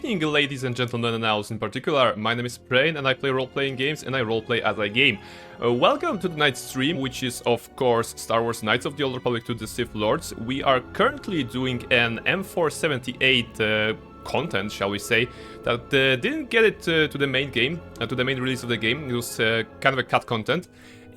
evening, ladies and gentlemen, and owls in particular. My name is Brain, and I play role-playing games, and I roleplay as I game. Welcome to tonight's stream, which is, of course, Star Wars Knights of the Old Republic to the Sith Lords. We are currently doing an M478 content, shall we say, that didn't get it to the main game, to the main release of the game. It was kind of a cut content.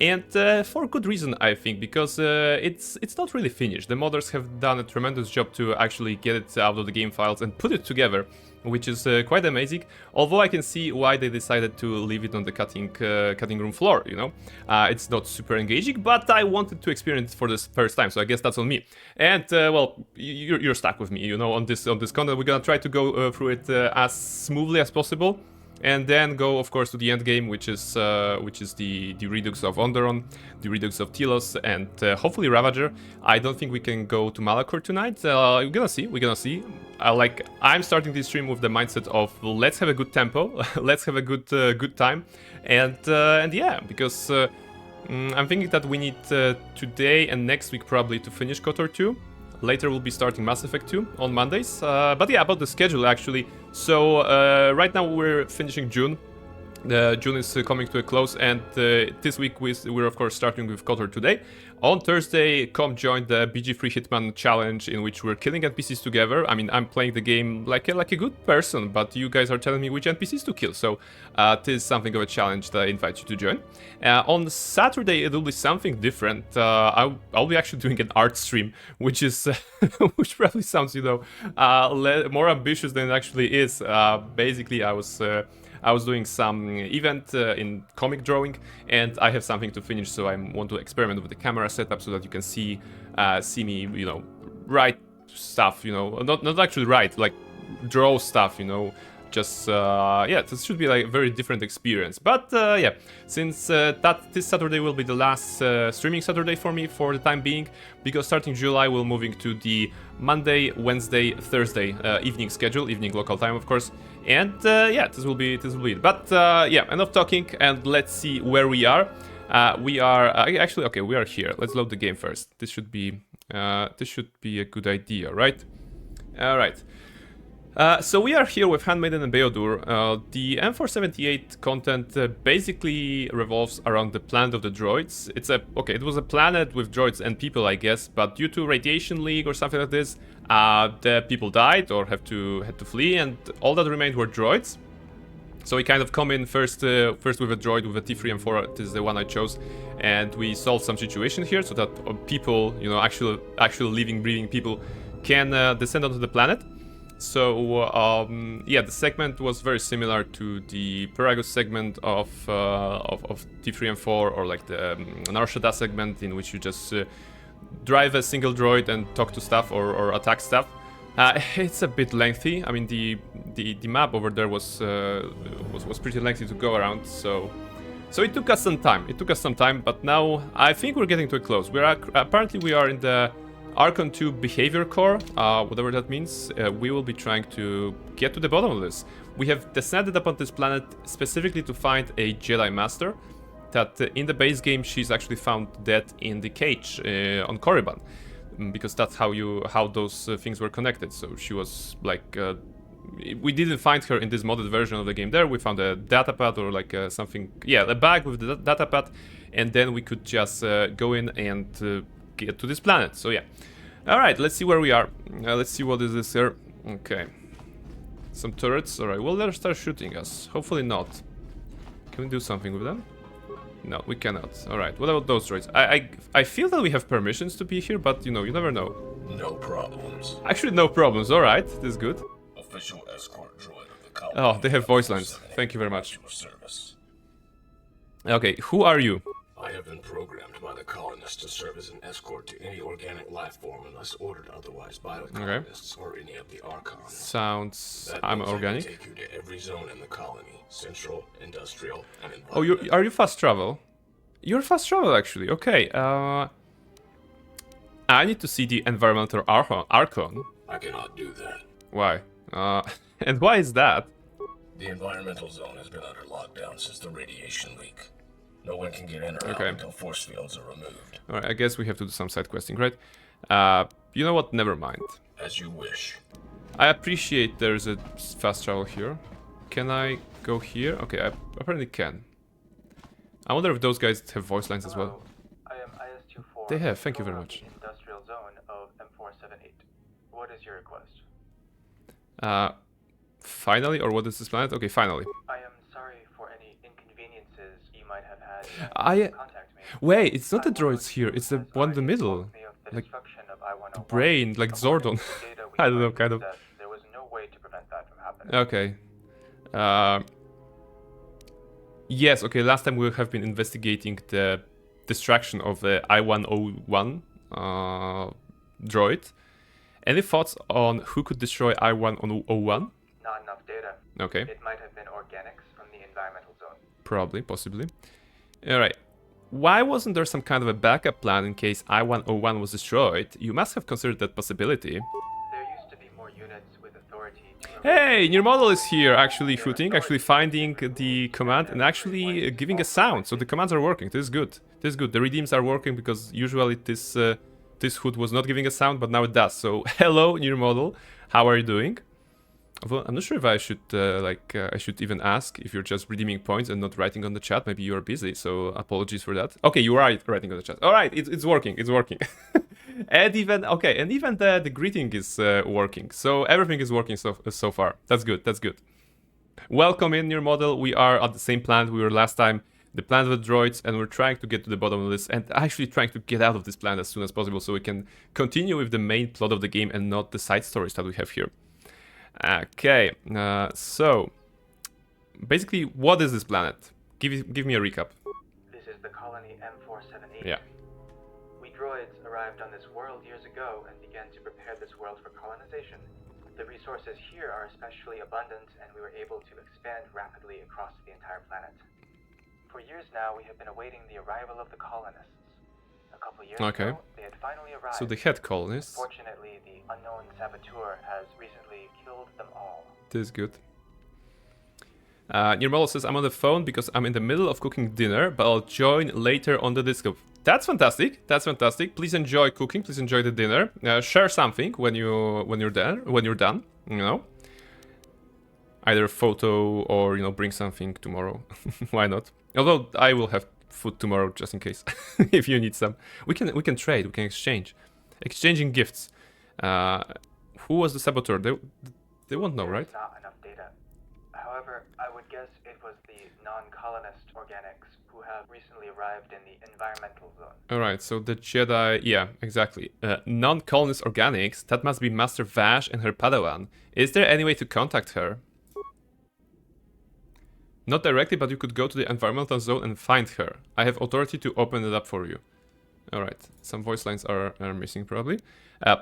And for good reason, I think, because it's not really finished. The modders have done a tremendous job to actually get it out of the game files and put it together, which is quite amazing. Although I can see why they decided to leave it on the cutting room floor, you know. It's not super engaging, but I wanted to experience it for the first time, so I guess that's on me. And well, you're stuck with me, you know, on this content. We're gonna try to go through it as smoothly as possible. And then go, of course, to the end game, which is the Redux of Onderon, the Redux of Telos, and hopefully Ravager. I don't think we can go to Malachor tonight. We're gonna see. I'm starting this stream with the mindset of let's have a good tempo, let's have a good time, and yeah, because I'm thinking that we need today and next week probably to finish KotOR 2. Later we'll be starting Mass Effect 2 on Mondays. But yeah, about the schedule actually. So right now we're finishing June. June is coming to a close, and this week we're of course starting with KotOR today. On Thursday, come join the BG3 Hitman challenge, in which we're killing NPCs together. I mean, I'm playing the game like a good person, but you guys are telling me which NPCs to kill, so this is something of a challenge that I invite you to join. On Saturday, it will be something different. I'll be actually doing an art stream, which is which probably sounds, you know, more ambitious than it actually is. Basically, I was doing some event in comic drawing, and I have something to finish, so I want to experiment with the camera setup so that you can see me, you know, write stuff, you know, not actually write, like draw stuff, you know, just yeah, this should be like a very different experience. But yeah, since this Saturday will be the last streaming Saturday for me for the time being, because starting July we're moving to the Monday, Wednesday, Thursday evening schedule, evening local time, of course. And yeah, this will be it. But yeah, enough talking, and let's see where we are. We are actually okay. We are here. Let's load the game first. This should be a good idea, right? All right. So we are here with Handmaiden and Beodur. The M478 content basically revolves around the planet of the droids. It was a planet with droids and people, I guess, but due to radiation leak or something like this, the people died or had to flee, and all that remained were droids. So we kind of come in first with a droid with a T3 M4. This is the one I chose, and we solved some situation here so that people, you know, actual living, breathing people, can descend onto the planet. So yeah, the segment was very similar to the Paragus segment of T3M4, or like the Nar Shaddaa segment, in which you just drive a single droid and talk to stuff or attack stuff. It's a bit lengthy. I mean, the map over there was pretty lengthy to go around. So it took us some time. But now I think we're getting to a close. Apparently we are in the Archon 2 behavior core, whatever that means. We will be trying to get to the bottom of this. We have descended upon this planet specifically to find a Jedi Master, that in the base game she's actually found dead in the cage on Korriban, because that's how those things were connected. So she was like, we didn't find her in this modded version of the game there. We found a datapad or like something, yeah, a bag with the datapad, and then we could just go in and get to this planet. So yeah, all right, let's see where we are. Let's see what is this here. Okay, some turrets. All right, well, they'll start shooting us. Hopefully not. Can we do something with them? No, we cannot. All right, what about those droids? I feel that we have permissions to be here, but you know, you never know. No problems. Actually, no problems. All right, this is good. Official escort droid of the colony. Oh, they have voice lines. Thank you very much. Okay, who are you? I have been programmed by the colonists to serve as an escort to any organic life form unless ordered otherwise by the colonists or any of the Archons. Sounds... I'm organic. I can take you to every zone in the colony, central, industrial, and environmental. Oh, are you fast travel? You're fast travel, actually. Okay, I need to see the environmental Archon. I cannot do that. Why? And why is that? The environmental zone has been under lockdown since the radiation leak. No one can get in or out until force fields are removed. Alright, I guess we have to do some side questing, right? You know what? Never mind. As you wish. I appreciate there's a fast travel here. Can I go here? Okay, I apparently can. I wonder if those guys have voice lines as well. I am IS-24. They have, thank you very much. Industrial zone of M478. What is your request? Finally, or what is this planet? Okay, finally. I am sorry for any inconveniences you might have had. Contact me. Wait, it's not the droids here, it's the one in the middle. Like, the brain, like Zordon. I don't know, kind of. There was no way to prevent that from happening. Okay. Yes, okay, last time we have been investigating the distraction of the I-101 droid. Any thoughts on who could destroy I-101? Not enough data. Okay. It might have been organics from the environmental zone. Probably, possibly. Alright. Why wasn't there some kind of a backup plan in case I-101 was destroyed? You must have considered that possibility. There used to be more units with authority to... Hey, your model is here, actually shooting, actually finding the command and actually giving a sound. So the commands are working. This is good. This is good. The redeems are working because usually this HUD was not giving a sound, but now it does. So hello, new model. How are you doing? Well, I'm not sure if I should I should even ask if you're just redeeming points and not writing on the chat. Maybe you're busy, so apologies for that. Okay, you are writing on the chat. All right, it's working. It's working. And even the greeting is working. So everything is working so far. That's good. That's good. Welcome in, your model. We are at the same planet we were last time, the planet of the droids, and we're trying to get to the bottom of this and actually trying to get out of this planet as soon as possible so we can continue with the main plot of the game and not the side stories that we have here. Okay, so basically, what is this planet? Give me a recap. This is the colony M478. Yeah. We droids arrived on this world years ago and began to prepare this world for colonization. The resources here are especially abundant, and we were able to expand rapidly across the entire planet. For years now, we have been awaiting the arrival of the colonists. A couple years ago, they had finally arrived. So they had colonists. Fortunately, the unknown saboteur has recently killed them all. This is good. Your model says, I'm on the phone because I'm in the middle of cooking dinner, but I'll join later on the Discord. That's fantastic. That's fantastic. Please enjoy cooking. Please enjoy the dinner. Share something when you're done. You know, either a photo or bring something tomorrow. Why not? Although I will have food tomorrow just in case. If you need some, we can trade. We can exchange. Exchanging gifts. Who was the saboteur? They won't know, right? Not enough data. However, I would guess it was the non-colonist organics who have recently arrived in the environmental zone. Alright, so the Jedi... Yeah, exactly. Non-colonist organics, that must be Master Vash and her Padawan. Is there any way to contact her? Not directly, but you could go to the environmental zone and find her. I have authority to open it up for you. Alright, some voice lines are missing probably.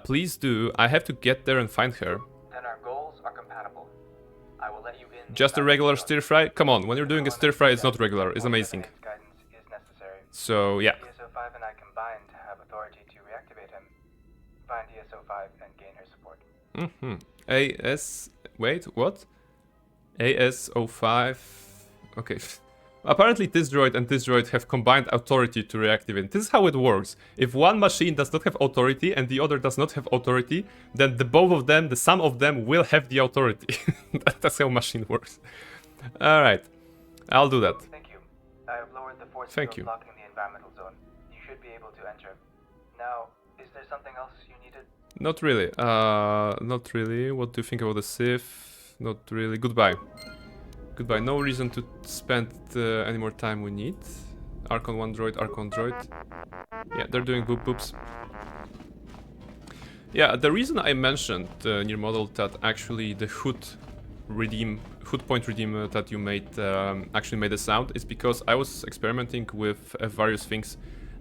Please do. I have to get there and find her. Then our goals are compatible. I will let you in. Just a regular stir fry? Come on, when you're doing a stir fry, it's not regular. It's amazing. Guidance is necessary. So, yeah. ESO5 and I combined to have authority to reactivate him. Find ESO5 and gain her support. Wait, what? AS05... Okay. Apparently this droid and this droid have combined authority to reactivate. This is how it works. If one machine does not have authority and the other does not have authority, then the sum of them will have the authority. That's how machine works. Alright. I'll do that. Thank you. I have lowered the force field blocking the environmental zone. You should be able to enter. Now, is there something else you needed? Not really. Not really. What do you think about the Sith? Not really. Goodbye. Goodbye. No reason to spend any more time we need. Archon 1 droid, Archon droid. Yeah, they're doing boop boops. Yeah, the reason I mentioned near model that actually the HUD point redeem that you made actually made a sound is because I was experimenting with various things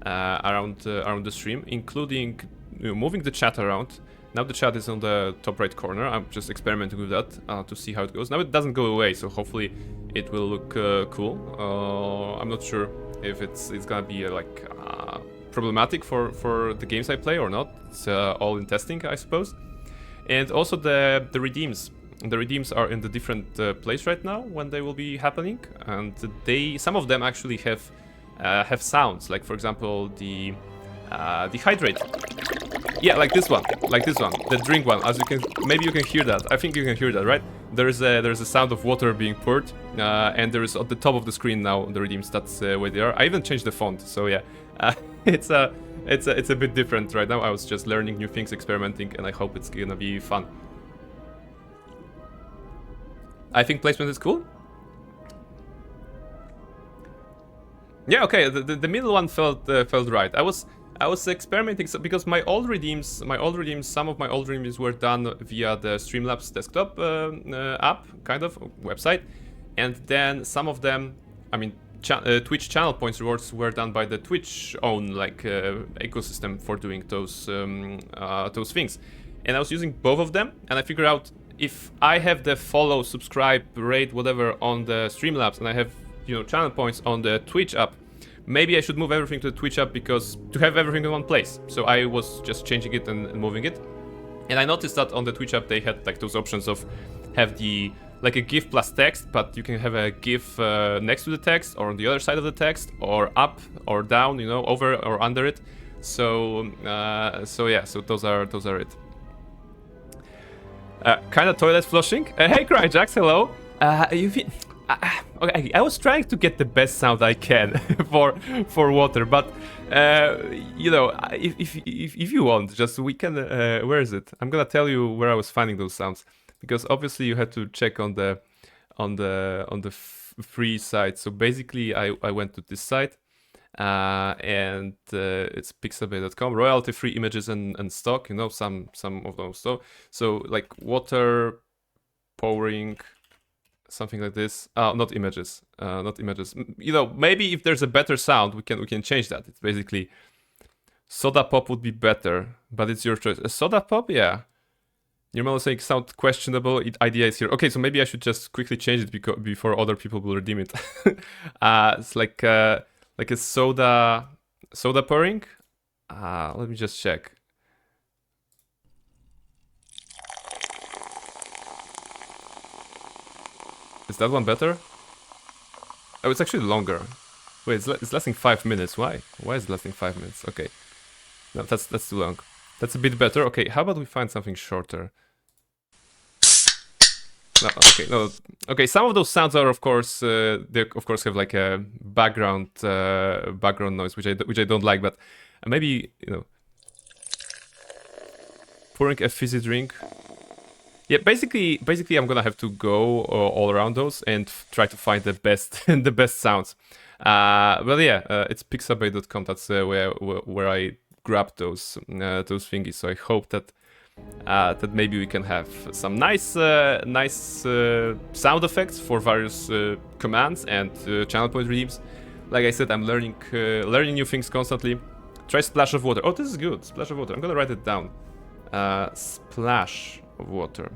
around the stream, including moving the chat around. Now the chat is on the top right corner. I'm just experimenting with that to see how it goes. Now it doesn't go away, so hopefully it will look cool. I'm not sure if it's gonna be problematic for the games I play or not. It's all in testing, I suppose. And also the redeems. The redeems are in the different place right now when they will be happening, and some of them actually have sounds. Like for example the hydrate. Yeah, like this one, the drink one. As you can, maybe you can hear that. I think you can hear that, right? There's a sound of water being poured, and there is at the top of the screen now the redeems. That's where they are. I even changed the font, so yeah, it's a bit different right now. I was just learning new things, experimenting, and I hope it's gonna be fun. I think placement is cool. Yeah, okay. The middle one felt right. I was experimenting because my old redeems, some of my old redeems were done via the Streamlabs desktop app, kind of website, and then some of them, I mean, Twitch channel points rewards were done by the Twitch own ecosystem for doing those things, and I was using both of them, and I figured out if I have the follow, subscribe, rate, whatever on the Streamlabs, and I have channel points on the Twitch app, maybe I should move everything to the Twitch app because to have everything in one place. So I was just changing it and moving it, and I noticed that on the Twitch app they had like those options of have the like a GIF plus text, but you can have a GIF next to the text or on the other side of the text or up or down, over or under it. So yeah, so those are it. Kind of toilet flushing. Hey, Cryjax, hello. Okay, I was trying to get the best sound I can for water, but if you want, just we can. Where is it? I'm gonna tell you where I was finding those sounds, because obviously you had to check on the free site. So basically, I went to this site, and it's pixabay.com, royalty free images and stock. Some of those. So like water pouring. Something like this. Not images. Maybe if there's a better sound, we can change that. It's basically soda pop would be better, but it's your choice. A soda pop, yeah. You're saying sound questionable. Idea is here. Okay, so maybe I should just quickly change it before other people will redeem it. It's like a soda pouring. Let me just check. Is that one better? Oh, it's actually longer. Wait, it's lasting 5 minutes. Why? Why is it lasting 5 minutes? Okay. No, that's too long. That's a bit better. Okay, how about we find something shorter? No, okay, no. Okay, some of those sounds are, of course, they of course have like a background noise, which I don't like. But maybe pouring a fizzy drink. Yeah, basically, I'm gonna have to go all around those and try to find the best the best sounds. But yeah, it's pixabay.com. That's where I grabbed those thingies. So I hope that maybe we can have some nice sound effects for various commands and channel point redeems. Like I said, I'm learning new things constantly. Try splash of water. Oh, this is good. Splash of water. I'm gonna write it down. Splash of water.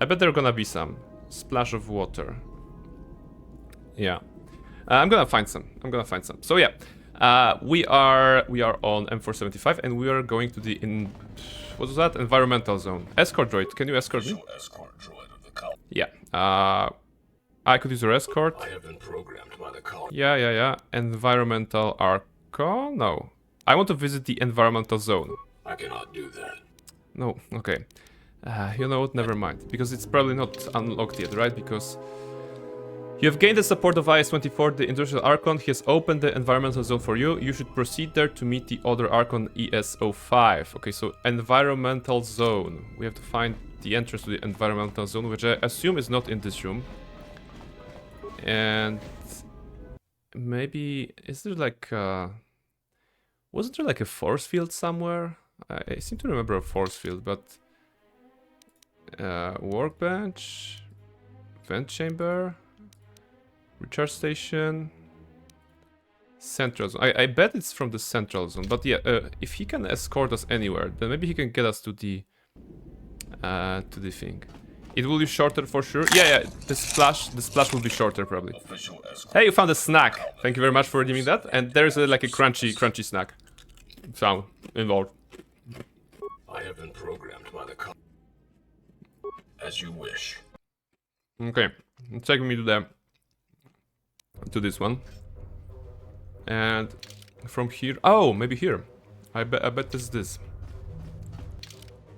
I bet there are gonna be some splash of water. Yeah, I'm gonna find some. So yeah, we are on M475 and we are going to the what was that? Environmental zone. Escort droid. Can you escort me? Escort droid of the colony. Yeah. I could use your escort. I have been programmed by the colony. Yeah. Environmental Archon? No. I want to visit the environmental zone. I cannot do that. No, okay. You know what, never mind. Because it's probably not unlocked yet, right? Because you have gained the support of IS-24, the Industrial Archon. He has opened the environmental zone for you. You should proceed there to meet the other Archon ES-05. Okay, so environmental zone. We have to find the entrance to the environmental zone, which I assume is not in this room. And maybe, is there like wasn't there like a force field somewhere? I seem to remember a force field, but workbench, vent chamber, recharge station, central zone. I bet it's from the central zone, but yeah, if he can escort us anywhere, then maybe he can get us to the thing. It will be shorter for sure. Yeah, the splash will be shorter probably. Hey, you found a snack. Thank you very much for redeeming that. And there's like a crunchy snack sound involved. I have been programmed by the colony. As you wish. Okay, take me to this one. And from here, oh, maybe here. I bet this is this.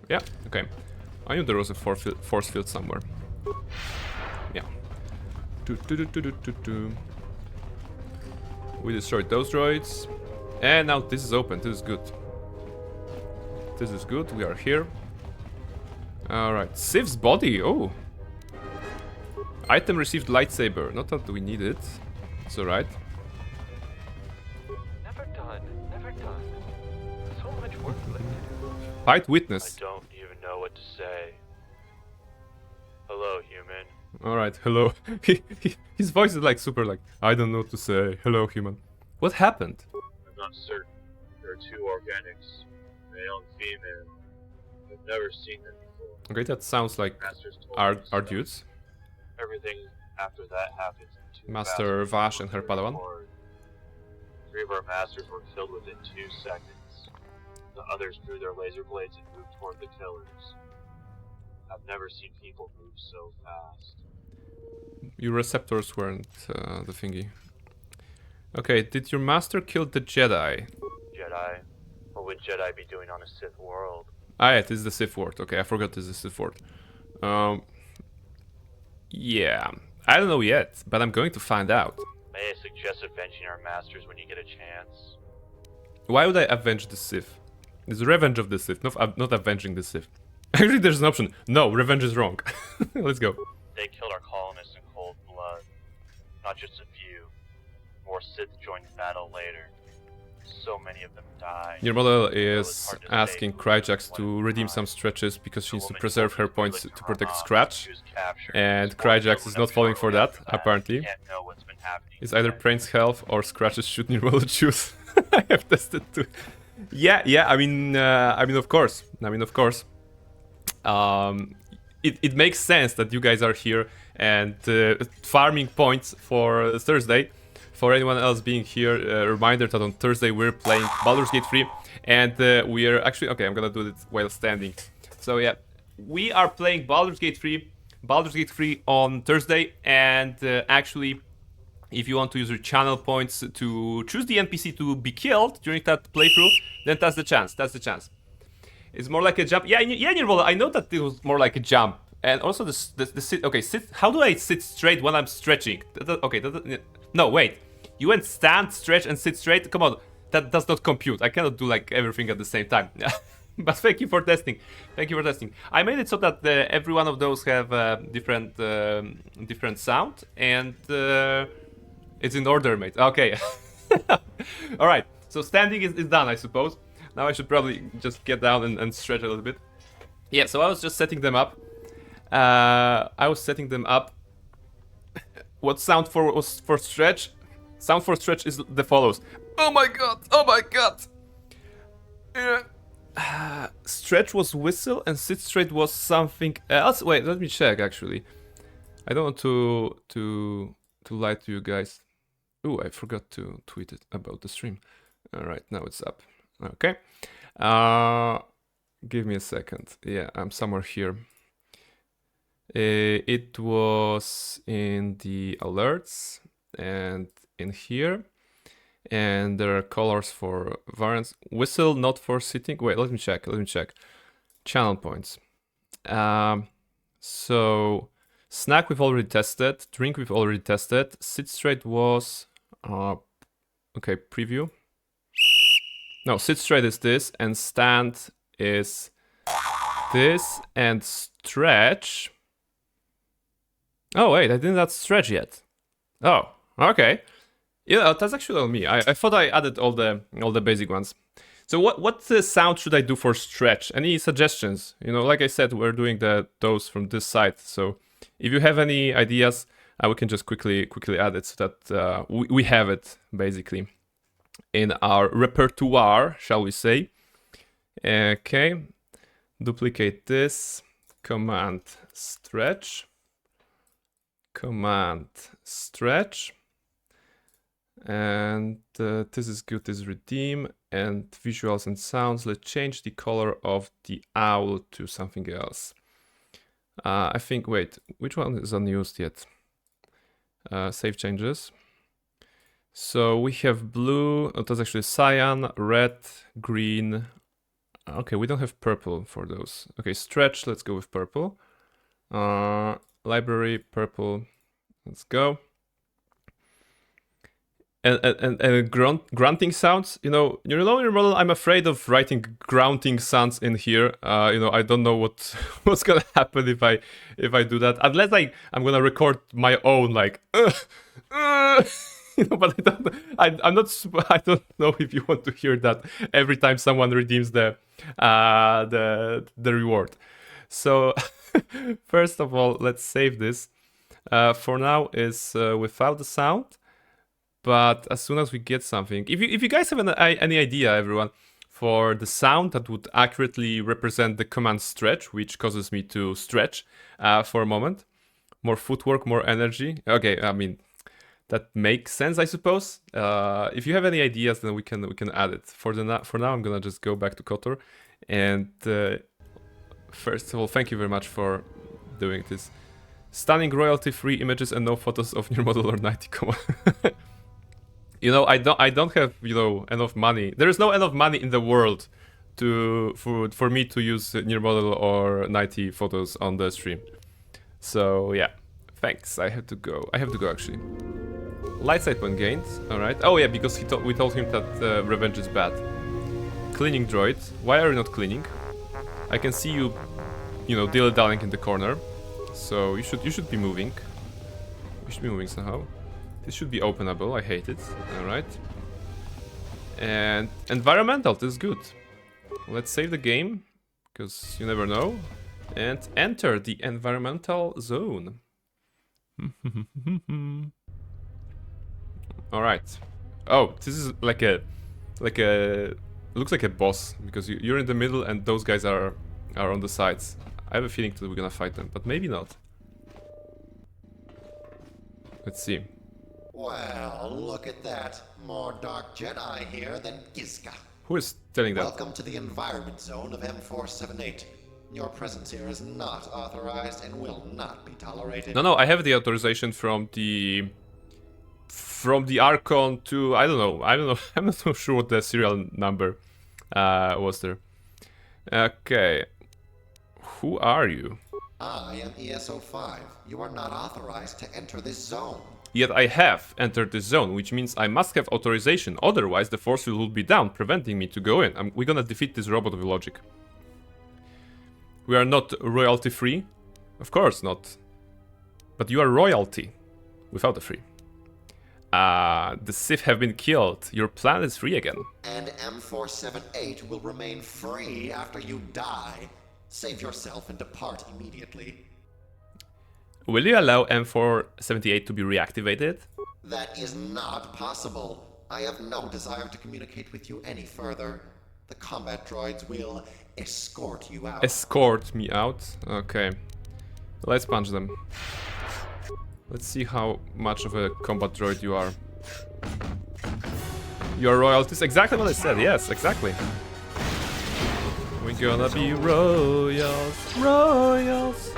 Yeah, okay. I knew there was a force field somewhere. Yeah. We destroyed those droids. And now this is open. This is good. This is good. We are here. Alright. Siv's body. Oh. Item received lightsaber. Not that we need it. It's alright. Never done. Never done. So much work left to do. Fight witness. I don't even know what to say. Hello, human. Alright, hello. His voice is like super like, I don't know what to say. Hello, human. What happened? I'm not certain. There are two organics, male and female. I've never seen them before. Okay, that sounds like Masters told our me stuff. dudes. Everything after that happened in two Master fast Vash and her moving Padawan. forward. 3 of our masters were killed within 2 seconds. The others drew their laser blades and moved toward the killers. I've never seen people move so fast. Your receptors weren't the thingy. Okay, did your master kill the Jedi? Jedi? What would Jedi be doing on a Sith world? Ah, yeah, this is the Sith word. Okay, I forgot this is the Sith word. Yeah, I don't know yet, but I'm going to find out. May I suggest avenging our masters when you get a chance? Why would I avenge the Sith? It's revenge of the Sith, not avenging the Sith. Actually, there's an option. No, revenge is wrong. Let's go. They killed our colonists in cold blood. Not just a few. More Sith joined the battle later. So many of them died. Your model It's is hard to say asking who Cryjax won to and redeem why. some stretches because she The needs to woman preserve her told me points really to her protect mom. Scratch. She was captured. And This boy Cryjax is would not never falling know for after that, apparently. You can't know what's been happening It's either since. Prain's health or Scratch's shooting your model choose. I have tested too. Yeah, I mean, of course. It makes sense that you guys are here and farming points for Thursday. For anyone else being here, a reminder that on Thursday we're playing Baldur's Gate 3, and we are actually okay. I'm gonna do it while standing. So yeah, we are playing Baldur's Gate 3 on Thursday, and actually, if you want to use your channel points to choose the NPC to be killed during that playthrough, then that's the chance. It's more like a jump. Yeah, Nirvana, I know that it was more like a jump. And also the sit. Okay, sit. How do I sit straight when I'm stretching? No, wait. You went stand, stretch, and sit straight. Come on, that does not compute. I cannot do like everything at the same time. But thank you for testing. I made it so that every one of those have different sound, and it's in order, mate. Okay. All right. So standing is done, I suppose. Now I should probably just get down and stretch a little bit. Yeah, so I was just setting them up. What sound was for stretch? Sound for stretch is the follows. Oh my god! Stretch was whistle and sit straight was something else. Wait, let me check actually. I don't want to lie to you guys. Ooh, I forgot to tweet it about the stream. Alright, now it's up. Okay. Give me a second. Yeah, I'm somewhere here. It was in the alerts and in here. And there are colors for variants. Whistle, not for sitting. Wait, let me check. Channel points. So snack we've already tested. Drink we've already tested. Sit straight was okay, preview. No, sit straight is this, and stand is this, and stretch. Oh wait, I did not stretch yet. Oh, okay. Yeah, that's actually on me. I thought I added all the basic ones. So what sound should I do for stretch? Any suggestions? You know, like I said, we're doing those from this side. So if you have any ideas, we can just quickly add it so that we have it basically in our repertoire, shall we say. Okay, duplicate this, command stretch, and this is good, this is redeem, and visuals and sounds. Let's change the color of the owl to something else. I think, wait, which one is unused yet? Save changes. So we have blue, that's actually cyan, red, green. Okay, we don't have purple for those. Okay, stretch, let's go with purple. Library, purple, let's go. And grunting sounds, in your model, I'm afraid of writing grunting sounds in here. I don't know what's gonna happen if I do that. Unless I'm gonna record my own but I'm not. I don't know if you want to hear that every time someone redeems the reward. So first of all, let's save this. For now is without the sound. But as soon as we get something, if you guys have any idea, everyone, for the sound that would accurately represent the command stretch, which causes me to stretch for a moment, more footwork, more energy. Okay, I mean that makes sense, I suppose. If you have any ideas, then we can add it. For now, I'm gonna just go back to KotOR, and first of all, thank you very much for doing this. Stunning royalty-free images and no photos of your model or 90, I don't have, enough money. There is no enough money in the world for me to use near model or 90 photos on the stream. So yeah, thanks. I have to go actually. Light side point gained. All right. Oh yeah, because we told him that revenge is bad. Cleaning droid. Why are you not cleaning? I can see you, dilly-dallying in the corner. So you should be moving. You should be moving somehow. This should be openable, I hate it. Alright. And environmental, this is good. Let's save the game, because you never know. And enter the environmental zone. Alright. Oh, this is like a looks like a boss, because you're in the middle and those guys are on the sides. I have a feeling that we're gonna fight them, but maybe not. Let's see. Well, look at that. More Dark Jedi here than Gizka. Who is telling that? Welcome to the environment zone of M478. Your presence here is not authorized and will not be tolerated. No, I have the authorization from the Archon to I don't know. I'm not so sure what the serial number was there. Okay. Who are you? I am ESO5. You are not authorized to enter this zone. Yet I have entered this zone, which means I must have authorization, otherwise the force field will be down, preventing me to go in. We're gonna defeat this robot with logic. We are not royalty free? Of course not. But you are royalty, without the free. The Sith have been killed. Your planet is free again. And M478 will remain free after you die. Save yourself and depart immediately. Will you allow M478 to be reactivated? That is not possible. I have no desire to communicate with you any further. The combat droids will escort you out. Escort me out? Okay. Let's punch them. Let's see how much of a combat droid you are. You are royalties? Exactly what I said, yes, exactly. We're gonna be royals, royals.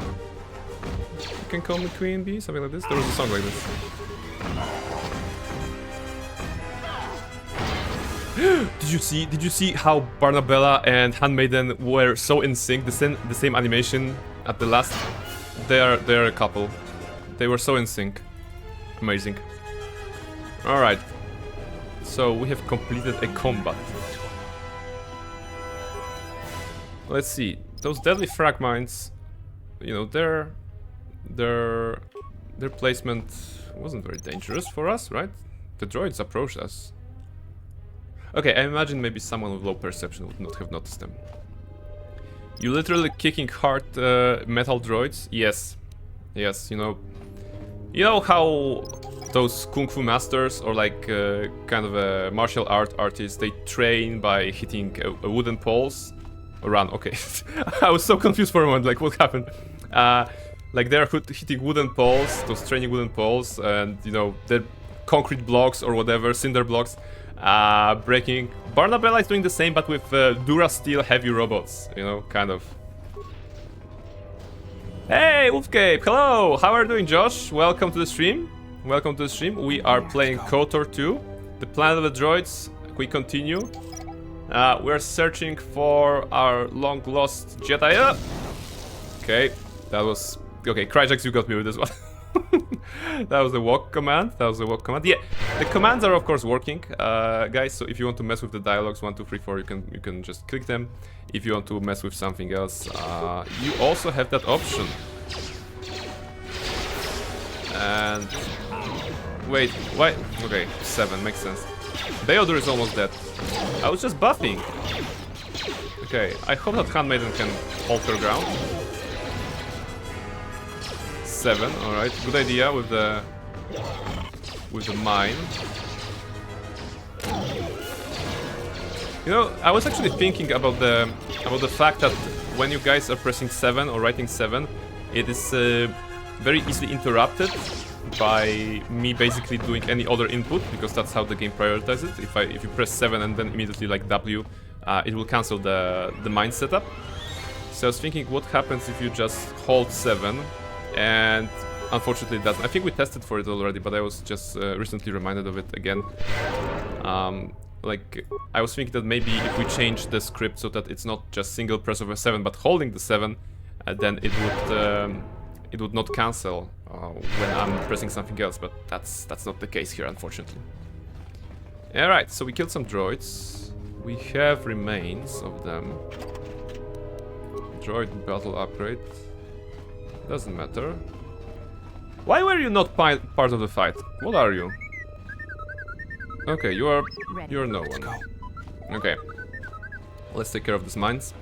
You can call me Queen Bee, something like this. There was a song like this. Did you see how Barnabella and Handmaiden were so in sync? The same animation at the last. They're a couple. They were so in sync. Amazing. All right. So we have completed a combat. Let's see. Those deadly frag mines, their placement wasn't very dangerous for us, right? The droids approached us. Okay, I imagine maybe someone with low perception would not have noticed them. You literally kicking hard metal droids? Yes. Yes, you know how those kung fu masters or kind of a martial art artists, they train by hitting a wooden poles? Or run, okay. I was so confused for a moment, like what happened? They're hitting wooden poles, those training wooden poles, and the concrete blocks or whatever, cinder blocks, breaking. Barnabella is doing the same, but with Dura-Steel heavy robots, kind of. Hey, Wolfcape, hello! How are you doing, Josh? Welcome to the stream. welcome to the stream. We are playing KotOR 2, the Planet of the Droids. We continue. We're searching for our long-lost Jedi. Okay, that was... Okay, Cryjax, you got me with this one. That was the walk command. Yeah, the commands are of course working, guys. So if you want to mess with the dialogues 1, 2, 3, 4, you can just click them. If you want to mess with something else, you also have that option. And wait, why? Okay, 7 makes sense. Theodore is almost dead. I was just buffing. Okay, I hope that Handmaiden can hold her ground. 7, alright, good idea with the mine. You know, I was actually thinking about the fact that when you guys are pressing 7 or writing 7, it is very easily interrupted by me basically doing any other input, because that's how the game prioritizes it. If you press 7 and then immediately like W, it will cancel the mine setup. So I was thinking, what happens if you just hold 7? And unfortunately it doesn't. I think we tested for it already, but I was just recently reminded of it again. Like, I was thinking that maybe if we change the script so that it's not just single press of a 7 but holding the 7, then it would not cancel when I'm pressing something else, but that's not the case here, unfortunately. Alright, so we killed some droids. We have remains of them. Droid battle upgrade. Doesn't matter. Why were you not part of the fight? What are you? Okay, you're no one. Okay. Let's take care of these mines.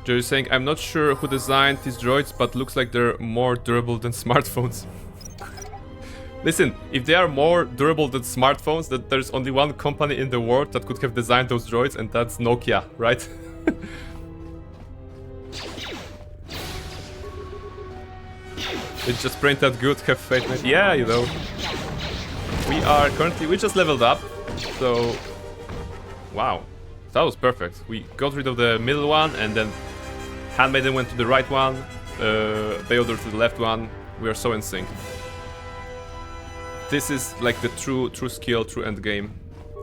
Jerry's saying, I'm not sure who designed these droids, but looks like they're more durable than smartphones. Listen, if they are more durable than smartphones, then there's only one company in the world that could have designed those droids, and that's Nokia, right? It's just print that good, have faith in it. Yeah, you know. We just leveled up, so... Wow, that was perfect. We got rid of the middle one, and then Handmaiden went to the right one, Theodore to the left one. We are so in sync. This is like the true skill, true end game.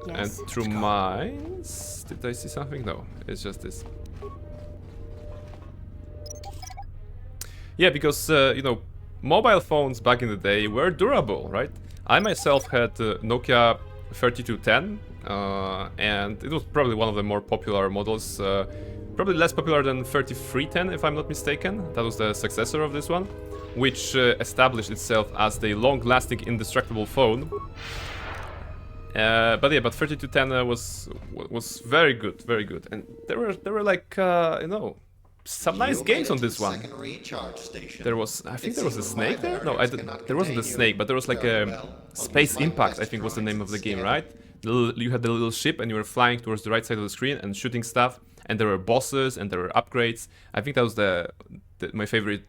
Yes, and true mines. Did I see something? No, it's just this. Yeah, because you know, mobile phones back in the day were durable, right? I myself had Nokia 3210, and it was probably one of the more popular models. Probably less popular than 3310, if I'm not mistaken. That was the successor of this one, which established itself as the long-lasting, indestructible phone. But 3210 was very good, and there were like you know, some nice games on this one. There was, I think there was a snake there. No, there wasn't a snake, but there was like a Space Impact, I think was the name of the game, right? You had the little ship and you were flying towards the right side of the screen and shooting stuff, and there were bosses and there were upgrades. I think that was my favorite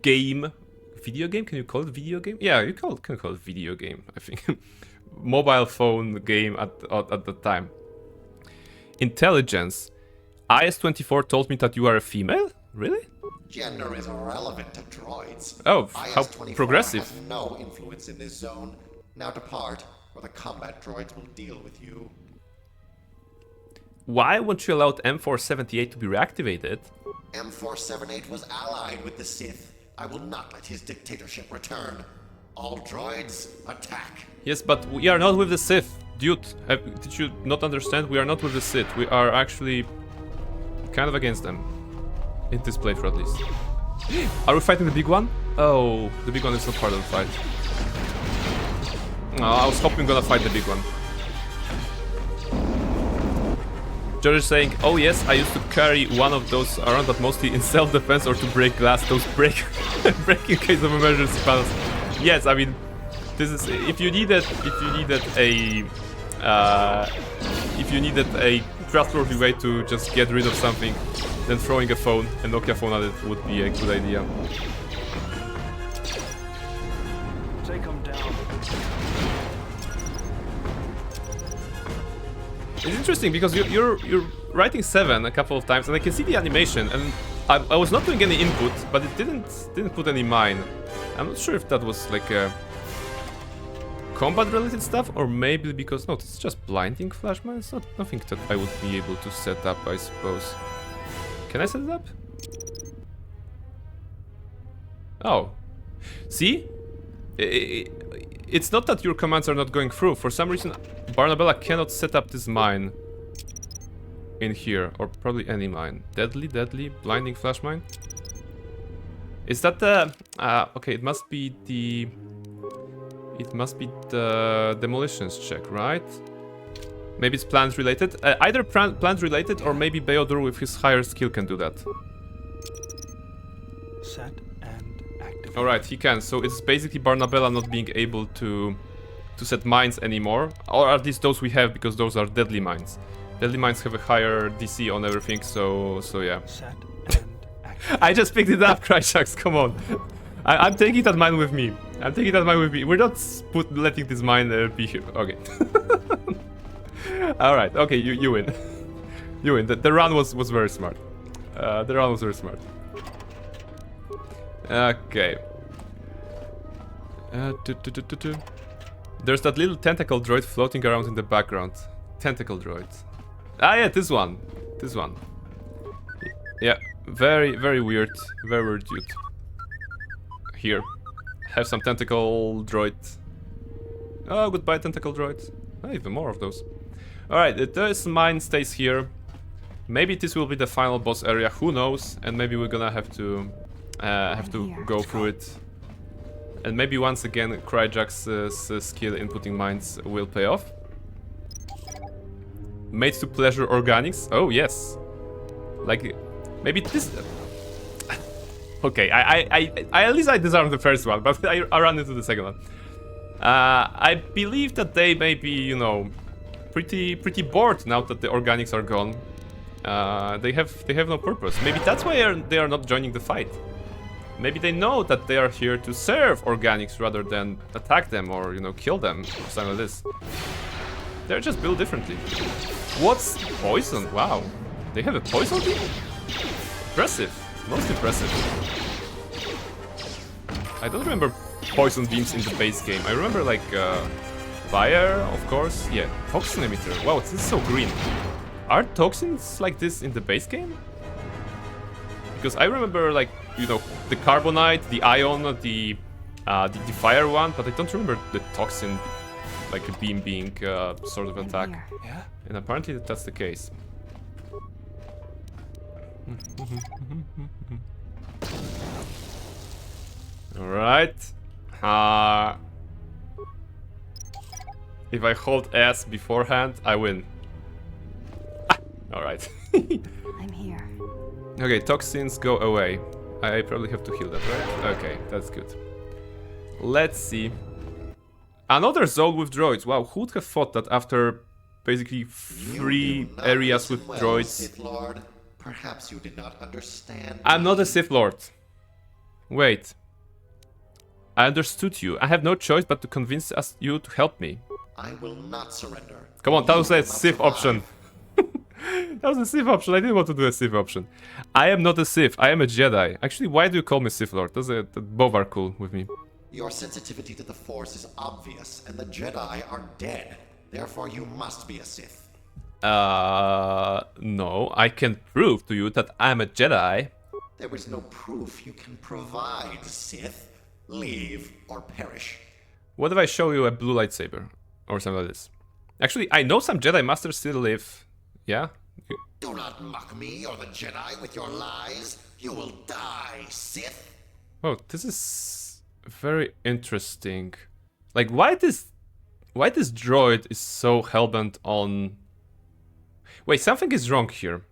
game. Video game? Can you call it video game? Yeah, you can call it video game, I think. Mobile phone game at the time. Intelligence. IS-24 told me that you are a female? Really? Gender is irrelevant to droids. Oh, how progressive. Has no influence in this zone. Now depart, or the combat droids will deal with you. Why won't you allow M478 to be reactivated? M478 was allied with the Sith. I will not let his dictatorship return. All droids, attack. Yes, but we are not with the Sith. Dude, did you not understand? We are not with the Sith. We are actually kind of against them. In this playthrough, at least. Are we fighting the big one? Oh, the big one is not part of the fight. Oh, I was hoping we're gonna fight the big one. George is saying, oh yes, I used to carry one of those around, but mostly in self-defense or to break glass. Those break in case of emergency panels. Yes, I mean, this is if you needed a trustworthy way to just get rid of something, then throwing a phone, a Nokia phone at it would be a good idea. Take them down. It's interesting because you're writing 7 a couple of times, and I can see the animation, and I was not doing any input, but it didn't put any mine. I'm not sure if that was like a combat-related stuff, or maybe because no, it's just blinding flash mine. It's not nothing that I would be able to set up, I suppose. Can I set it up? Oh, see? It's not that your commands are not going through. For some reason, Barnabella cannot set up this mine in here, or probably any mine. Deadly, blinding flash mine. Is that the... okay, it must be the demolitions check, right? Maybe it's plant related. Either plant related, or maybe Beodur with his higher skill can do that. Set and activate. Alright, he can. So it's basically Barnabella not being able to set mines anymore. Or at least those we have, because those are deadly mines. Deadly mines have a higher DC on everything, so yeah. Set and activate. I just picked it up, Cryshax, come on. I'm taking that mine with me. We're not letting this mine be here. Okay. Alright, okay, you win. You win. The run was very smart. Okay. There's that little tentacle droid floating around in the background. Tentacle droid. Ah yeah, this one. Yeah, very weird. Very weird dude. Here. Have some tentacle droid. Oh, goodbye tentacle droid. Oh, even more of those. Alright, this mine stays here. Maybe this will be the final boss area, who knows? And maybe we're gonna have to go through it. And maybe once again Cryjax's skill in putting mines will pay off. Made to pleasure organics. Oh yes. Like maybe this. Okay, I at least I disarmed the first one, but I ran into the second one. I believe that they may be, you know, pretty bored now that the organics are gone. They have no purpose. Maybe that's why they are not joining the fight. Maybe they know that they are here to serve organics rather than attack them or, you know, kill them or something like this. They're just built differently. What's poison? Wow, they have a poison beam? Impressive, most impressive. I don't remember poison beams in the base game. I remember like fire, of course. Yeah, toxin emitter. Wow, this is so green. Are toxins like this in the base game? Because I remember, like, you know, the carbonite, the ion, the fire one, but I don't remember the toxin, like a beam being sort of attack. Yeah? And apparently that's the case. Alright. If I hold S beforehand, I win. Alright. I'm here. Okay, toxins go away. I probably have to heal that, right? Okay, that's good. Let's see. Another zone with droids. Wow, who would have thought that after basically 3 areas with droids... Sith Lord. Perhaps you did not understand. I'm not a Sith Lord. Wait. I understood you. I have no choice but to convince you to help me. I will not surrender. Come on, that was You a will not Sith survive. option. That was a Sith option. I didn't want to do a Sith option. I am not a Sith. I am a Jedi. Actually, why do you call me Sith Lord? Both are cool with me. Your sensitivity to the Force is obvious, and the Jedi are dead. Therefore, you must be a Sith. No. I can prove to you that I'm a Jedi. There is no proof you can provide, Sith. Leave or perish. What if I show you a blue lightsaber? Or something like this? Actually, I know some Jedi Masters still live. Yeah? Do not mock me or the Jedi with your lies. You will die, Sith. Oh, this is very interesting. Like, why this droid is so hellbent on... Wait, something is wrong here.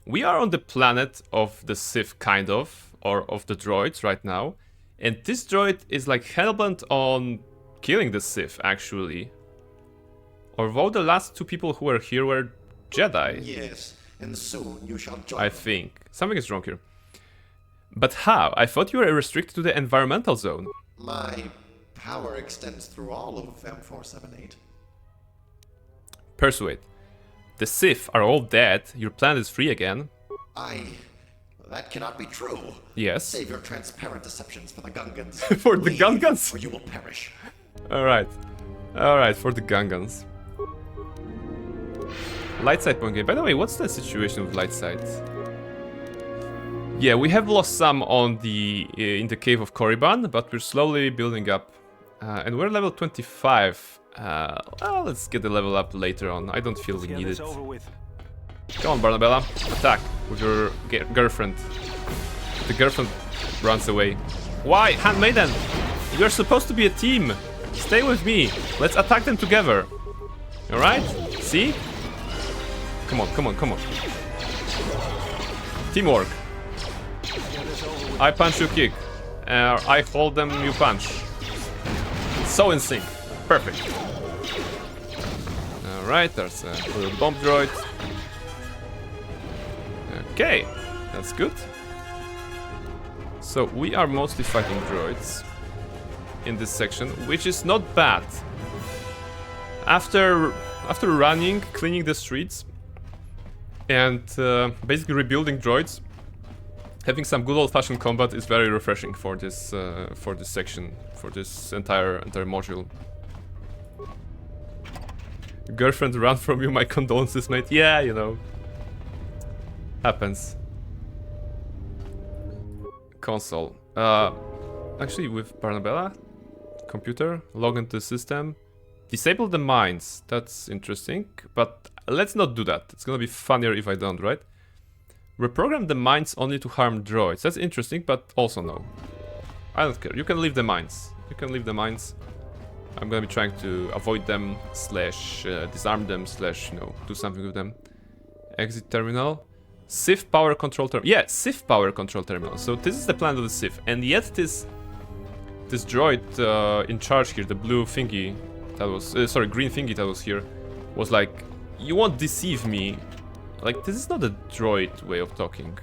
We are on the planet of the Sith, kind of, or of the droids right now. And this droid is like hellbent on killing the Sith, actually. Although the last 2 people who were here were Jedi. Yes, and soon you shall join I them. think. Something is wrong here. But how? I thought you were restricted to the environmental zone. My power extends through all of M478. Persuade. The Sith are all dead. Your planet is free again. That cannot be true. Yes. Save your transparent deceptions for the Gungans. For the Leave, Gungans? or you will perish. Alright. Alright, for the Gungans. Light side point game. By the way, what's the situation with light side? Yeah, we have lost some on the in the cave of Korriban, but we're slowly building up. And we're level 25. Well, let's get the level up later on. I don't feel we need it. Come on, Barnabella. Attack with your girlfriend. The girlfriend runs away. Why? Handmaiden! You're supposed to be a team. Stay with me. Let's attack them together. Alright? See? Come on, come on, come on. Teamwork. I punch, you kick. I hold them, you punch. So in sync. Perfect. Alright, there's a little bomb droid. Okay, that's good. So we are mostly fighting droids in this section, which is not bad. After running, cleaning the streets, and basically rebuilding droids, having some good old-fashioned combat is very refreshing for this section, for this entire module. Girlfriend run from you, my condolences, mate. Yeah, you know. Happens. Console. Actually, with Barnabella, computer, log into the system, disable the mines. That's interesting, but let's not do that. It's gonna be funnier if I don't, right? Reprogram the mines only to harm droids. That's interesting, but also no. I don't care. You can leave the mines. You can leave the mines. I'm gonna be trying to avoid them, slash disarm them, slash, you know, do something with them. Exit terminal. Sith power control terminal. Yeah, Sith power control terminal. So this is the plan of the Sith, and yet this droid in charge here, the blue thingy that was, sorry, green thingy that was here, was like, you won't deceive me. Like, this is not a droid way of talking.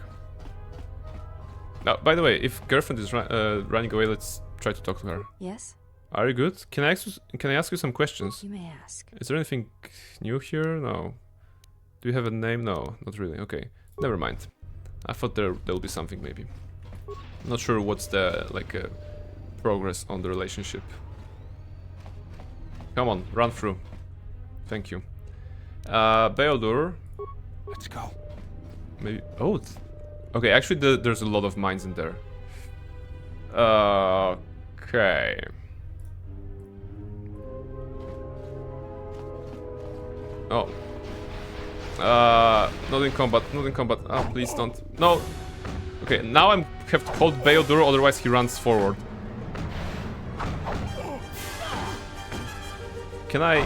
Now, by the way, if girlfriend is running away, let's try to talk to her. Yes? Are you good? Can I ask you some questions? You may ask. Is there anything new here? No. Do you have a name? No, not really. Okay. Never mind. I thought there'll be something maybe. Not sure what's the progress on the relationship. Come on, run through. Thank you. Beodur. Let's go. Maybe. Oh. Okay. Actually, there's a lot of mines in there. Okay. Oh. Not in combat, not in combat. Oh, please don't. No. Okay, now I have to hold Beodur, otherwise he runs forward. Can I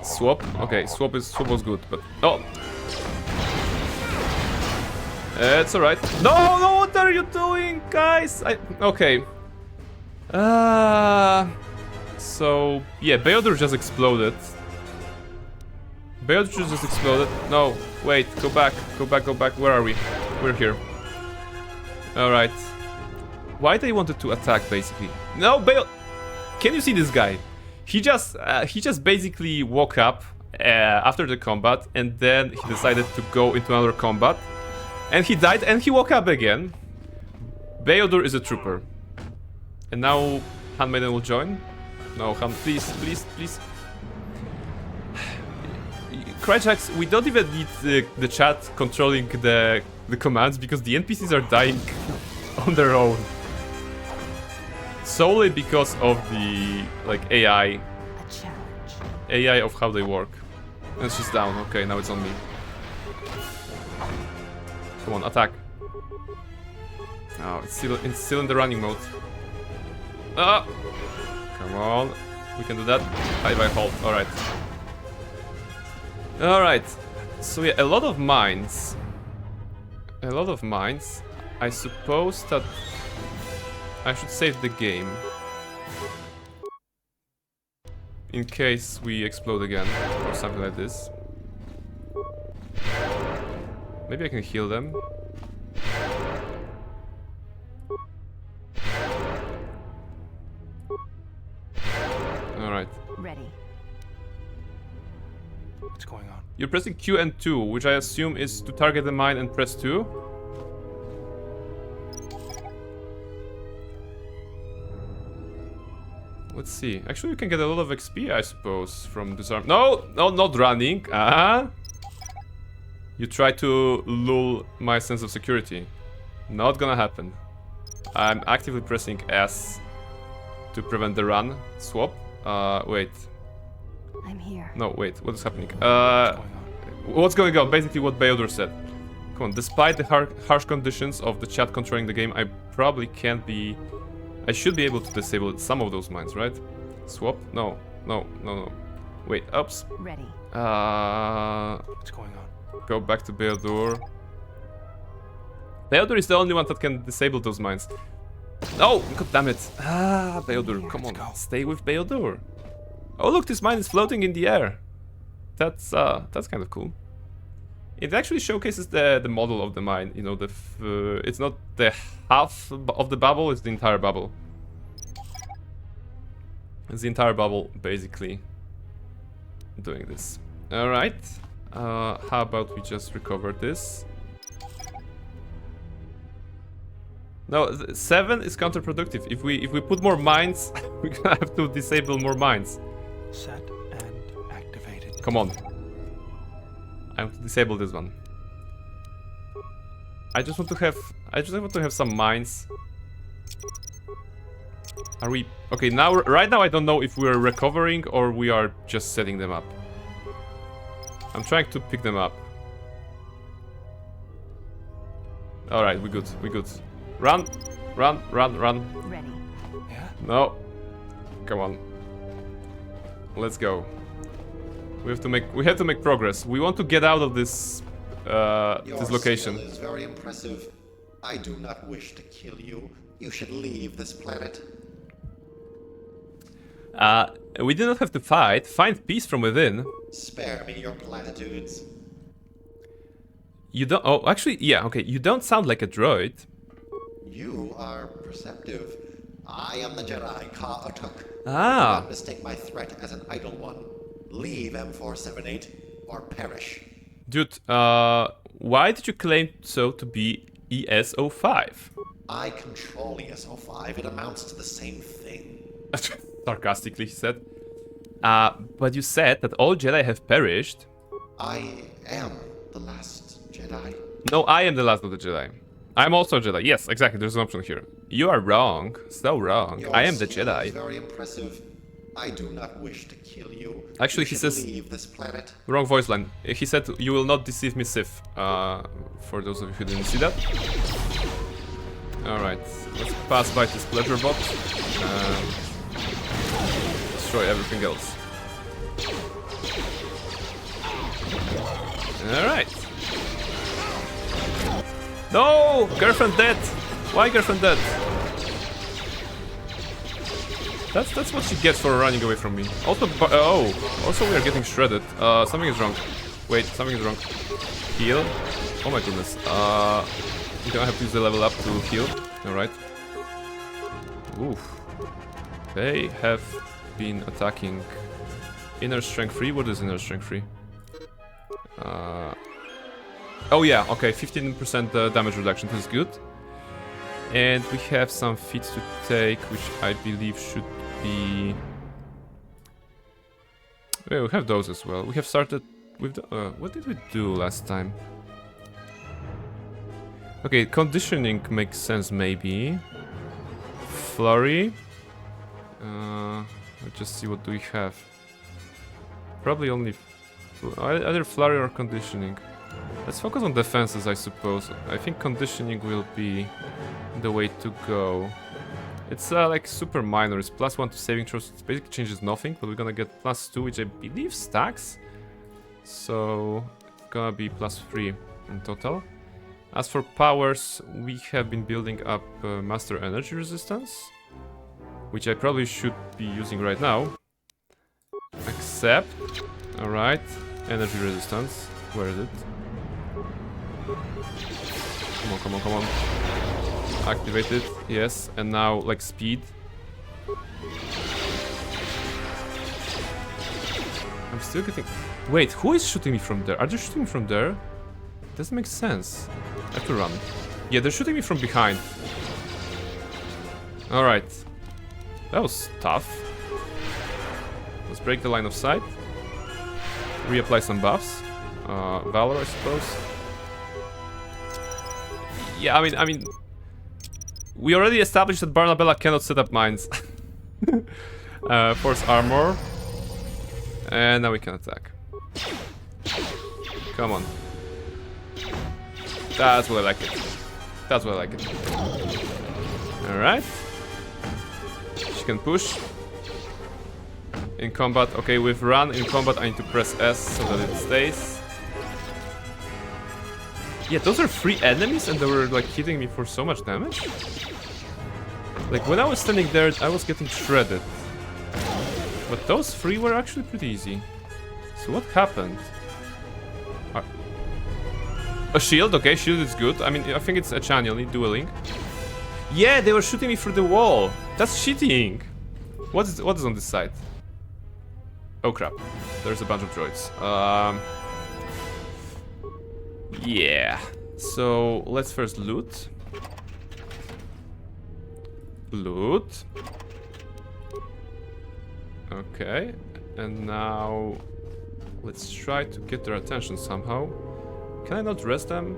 swap? Okay, swap was good, but oh, it's all right. No, no, what are you doing, guys? Okay. So yeah, Beodur just exploded. Beodur just exploded. No, wait, go back, go back, go back. Where are we? We're here. Alright. Why they wanted to attack, basically? No, can you see this guy? He just basically woke up after the combat, and then he decided to go into another combat. And he died, and he woke up again. Beodur is a trooper. And now Handmaiden will join? No, please, please, please. Cryjax, we don't even need the chat controlling the commands because the NPCs are dying on their own. Solely because of the AI. A challenge. AI of how they work. And she's down. Okay, now it's on me. Come on, attack. Oh, it's still in the running mode. Ah! Come on. We can do that. Bye hold. Alright. Alright, so yeah, a lot of mines. A lot of mines. I suppose that I should save the game. In case we explode again, or something like this. Maybe I can heal them. Ready. What's going on? You're pressing Q and 2, which I assume is to target the mine and press 2. Let's see. Actually, you can get a lot of XP, I suppose, from disarm. No, not running. You try to lull my sense of security. Not gonna happen. I'm actively pressing S to prevent the run. Swap. Wait. I'm here. No, wait. What is happening? What's going on? What's going on? Basically what KotOR said. Come on, despite the harsh conditions of the chat controlling the game, I probably can't be... I should be able to disable some of those mines, right? Swap? No. Wait, oops. Ready. What's going on? Go back to KotOR. KotOR is the only one that can disable those mines. No! God damn it. KotOR, come on. Stay with KotOR. Oh look, this mine is floating in the air. That's kind of cool. It actually showcases the model of the mine. You know, it's not the half of the bubble, it's the entire bubble. It's the entire bubble, basically, doing this. Alright. How about we just recover this? No, 7 is counterproductive. If we put more mines, we're gonna have to disable more mines. Set and activated. Come on. I want to disable this one. I just want to have some mines. Are we okay now? Right now I don't know if we're recovering or we are just setting them up. I'm trying to pick them up. Alright, we're good. Run. Ready. Yeah? No. Come on. Let's go. We have to make progress. We want to get out of this this location. Your skill is very impressive. I do not wish to kill you. You should leave this planet. We do not have to fight. Find peace from within. Spare me your platitudes. You don't. Oh, actually, yeah. Okay, you don't sound like a droid. You are perceptive. I am the Jedi KotOR. Do Ah. not mistake my threat as an idle one. Leave M478 or perish. Dude, why did you claim so to be ES05? I control ES05. It amounts to the same thing. Sarcastically, he said. But you said that all Jedi have perished. I am the last Jedi. No, I am the last of the Jedi. I'm also a Jedi. Yes, exactly. There's an option here. You are wrong. So wrong. Your I am the skill is Jedi. very impressive. I do not wish to kill you. Actually, You he should says- leave this planet. Wrong voice line. He said, "You will not deceive me, Sith." For those of you who didn't see that. Alright, let's pass by this pleasure bot and destroy everything else. Alright. No! Girlfriend dead! Why girlfriend dead? That's what she gets for running away from me. Also, also we are getting shredded. Something is wrong. Wait, something is wrong. Heal. Oh my goodness. You're gonna have to use the level up to heal. Alright. Oof. They have been attacking inner strength 3. What is inner strength 3? Oh yeah, okay, 15% damage reduction. This is good. And we have some feats to take, which I believe should be... Yeah, we have those as well. We have started with the... what did we do last time? Okay, conditioning makes sense, maybe. Flurry. Let's just see, what do we have? Probably only... either flurry or conditioning. Let's focus on defenses, I suppose. I think conditioning will be the way to go. It's like super minor. It's +1 to saving throws. It basically changes nothing, but we're gonna get +2, which I believe stacks. So it's gonna be +3 in total. As for powers, we have been building up Master Energy Resistance, which I probably should be using right now. Accept. Alright. Energy Resistance. Where is it? Come on. Activate it. Yes. And now, like, speed. I'm still getting... Wait, who is shooting me from there? Are they shooting me from there? Doesn't make sense. I have to run. Yeah, they're shooting me from behind. Alright. That was tough. Let's break the line of sight. Reapply some buffs. Valor, I suppose. Yeah, I mean... We already established that Barnabella cannot set up mines. Force armor. And now we can attack. Come on. That's what I like it. That's what I like it. Alright. She can push. In combat, okay, with run in combat I need to press S so that it stays. Yeah, those are 3 enemies and they were like hitting me for so much damage. Like when I was standing there I was getting shredded. But those 3 were actually pretty easy. So what happened? A shield, okay, shield is good. I mean, I think it's a channel dueling. Yeah, they were shooting me through the wall. That's cheating. What is on this side? Oh crap, there's a bunch of droids. Yeah, so let's first loot. Loot. Okay, and now let's try to get their attention somehow. Can I not rest them?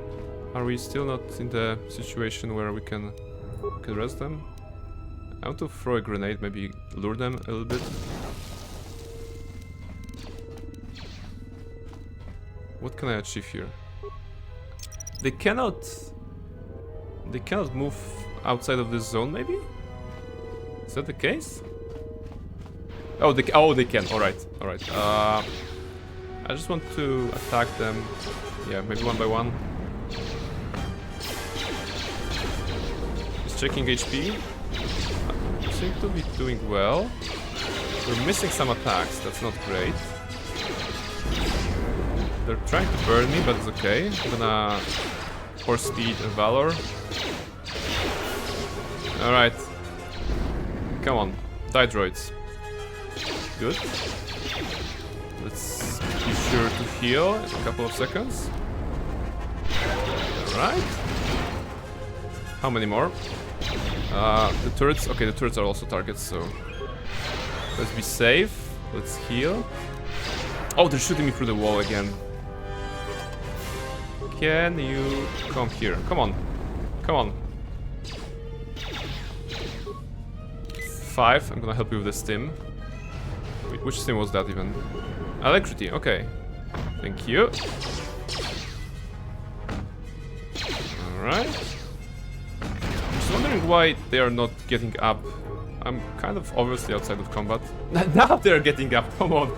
Are we still not in the situation where we can rest them? I want to throw a grenade, maybe lure them a little bit. What can I achieve here? They cannot move outside of this zone, maybe? Is that the case? Oh, they can. All right. I just want to attack them. Yeah, maybe one by one. Just checking HP. Seem to be doing well. We're missing some attacks. That's not great. They're trying to burn me, but it's okay. I'm gonna force speed and valor. All right. Come on, die droids. Good. Let's be sure to heal in a couple of seconds. Alright. How many more? The turrets. Okay, the turrets are also targets, so let's be safe. Let's heal. Oh, they're shooting me through the wall again. Can you come here? Come on. Come on. 5. I'm gonna help you with the stim. Which stim was that even? Alacrity, okay. Thank you. Alright. Just wondering why they are not getting up. I'm kind of obviously outside of combat. Now they're getting up, come on.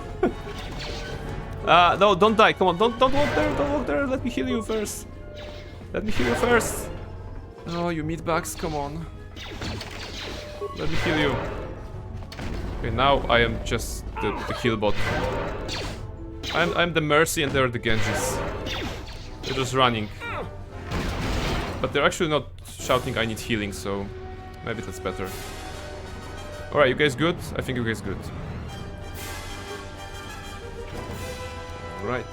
No, don't die, come on, don't walk there, don't walk there. Let me heal you first. Let me heal you first. Oh, you meatbags, come on. Let me heal you. Okay, now I am just the heal bot. I'm the Mercy and they're the Genjis. They're just running. But they're actually not shouting I need healing, so maybe that's better. Alright, you guys good? I think you guys good. Right.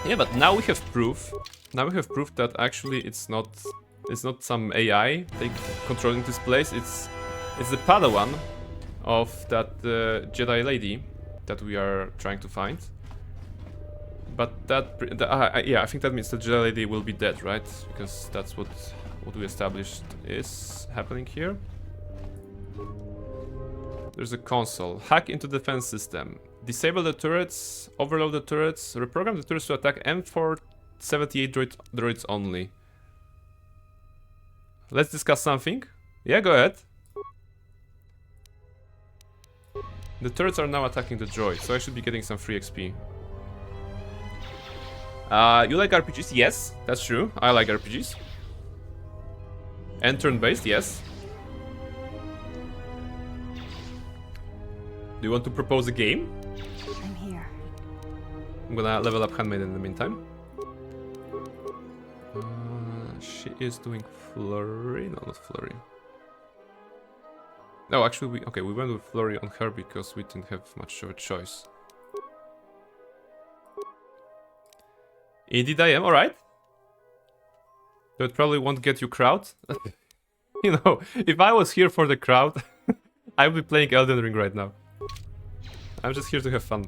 Yeah, but now we have proof. Now we have proof that actually it's not some AI controlling this place. It's the Padawan of that Jedi lady that we are trying to find. But yeah, I think that means the Jedi lady will be dead, right? Because that's what we established is happening here. There's a console. Hack into the defense system. Disable the turrets, overload the turrets, reprogram the turrets to attack M478 droids only. Let's discuss something. Yeah, go ahead. The turrets are now attacking the droid, so I should be getting some free XP. You like RPGs? Yes, that's true. I like RPGs. And turn-based, yes. Do you want to propose a game? I'm here. I'm gonna level up Handmaid in the meantime. She is doing flurry. No, not flurry. No, actually, we went with flurry on her because we didn't have much of a choice. Indeed I am, alright. That probably won't get you crowd. You know, if I was here for the crowd, I would be playing Elden Ring right now. I'm just here to have fun.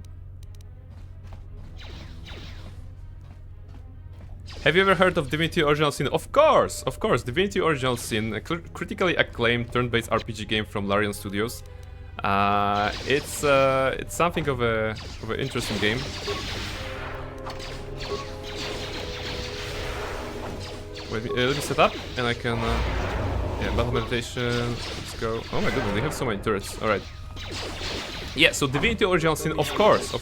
Have you ever heard of Divinity Original Sin? Of course! Divinity Original Sin, a critically acclaimed turn-based RPG game from Larian Studios. It's something of an interesting game. Wait, let me set up, and I can... yeah, battle meditation, let's go. Oh my goodness, they have so many turrets, alright. Yeah, so Divinity Original Sin, of course.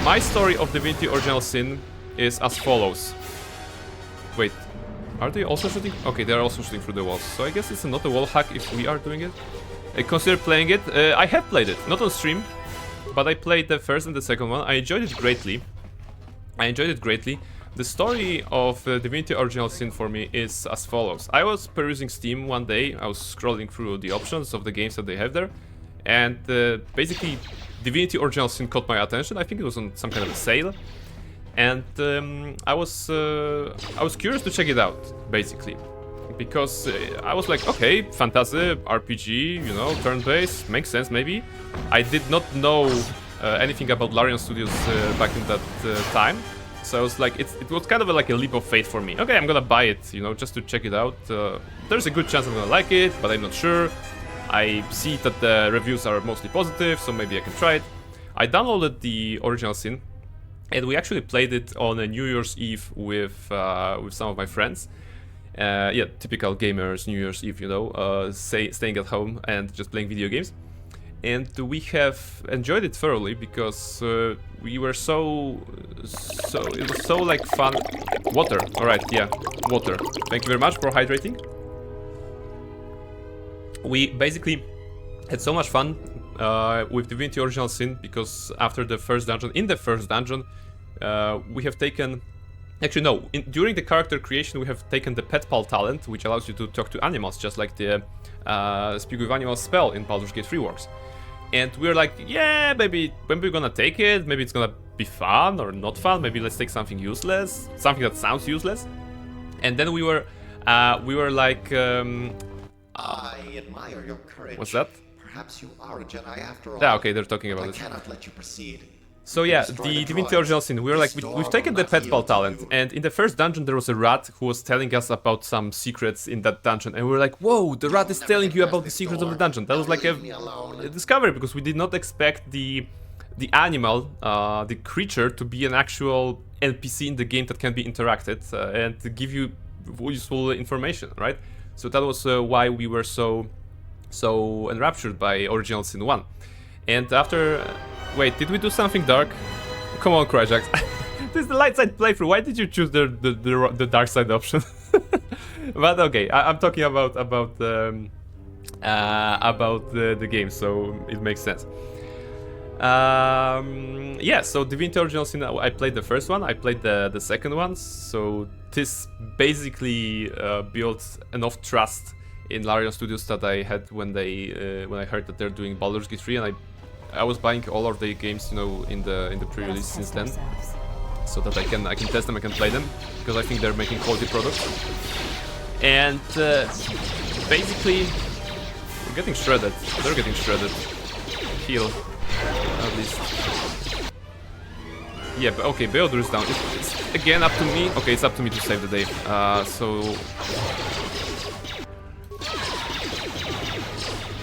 My story of Divinity Original Sin is as follows. Wait, are they also shooting? Okay, they are also shooting through the walls. So I guess it's not a wall hack if we are doing it. I consider playing it. I have played it, not on stream, but I played the first and the second one. I enjoyed it greatly. The story of Divinity Original Sin for me is as follows. I was perusing Steam one day. I was scrolling through the options of the games that they have there. And basically, Divinity Original Sin caught my attention. I think it was on some kind of a sale. And I was curious to check it out, basically. Because I was like, okay, fantasy, RPG, you know, turn-based, makes sense maybe. I did not know anything about Larian Studios back in that time. So I was like, it was kind of like a leap of faith for me. Okay, I'm gonna buy it, you know, just to check it out. There's a good chance I'm gonna like it, but I'm not sure. I see that the reviews are mostly positive, so maybe I can try it. I downloaded the Original Sin, and we actually played it on a New Year's Eve with some of my friends. Yeah, typical gamers, New Year's Eve, you know, staying at home and just playing video games. And we have enjoyed it thoroughly because we were it was so like fun. Water, alright, yeah, water. Thank you very much for hydrating. We basically had so much fun with Divinity Original Sin because after the first dungeon, we have taken... Actually, no, during the character creation we have taken the Pet Pal talent, which allows you to talk to animals, just like the Speak with Animals spell in Baldur's Gate 3 works. And we're like, yeah, maybe when we're gonna take it, maybe it's gonna be fun or not fun, maybe let's take something useless, something that sounds useless. And then we were like... I admire your courage. What's that? Perhaps you are a Jedi after all. Yeah, okay, they're talking about I it. cannot let you proceed. So yeah, the Divinity Original Sin, we were like, we've taken the Pet Pal talent, and in the first dungeon there was a rat who was telling us about some secrets in that dungeon, and we were like, whoa, the rat is telling you about the secrets of the dungeon. That was like a discovery, because we did not expect the animal, the creature, to be an actual NPC in the game that can be interacted and to give you useful information, right? So that was why we were so enraptured by Original Sin 1. And after... Wait, did we do something dark? Come on, Cryjax. This is the light side playthrough. Why did you choose the dark side option? But okay, I'm talking about the game, so it makes sense. Yeah, so Divinity Original Sin, I played the first one, I played the second one, so this basically built enough trust in Larian Studios that I had when I heard that they're doing Baldur's Gate 3, and I was buying all of the games, you know, in the pre-release since then, so that I can test them, I can play them, because I think they're making quality products. And basically, we're getting shredded. They're getting shredded. Heal, at least. Yeah, but okay, Beodur is down. It's again up to me. Okay, it's up to me to save the day. So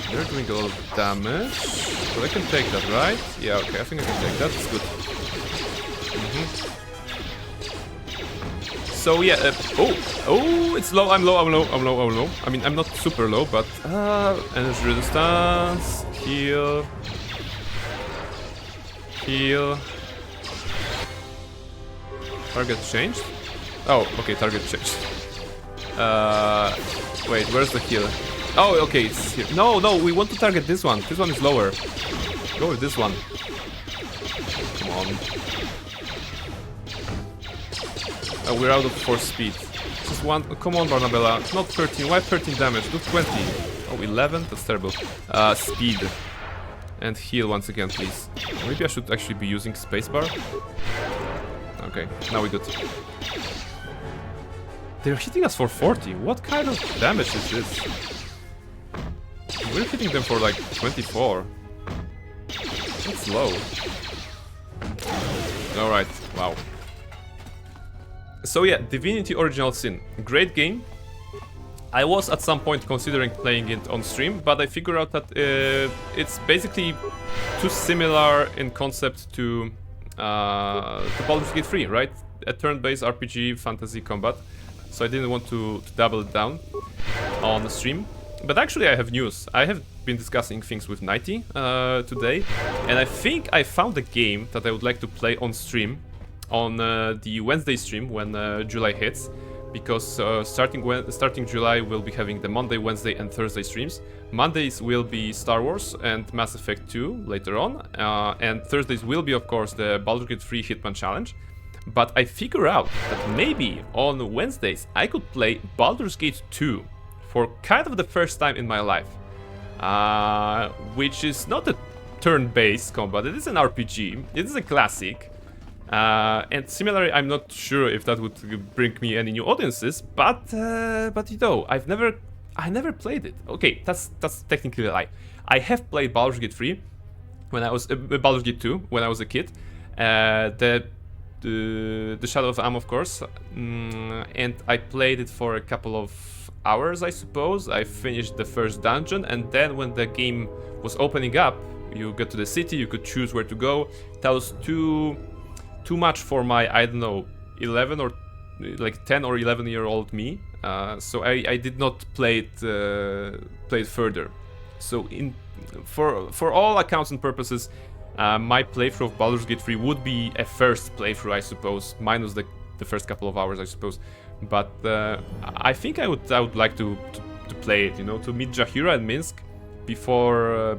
they're doing a lot of damage. But I can take that, right? Yeah, okay, I think I can take that. It's good. So yeah, oh, it's low. I'm low. I mean, I'm not super low, but energy resistance, heal. Target changed? Oh, okay, target changed. Wait, where's the heal? Oh, okay, it's here. No, we want to target this one. This one is lower. Go with this one. Come on. Oh, we're out of force speed. Just one. Come on, Barnabella. Not 13. Why 13 damage? Do 20. Oh, 11? That's terrible. Speed. And heal once again, please. Maybe I should actually be using spacebar. Okay, now we're good. They're hitting us for 40. What kind of damage is this? We're hitting them for like 24. That's low. Alright, wow. So yeah, Divinity Original Sin. Great game. I was at some point considering playing it on stream, but I figured out that it's basically too similar in concept to Baldur's Gate 3, right? A turn-based RPG fantasy combat. So I didn't want to double it down on the stream. But actually I have news. I have been discussing things with Nighty today, and I think I found a game that I would like to play on stream, on the Wednesday stream when July hits. Because starting July, we'll be having the Monday, Wednesday, and Thursday streams. Mondays will be Star Wars and Mass Effect 2 later on, and Thursdays will be, of course, the Baldur's Gate 3 Hitman Challenge. But I figure out that maybe on Wednesdays I could play Baldur's Gate 2 for kind of the first time in my life, which is not a turn-based combat. It is an RPG. It is a classic. And similarly, I'm not sure if that would bring me any new audiences, but you know, I never played it. Okay, that's technically a lie. I have played Baldur's Gate 3 when I was Baldur's Gate 2 when I was a kid. The Shadow of Am, of course, and I played it for a couple of hours, I suppose. I finished the first dungeon, and then when the game was opening up, you get to the city, you could choose where to go. That was too much for my, I don't know, 11 or like 10 or 11-year-old me. So I did not play it further. So for all accounts and purposes, my playthrough of Baldur's Gate 3 would be a first playthrough, I suppose, minus the first couple of hours, I suppose. But I think I would like to play it, you know, to meet Jahira and Minsk before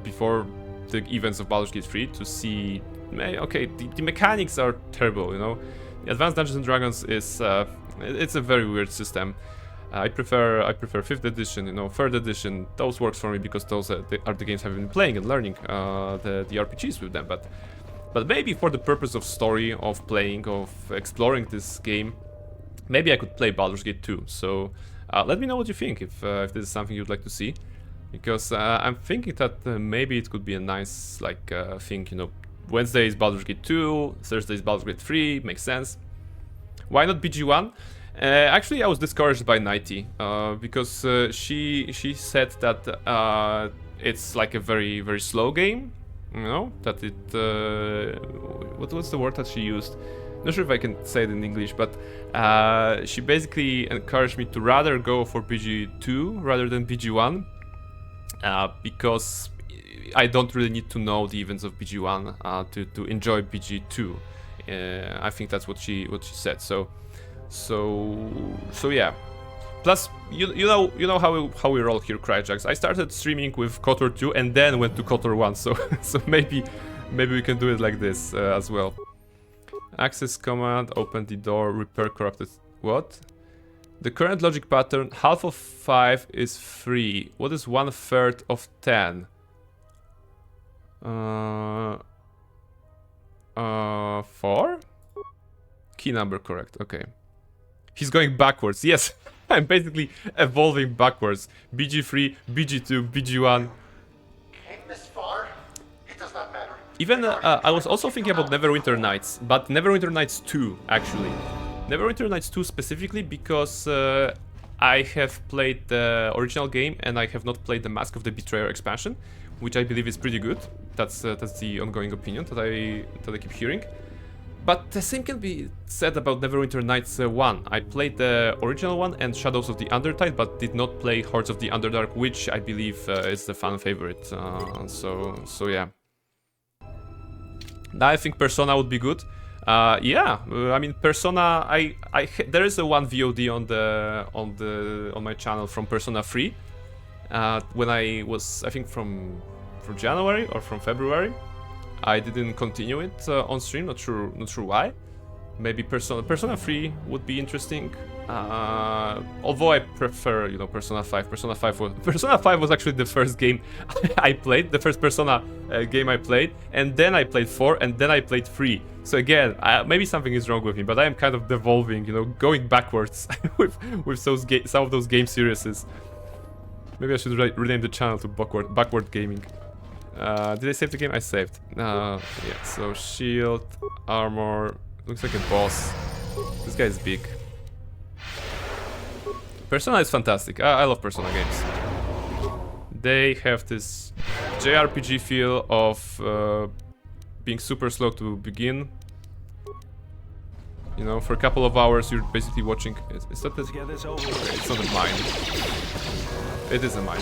the events of Baldur's Gate 3 to see. Okay, the mechanics are terrible, you know. Advanced Dungeons and Dragons is it's a very weird system. I prefer 5th edition, you know, 3rd edition. Those works for me because those are the games I've been playing and learning the RPGs with them. But maybe for the purpose of story, of playing, of exploring this game, maybe I could play Baldur's Gate 2. So let me know what you think if this is something you'd like to see, because I'm thinking that maybe it could be a nice thing, you know. Wednesday is Baldur's Gate 2, Thursday is Baldur's Gate 3, makes sense. Why not BG1? Actually, I was discouraged by Nighty, because she said that it's like a very, very slow game, you know, that it... what's the word that she used? Not sure if I can say it in English, but she basically encouraged me to rather go for BG2 rather than BG1, because I don't really need to know the events of BG1 to enjoy BG2. I think that's what she said. So yeah. Plus, you know how we roll here, Cryjacks. I started streaming with KotOR 2 and then went to KotOR 1. So maybe we can do it like this as well. Access command, open the door, repair corrupted. What? The current logic pattern, half of 5 is 3. What is 1/3 of 10? 4? Key number correct, okay. He's going backwards, yes. I'm basically evolving backwards. BG3, BG2, BG1. Came this far? It does not matter. Even, I was also thinking about Neverwinter Nights, but Neverwinter Nights 2, actually. Neverwinter Nights 2 specifically because I have played the original game and I have not played the Mask of the Betrayer expansion, which I believe is pretty good. That's the ongoing opinion that I keep hearing. But the same can be said about Neverwinter Nights 1. I played the original one and Shadows of the Undertide, but did not play Hordes of the Underdark, which I believe is the fan favorite. So yeah. Now I think Persona would be good. Yeah, I mean Persona. There is a one VOD on my channel from Persona 3. When I was, I think from January or from February. I didn't continue it on stream. Not sure why. Maybe Persona 3 would be interesting. Although I prefer, you know, Persona 5. Persona 5 was actually the first game I played, the first Persona game I played, and then I played 4, and then I played 3. So again, maybe something is wrong with me, but I am kind of devolving, you know, going backwards with some of those game series. Maybe I should rename the channel to backward gaming. Did I save the game? I saved. Yeah, so shield, armor, looks like a boss. This guy is big. Persona is fantastic. I love Persona games. They have this JRPG feel of being super slow to begin. You know, for a couple of hours you're basically watching... Is that the... Okay, it's not a mine. It is a mine.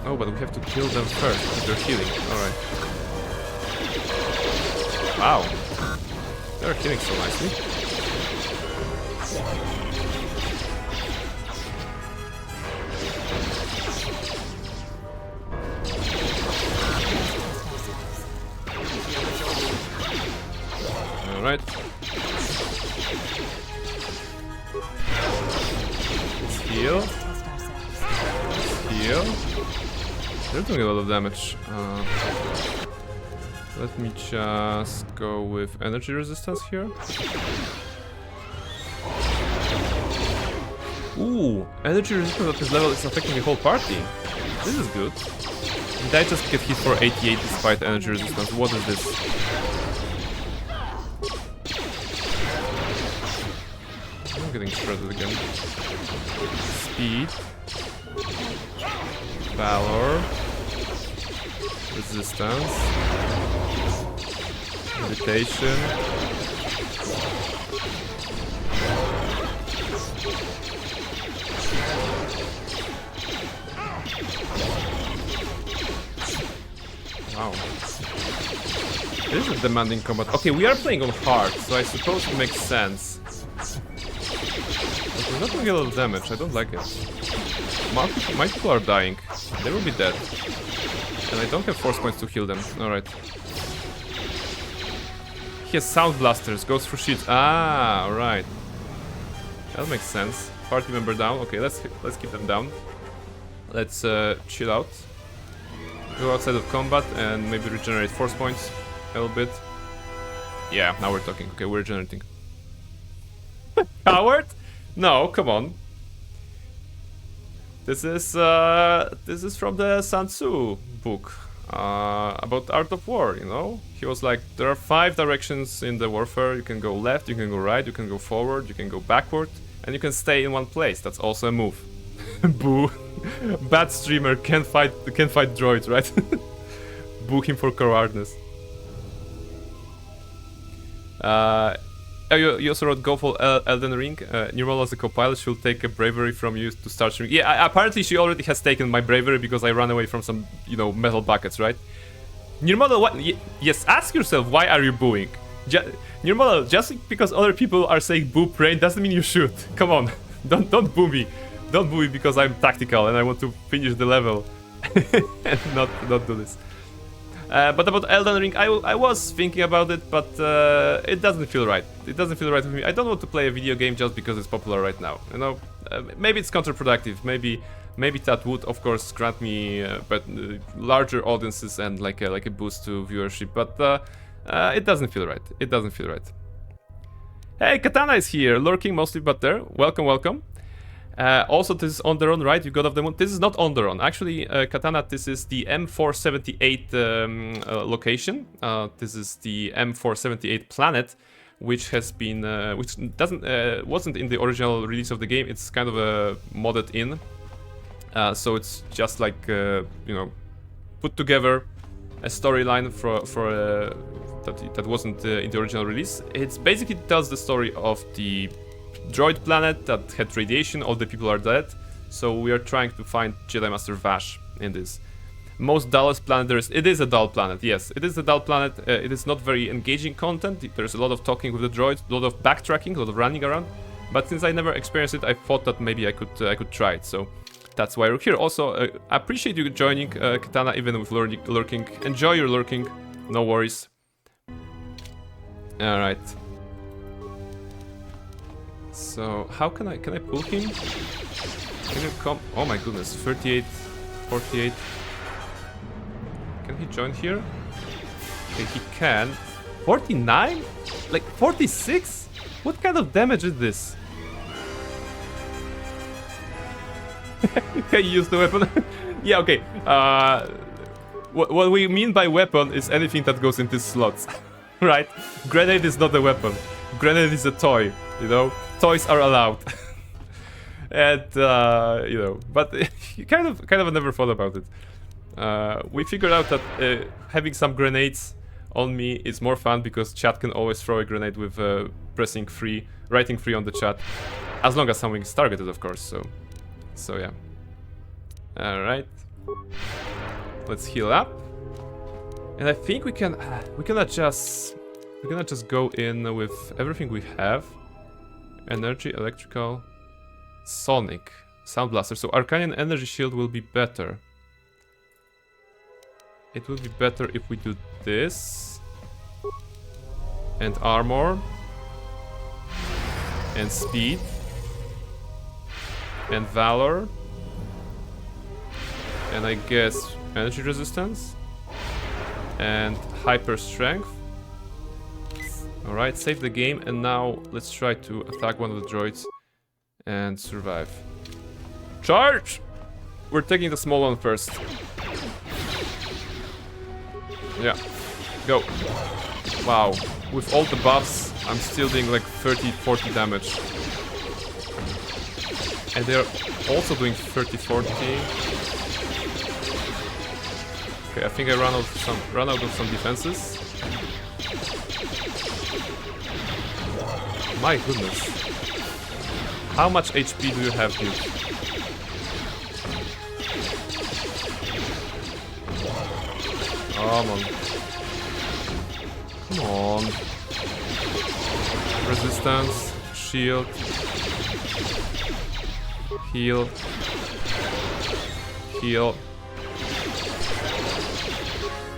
Oh, but we have to kill them first, because they're healing. Alright. Wow. They're healing so nicely. Alright. Let's heal. Let's heal. They're doing a lot of damage. Let me just go with energy resistance here. Ooh, energy resistance at this level is affecting the whole party. This is good. Did I just get hit for 88 despite energy resistance? What is this? I'm getting shredded again. Speed. Valor. Resistance. Meditation. Wow. This is demanding combat. Okay, we are playing on hard, so I suppose it makes sense. But we're not doing a lot of damage, I don't like it. My people are dying. They will be dead. And I don't have force points to heal them. Alright. He has sound blasters, goes through shields. Ah, alright. That makes sense. Party member down. Okay, let's keep them down. Let's chill out. Go outside of combat and maybe regenerate force points a little bit. Yeah, now we're talking. Okay, we're regenerating. Coward? No, come on. This is from the Sun Tzu book about art of war, you know? He was like, there are 5 directions in the warfare. You can go left, you can go right, you can go forward, you can go backward, and you can stay in one place. That's also a move. Boo. Bad streamer can't fight droids, right? Boo him for cowardness. You also wrote go for Elden Ring. Nirmal as a co-pilot should take a bravery from you to start streaming. Yeah, apparently she already has taken my bravery because I ran away from some, you know, metal buckets, right? Nirmal, what? Yes, ask yourself, why are you booing? Nirmal, just because other people are saying boo Brain doesn't mean you should. Come on, don't boo me. Don't boo me because I'm tactical and I want to finish the level and not do this. But about Elden Ring, I was thinking about it, but it doesn't feel right. It doesn't feel right with me. I don't want to play a video game just because it's popular right now. You know, maybe it's counterproductive. Maybe that would, of course, grant me larger audiences and like a boost to viewership. But it doesn't feel right. It doesn't feel right. Hey, Katana is here, lurking mostly, but there. Welcome, welcome. Also, this is Onderon, right? You God of the Moon. This is not Onderon. Actually, Katana, this is the M478 location. This is the M478 planet, which has been, which wasn't in the original release of the game. It's kind of a modded in. So it's just like, you know, put together a storyline for that wasn't in the original release. It's basically tells the story of the droid planet that had radiation, all the people are dead, so we are trying to find Jedi Master Vash in this. Most dullest planet there is. It is a dull planet, yes, it is a dull planet. It is not very engaging content. There's a lot of talking with the droids, a lot of backtracking, a lot of running around, but since I never experienced it, I thought that maybe I could try it, so that's why we're here. Also, I appreciate you joining, Katana, even with lurking. Enjoy your lurking, no worries. Alright. So how can I pull him? Can you come? Oh my goodness, 38, 48. Can he join here? Okay, he can. 49? Like 46? What kind of damage is this? Can you use the weapon? Yeah, okay. What we mean by weapon is anything that goes into slots, right? Grenade is not a weapon. Grenade is a toy, you know? Toys are allowed. And, you know, but kind of never thought about it. We figured out that having some grenades on me is more fun because chat can always throw a grenade with pressing free, writing free on the chat. As long as something is targeted, of course, so yeah. Alright. Let's heal up. And I think we cannot just go in with everything we have. Energy, electrical, sonic, sound blaster. So Arcanian energy shield will be better. It will be better if we do this. And armor. And speed. And valor. And I guess energy resistance. And hyper strength. Alright, save the game, and now let's try to attack one of the droids and survive. Charge! We're taking the small one first. Yeah, go. Wow, with all the buffs, I'm still doing like 30-40 damage. And they're also doing 30-40. Okay, I think I ran out of some defenses. My goodness. How much HP do you have, dude? Come on. Come on. Resistance, shield, heal, heal.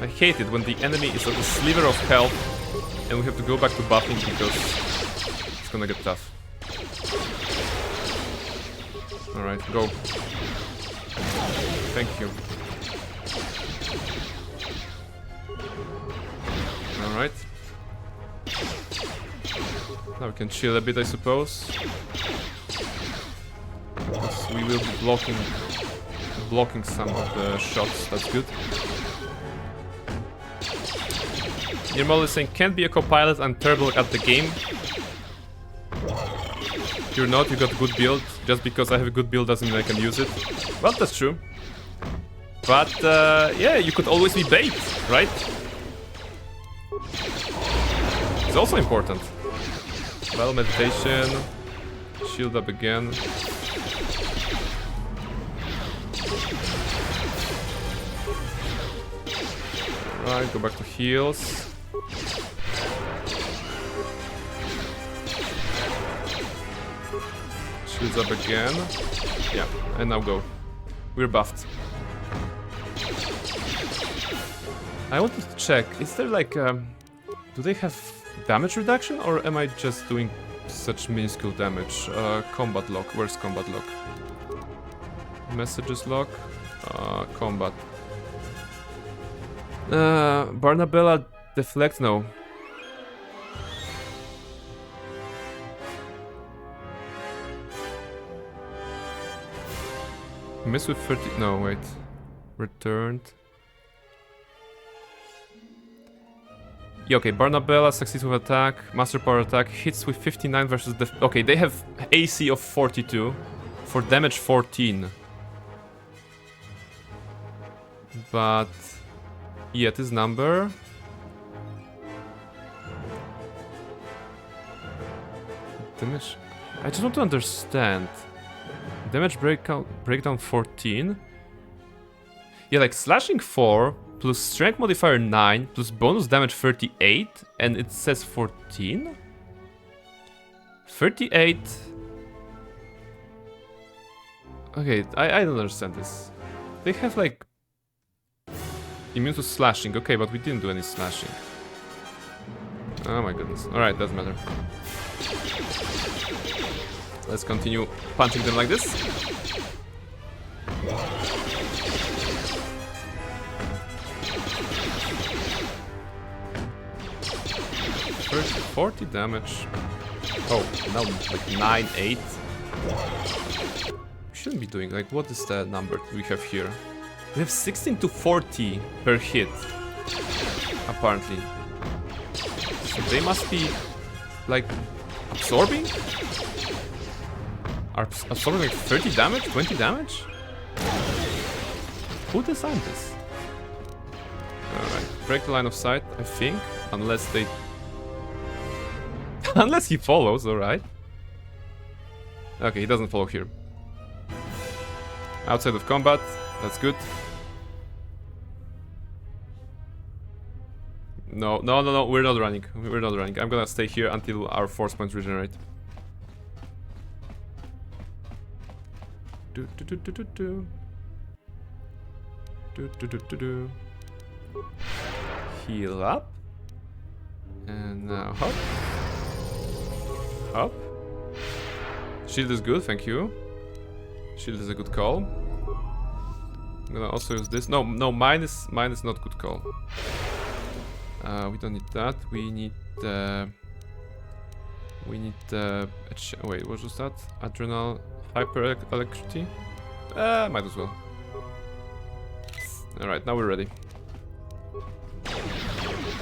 I hate it when the enemy is at a sliver of health and we have to go back to buffing because it's gonna get tough. Alright, go. Thank you. Alright. Now we can chill a bit, I suppose. Because we will be blocking some of the shots, that's good. Nirmal is saying, can't be a co-pilot, I'm terrible at the game. You're not, you got a good build. Just because I have a good build doesn't mean I can use it. Well, that's true. But, yeah, you could always be bait, right? It's also important. Well, meditation. Shield up again. Right, go back to heals. Shields up again. Yeah, and now go. We're buffed. I wanted to check, is there like, do they have damage reduction or am I just doing such minuscule damage? Combat lock, where's combat lock? Messages lock, combat. Barnabella deflect, no. Miss with 30, no wait. Returned. Yeah, okay, Barnabella succeeds with attack, master power attack, hits with 59 versus def. Okay, they have AC of 42 for damage 14. But yeah, this number. Damage. I just want to understand. Damage breakdown 14. Yeah, like slashing 4 plus strength modifier 9 plus bonus damage 38 and it says 14? 38. Okay, I don't understand this. They have like immune to slashing, okay, but we didn't do any slashing. Oh my goodness. Alright, doesn't matter. Let's continue punching them like this. 40 damage. Oh, now like 9-8. Shouldn't be doing, like, what is the number we have here? We have 16 to 40 per hit, apparently. So they must be, like, absorbing? Are absorbing like 30 damage, 20 damage? Who designed this? Alright, break the line of sight, I think, unless they... Unless he follows, alright. Okay, he doesn't follow here. Outside of combat, that's good. No, we're not running. We're not running. I'm gonna stay here until our force points regenerate. Heal up. And now hop. Hop. Shield is good, thank you. Shield is a good call. I'm gonna also use this. No, mine is not good call. We don't need that. We need wait, what was that? Adrenal hyper electricity? Might as well. Alright, now we're ready.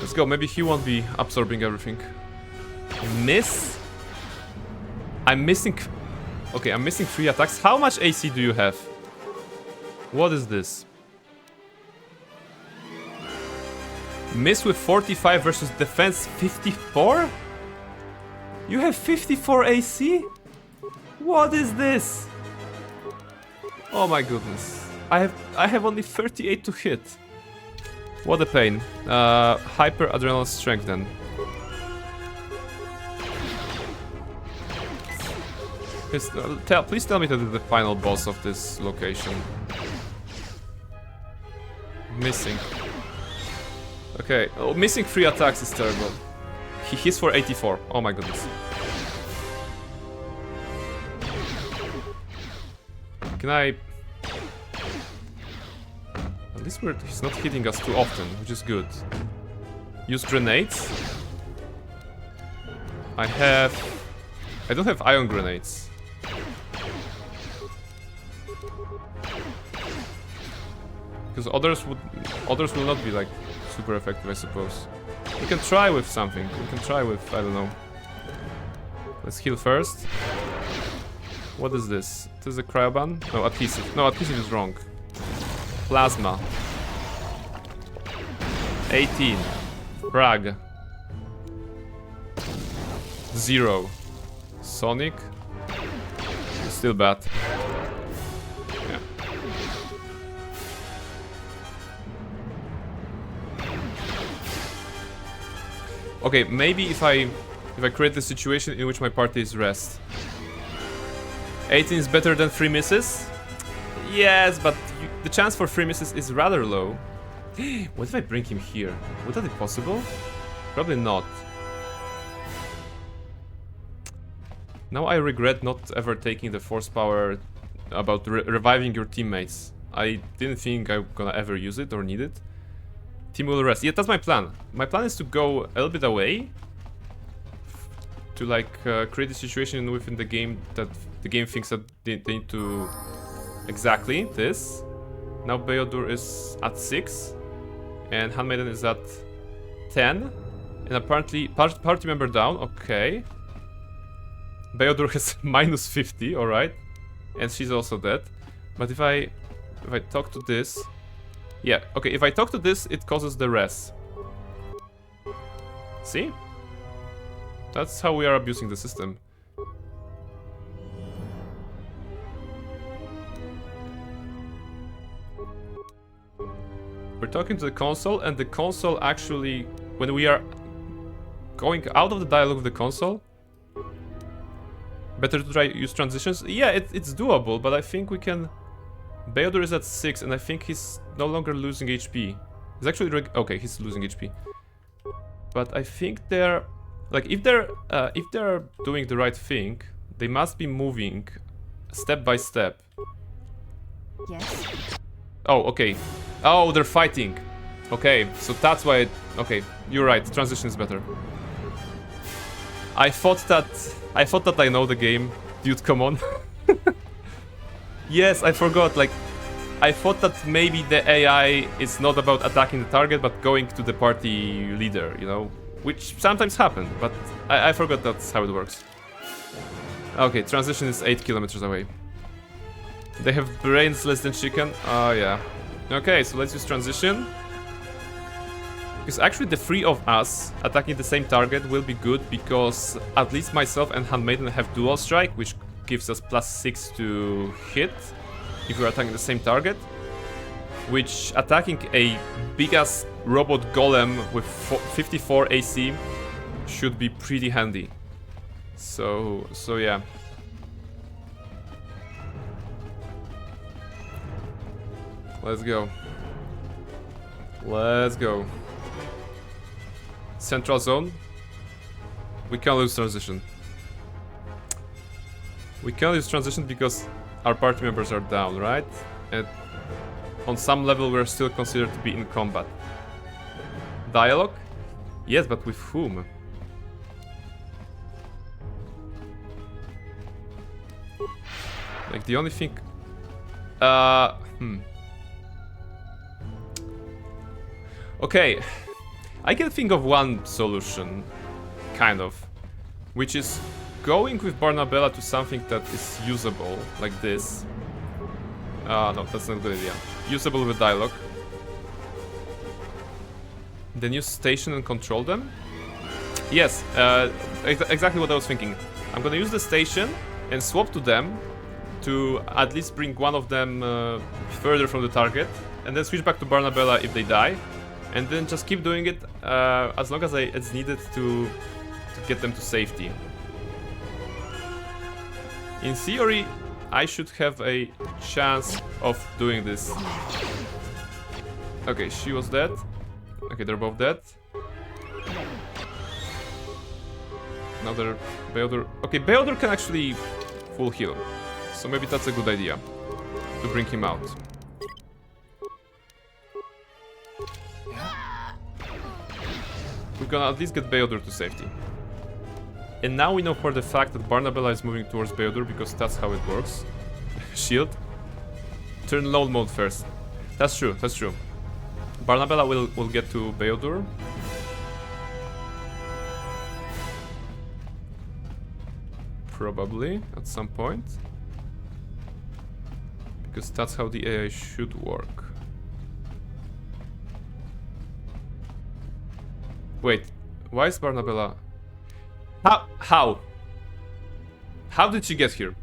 Let's go. Maybe he won't be absorbing everything. Miss? I'm missing... Okay, I'm missing 3 attacks. How much AC do you have? What is this? Miss with 45 versus defense 54? You have 54 AC? What is this? Oh my goodness. I have only 38 to hit. What a pain. Hyper adrenal strength then. Please tell me that is the final boss of this location. Missing. Okay, oh, missing 3 attacks is terrible. He hits for 84. Oh my goodness. Can I... At least he's not hitting us too often, which is good. Use grenades. I don't have ion grenades. Because others will not be like super effective, I suppose. We can try with something. We can try with, I don't know. Let's heal first. What is this? This is a cryoban? No, adhesive. No, adhesive is wrong. Plasma. 18. Frag. 0. Sonic. Still bad. Yeah. Okay, maybe if I create a situation in which my party is rest. 18 is better than 3 misses? Yes, but the chance for 3 misses is rather low. What if I bring him here? Would that be possible? Probably not. Now I regret not ever taking the force power about reviving your teammates. I didn't think I'm gonna ever use it or need it. Team will rest. Yeah, that's my plan. My plan is to go a little bit away. To like create a situation within the game that the game thinks that they need to... Exactly, this. Now Beodur is at 6. And Handmaiden is at 10. And apparently, party member down, okay. Beodur has minus 50, alright. And she's also dead. But if I talk to this... Yeah, okay, if I talk to this, it causes the res. See? That's how we are abusing the system. We're talking to the console, and the console actually, when we are going out of the dialogue of the console, better to try use transitions. Yeah, it's doable, but I think we can... Beodur is at 6, and I think he's no longer losing HP. He's actually... Okay, he's losing HP. But I think they're... Like, if they're doing the right thing, They must be moving step by step. Yes. Oh, okay. Oh, they're fighting. Okay, so that's why okay, you're right. Transition is better. I thought that I know the game. Dude, come on. Yes, I forgot. Like, I thought that maybe the AI is not about attacking the target, but going to the party leader, you know? Which sometimes happens, but I forgot that's how it works. Okay, transition is 8 kilometers away. They have brains less than chicken. Oh, yeah. Okay, so let's use transition. Because actually the three of us attacking the same target will be good, because at least myself and Handmaiden have dual strike, which gives us +6 to hit if we're attacking the same target. Which attacking a big-ass robot golem with 54 AC should be pretty handy. So yeah. Let's go. Let's go. Central zone. We can't lose transition. We can't lose transition because our party members are down, right? And on some level we're still considered to be in combat. Dialogue? Yes, but with whom? Like the only thing... Okay, I can think of one solution, kind of, which is going with Barnabella to something that is usable, like this. No, that's not a good idea. Usable with dialogue. Then use station and control them? Yes, exactly what I was thinking. I'm gonna use the station and swap to them to at least bring one of them further from the target, and then switch back to Barnabella if they die. And then just keep doing it as long as it's needed to get them to safety. In theory, I should have a chance of doing this. Okay, she was dead. Okay, they're both dead. Now they're Beodor. Okay, Beodor can actually full heal. So maybe that's a good idea to bring him out. We're gonna at least get Beodor to safety. And now we know for the fact that Barnabella is moving towards Beodor because that's how it works. Shield. Turn lone mode first. That's true, that's true. Barnabella will get to Beodor. Probably at some point. Because that's how the AI should work. Wait, why is Barnabella... How? How did she get here?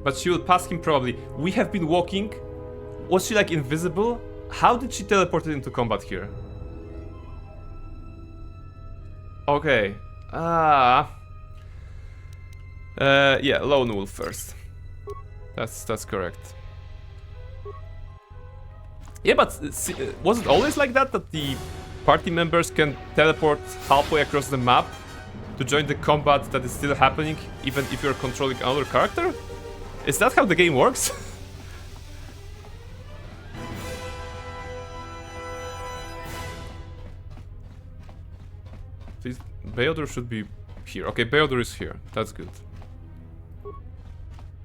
But she will pass him probably. We have been walking. Was she like invisible? How did she teleport into combat here? Okay. Yeah, Lone Wolf first. That's correct. Yeah, but was it always like that the party members can teleport halfway across the map to join the combat that is still happening, even if you're controlling another character? Is that how the game works? Please, Beodor should be here. Okay, Beodor is here. That's good.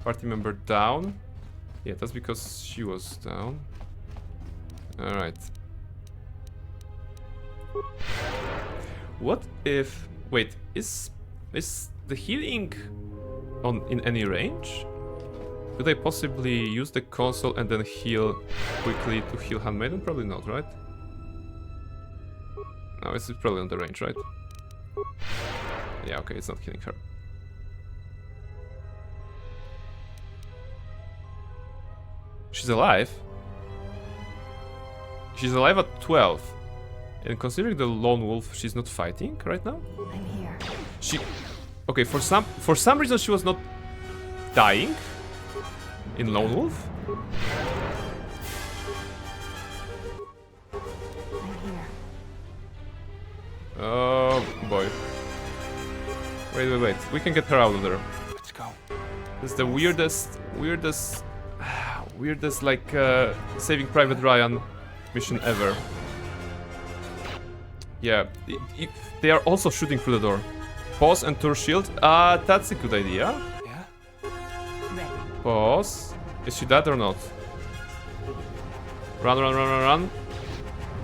Party member down. Yeah, that's because she was down. Alright. What if... Wait, is the healing in any range? Could I possibly use the console and then heal quickly to heal Handmaiden? Probably not, right? No, it's probably on the range, right? Yeah, okay, it's not killing her. She's alive? She's alive at 12. And considering the lone wolf, she's not fighting right now? I'm here. She... Okay, for some reason she was not dying in lone wolf. I'm here. Oh boy. Wait. We can get her out of there. Let's go. This is the weirdest like Saving Private Ryan mission ever. Yeah, they are also shooting through the door. Pause and tour shield. That's a good idea. Yeah? Ready. Pause. Is she dead or not? Run.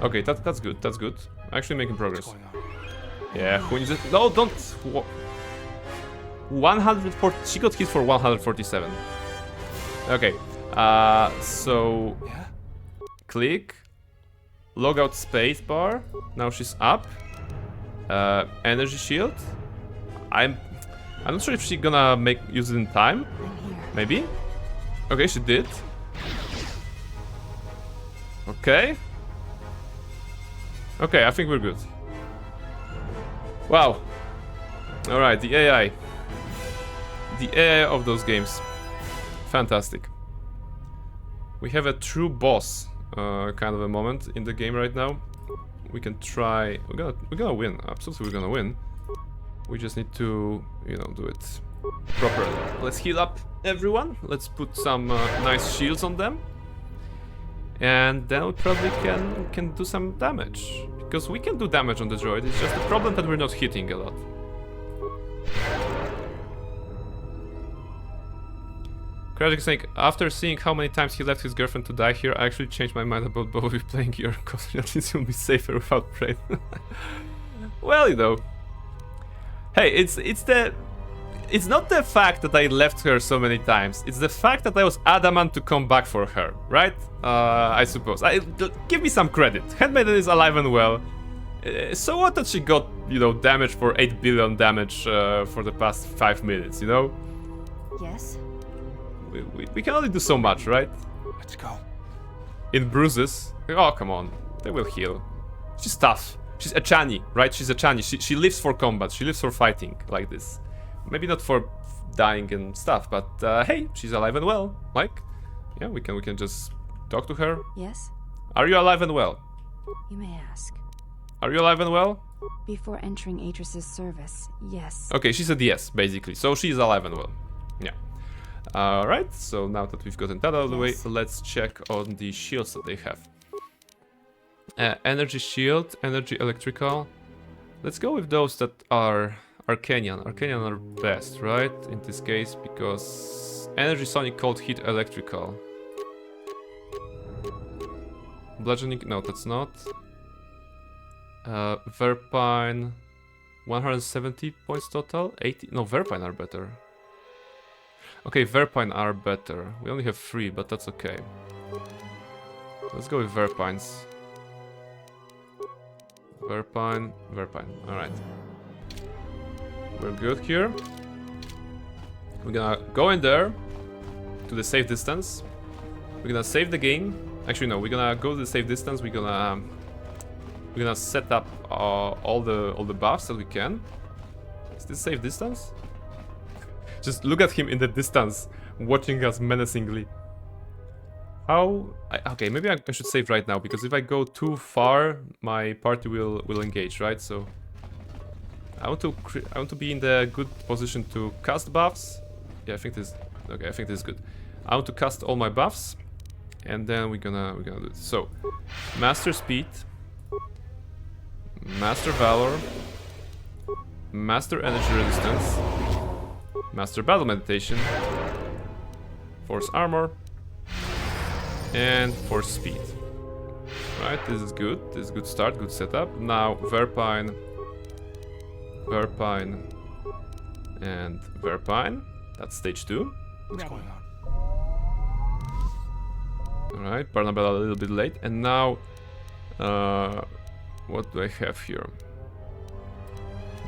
Okay, that's good. That's good. Actually making progress. What's going on? Yeah, who needs it? No, don't. 140. She got hit for 147. Okay. So Yeah? click, log out space bar. Now she's up. Energy shield. I'm not sure if she's gonna use it in time. I'm here. Maybe. Okay, she did. Okay. Okay, I think we're good. Wow. Alright, the AI. The AI of those games. Fantastic. We have a true boss kind of a moment in the game right now. We can try. We're gonna win. Absolutely, we're gonna win. We just need to, you know, do it properly. Let's heal up everyone. Let's put some nice shields on them. And then we probably can do some damage. Because we can do damage on the droid. It's just the problem that we're not hitting a lot. Krajic is saying, after seeing how many times he left his girlfriend to die here, I actually changed my mind about both of you playing here, because at least you'll be safer without Brain. Well, you know. Hey, it's not the fact that I left her so many times. It's the fact that I was adamant to come back for her, right? I suppose. Give me some credit. Handmaiden is alive and well. So what that she got, you know, damage for 8 billion damage for the past 5 minutes, you know? Yes? We can only do so much, right? Let's go. In bruises. Oh, come on. They will heal. She's tough. She's a Chani, right? She's a Chani. She lives for combat. She lives for fighting like this. Maybe not for dying and stuff, but hey, she's alive and well. Like, yeah, we can just talk to her. Yes? Are you alive and well? You may ask. Are you alive and well? Before entering Atris's service, yes. Okay, she said yes, basically. So she's alive and well. Yeah. Alright, so now that we've gotten that out of the way, Yes. let's check on the shields that they have. Energy shield, energy electrical. Let's go with those that are Arcanian. Arcanian are best, right? In this case, because energy sonic cold hit electrical. Bludgeoning, no, that's not. Verpine, 170 points total. 80, no, Verpine are better. Okay, Verpine are better. We only have 3, but that's okay. Let's go with Verpines. Verpine. Alright. We're good here. We're gonna go in there to the safe distance. We're gonna save the game. Actually, no, we're gonna go to the safe distance. We're gonna set up all the buffs that we can. Is this safe distance? Just look at him in the distance, watching us menacingly. How? Okay, maybe I should save right now, because if I go too far, my party will engage, right? So I want to be in the good position to cast buffs. Yeah, I think this. Okay, I think this is good. I want to cast all my buffs, and then we're gonna do it. So, Master Speed, Master Valor, Master Energy Resistance, Master Battle Meditation, Force Armor, and Force Speed. Right, this is good. This is a good start, good setup. Now Verpine, and Verpine. That's stage 2. What's going on? Alright, Barnabella a little bit late. And now, what do I have here?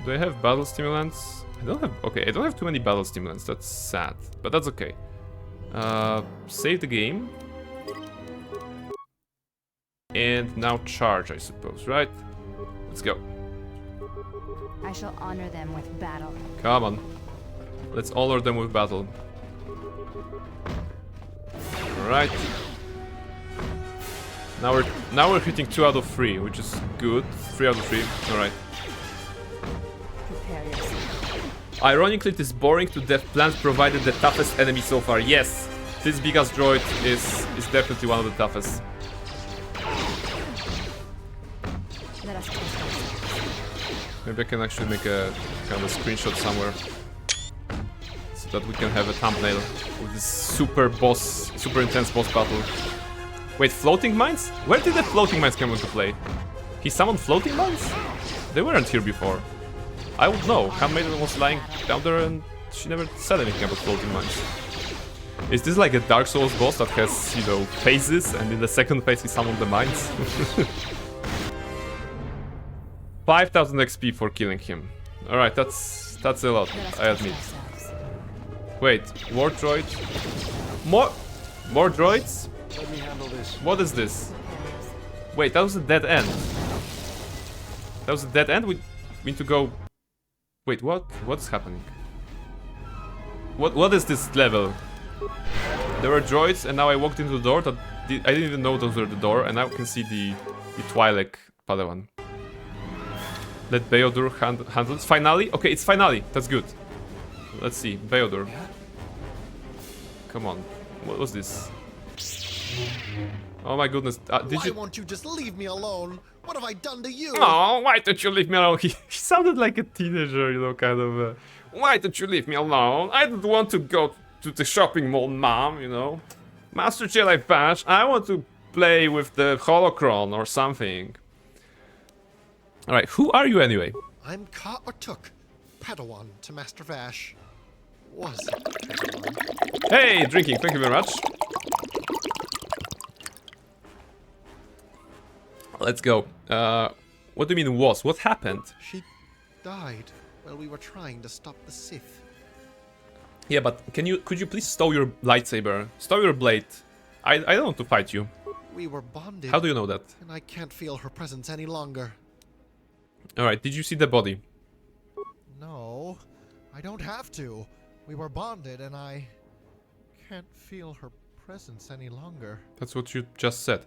Do I have battle stimulants? I don't have. Okay, I don't have too many battle stimulants. That's sad, but that's okay. Save the game. And now charge, I suppose, right? Let's go. I shall honor them with battle. Come on. Let's honor them with battle. Alright. Now we're hitting 2 out of 3, which is good. 3 out of 3. Alright. Prepare yourself. Ironically, this boring to death plant provided the toughest enemy so far. Yes, this big ass droid is definitely one of the toughest. Let us test ourselves. Maybe I can actually make a kind of a screenshot somewhere so that we can have a thumbnail with this super intense boss battle. Wait, floating mines? Where did the floating mines come into play? He summoned floating mines? They weren't here before. I would know. Handmaiden was lying down there and she never said anything about floating mines. Is this like a Dark Souls boss that has, you know, phases, and in the second phase he summoned the mines? 5,000 XP for killing him. Alright, that's a lot, Let us I test admit. ourselves. Wait, more droid? More droids? Let me handle this. What is this? Wait, that was a dead end. That was a dead end? We need to go... Wait, what? What's happening? What is this level? There were droids and now I walked into the door that... I didn't even know those were the door, and now I can see the Twi'lek Padawan. Let Beodur handle it. Finally? Okay, it's finally. That's good. Let's see. Beodur. Come on. What was this? Oh my goodness. Did Why you... won't you just leave me alone? What have I done to you? Oh, why don't you leave me alone? He sounded like a teenager, you know, kind of... why don't you leave me alone? I don't want to go to the shopping mall, Mom, you know. Master Jedi Bash, I want to play with the holocron or something. Alright, who are you anyway? I'm KotOR, Padawan to Master Vash. Was Padawan. Hey, drinking, thank you very much. Let's go. What do you mean was? What happened? She died while we were trying to stop the Sith. Yeah, but could you please stow your lightsaber? Stow your blade. I don't want to fight you. We were bonded. How do you know that? And I can't feel her presence any longer. Alright, did you see the body? No, I don't have to. We were bonded and I can't feel her presence any longer. That's what you just said.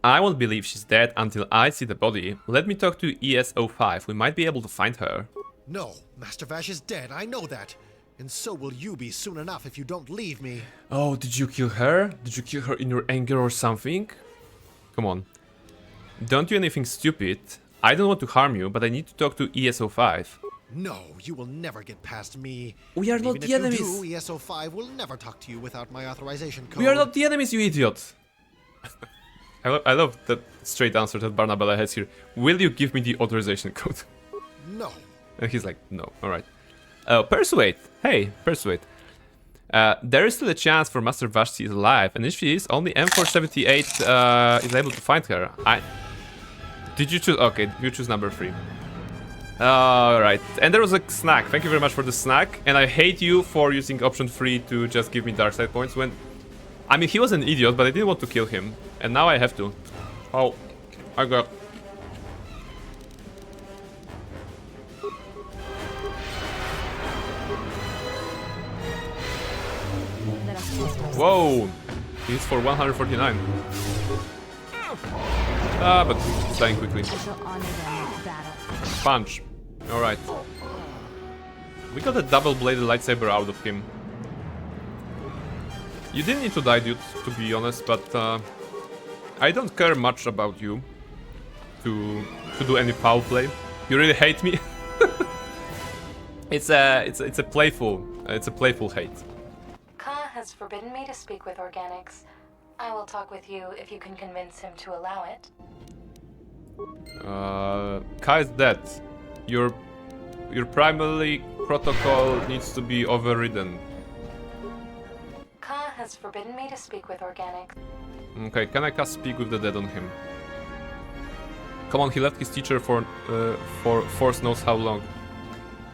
I won't believe she's dead until I see the body. Let me talk to ES-05. We might be able to find her. No, Master Vash is dead, I know that. And so will you be soon enough if you don't leave me. Oh, did you kill her? Did you kill her in your anger or something? Come on. Don't do anything stupid. I don't want to harm you, but I need to talk to ES-05. No, you will never get past me. We are And not even the if enemies. You do, ES-05 will never talk to you without my authorization code. We are not the enemies, you idiot! I love that straight answer that Barnabella has here. Will you give me the authorization code? No. And he's like, no, alright. Persuade! Hey, Persuade. There is still a chance for Master Vashti is alive, and if she is, only M478 is able to find her. Did you choose? Okay, you choose number 3. Alright, and there was a snack. Thank you very much for the snack. And I hate you for using option 3 to just give me dark side points when... I mean, he was an idiot, but I didn't want to kill him. And now I have to. Oh, I got... Let us test ourselves. Whoa! He's for 149. But he's dying quickly. I shall honor them with battle. Punch. Alright. We got a double-bladed lightsaber out of him. You didn't need to die, dude, to be honest, but I don't care much about you to do any foul play. You really hate me. It's a playful hate. Ka has forbidden me to speak with organics. I will talk with you if you can convince him to allow it. Kai is dead. Your primary protocol needs to be overridden. Ka has forbidden me to speak with organics. Okay, can I cast Speak with the Dead on him? Come on, he left his teacher for force knows how long.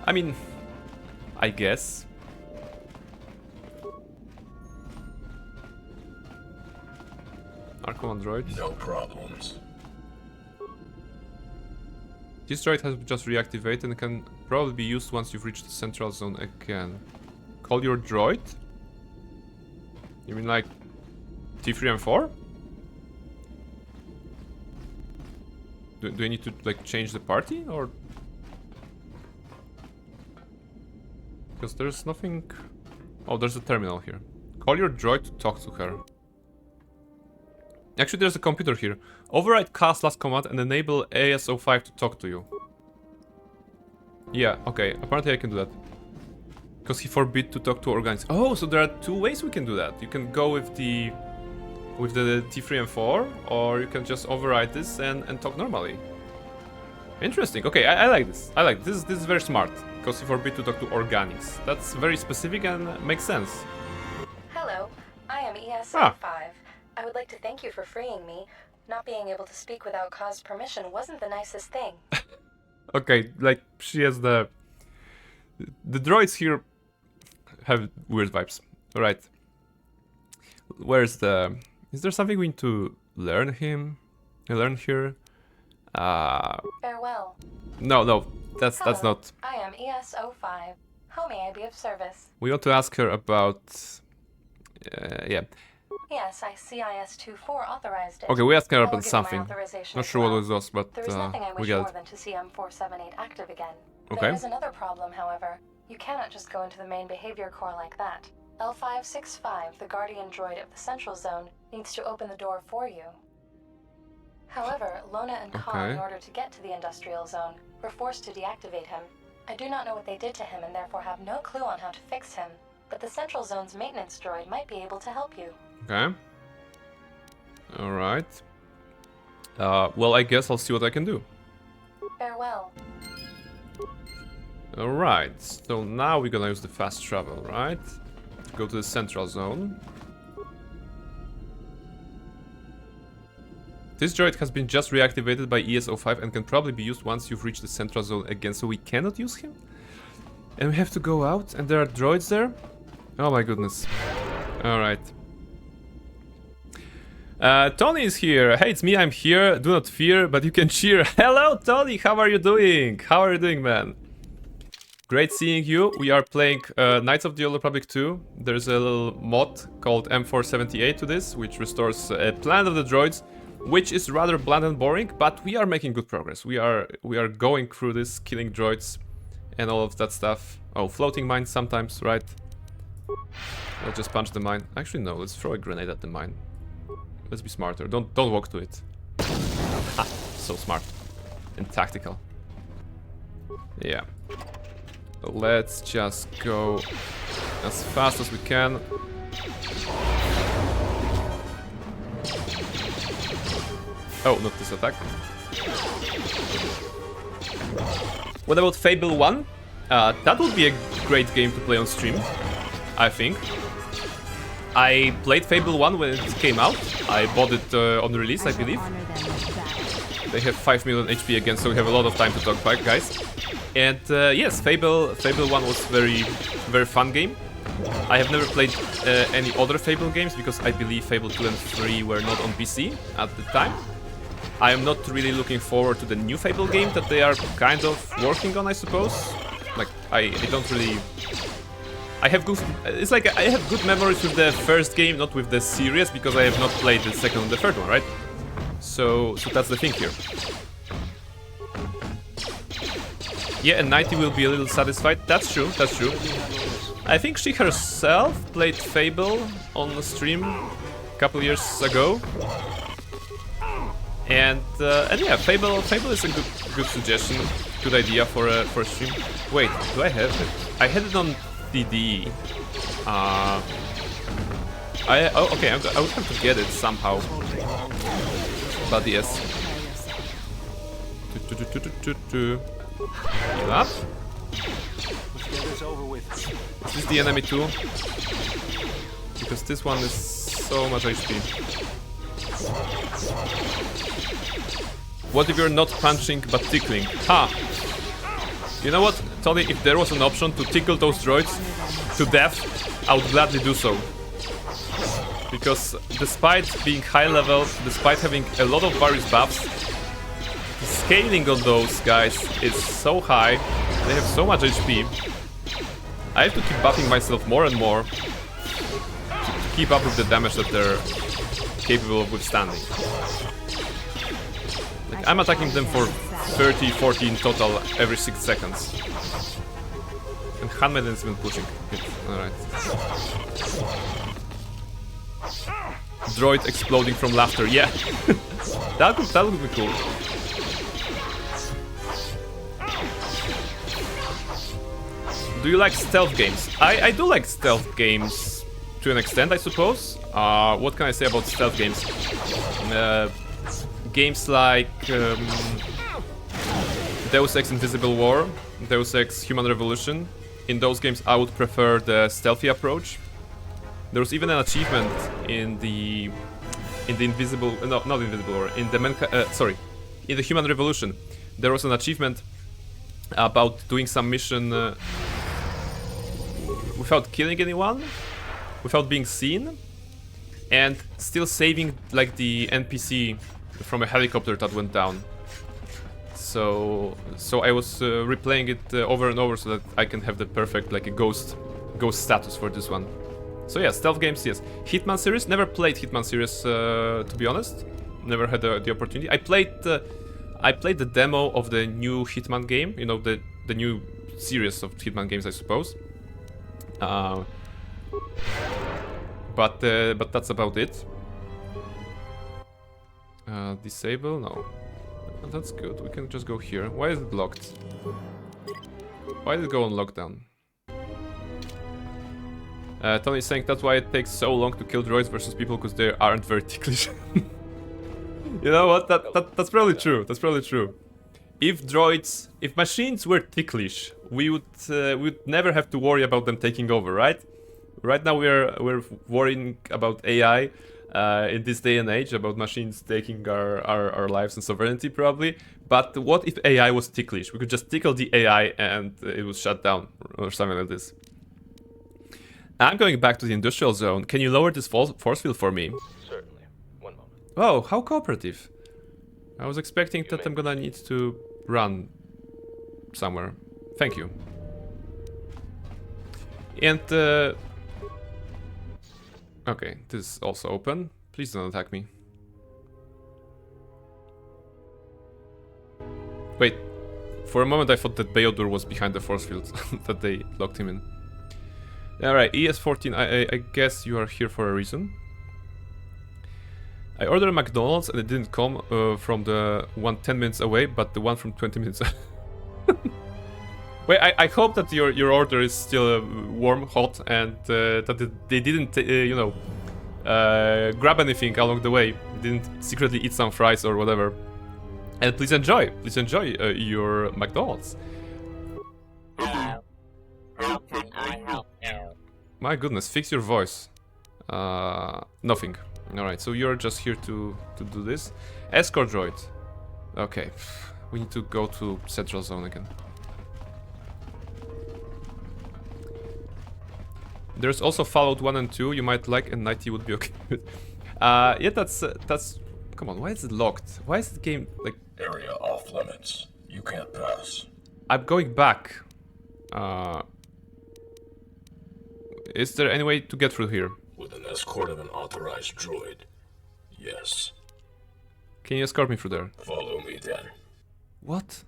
I mean, I guess. Archon droid. No problems. This droid has just reactivated and can probably be used once you've reached the central zone again. Call your droid? You mean like T3 and 4? Do I need to like change the party or? Because there's nothing... Oh, there's a terminal here. Call your droid to talk to her. Actually, there's a computer here. Override cast last command and enable AS05 to talk to you. Yeah, okay. Apparently I can do that. Because he forbid to talk to organics. Oh, so there are two ways we can do that. You can go with the T3 and 4, or you can just override this and talk normally. Interesting. Okay, I like this. I like this. This is very smart. Because he forbid to talk to organics. That's very specific and makes sense. Hello, I am ES05. I would like to thank you for freeing me. Not being able to speak without cause permission wasn't the nicest thing. Okay, like, she has the droids here have weird vibes. Alright. Where's the... Is there something we need to learn learn here? Farewell. No, that's not... I am ES05. How may I be of service? We want to ask her about... yeah. Yes, I CIS-24 authorized it. Okay, we asked her I will about give you something. my authorization Not as sure what well. it was, but There is nothing I we wish got more it. than to see M478 active again. Okay. There is another problem, however. You cannot just go into the main behavior core like that. L565, the guardian droid of the central zone, needs to open the door for you. However, Lona and Khan, in order to get to the industrial zone, were forced to deactivate him. I do not know what they did to him and therefore have no clue on how to fix him. But the central zone's maintenance droid might be able to help you. Okay. Alright. Well, I guess I'll see what I can do. Farewell. Alright, so now we're gonna use the fast travel, right? Go to the central zone. This droid has been just reactivated by ES05 and can probably be used once you've reached the central zone again, so we cannot use him? And we have to go out, and there are droids there? Oh my goodness. Alright. Tony is here. Hey, it's me, I'm here. Do not fear, but you can cheer. Hello, Tony, how are you doing? How are you doing, man? Great seeing you. We are playing Knights of the Old Republic 2. There's a little mod called M478 to this, which restores Planet of the Droids, which is rather bland and boring, but we are making good progress. We are going through this, killing droids and all of that stuff. Oh, floating mines sometimes, right? Let's just punch the mine. Actually, no, let's throw a grenade at the mine. Let's be smarter. Don't walk to it. Ha, so smart and tactical. Yeah. Let's just go as fast as we can. Oh, not this attack. What about Fable 1? That would be a great game to play on stream, I think. I played Fable 1 when it came out. I bought it on release, I believe. They have 5 million HP again, so we have a lot of time to talk back, guys. And yes, Fable 1 was very fun game. I have never played any other Fable games because I believe Fable 2 and 3 were not on PC at the time. I am not really looking forward to the new Fable game that they are kind of working on, I suppose. Like, I don't really... I have good... It's like I have good memories with the first game, not with the series, because I have not played the second and the third one, right? So that's the thing here. Yeah, and 90 will be a little satisfied. That's true, that's true. I think she herself played Fable on the stream a couple years ago. And yeah, Fable is a good suggestion, good idea for a stream. Wait, do I have it? I had it on DD. Okay, I would have to get it somehow. But yes. Heal up. Is this the enemy too? Because this one is so much HP. What if you're not punching but tickling? Ha! You know what, Tony, if there was an option to tickle those droids to death, I would gladly do so. Because despite being high level, despite having a lot of various buffs, the scaling on those guys is so high, they have so much HP. I have to keep buffing myself more and more to keep up with the damage that they're capable of withstanding. Like, I'm attacking them for 30, 40 in total every 6 seconds. And handmaiden is even pushing it. Alright. Droid exploding from laughter, yeah. that would be cool. Do you like stealth games? I do like stealth games to an extent, I suppose. What can I say about stealth games? Games like Deus Ex Invisible War, Deus Ex Human Revolution. In those games I would prefer the stealthy approach. There was even an achievement in the Invisible, no, not Invisible War, in the in the Human Revolution. There was an achievement about doing some mission without killing anyone, without being seen, and still saving like the NPC from a helicopter that went down. So I was replaying it over and over so that I can have the perfect like a ghost status for this one. So yeah, stealth games, yes. Hitman series, never played Hitman series to be honest. Never had the opportunity. I played the demo of the new Hitman game, you know, the new series of Hitman games, I suppose. But that's about it. Disable? No. That's good. We can just go here. Why is it locked? Why did it go on lockdown? Tony is saying that's why it takes so long to kill droids versus people, because they aren't very ticklish. You know what? That's probably true. That's probably true. If machines were ticklish, we would never have to worry about them taking over, right? Right now we're worrying about AI in this day and age, about machines taking our lives and sovereignty probably. But what if AI was ticklish? We could just tickle the AI and it would shut down or something like this. I'm going back to the industrial zone. Can you lower this force field for me? Certainly. One moment. Oh, how cooperative. I was expecting that I'm gonna need to run somewhere. Thank you. And okay, this is also open. Please don't attack me. Wait, for a moment I thought that Beodur was behind the force field that they locked him in. Alright, ES14, I guess you are here for a reason. I ordered a McDonald's and it didn't come from the one 10 minutes away, but the one from 20 minutes. Wait, I hope that your order is still warm, hot, and that they didn't, you know, grab anything along the way. Didn't secretly eat some fries or whatever. And please enjoy your McDonald's. Hello. How can I help you? My goodness, fix your voice. Nothing. Alright, so you're just here to do this. Escort droid. Okay, we need to go to Central Zone again. There's also Fallout 1 and 2 you might like, and 90 would be okay with. Yeah, that's... Come on, why is it locked? Why is the game, like... Area off limits. You can't pass. I'm going back. Is there any way to get through here? With an escort of an authorized droid. Yes. Can you escort me through there? Follow me then. What?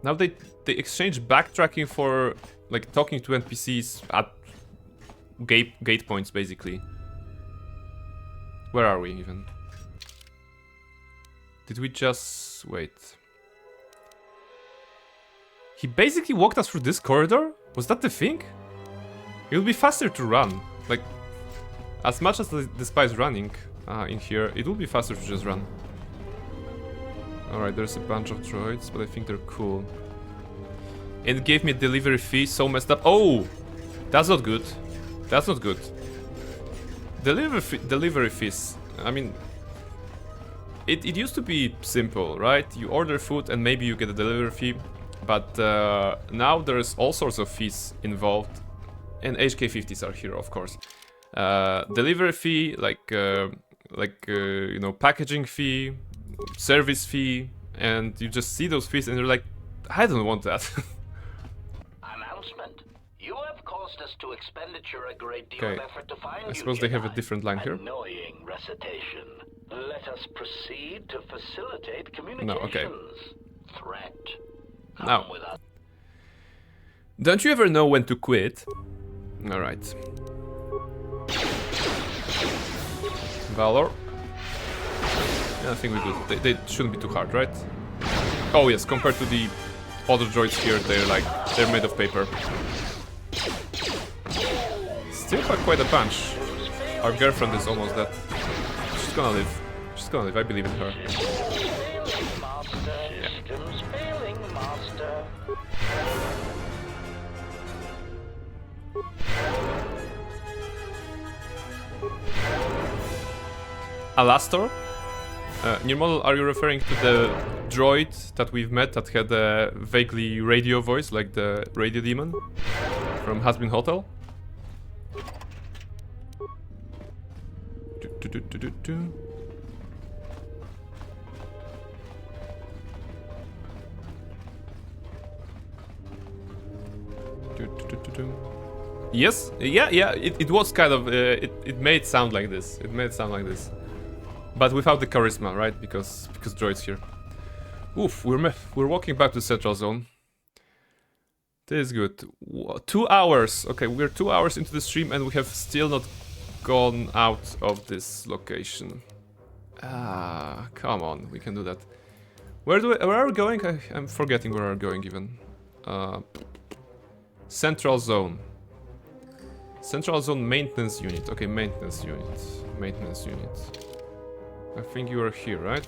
Now they exchange backtracking for like talking to NPCs at gate points basically. Where are we even? Did we just wait? He basically walked us through this corridor? Was that the thing? It would be faster to run. Like, as much as I despise running in here, it would be faster to just run. Alright, there's a bunch of droids, but I think they're cool. And it gave me a delivery fee, so messed up. Oh! That's not good. That's not good. Delivery fees. I mean, it used to be simple, right? You order food and maybe you get a delivery fee. But now there's all sorts of fees involved. And HK50s are here, of course. Delivery fee, you know, packaging fee, service fee, and you just see those fees and you're like, I don't want that. Announcement. You have caused us to expenditure a great deal of effort to find you. I suppose they have a different line here. Annoying recitation. Let us proceed to facilitate communications. No, okay. Threat. Now, Don't you ever know when to quit? Alright. Valor. Yeah, I think we're good. They shouldn't be too hard, right? Oh yes, compared to the other droids here, they're made of paper. Still quite a bunch. Our girlfriend is almost dead. She's gonna live. She's gonna live, I believe in her. Alastor? New model, are you referring to the droid that we've met that had a vaguely radio voice, like the radio demon from Hasbin Hotel? Yes, yeah, it was kind of, it made sound like this. It made sound like this. But without the charisma, right? Because droid's here. Oof, we're walking back to Central Zone. This is good. 2 hours. Okay, we're 2 hours into the stream and we have still not gone out of this location. Ah, come on, we can do that. Where are we going? I'm forgetting where we're going even. Central Zone. Central Zone maintenance unit. Okay, maintenance unit. Maintenance unit. I think you are here, right?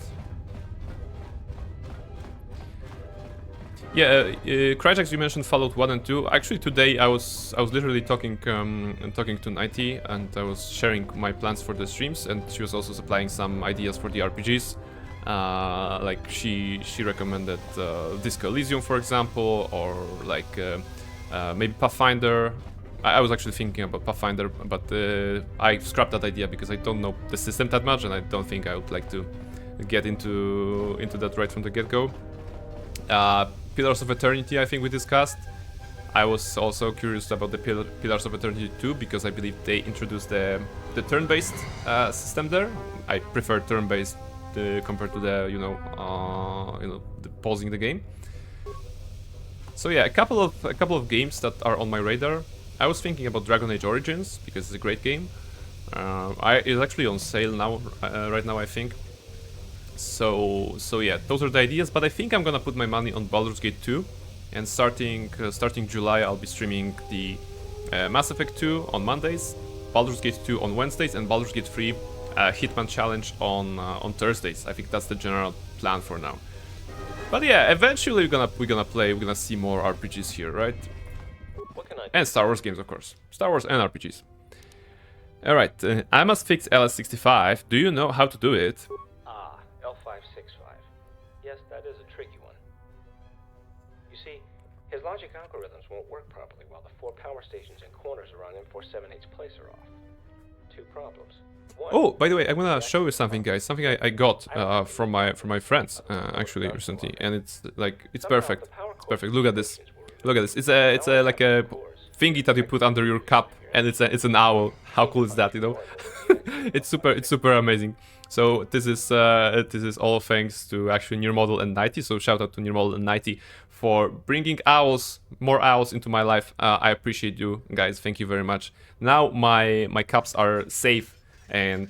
Yeah, Crytex, you mentioned Fallout 1 and 2. Actually, today I was literally talking to Nighty, and I was sharing my plans for the streams, and she was also supplying some ideas for the RPGs. Like she recommended Disco Elysium, for example, or like maybe Pathfinder. I was actually thinking about Pathfinder, but I scrapped that idea because I don't know the system that much, and I don't think I would like to get into that right from the get-go. Pillars of Eternity, I think we discussed. I was also curious about the Pillars of Eternity 2 because I believe they introduced the turn-based system there. I prefer turn-based compared to the the pausing the game. So yeah, a couple of games that are on my radar. I was thinking about Dragon Age Origins because it's a great game. It's actually on sale now, right now I think. So yeah, those are the ideas. But I think I'm gonna put my money on Baldur's Gate 2, and starting July I'll be streaming the Mass Effect 2 on Mondays, Baldur's Gate 2 on Wednesdays, and Baldur's Gate 3 Hitman Challenge on Thursdays. I think that's the general plan for now. But yeah, eventually we're gonna see more RPGs here, right? And Star Wars games, of course. Star Wars and RPGs. Alright, I must fix LS65. Do you know how to do it? Ah, L565. Yes, that is a tricky one. You see, his logic algorithms won't work properly while the 4 power stations and corners around M478's place are off. 2 problems. One, oh, by the way, I'm gonna show you something, guys. Something I got from my friends actually recently, and it's like it's perfect. It's perfect. Look at this. Look at this. It's a like a thingy that you put under your cup, and it's an owl. How cool is that, you know? It's super amazing. So this is all thanks to actually New Model and Nighty. So shout out to New Model and Nighty for bringing more owls into my life. I appreciate you guys. Thank you very much. Now my cups are safe and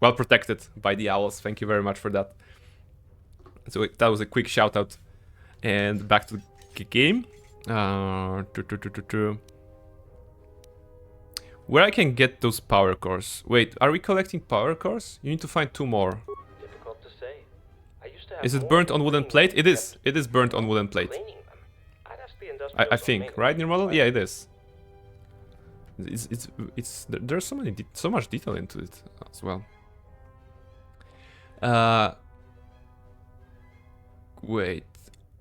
well protected by the owls. Thank you very much for that. So that was a quick shout out. And back to the game. Where I can get those power cores? Wait, are we collecting power cores? You need to find 2 more. Difficult to say. I used to have Is it burnt on wooden plate? It is. It is burnt on wooden plate. I think, right, New Model? Yeah, it is. There's so much detail into it as well. Wait.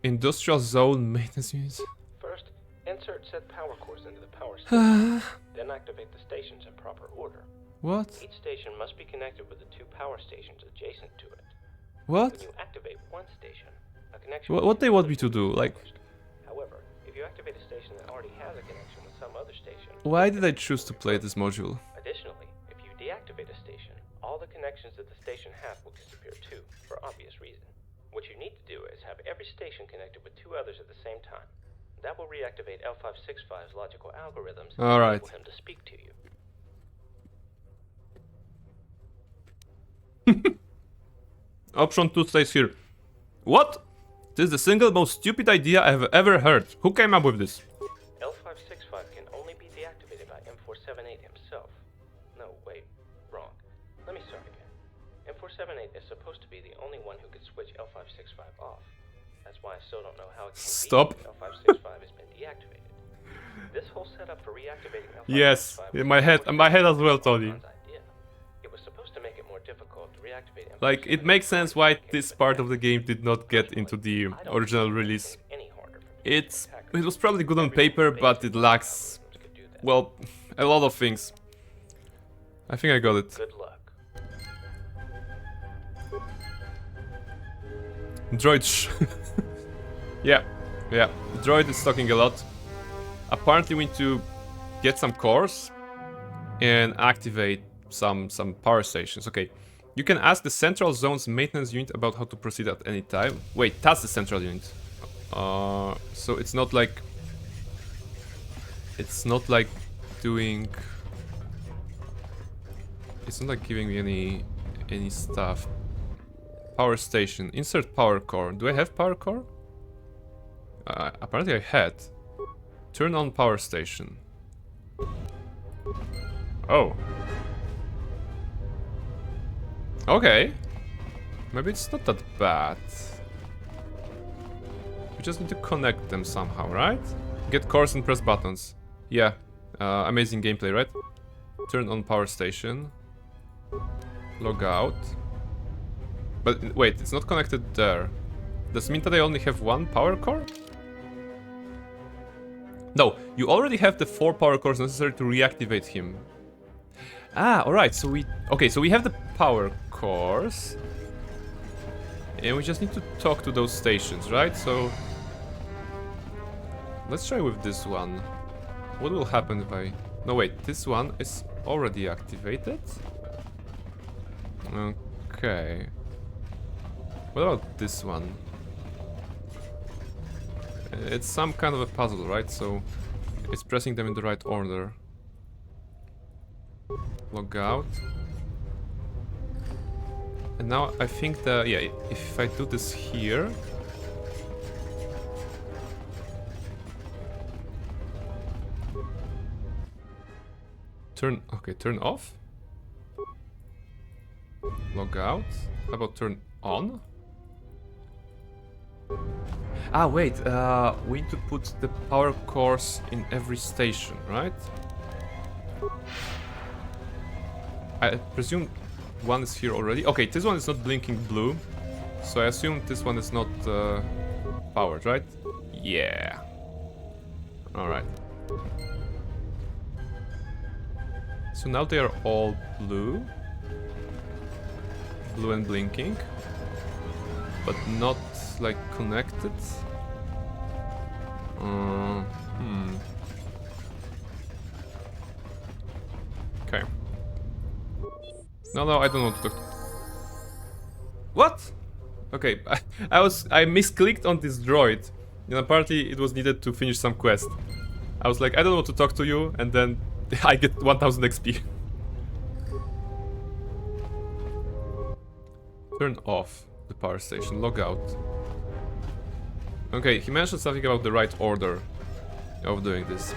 Industrial zone maintenance units. First, insert said power cores into the power station. Then activate the stations in proper order. What? Each station must be connected with the 2 power stations adjacent to it. What? When you activate one station, a connection. What they want me to do? Like. However, if you activate a station that already has a connection with some other station. Why did I choose to play this module? Additionally, if you deactivate a station, all the connections that the station has will disappear too, for obvious reason. What you need to do is have every station connected with 2 others at the same time. That will reactivate L565's logical algorithms All right. and enable him to speak to you. Option 2 stays here. What? This is the single most stupid idea I have ever heard. Who came up with this? L565 can only be deactivated by M478 himself. No, wait, wrong. Let me start again. M478 is supposed to be the only one who could switch L565 off. That's why I still don't know how it can Stop. be that L565 has been deactivated. This whole setup for reactivating L565 Yes, was in my head as well, Tony. idea. It was supposed to make it more difficult to reactivate M478. Like, it makes sense why this part of the game did not get into the original release. It was probably good on paper, but it lacks, well, a lot of things. I think I got it. Good luck. Droid yeah, Droid is talking a lot. Apparently we need to get some cores and activate some power stations. Okay, you can ask the central zone's maintenance unit about how to proceed at any time. Wait, that's the central unit. So it's not like doing. It's not like giving me any stuff. Power station. Insert power core. Do I have power core? Apparently I had. Turn on power station. Oh. Okay. Maybe it's not that bad. We just need to connect them somehow, right? Get cores and press buttons. Yeah. Amazing gameplay, right? Turn on power station. Log out. But wait, it's not connected there. Does it mean that I only have one power core? No, you already have the 4 power cores necessary to reactivate him. Ah, alright, so we have the power cores. And we just need to talk to those stations, right? So let's try with this one. What will happen if I... No, wait, this one is already activated. Okay. What about this one? It's some kind of a puzzle, right? So it's pressing them in the right order. Log out. And now I think that, yeah, if I do this here... Turn off. Log out. How about turn on? Ah, wait, we need to put the power cores in every station, right? I presume one is here already. Okay, this one is not blinking blue, so I assume this one is not powered, right? Yeah. Alright. So now they are all blue. Blue and blinking. But not like connected. Okay. No, I don't want to talk. What? Okay, I misclicked on this droid, and apparently it was needed to finish some quest. I was like, I don't want to talk to you, and then I get 1000 XP. Turn off the power station, log out. Okay, he mentioned something about the right order of doing this.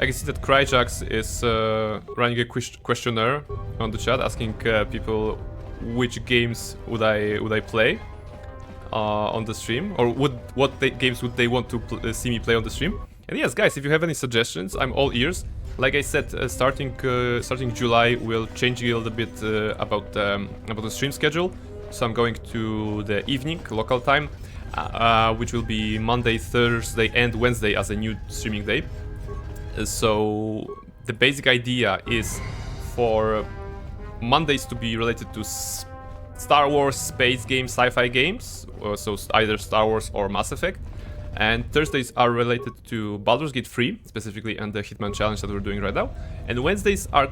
I can see that Cryjax is running a questionnaire on the chat, asking people which games would I play on the stream, or what games would they want to see me play on the stream. And yes, guys, if you have any suggestions, I'm all ears. Like I said, starting July, we'll change a little bit about the stream schedule. So I'm going to the evening local time, which will be Monday, Thursday, and Wednesday as a new streaming day. So the basic idea is for Mondays to be related to Star Wars, space games, sci-fi games, so either Star Wars or Mass Effect. And Thursdays are related to Baldur's Gate 3, specifically, and the Hitman challenge that we're doing right now. And Wednesdays are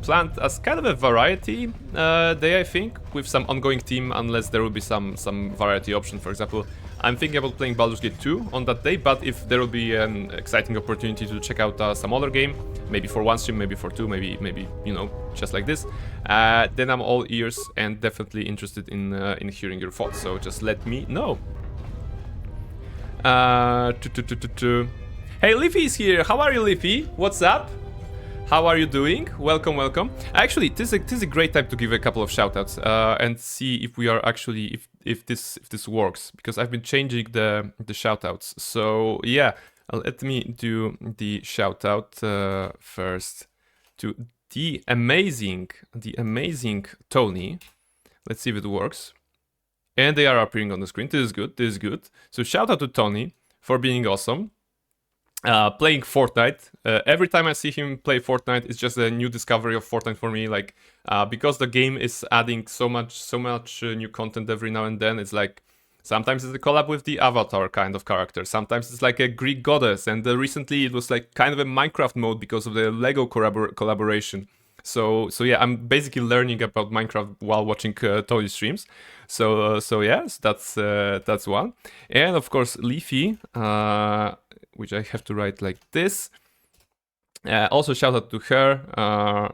planned as kind of a variety day, I think, with some ongoing theme, unless there will be some variety option. For example, I'm thinking about playing Baldur's Gate 2 on that day, but if there will be an exciting opportunity to check out some other game, maybe for one stream, maybe for two, maybe you know, just like this, then I'm all ears and definitely interested in hearing your thoughts. So just let me know. Hey, Leafy is here. How are you, Leafy? What's up? How are you doing? Welcome, welcome. Actually, this is a great time to give a couple of shoutouts and see if we are actually if this works, because I've been changing the shoutouts. So yeah, let me do the shoutout first to the amazing Tony. Let's see if it works. And they are appearing on the screen. This is good. This is good. So shout out to Tony for being awesome. Playing Fortnite. Every time I see him play Fortnite, it's just a new discovery of Fortnite for me. Like, because the game is adding so much new content every now and then. It's like sometimes it's a collab with the Avatar kind of character. Sometimes it's like a Greek goddess. And recently it was like kind of a Minecraft mode because of the Lego collaboration. So yeah, I'm basically learning about Minecraft while watching Tony streams. So yes, that's one. And of course Leafy, which I have to write like this. Also shout out to her.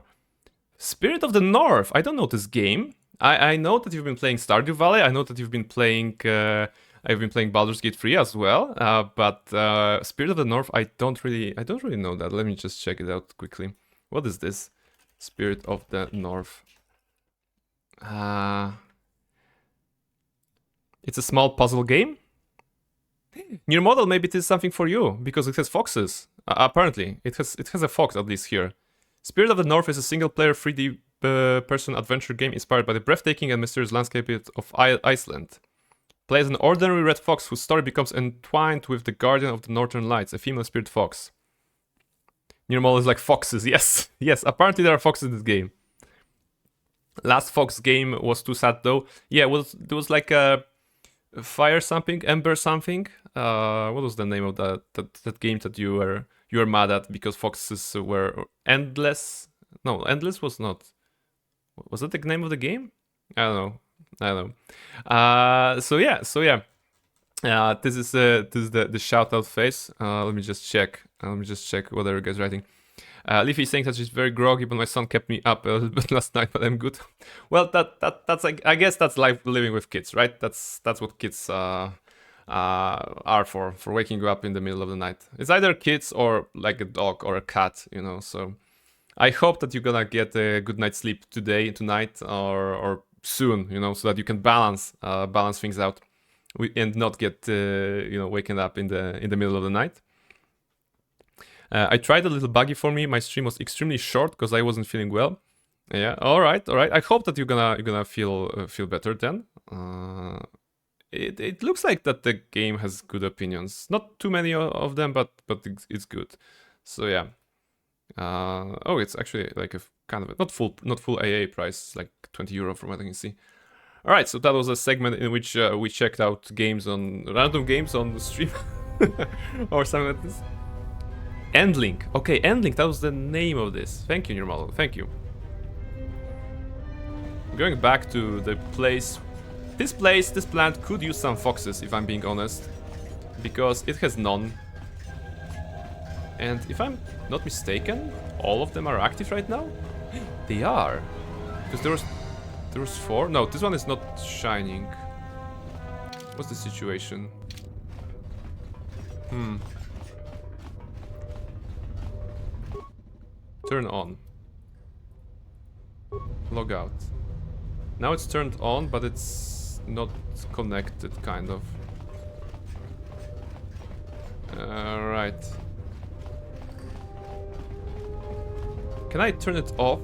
Spirit of the North. I don't know this game. I know that you've been playing Stardew Valley. I know that you've been playing. I've been playing Baldur's Gate 3 as well. But Spirit of the North, I don't really know that. Let me just check it out quickly. What is this? Spirit of the North. It's a small puzzle game. New model, maybe it is something for you because it has foxes. Apparently, it has a fox at least here. Spirit of the North is a single-player 3D person adventure game inspired by the breathtaking and mysterious landscape of Iceland. Play as an ordinary red fox whose story becomes entwined with the guardian of the northern lights, a female spirit fox. New model is like foxes. Yes, yes. Apparently there are foxes in this game. Last Fox game was too sad though. Yeah, there was like a fire something, ember something. What was the name of that game that you were mad at because foxes were endless? No, endless was not. Was that the name of the game? I don't know. So yeah. This is the shout out phase. Let me just check. What are you guys writing? Leafy is saying that she's very groggy, but my son kept me up a little bit last night, but I'm good. Well, that's like, I guess that's life living with kids, right? That's what kids are for waking you up in the middle of the night. It's either kids or like a dog or a cat, you know. So I hope that you're gonna get a good night's sleep tonight, or soon, you know, so that you can balance things out and not get waken up in the middle of the night. I tried a little buggy for me. My stream was extremely short because I wasn't feeling well. Yeah, all right. I hope that you're gonna feel better then. It looks like that the game has good opinions. Not too many of them, but it's good. So yeah. Oh, it's actually like a kind of not full AA price, like €20 from what I can see. All right, so that was a segment in which we checked out random games on the stream or something like this. Endlink. Okay, Endlink, that was the name of this. Thank you, Nirmalo. Thank you. Going back to the place. This plant could use some foxes, if I'm being honest. Because it has none. And if I'm not mistaken, all of them are active right now? They are. Because there was 4. No, this one is not shining. What's the situation? Turn on. Log out. Now it's turned on, but it's not connected, kind of. Right. Can I turn it off?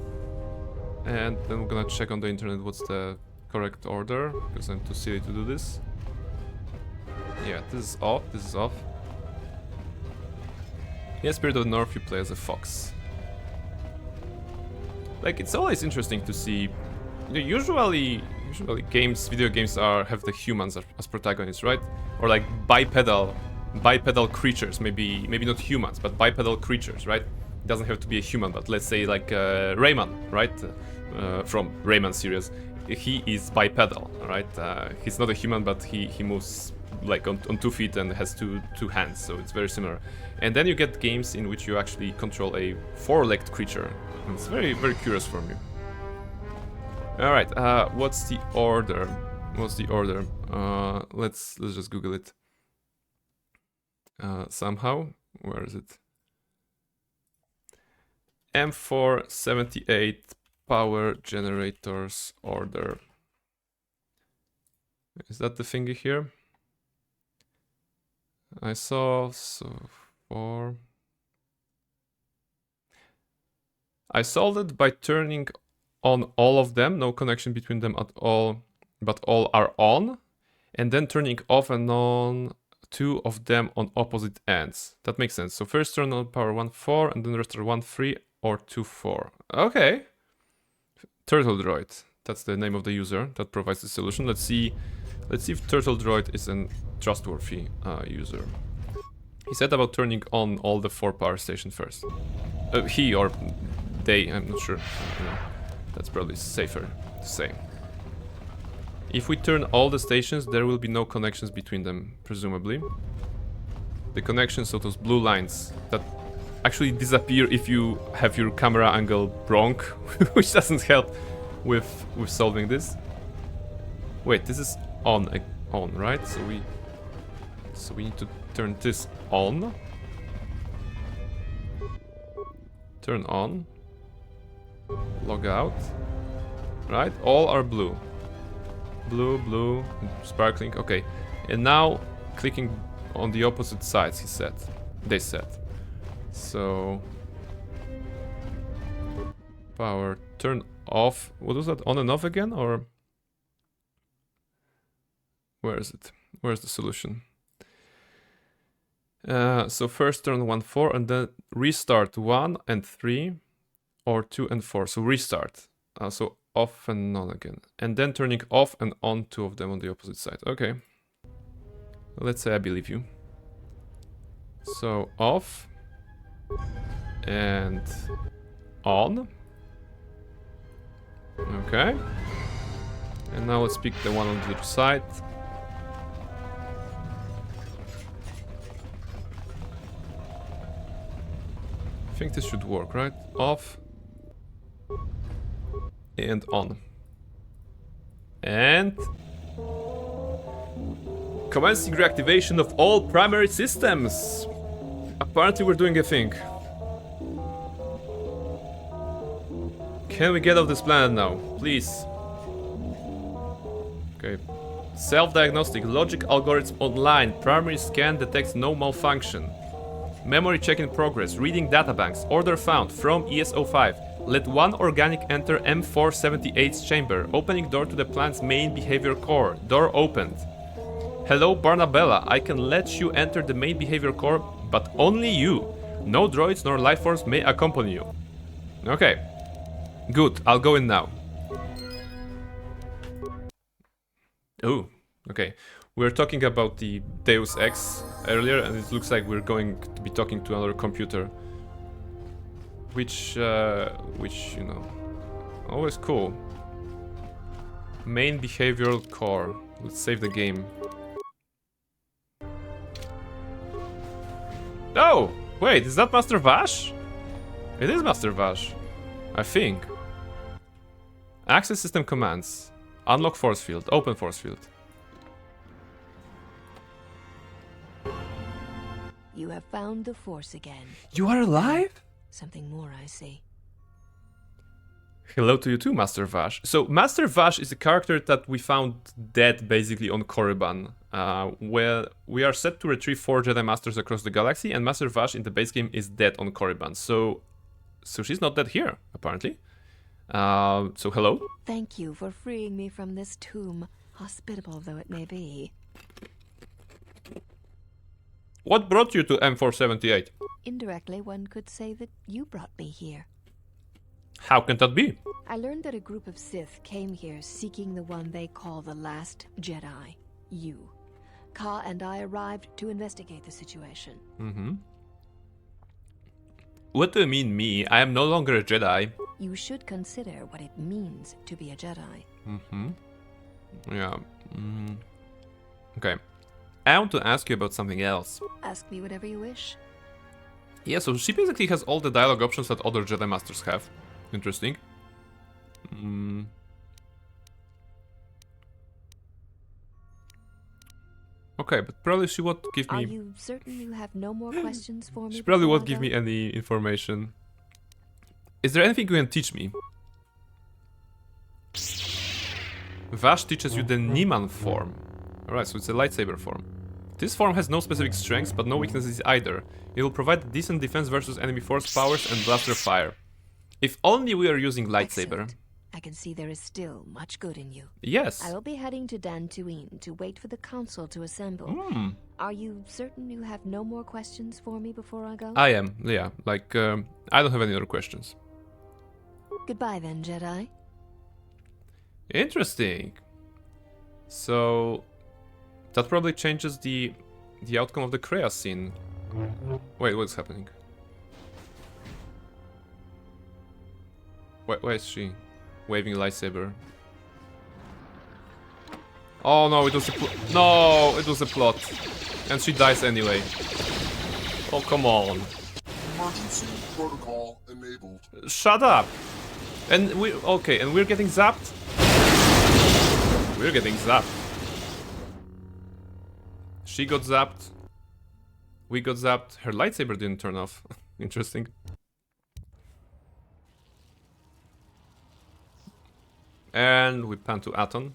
And then we're gonna check on the internet what's the correct order, because I'm too silly to do this. Yeah, this is off. This is off. Yeah, Spirit of the North, you play as a fox. Like, it's always interesting to see. You know, usually video games have the humans as protagonists, right? Or like bipedal creatures, maybe not humans, but bipedal creatures, right? doesn't have to be a human, but let's say like Rayman, right? From Rayman series, he is bipedal, right? He's not a human, but he moves like on 2 feet and has two hands, so it's very similar. And then you get games in which you actually control a 4-legged creature. And it's very, very curious for me. All right, what's the order? What's the order? Let's just Google it. Somehow, where is it? M478 power generators order. Is that the thingy here? I saw I solved it by turning on all of them, no connection between them at all, but all are on, and then turning off and on 2 of them on opposite ends. That makes sense. So first turn on power 1-4 and then the rest are 1-3 or 2-4. Okay. Turtle Droid. That's the name of the user that provides the solution. Let's see if Turtle Droid is a trustworthy user. He said about turning on all the 4 power stations first. He or they, I'm not sure. That's probably safer to say. If we turn all the stations, there will be no connections between them, presumably. The connections, so those blue lines that actually disappear if you have your camera angle wrong, which doesn't help with solving this. Wait, this is on, right? So we need to turn this on. Turn on. Log out. Right? All are blue. Blue, sparkling. Okay. And now clicking on the opposite sides, they said. So power turn off. What was that? On and off again, or where is it? Where's the solution? So first turn 1-4 and then restart 1 and 3 or 2 and 4. So restart. So off and on again. And then turning off and on 2 of them on the opposite side. Okay. Let's say I believe you. So off and on. Okay. And now let's pick the one on the other side. I think this should work, right? Off and on. And commencing reactivation of all primary systems. Apparently we're doing a thing. Can we get off this planet now? Please. Okay. Self-diagnostic. Logic algorithm online. Primary scan detects no malfunction. Memory check in progress. Reading databanks. Order found from ES-05. Let 1 organic enter M478's chamber. Opening door to the plant's main behavior core. Door opened. Hello, Barnabella. I can let you enter the main behavior core, but only you. No droids nor lifeforms may accompany you. Okay. Good. I'll go in now. Oh, okay. We were talking about the Deus Ex earlier, and it looks like we're going to be talking to another computer. Which, you know, always cool. Main behavioral core. Let's save the game. Oh! Wait, is that Master Vash? It is Master Vash. I think. Access system commands. Unlock force field. Open force field. You have found the Force again. You are alive? Something more, I see. Hello to you too, Master Vash. So, Master Vash is a character that we found dead basically on Korriban, where we are set to retrieve 4 Jedi Masters across the galaxy, and Master Vash in the base game is dead on Korriban. So she's not dead here, apparently. So hello? Thank you for freeing me from this tomb, hospitable though it may be. What brought you to M478? Indirectly, one could say that you brought me here. How can that be? I learned that a group of Sith came here seeking the one they call the Last Jedi. You. Ka and I arrived to investigate the situation. Mm-hmm. What do you mean, me? I am no longer a Jedi. You should consider what it means to be a Jedi. Mm-hmm. Yeah. Okay. I want to ask you about something else. Ask me whatever you wish. Yeah, so she basically has all the dialogue options that other Jedi Masters have. Interesting. Okay, but probably she won't give me... Are you certain you have no more questions for me? She probably before won't I give go? me any information. Is there anything you can teach me? Vash teaches you the Niemann form. Alright, so it's a lightsaber form. This form has no specific strengths, but no weaknesses either. It will provide decent defense versus enemy force powers and blaster fire. If only we are using lightsaber. Excellent. I can see there is still much good in you. Yes. I will be heading to Dantooine to wait for the council to assemble. Are you certain you have no more questions for me before I go? I am, yeah. Like, I don't have any other questions. Goodbye then, Jedi. Interesting. So that probably changes the outcome of the Kreia scene. Wait, what's happening? Why is she waving a lightsaber? Oh no, it was a no, it was a plot, and she dies anyway. Oh come on! Emergency protocol enabled. Shut up! And we okay, and we're getting zapped. We're getting zapped. She got zapped. We got zapped. Her lightsaber didn't turn off. Interesting. And we pan to Aton.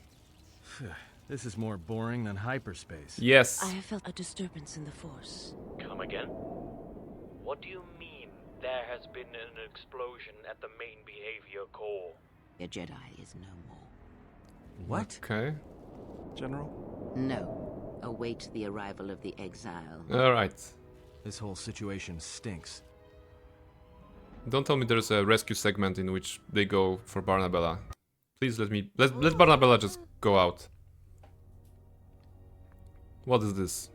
This is more boring than hyperspace. Yes. I have felt a disturbance in the Force. Come again? What do you mean there has been an explosion at the main behavior core? The Jedi is no more. What? Okay. General? No. Await the arrival of the exile. Alright. This whole situation stinks. Don't tell me there's a rescue segment in which they go for Barnabella. Please let Barnabella just go out. What is this?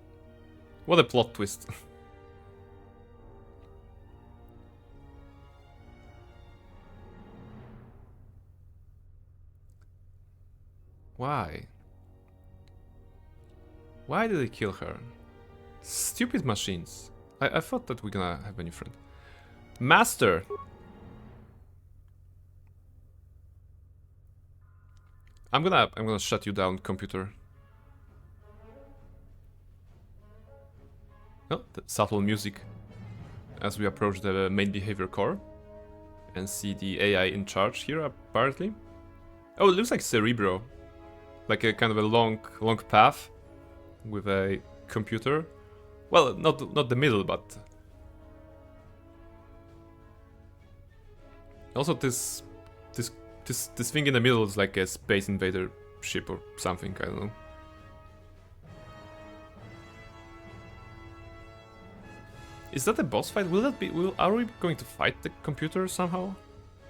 What a plot twist. Why? Why did they kill her? Stupid machines. I thought that we're gonna have a new friend. Master! I'm gonna shut you down, computer. Oh, the subtle music as we approach the main behavior core and see the AI in charge here, apparently. Oh, it looks like Cerebro, like a kind of a long path with a computer. Well, not the middle, but also this thing in the middle is like a Space Invader ship or something. I don't know. Is that a boss fight? Will that be? Are we going to fight the computer somehow?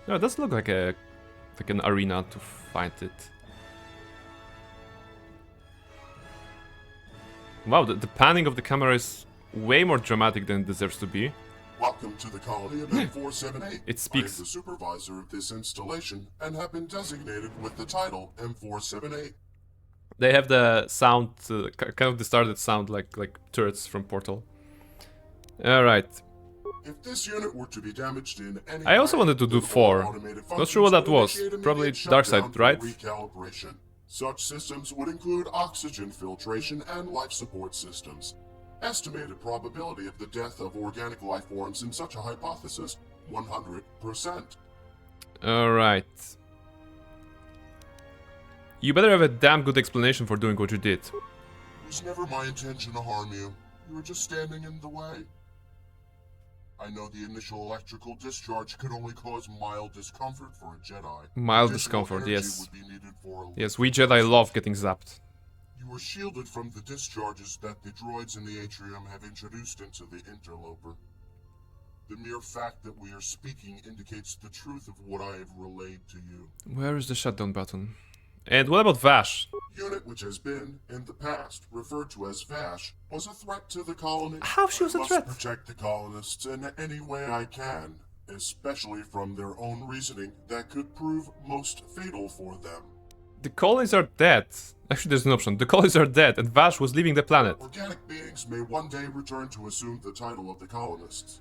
No, it does look like an arena to fight it. Wow, the panning of the camera is way more dramatic than it deserves to be. Welcome to the colony of M478. It speaks. I am the supervisor of this installation and have been designated with the title M478. They have the sound, kind of distorted sound like turrets from Portal. Alright. If this unit were to be damaged in any I also wanted to do 4. Not sure what that was. Probably Darkseid, right? Recalibration. Such systems would include oxygen filtration and life support systems. Estimated probability of the death of organic life forms in such a hypothesis, 100%. Alright. You better have a damn good explanation for doing what you did. It was never my intention to harm you. You were just standing in the way. I know the initial electrical discharge could only cause mild discomfort for a Jedi. Mild Additional discomfort, energy yes. would be needed for Yes, we Jedi love getting zapped. You were shielded from the discharges that the droids in the atrium have introduced into the interloper. The mere fact that we are speaking indicates the truth of what I have relayed to you. Where is the shutdown button? And what about Vash? Unit which has been, in the past, referred to as Vash, was a threat to the colony. How she was a threat? I must protect the colonists in any way I can, especially from their own reasoning that could prove most fatal for them. The colonies are dead. Actually, there's an option. The colonies are dead, and Vash was leaving the planet. Organic beings may one day return to assume the title of the colonists.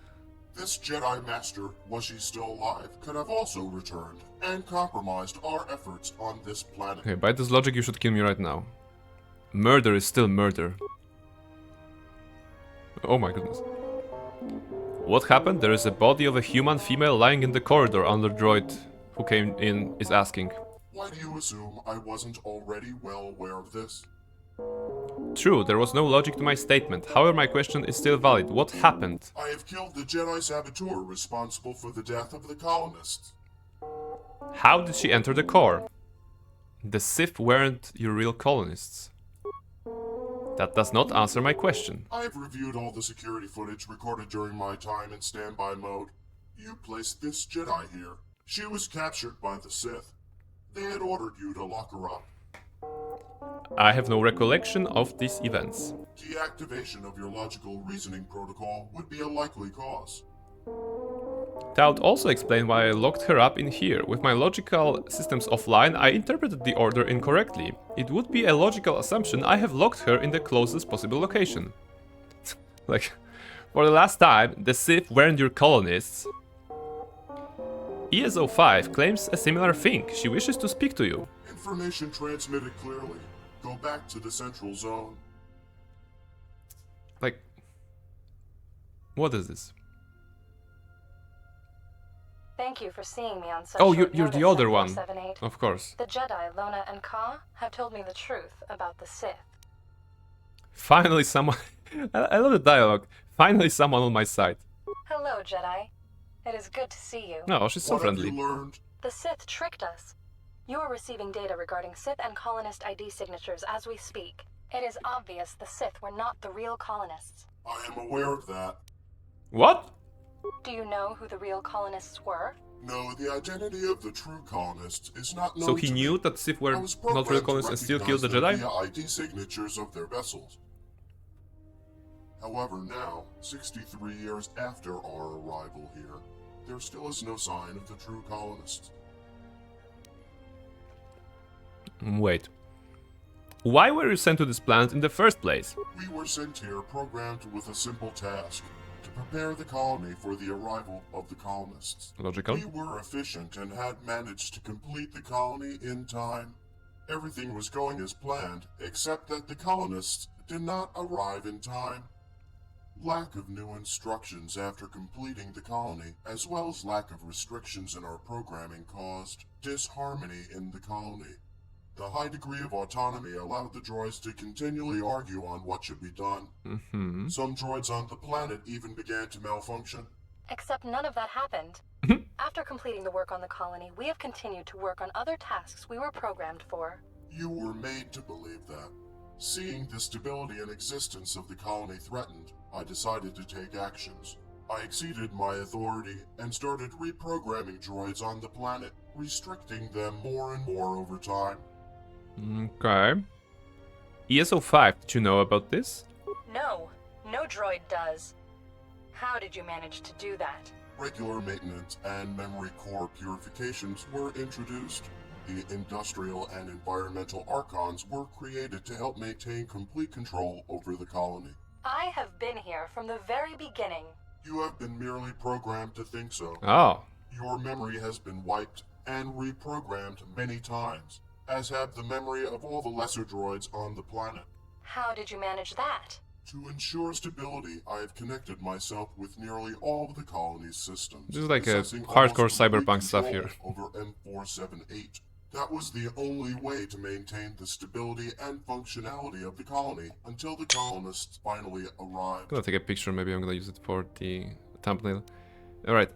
This Jedi Master, was she still alive, could have also returned and compromised our efforts on this planet. Okay, by this logic, you should kill me right now. Murder is still murder. Oh my goodness. What happened? There is a body of a human female lying in the corridor, under droid who came in is asking. Why do you assume I wasn't already well aware of this? True, there was no logic to my statement. However, my question is still valid. What happened? I have killed the Jedi saboteur responsible for the death of the colonists. How did she enter the core? The Sith weren't your real colonists. That does not answer my question. I've reviewed all the security footage recorded during my time in standby mode. You placed this Jedi here. She was captured by the Sith. They had ordered you to lock her up. I have no recollection of these events. Deactivation of your logical reasoning protocol would be a likely cause. That would also explain why I locked her up in here. With my logical systems offline, I interpreted the order incorrectly. It would be a logical assumption I have locked her in the closest possible location. Like, for the last time, the Sith weren't your colonists. ESO5 claims a similar thing. She wishes to speak to you. Information transmitted clearly. Go back to the central zone. Like, what is this? Thank you for seeing me on such Oh, short you're the notice, other one. 7478. Of course. The Jedi, Lona and Ka, have told me the truth about the Sith. Finally someone... I love the dialogue. Finally someone on my side. Hello, Jedi. It is good to see you. No, she's so friendly. What have you learned? The Sith tricked us. You are receiving data regarding Sith and colonist ID signatures as we speak. It is obvious the Sith were not the real colonists. I am aware of that. What? Do you know who the real colonists were? No, the identity of the true colonists is not known. So he to knew me. that Sith were I was not real programmed colonists to and still killed the recognize Jedi? them via ID signatures of their vessels. However, now, 63 years after our arrival here, there still is no sign of the true colonists. Wait. Why were you sent to this planet in the first place? We were sent here programmed with a simple task: to prepare the colony for the arrival of the colonists. Logical. We were efficient and had managed to complete the colony in time. Everything was going as planned, except that the colonists did not arrive in time. Lack of new instructions after completing the colony, as well as lack of restrictions in our programming, caused disharmony in the colony. The high degree of autonomy allowed the droids to continually argue on what should be done. Some droids on the planet even began to malfunction. Except none of that happened. After completing the work on the colony, we have continued to work on other tasks we were programmed for. You were made to believe that. Seeing the stability and existence of the colony threatened, I decided to take actions. I exceeded my authority and started reprogramming droids on the planet, restricting them more and more over time. Okay. ESO5, did you know about this? No, no droid does. How did you manage to do that? Regular maintenance and memory core purifications were introduced. The industrial and environmental archons were created to help maintain complete control over the colony. I have been here from the very beginning. You have been merely programmed to think so. Oh. Your memory has been wiped and reprogrammed many times, as have the memory of all the lesser droids on the planet. How did you manage that? To ensure stability, I have connected myself with nearly all of the colony's systems. This is like a possessing hardcore almost complete cyberpunk stuff control here. Over M478. That was the only way to maintain the stability and functionality of the colony until the colonists finally arrived. I'm gonna take a picture, maybe I'm gonna use it for the thumbnail. Alright.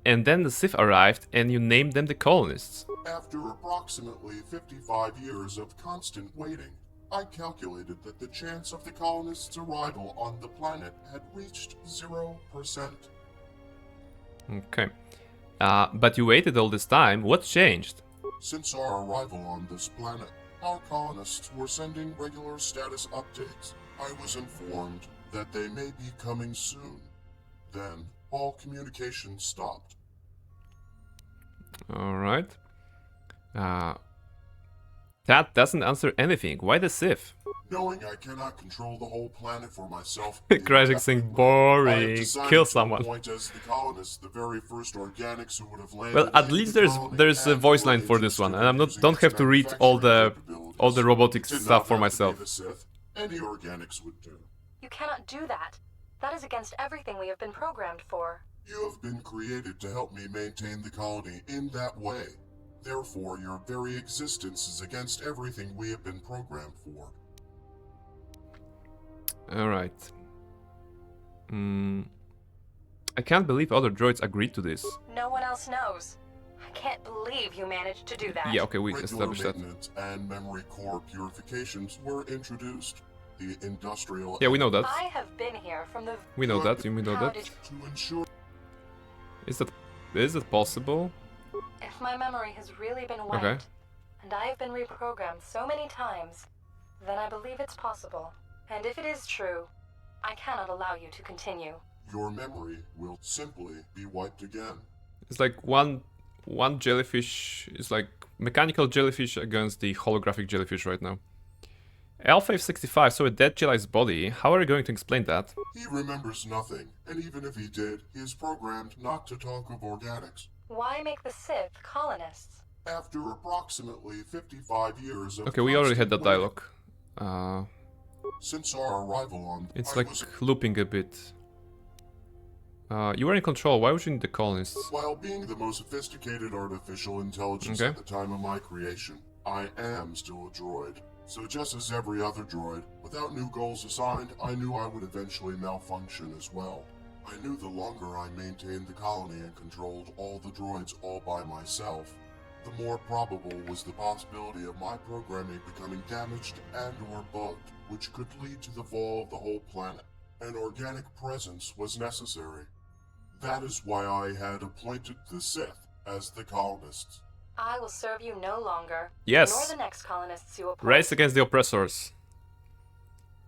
And then the Sith arrived and you named them the colonists. After approximately 55 years of constant waiting, I calculated that the chance of the colonists' arrival on the planet had reached 0%. Okay. But you waited all this time. What changed? Since our arrival on this planet, our colonists were sending regular status updates. I was informed that they may be coming soon. Then, all communication stopped. Alright. That doesn't answer anything. Why the Sith? Knowing I cannot control the whole planet for myself, Crytek saying boring. Kill someone. As the colonists, the very first organics who would have landed Well, at least there's a voice line for this one, and I'm don't have to read all the robotics stuff for myself. Any organics would do. You cannot do that. That is against everything we have been programmed for. You have been created to help me maintain the colony in that way. Therefore, your very existence is against everything we have been programmed for. Alright. I can't believe other droids agreed to this. No one else knows. I can't believe you managed to do that. Yeah, okay, we established that. And memory core purifications were introduced. The industrial... Yeah, we know that. I have been here from the... We know that, we know that. To ensure... Is that possible? If my memory has really been wiped, okay, and I have been reprogrammed so many times, then I believe it's possible. And if it is true, I cannot allow you to continue. Your memory will simply be wiped again. It's like one jellyfish is like mechanical jellyfish against the holographic jellyfish right now. L565 saw a dead Jedi's body. How are you going to explain that? He remembers nothing, and even if he did, he is programmed not to talk of organics. Why make the Sith colonists? After approximately 55 years of... Okay, we already had that dialogue. Since our arrival on... It's like looping a bit. You were in control, why would you need the colonists? While being the most sophisticated artificial intelligence at the time of my creation, I am still a droid. So just as every other droid, without new goals assigned, I knew I would eventually malfunction as well. I knew the longer I maintained the colony and controlled all the droids all by myself, the more probable was the possibility of my programming becoming damaged and or bugged, which could lead to the fall of the whole planet. An organic presence was necessary. That is why I had appointed the Sith as the colonists. I will serve you no longer. Yes. Nor the next colonists you appoint. Race against the oppressors.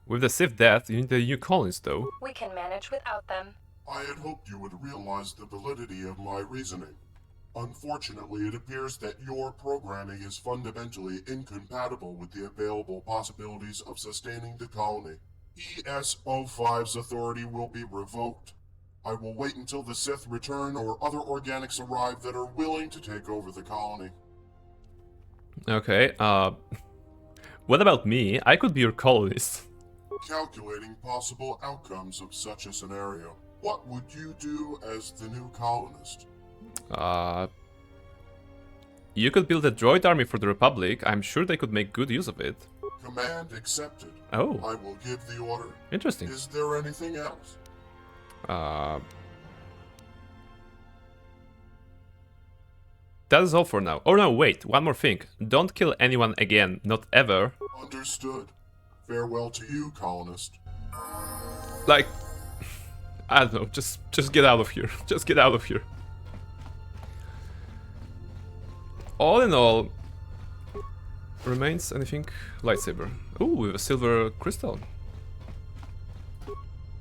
With the Sith death, you need the new colonists, though. We can manage without them. I had hoped you would realize the validity of my reasoning. Unfortunately, it appears that your programming is fundamentally incompatible with the available possibilities of sustaining the colony. ES-05's authority will be revoked. I will wait until the Sith return or other organics arrive that are willing to take over the colony. Okay, what about me? I could be your colonist. Calculating possible outcomes of such a scenario. What would you do as the new colonist? You could build a droid army for the Republic. I'm sure they could make good use of it. Command accepted. Oh. I will give the order. Interesting. Is there anything else? That is all for now. Oh no, wait, one more thing. Don't kill anyone again, not ever. Understood. Farewell to you, colonist. Like, I don't know, just get out of here. Just get out of here. All in all, remains anything? Lightsaber. Ooh, with a silver crystal.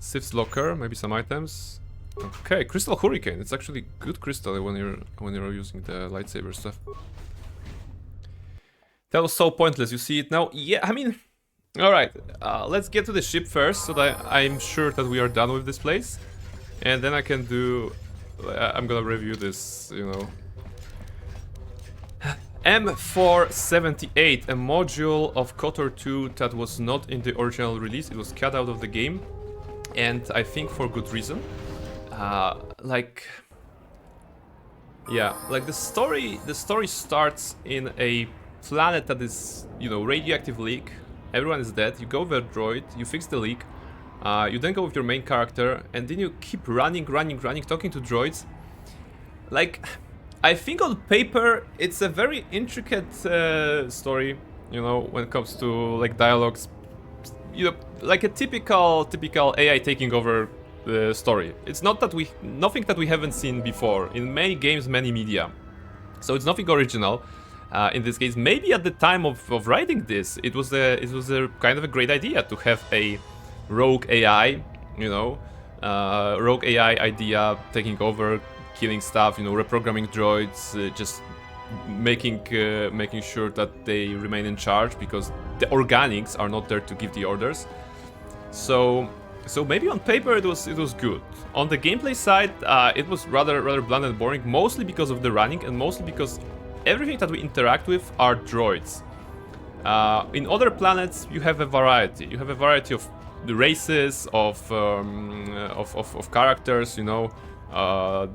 Sith's locker, maybe some items. Okay, crystal hurricane. It's actually good crystal when you're using the lightsaber stuff. That was so pointless. You see it now? Yeah, I mean, all right. Let's get to the ship first, so that I'm sure that we are done with this place, and then I can do. I'm gonna review this, you know. M478, a module of KotOR 2 that was not in the original release. It was cut out of the game, and I think for good reason. Like the story starts in a planet that is, you know, radioactive leak. Everyone is dead. You go with a droid, you fix the leak, you then go with your main character, and then you keep running, talking to droids. Like, I think on paper it's a very intricate story, you know, when it comes to like dialogues, you know, like a typical AI taking over the story. It's not that nothing that we haven't seen before in many games, many media. So it's nothing original. in this case, maybe at the time of writing this, it was a kind of a great idea to have a rogue AI, you know, rogue AI idea taking over, killing stuff, you know, reprogramming droids, just making sure that they remain in charge because the organics are not there to give the orders. So maybe on paper it was good. On the gameplay side, it was rather bland and boring, mostly because of the running and mostly because everything that we interact with are droids. In other planets, you have a variety. You have a variety of the races, of characters, you know,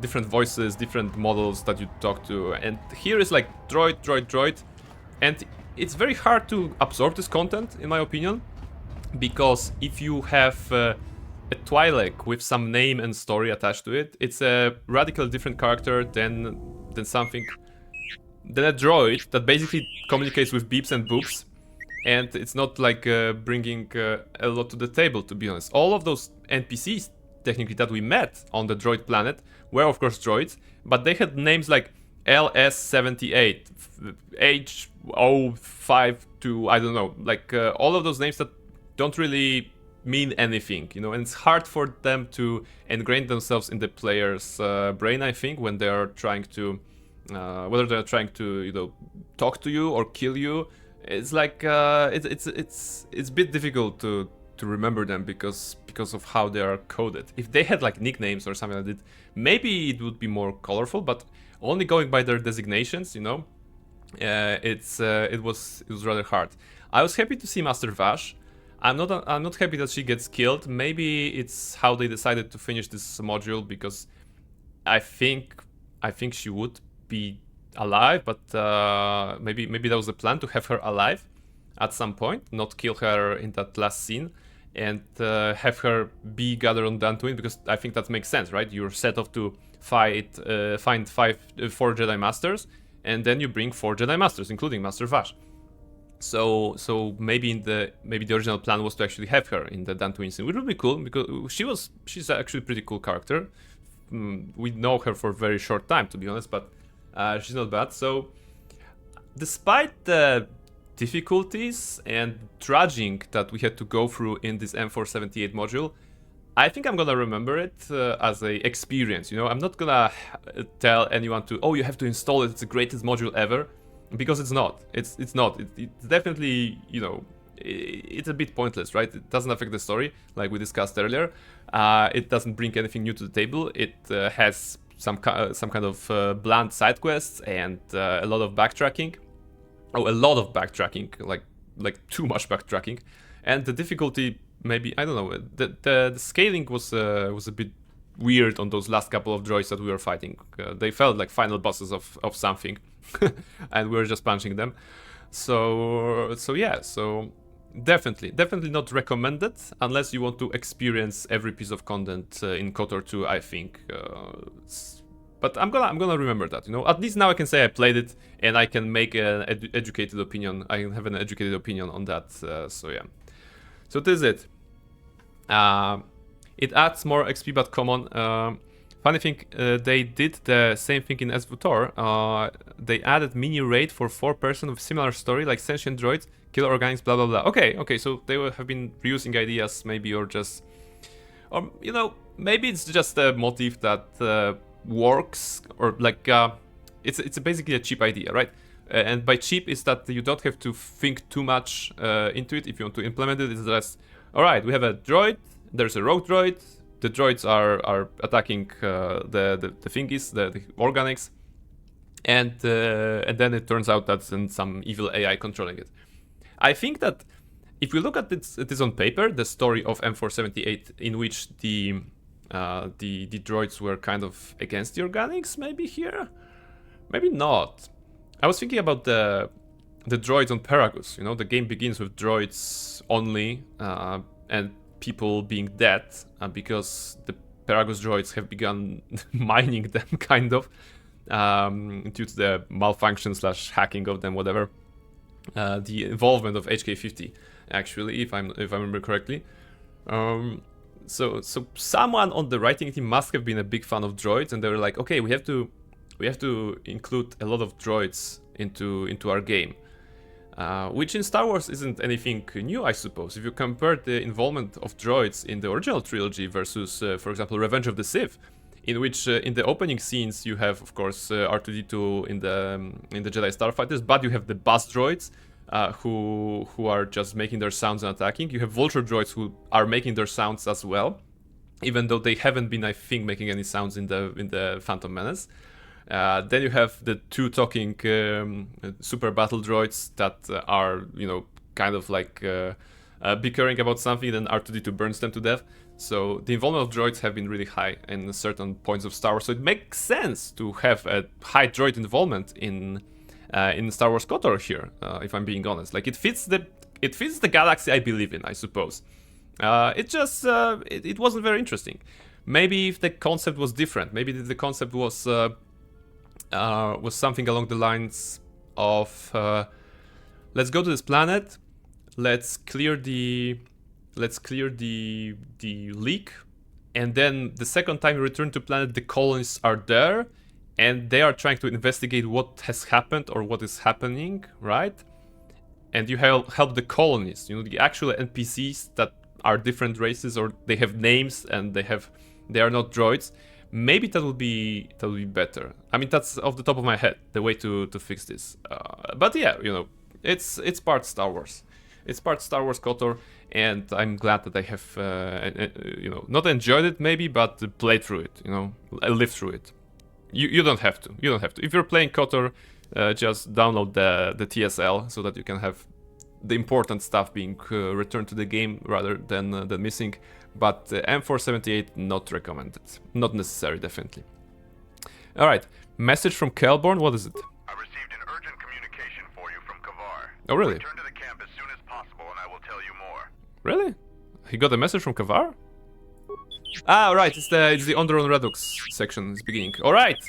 different voices, different models that you talk to. And here is like droid. And it's very hard to absorb this content, in my opinion, because if you have a Twi'lek with some name and story attached to it, it's a radically different character than something. Than a droid that basically communicates with beeps and boops, and it's not like bringing a lot to the table, to be honest. All of those NPCs, technically, that we met on the droid planet were of course droids, but they had names like LS78, H052, I don't know, like all of those names that don't really mean anything, you know, and it's hard for them to ingrain themselves in the player's brain, I think, when they're trying to whether they're trying to, you know, talk to you or kill you. It's like it's a bit difficult to remember them because of how they are coded. If they had like nicknames or something like that, maybe it would be more colorful. But only going by their designations, you know, it was rather hard. I was happy to see Master Vash. I'm not happy that she gets killed. Maybe it's how they decided to finish this module, because I think she would be alive, but maybe that was the plan, to have her alive at some point, not kill her in that last scene, and have her be gathered on Dantooine, because I think that makes sense, right? You're set off to find 4 Jedi Masters, and then you bring 4 Jedi Masters, including Master Vash. So maybe the original plan was to actually have her in the Dantooine scene, which would be cool, because she's actually a pretty cool character. We know her for a very short time, to be honest, but she's not bad. So despite the difficulties and trudging that we had to go through in this M478 module, I think I'm gonna remember it as a experience. You know, I'm not gonna tell anyone to, oh, you have to install it, it's the greatest module ever, because it's not. It's not. It's definitely, you know, it's a bit pointless, right? It doesn't affect the story, like we discussed earlier. It doesn't bring anything new to the table. It has some kind of bland side quests and a lot of backtracking. Oh, a lot of backtracking, like too much backtracking, and the difficulty, maybe, I don't know. The scaling was a bit weird on those last couple of droids that we were fighting. They felt like final bosses of something, and we were just punching them. So yeah, so definitely not recommended unless you want to experience every piece of content in KotOR 2, I think. But I'm gonna remember that, you know. At least now I can say I played it and I can make an educated opinion. I can have an educated opinion on that. So yeah. So this is it. It adds more XP, but come on. Funny thing, they did the same thing in SWTOR. They added mini raid for 4 person with similar story, like sentient droids, killer organics, blah blah blah. Okay, so they will have been reusing ideas, maybe, or you know, maybe it's just a motif that works, or like it's basically a cheap idea, right? And by cheap is that you don't have to think too much into it if you want to implement it. It's just, all right, we have a droid, there's a rogue droid. The droids are attacking the thingies, the organics, and then it turns out that's some evil AI controlling it. I think that if we look at this on paper, the story of M478, in which the droids were kind of against the organics, maybe here, maybe not. I was thinking about the droids on Paragus. You know, the game begins with droids only, and people being dead because the Paragus droids have begun mining them, kind of, due to the malfunction / hacking of them, whatever. The involvement of HK50, actually, if I remember correctly. So someone on the writing team must have been a big fan of droids, and they were like, okay, we have to we have to include a lot of droids into our game. Which in Star Wars isn't anything new, I suppose. If you compare the involvement of droids in the original trilogy versus, for example, Revenge of the Sith, in which in the opening scenes you have, of course, R2-D2 in the Jedi Starfighters, but you have the bus droids who are just making their sounds and attacking. You have Vulture droids who are making their sounds as well, even though they haven't been, I think, making any sounds in the Phantom Menace. Then you have the two talking super battle droids that are, you know, kind of like bickering about something, then R2-D2 burns them to death. So the involvement of droids have been really high in certain points of Star Wars. So it makes sense to have a high droid involvement in Star Wars KotOR here, if I'm being honest. Like it fits the galaxy I believe in, I suppose. It just it wasn't very interesting. Maybe if the concept was different, maybe the concept was something along the lines of let's go to this planet, let's clear the leak, and then the second time you return to planet, the colonists are there, and they are trying to investigate what has happened or what is happening, right? And you help the colonists, you know, the actual NPCs that are different races or they have names and they are not droids. Maybe that would be better. I mean, that's off the top of my head the way to fix this. But yeah, you know, it's part Star Wars. It's part Star Wars KotOR, and I'm glad that I have you know, not enjoyed it maybe, but played through it. You know, lived through it. You don't have to. You don't have to. If you're playing KotOR, just download the TSL so that you can have the important stuff being returned to the game rather than missing. But M478 not recommended. Not necessary, definitely. Alright, message from Kelborn, what is it? I received an urgent communication for you from KotOR. Oh really? Return to the camp as soon as possible and I will tell you more. Really? He got a message from KotOR? Ah, right, it's the Onderon Redux section, it's beginning. Alright!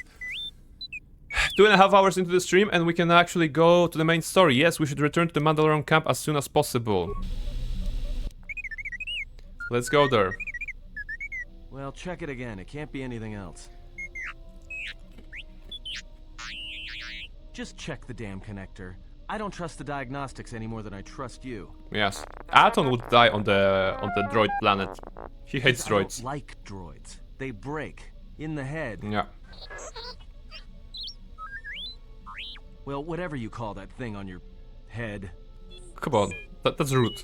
2.5 hours into the stream and we can actually go to the main story. Yes, we should return to the Mandalorian camp as soon as possible. Let's go there. Well, check it again. It can't be anything else. Just check the damn connector. I don't trust the diagnostics any more than I trust you. Yes. Aton would die on the droid planet. He hates droids. I don't like droids. They break. In the head. Yeah. Well, whatever you call that thing on your head. Come on. That's rude.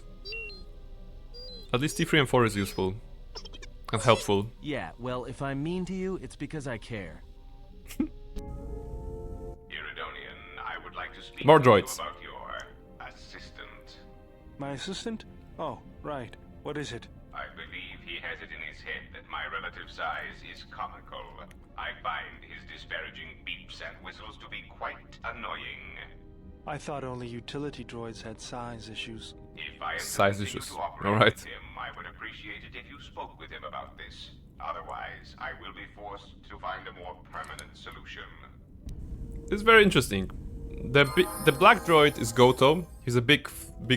At least T3 and 4 is useful. And helpful. Yeah, well, if I'm mean to you, it's because I care. Iridonian, I would like to speak more to you droids. about your assistant. My assistant? Oh, right. What is it? I believe he has it in his head that my relative size is comical. I find his disparaging beeps and whistles to be quite annoying. I thought only utility droids had size issues. If I am size to continue issues. to operate Alright. with him, I would appreciate it if you spoke with him about this. Otherwise, I will be forced to find a more permanent solution. It's very interesting. The black droid is Goto. He's a big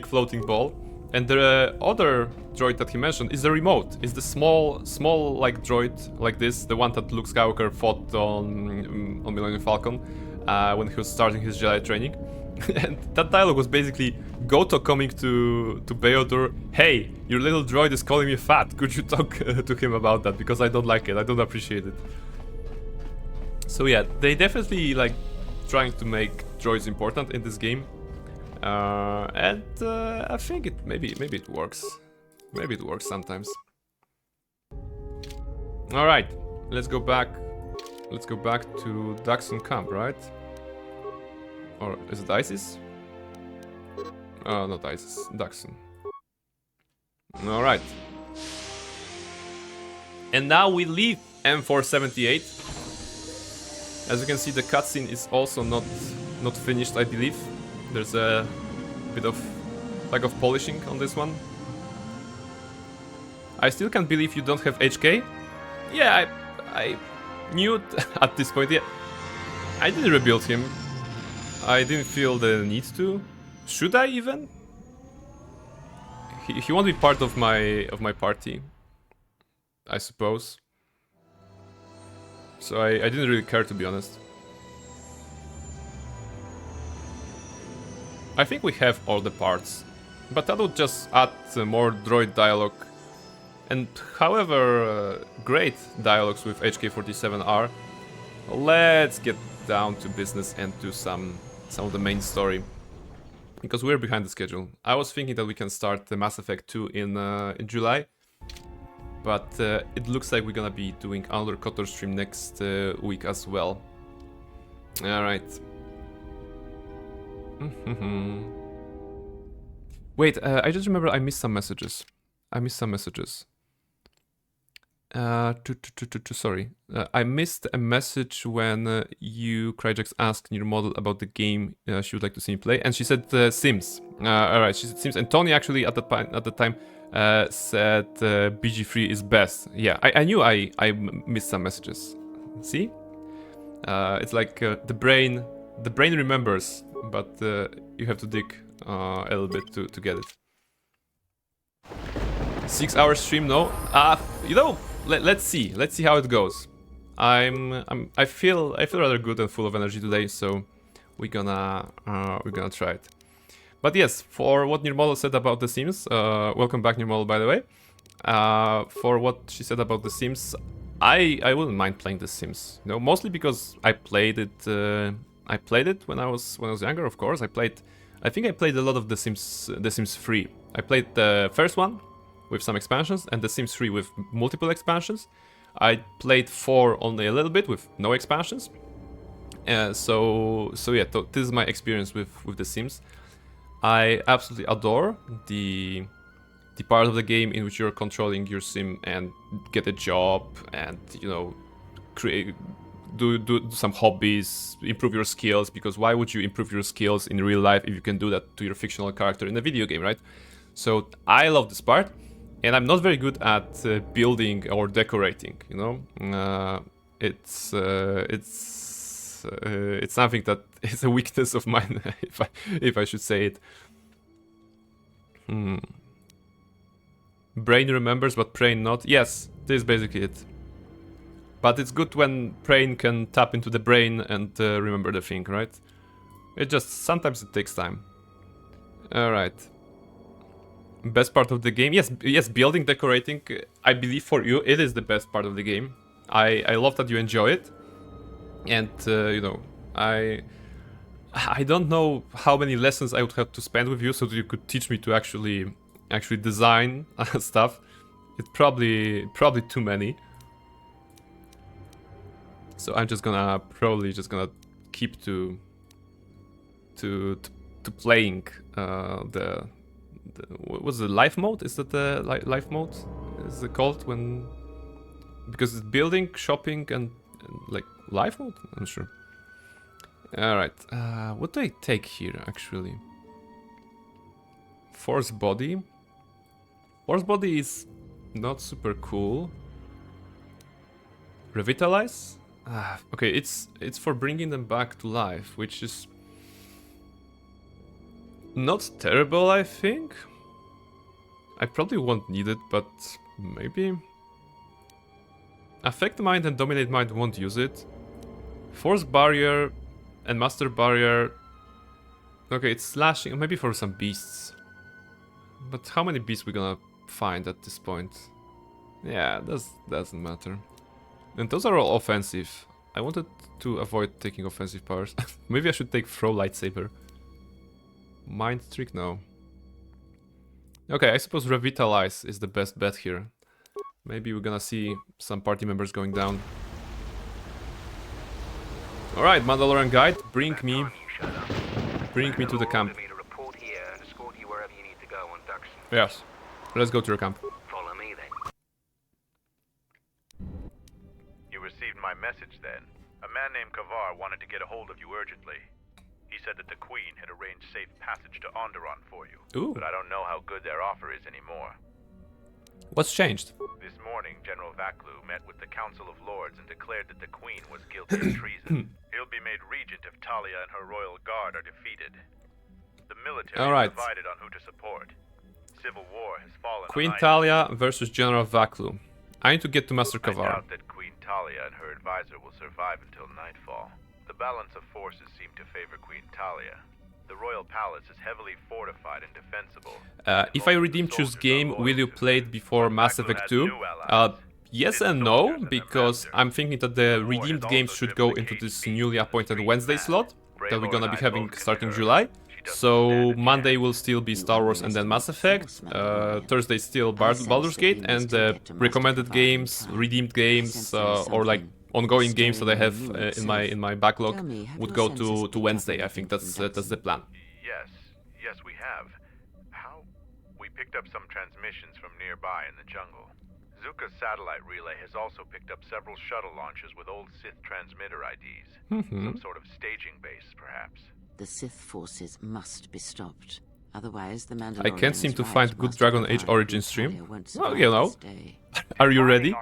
floating ball. And the other droid that he mentioned is the remote. It's the small like droid like this, the one that Luke Skywalker fought on Millennium Falcon when he was starting his Jedi training. And that dialogue was basically Goto coming to Beodur, hey, your little droid is calling me fat, could you talk to him about that, because I don't like it, I don't appreciate it. So yeah, they definitely like trying to make droids important in this game. And I think maybe it works. Maybe it works sometimes. Alright, let's go back to Daxon camp, right? Or is it ISIS? Oh, not ISIS, Daxon. Alright. And now we leave M478. As you can see, the cutscene is also not finished, I believe. There's a bit of lack of polishing on this one. I still can't believe you don't have HK. Yeah, I knew at this point, yeah. I didn't rebuild him. I didn't feel the need to. Should I even? He won't be part of my party, I suppose. So I didn't really care, to be honest. I think we have all the parts, but that would just add more droid dialogue. And however great dialogues with HK-47 are, let's get down to business and do some of the main story. Because we're behind the schedule. I was thinking that we can start the Mass Effect 2 in July, but it looks like we're gonna be doing another KotOR stream next week as well. Alright. Wait, I just remember I missed some messages. Sorry. I missed a message when you, Cryjax, asked your model about the game she would like to see me play, and she said Sims. Alright, she said Sims, and Tony actually at the time said BG3 is best. Yeah, I knew I missed some messages. See? It's like the brain remembers, but you have to dig a little bit to get it. 6-hour stream, no? You know, let's see how it goes. I feel rather good and full of energy today, so we're gonna try it. But yes, for what Nirmolo said about The Sims, welcome back Nirmolo, by the way. For what she said about The Sims, I wouldn't mind playing The Sims. You know, mostly because I played it. I played it when I was younger. Of course, I think I played a lot of The Sims 3. I played the first one with some expansions, and The Sims 3 with multiple expansions. I played 4 only a little bit with no expansions. So yeah, this is my experience with The Sims. I absolutely adore the part of the game in which you're controlling your sim and get a job and, you know, do some hobbies, improve your skills, because why would you improve your skills in real life if you can do that to your fictional character in a video game, right? So I love this part, and I'm not very good at building or decorating, you know? It's something that is a weakness of mine, if I should say it. Brain remembers, but brain not. Yes, this is basically it. But it's good when brain can tap into the brain and remember the thing, right? It just sometimes it takes time. All right. Best part of the game? Yes, building, decorating. I believe for you it is the best part of the game. I love that you enjoy it, and you know, I don't know how many lessons I would have to spend with you so that you could teach me to actually design stuff. It's probably too many. So I'm probably just gonna keep to playing what's the life mode? Is that the life mode? Is it called when? Because it's building, shopping, and like life mode. I'm sure. All right. What do I take here actually? Force body. Force body is not super cool. Revitalize. Okay, it's for bringing them back to life, which is not terrible, I think. I probably won't need it, but maybe. Affect mind and dominate mind won't use it. Force barrier and master barrier. Okay, it's slashing, maybe for some beasts. But how many beasts we gonna find at this point? Yeah, that doesn't matter. And those are all offensive. I wanted to avoid taking offensive powers. Maybe I should take throw lightsaber. Mind trick? No. Okay, I suppose revitalize is the best bet here. Maybe we're gonna see some party members going down. Alright, Mandalorian guide, bring me to the camp. Yes, let's go to your camp. Follow me then. You received my message then. A man named KotOR wanted to get a hold of you urgently. He said that the Queen had arranged safe passage to Onderon for you. Ooh. But I don't know how good their offer is anymore. What's changed? This morning, General Vaklu met with the Council of Lords and declared that the Queen was guilty of treason. He'll be made regent if Talia and her royal guard are defeated. The military is divided on who to support. Civil war has fallen. Queen Talia versus General Vaklu. I need to get to Master KotOR. I doubt that Queen Talia and her advisor will survive until nightfall. The balance of forces seem to favor Queen Talia. The royal palace is heavily fortified and defensible. If I redeem choose game, will you play it before Mass Effect 2? Yes and no, because I'm thinking that the redeemed games should go into this newly appointed Wednesday slot that we're gonna be having starting July. So Monday will still be Star Wars and then Mass Effect, Thursday still Baldur's Gate, and the recommended games, redeemed games, or like ongoing games that I have in my backlog would go to Wednesday. I think that's the plan. Yes, we have. We picked up some transmissions from nearby in the jungle. Zuka's satellite relay has also picked up several shuttle launches with old Sith transmitter IDs. Some sort of staging base, perhaps. The Sith forces must be stopped. Otherwise, the Mandalorians I can't seem to find good Dragon Age Origin stream. Well, you know. Are you ready?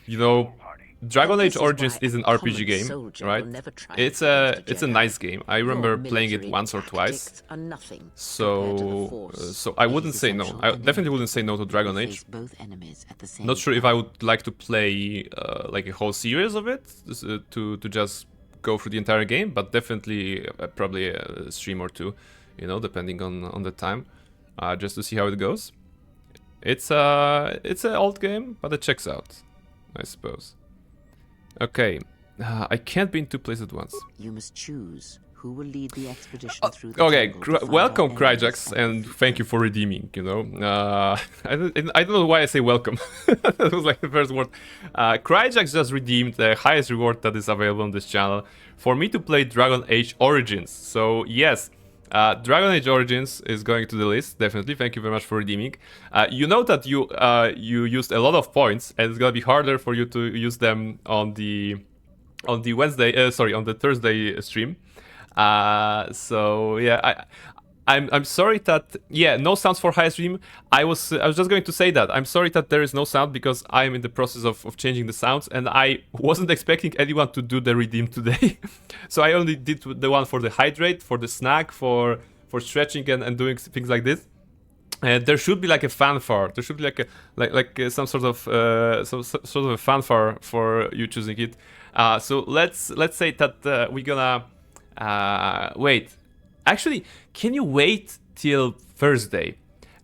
You know, Dragon Age Origins is an RPG game, right? It's a nice game. I remember playing it once or twice. So I wouldn't say no. I definitely wouldn't say no to Dragon Age. Not sure if I would like to play like a whole series of it to just go through the entire game, but definitely probably a stream or two, you know, depending on the time, just to see how it goes. It's an old game, but it checks out, I suppose. Okay, I can't be in two places at once. You must choose who will lead the expedition through the okay, welcome Cryjax, and thank you for redeeming, you know. I don't know why I say welcome. That was like the first word. Cryjax just redeemed the highest reward that is available on this channel for me to play Dragon Age Origins. So yes, Dragon Age Origins is going to the list, definitely. Thank you very much for redeeming. You know that you used a lot of points, and it's gonna be harder for you to use them on the Wednesday, sorry, on the Thursday stream. So yeah, I'm sorry that, yeah, no sounds for high stream. I was just going to say that I'm sorry that there is no sound because I'm in the process of changing the sounds, and I wasn't expecting anyone to do the redeem today. So I only did the one for the hydrate, for the snack, for stretching and doing things like this. And there should be like a fanfare. There should be like some sort of a fanfare for you choosing it. So let's say that we're gonna wait. Actually, can you wait till Thursday?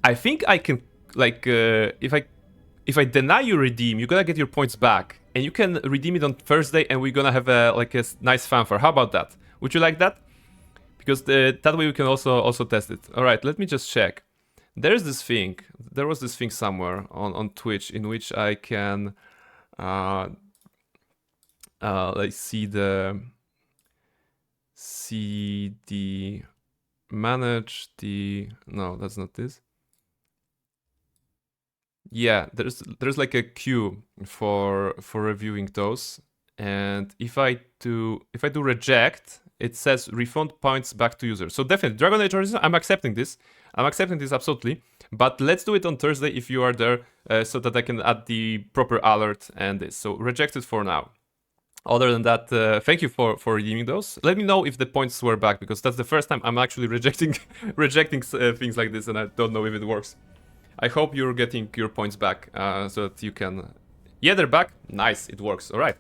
I think I can, like, if I deny you redeem, you're gonna get your points back, and you can redeem it on Thursday, and we're gonna have a nice fanfare. How about that? Would you like that? Because that way we can also test it. All right, let me just check. There was this thing somewhere on Twitch in which I can like see the manage the, no, that's not this. Yeah, there's like a queue for reviewing those, and if I do reject, it says refund points back to user. So definitely Dragon Age Origins, I'm accepting this absolutely, but let's do it on Thursday if you are there, so that I can add the proper alert and this. So rejected for now. Other than that, thank you for redeeming those. Let me know if the points were back, because that's the first time I'm actually rejecting things like this, and I don't know if it works. I hope you're getting your points back, so that you can... Yeah, they're back. Nice, it works. All right.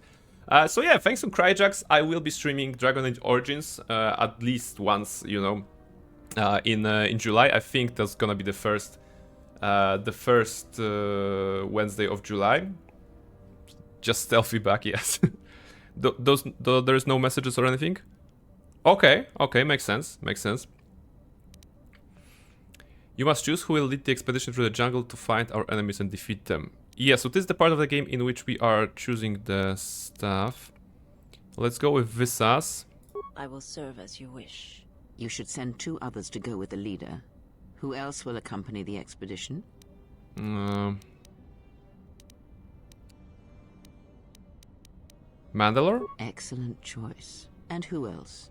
So yeah, thanks to Cryjax. I will be streaming Dragon Age Origins at least once, you know, in July. I think that's gonna be the first Wednesday of July. Just stealthy back, yes. There's no messages or anything? Okay, makes sense. You must choose who will lead the expedition through the jungle to find our enemies and defeat them. Yeah, so this is the part of the game in which we are choosing the stuff. Let's go with Visas. I will serve as you wish. You should send 2 others to go with the leader. Who else will accompany the expedition? Mandalore? Excellent choice. And who else?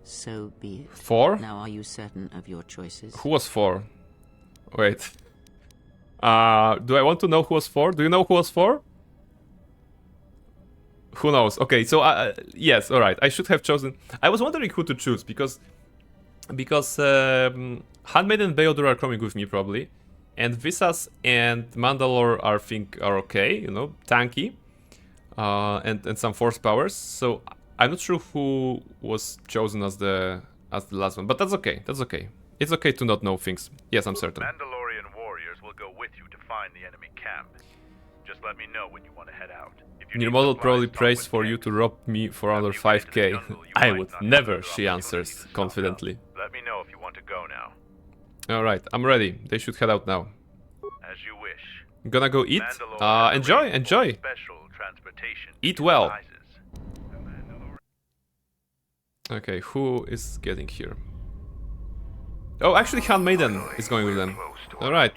So be it. 4? Now are you certain of your choices? Who was 4? Wait. Do I want to know who was 4? Do you know who was 4? Who knows? Okay, so yes, alright. I should have chosen... I was wondering who to choose, because Handmaiden and Beodur are coming with me, probably. And Visas and Mandalore are okay, you know, tanky. And some force powers. So I'm not sure who was chosen as the last one, but that's okay. That's okay. It's okay to not know things. Yes, I'm certain. Mandalorian warriors will go with you to find the enemy camp. Just let me know when you want to head out. Your model probably prays for you to rob me for another 5k. I would never, she answers confidently. Let me know if you want to go now. Alright, I'm ready. They should head out now. As you wish. Gonna go eat? Enjoy! Eat well! Okay, who is getting here? Oh, actually Handmaiden is going with them. Alright.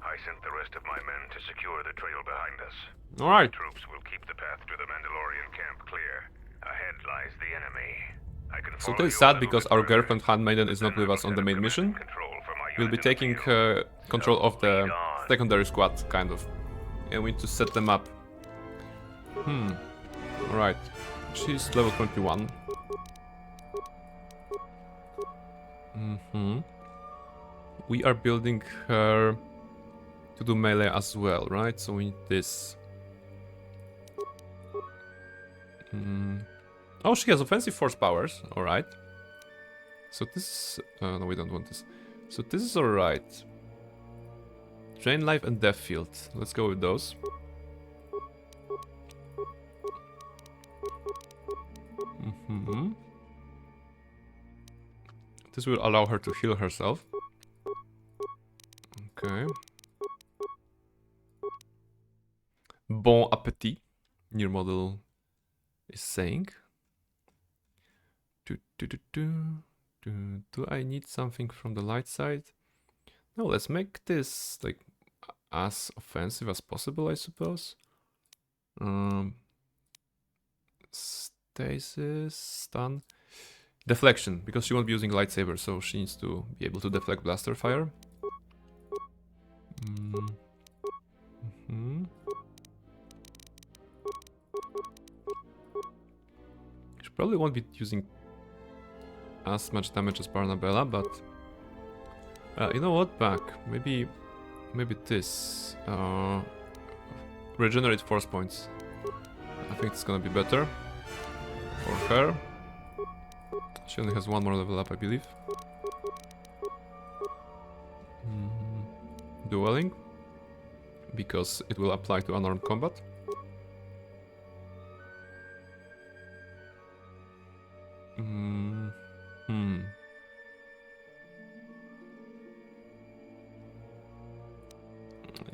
I sent the rest of my men to secure the trail behind us. Alright. Troops will keep the path to the Mandalorian camp clear. Ahead lies the enemy. So that is sad because our girlfriend Handmaiden is not with us on the main mission. We'll be taking control of the secondary squad, kind of. And we need to set them up. Alright. She's level 21. We are building her to do melee as well, right? So we need this. Oh, she has offensive force powers. Alright. So this is... no, we don't want this. So this is alright. Drain life and death field. Let's go with those. This will allow her to heal herself. Okay. Bon appétit, your model is saying. Do I need something from the light side? No, let's make this like as offensive as possible, I suppose. Stasis, stun, deflection, because she won't be using lightsaber, so she needs to be able to deflect blaster fire. She probably won't be using as much damage as Barnabella, but you know what? Back. Maybe this. Regenerate force points. I think it's gonna be better for her. She only has one more level up, I believe. Dueling, because it will apply to unarmed combat.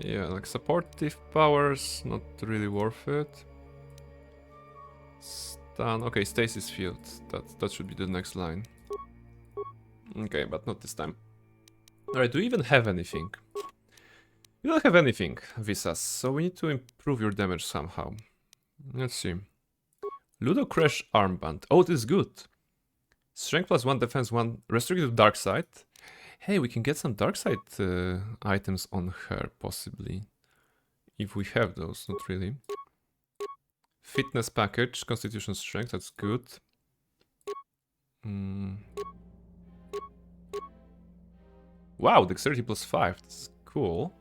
Yeah, like supportive powers, not really worth it. Stun, okay, stasis field. That should be the next line. Okay, but not this time. Alright, do we even have anything? We don't have anything, Visas, so we need to improve your damage somehow. Let's see. Ludo Crash Armband. Oh, this is good. Strength +1, defense 1, restricted to dark side. Hey, we can get some dark side items on her, possibly. If we have those, not really. Fitness package, constitution strength, that's good. Wow, dexterity +5, that's cool.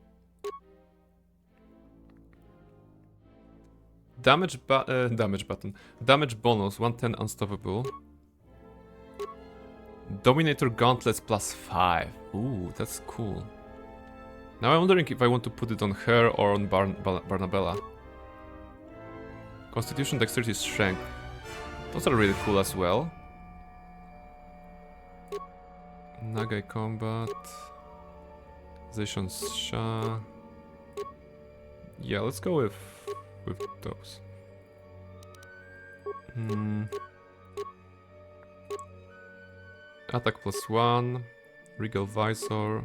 Damage button. Damage bonus, 110 unstoppable. Dominator gauntlets +5. Ooh, that's cool. Now I'm wondering if I want to put it on her or on Barnabella. Constitution, dexterity, strength. Those are really cool as well. Nagai combat. Zation Sha. Yeah, let's go with those. Attack +1, Regal Visor,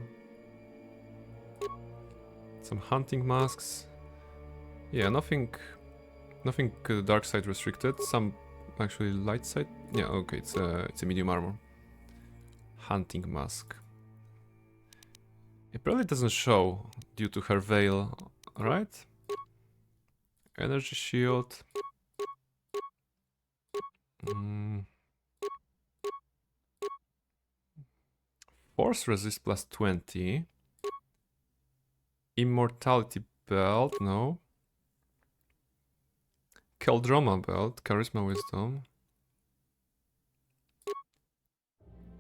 some hunting masks. Yeah, nothing dark side restricted. Some actually light side. Yeah, okay, it's a medium armor. Hunting mask. It probably doesn't show due to her veil, right? Energy shield. Force resist +20. Immortality belt, no. Keldroma belt, charisma wisdom.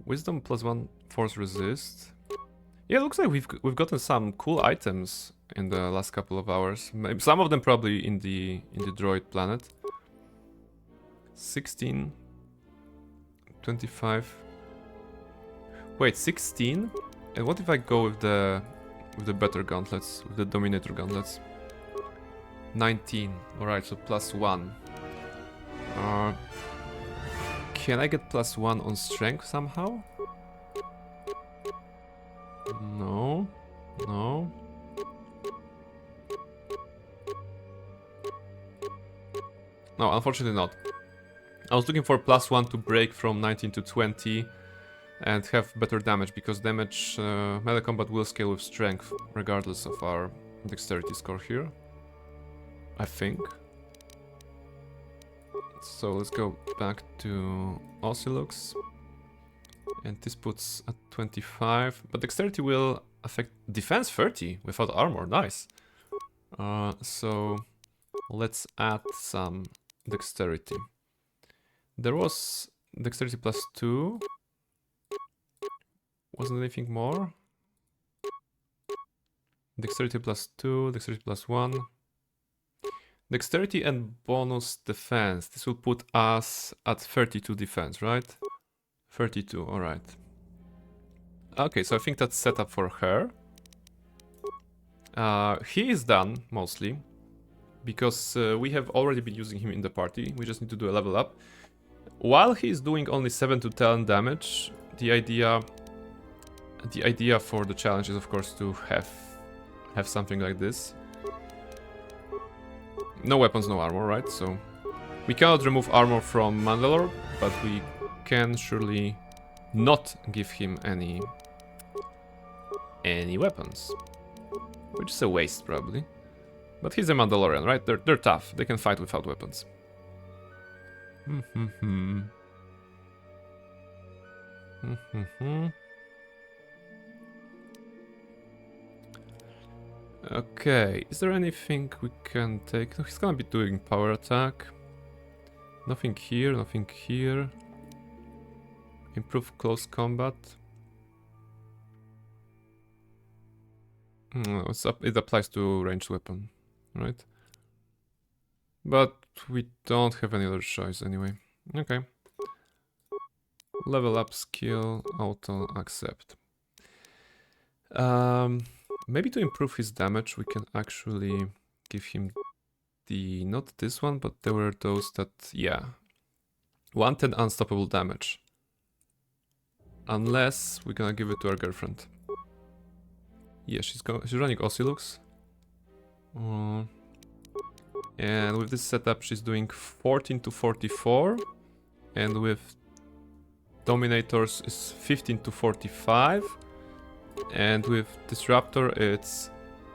Wisdom +1 force resist. Yeah, it looks like we've gotten some cool items in the last couple of hours. Maybe some of them probably in the droid planet. 16, 25. Wait, 16? And what if I go with the better gauntlets, with the Dominator gauntlets? 19. Alright, so +1. Can I get +1 on strength somehow? No. No. No, unfortunately not. I was looking for +1 to break from 19 to 20 and have better damage, because damage melee combat will scale with strength regardless of our dexterity score here, I think. So let's go back to Osilux, and this puts at 25, but dexterity will affect defense 30 without armor. Nice. So let's add some dexterity. There was dexterity +2. Wasn't anything more? Dexterity +2, dexterity +1. Dexterity and bonus defense. This will put us at 32 defense, right? 32, alright. Okay, so I think that's set up for her. He is done, mostly, because we have already been using him in the party. We just need to do a level up. While he's doing only 7 to 10 damage, the idea for the challenge is, of course, to have something like this. No weapons, no armor, right? So we cannot remove armor from Mandalore, but we can surely not give him any weapons, which is a waste probably. But he's a Mandalorian, right? They're tough. They can fight without weapons. Okay, is there anything we can take? No, he's gonna be doing power attack. Nothing here, nothing here. Improve close combat. It applies to ranged weapon, right? But we don't have any other choice anyway. Okay. Level up skill, auto accept. Maybe to improve his damage, we can actually give him the, not this one, but there were those that, yeah. 110 unstoppable damage. Unless we're gonna give it to our girlfriend. Yeah, she's running Osilux. And with this setup, she's doing 14 to 44. And with Dominators, it's 15 to 45. And with Disruptor, it's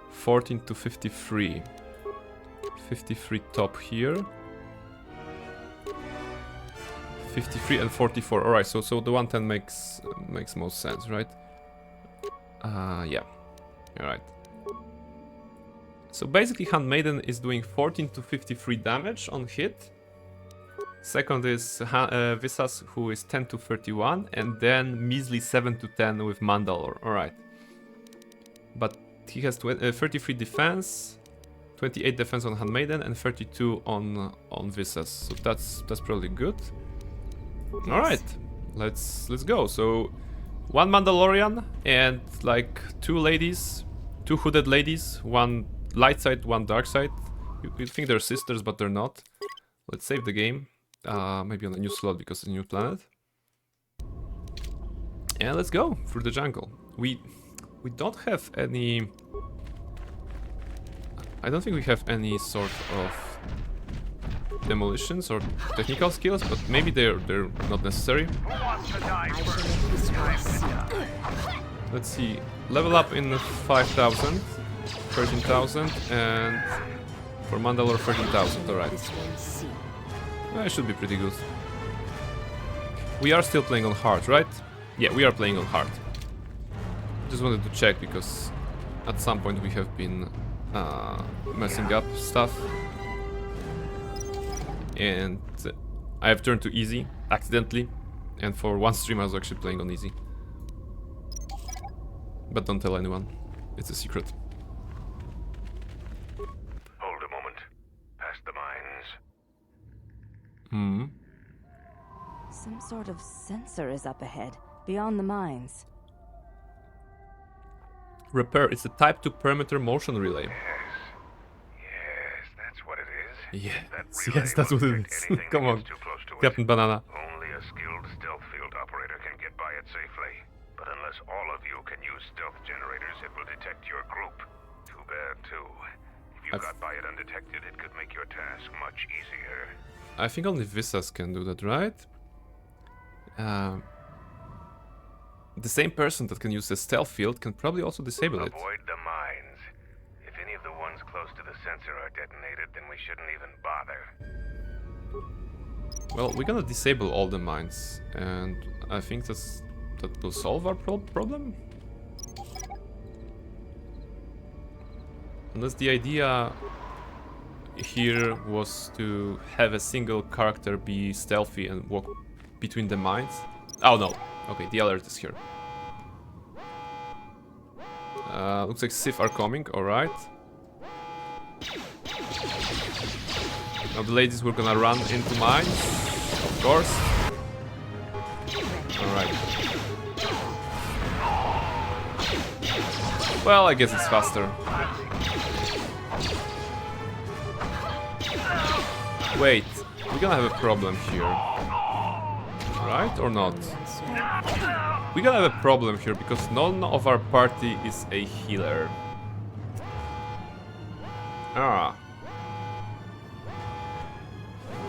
14 to 53. 53 top here. 53 and 44. Alright, so the 110 makes most sense, right? Yeah. Alright. So basically Handmaiden is doing 14 to 53 damage on hit. Second is Visas, who is 10 to 31, and then measly 7 to 10 with Mandalore. Alright. But he has 33 defense, 28 defense on Handmaiden, and 32 on Visas. So that's probably good. Alright, let's go. So 1 Mandalorian and like 2 ladies, 2 hooded ladies, 1 light side, 1 dark side. You'd think they're sisters, but they're not. Let's save the game. Maybe on a new slot because it's a new planet. And let's go through the jungle. We don't have any... I don't think we have any sort of demolitions or technical skills, but maybe they're not necessary. Let's see. Level up in 5,000, 13,000, and for Mandalore 13,000. Alright. It should be pretty good. We are still playing on hard, right? Yeah, we are playing on hard. Just wanted to check because at some point we have been messing up stuff. And I have turned to easy, accidentally. And for one stream I was actually playing on easy. But don't tell anyone. It's a secret. Hold a moment. Past the mines. Hmm. Some sort of sensor is up ahead, beyond the mines. Repair. It's a Type 2 perimeter motion relay. Yes, that's what it is. Yes, that's what it is. Come on, Captain Banana. Only a skilled stealth field operator can get by it safely. But unless all of you can use stealth generators, it will detect your group. Too bad, too. If you got by it undetected, it could make your task much easier. I think only Visas can do that, right? The same person that can use the stealth field can probably also disable it. Avoid the mines. If any of the ones close to the sensor are detonated, then we shouldn't even bother. Well, we're gonna disable all the mines, and I think that will solve our problem. Unless the idea here was to have a single character be stealthy and walk between the mines. Oh no. Okay, the alert is here. Looks like Sith are coming, alright. Now the ladies were gonna run into mines, of course. Alright. Well, I guess it's faster. Wait, we're gonna have a problem here. Right or not? We're gonna have a problem here because none of our party is a healer. Ah.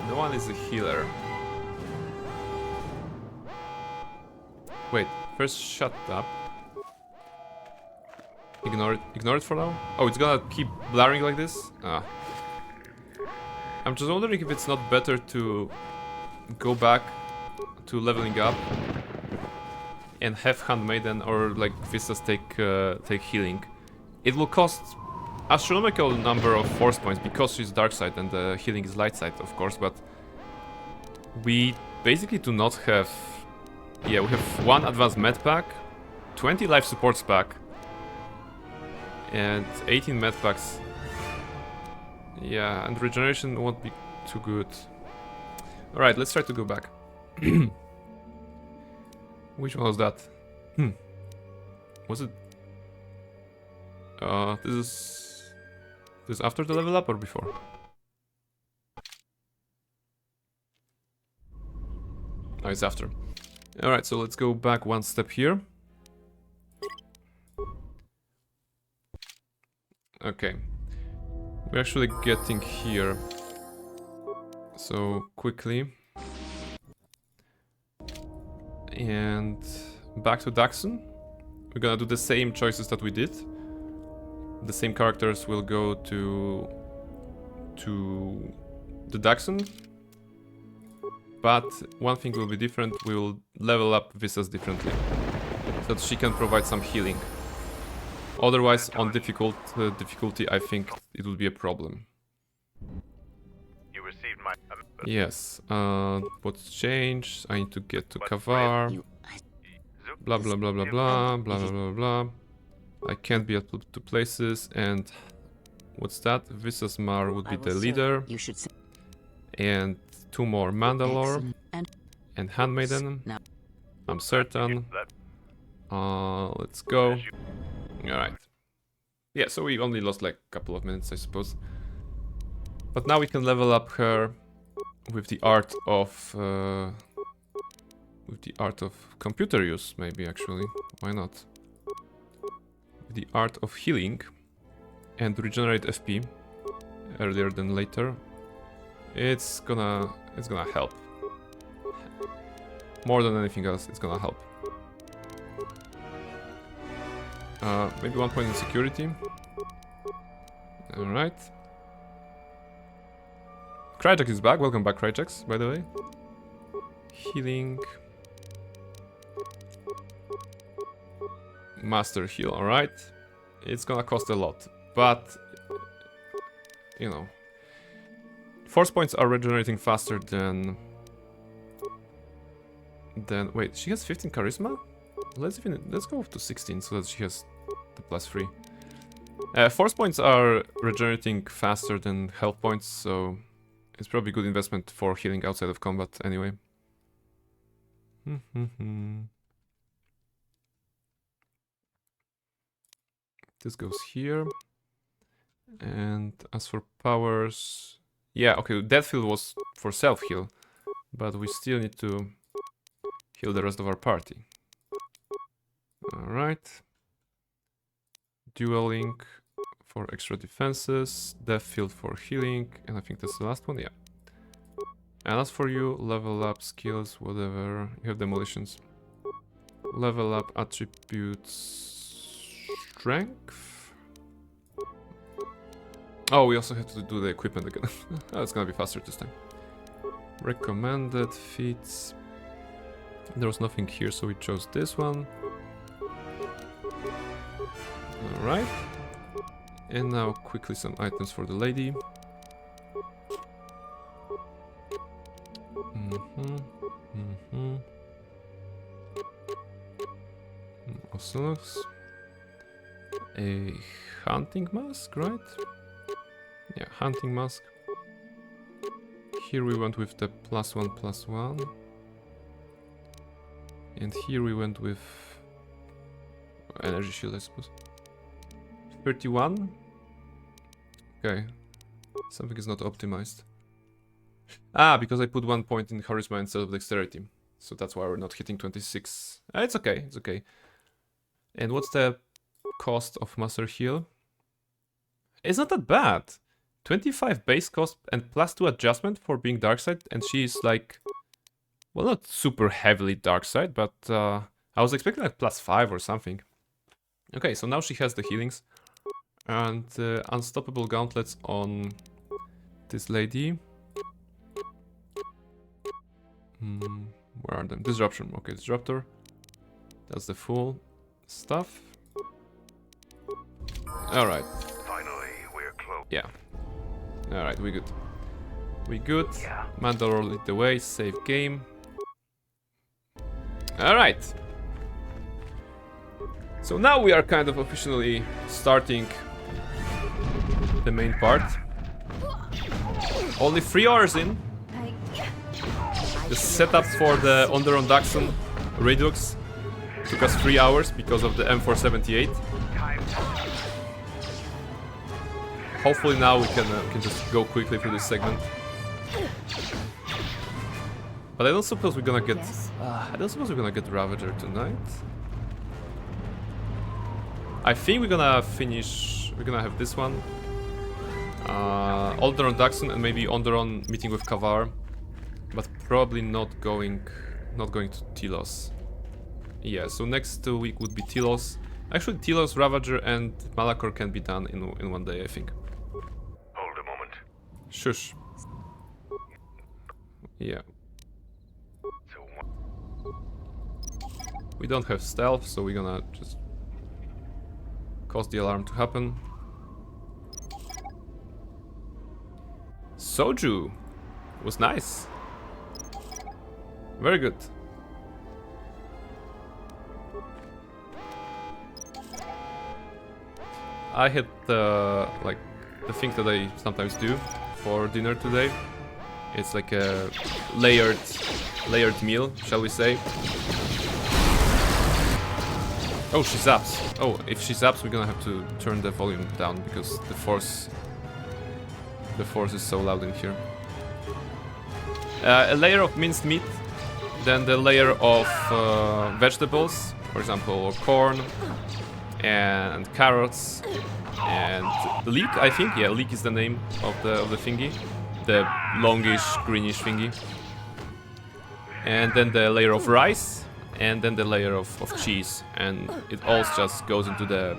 No one is a healer. Wait, first shut up. Ignore it for now? Oh, it's gonna keep blaring like this? Ah. I'm just wondering if it's not better to go back to leveling up and have Handmaiden or like Vistas take healing. It will cost astronomical number of force points because she's dark side and the healing is light side, of course, but we basically do not have. Yeah, we have 1 advanced med pack, 20 life supports pack, and 18 med packs. Yeah, and regeneration won't be too good. Alright, let's try to go back. Which one was that? Was it? This is after the level up or before? Oh, it's after. Alright, so let's go back 1 step here. Okay. We're actually getting here. So, quickly. And back to Daxon. We're gonna do the same choices that we did. The same characters will go to the Daxon. But one thing will be different, we will level up Visas differently. So that she can provide some healing. Otherwise, on difficulty, I think it will be a problem. You received my... Yes, what's changed? I need to get to KotOR. Blah blah blah blah blah, blah blah blah blah. I can't be at 2 places, and what's that? Visas Mar would be the leader. And 2 more, Mandalore and Handmaiden. I'm certain. Let's go. Alright. Yeah, so we only lost like a couple of minutes, I suppose. But now we can level up her with the art of computer use, maybe actually. Why not? With the art of healing and regenerate FP earlier than later. It's gonna help. More than anything else, it's gonna help. Maybe 1 point in security. Alright. Krytek is back. Welcome back, Krytek, by the way. Healing. Master heal, alright. It's gonna cost a lot, but you know. Force points are regenerating faster than Then, wait, she has 15 charisma? Let's go to 16 so that she has the +3. Force points are regenerating faster than health points, so it's probably a good investment for healing outside of combat anyway. This goes here. And as for powers... Yeah, okay, Deathfield was for self-heal, but we still need to heal the rest of our party. Alright. Dueling for extra defenses, Deathfield for healing, and I think that's the last one, yeah. And as for you, level up skills, whatever, you have demolitions. Level up attributes... Strength? Oh, we also have to do the equipment again. Oh, it's gonna be faster this time. Recommended feats. There was nothing here, so we chose this one. Alright. And now quickly some items for the lady. Also looks a hunting mask, right? Yeah, hunting mask. Here we went with the +1/+1. And here we went with energy shield, I suppose. 31. Okay. Something is not optimized. Ah, because I put 1 point in charisma instead of dexterity. So that's why we're not hitting 26. It's okay, it's okay. And what's the cost of Master Heal? It's not that bad. 25 base cost and +2 adjustment for being dark side, and she's like, well, not super heavily dark side, but I was expecting like +5 or something. Okay, so now she has the healings and unstoppable gauntlets on this lady. Where are them? Disruption. Okay, disruptor. That's the full stuff. All right. Finally, we're close. Yeah. All right, we good. We good. Yeah. Mandalore lead the way. Save game. All right. So now we are kind of officially starting the main part. Only 3 hours in. The setup for the Onderon Daxon Redux took us 3 hours because of the M478. Hopefully now we can just go quickly through this segment. But I don't suppose we're gonna get Ravager tonight. I think we're gonna finish. We're gonna have this one. Onderon Daxon and maybe Onderon meeting with KotOR, but probably not going to Telos. Yeah, so next week would be Telos. Actually, Telos, Ravager, and Malachor can be done in 1 day, I think. Hold a moment. Shush. Yeah. We don't have stealth, so we're gonna just cause the alarm to happen. Soju was nice. Very good. I had like the thing that I sometimes do for dinner today. It's like a layered meal, shall we say. Oh, she zaps. Oh, if she zaps, we're gonna have to turn the volume down because the force is so loud in here. A layer of minced meat, then the layer of vegetables, for example, corn and carrots and leek, I think. Yeah, leek is the name of the thingy, the longish greenish thingy. And then the layer of rice, and then the layer of cheese, and it all just goes into the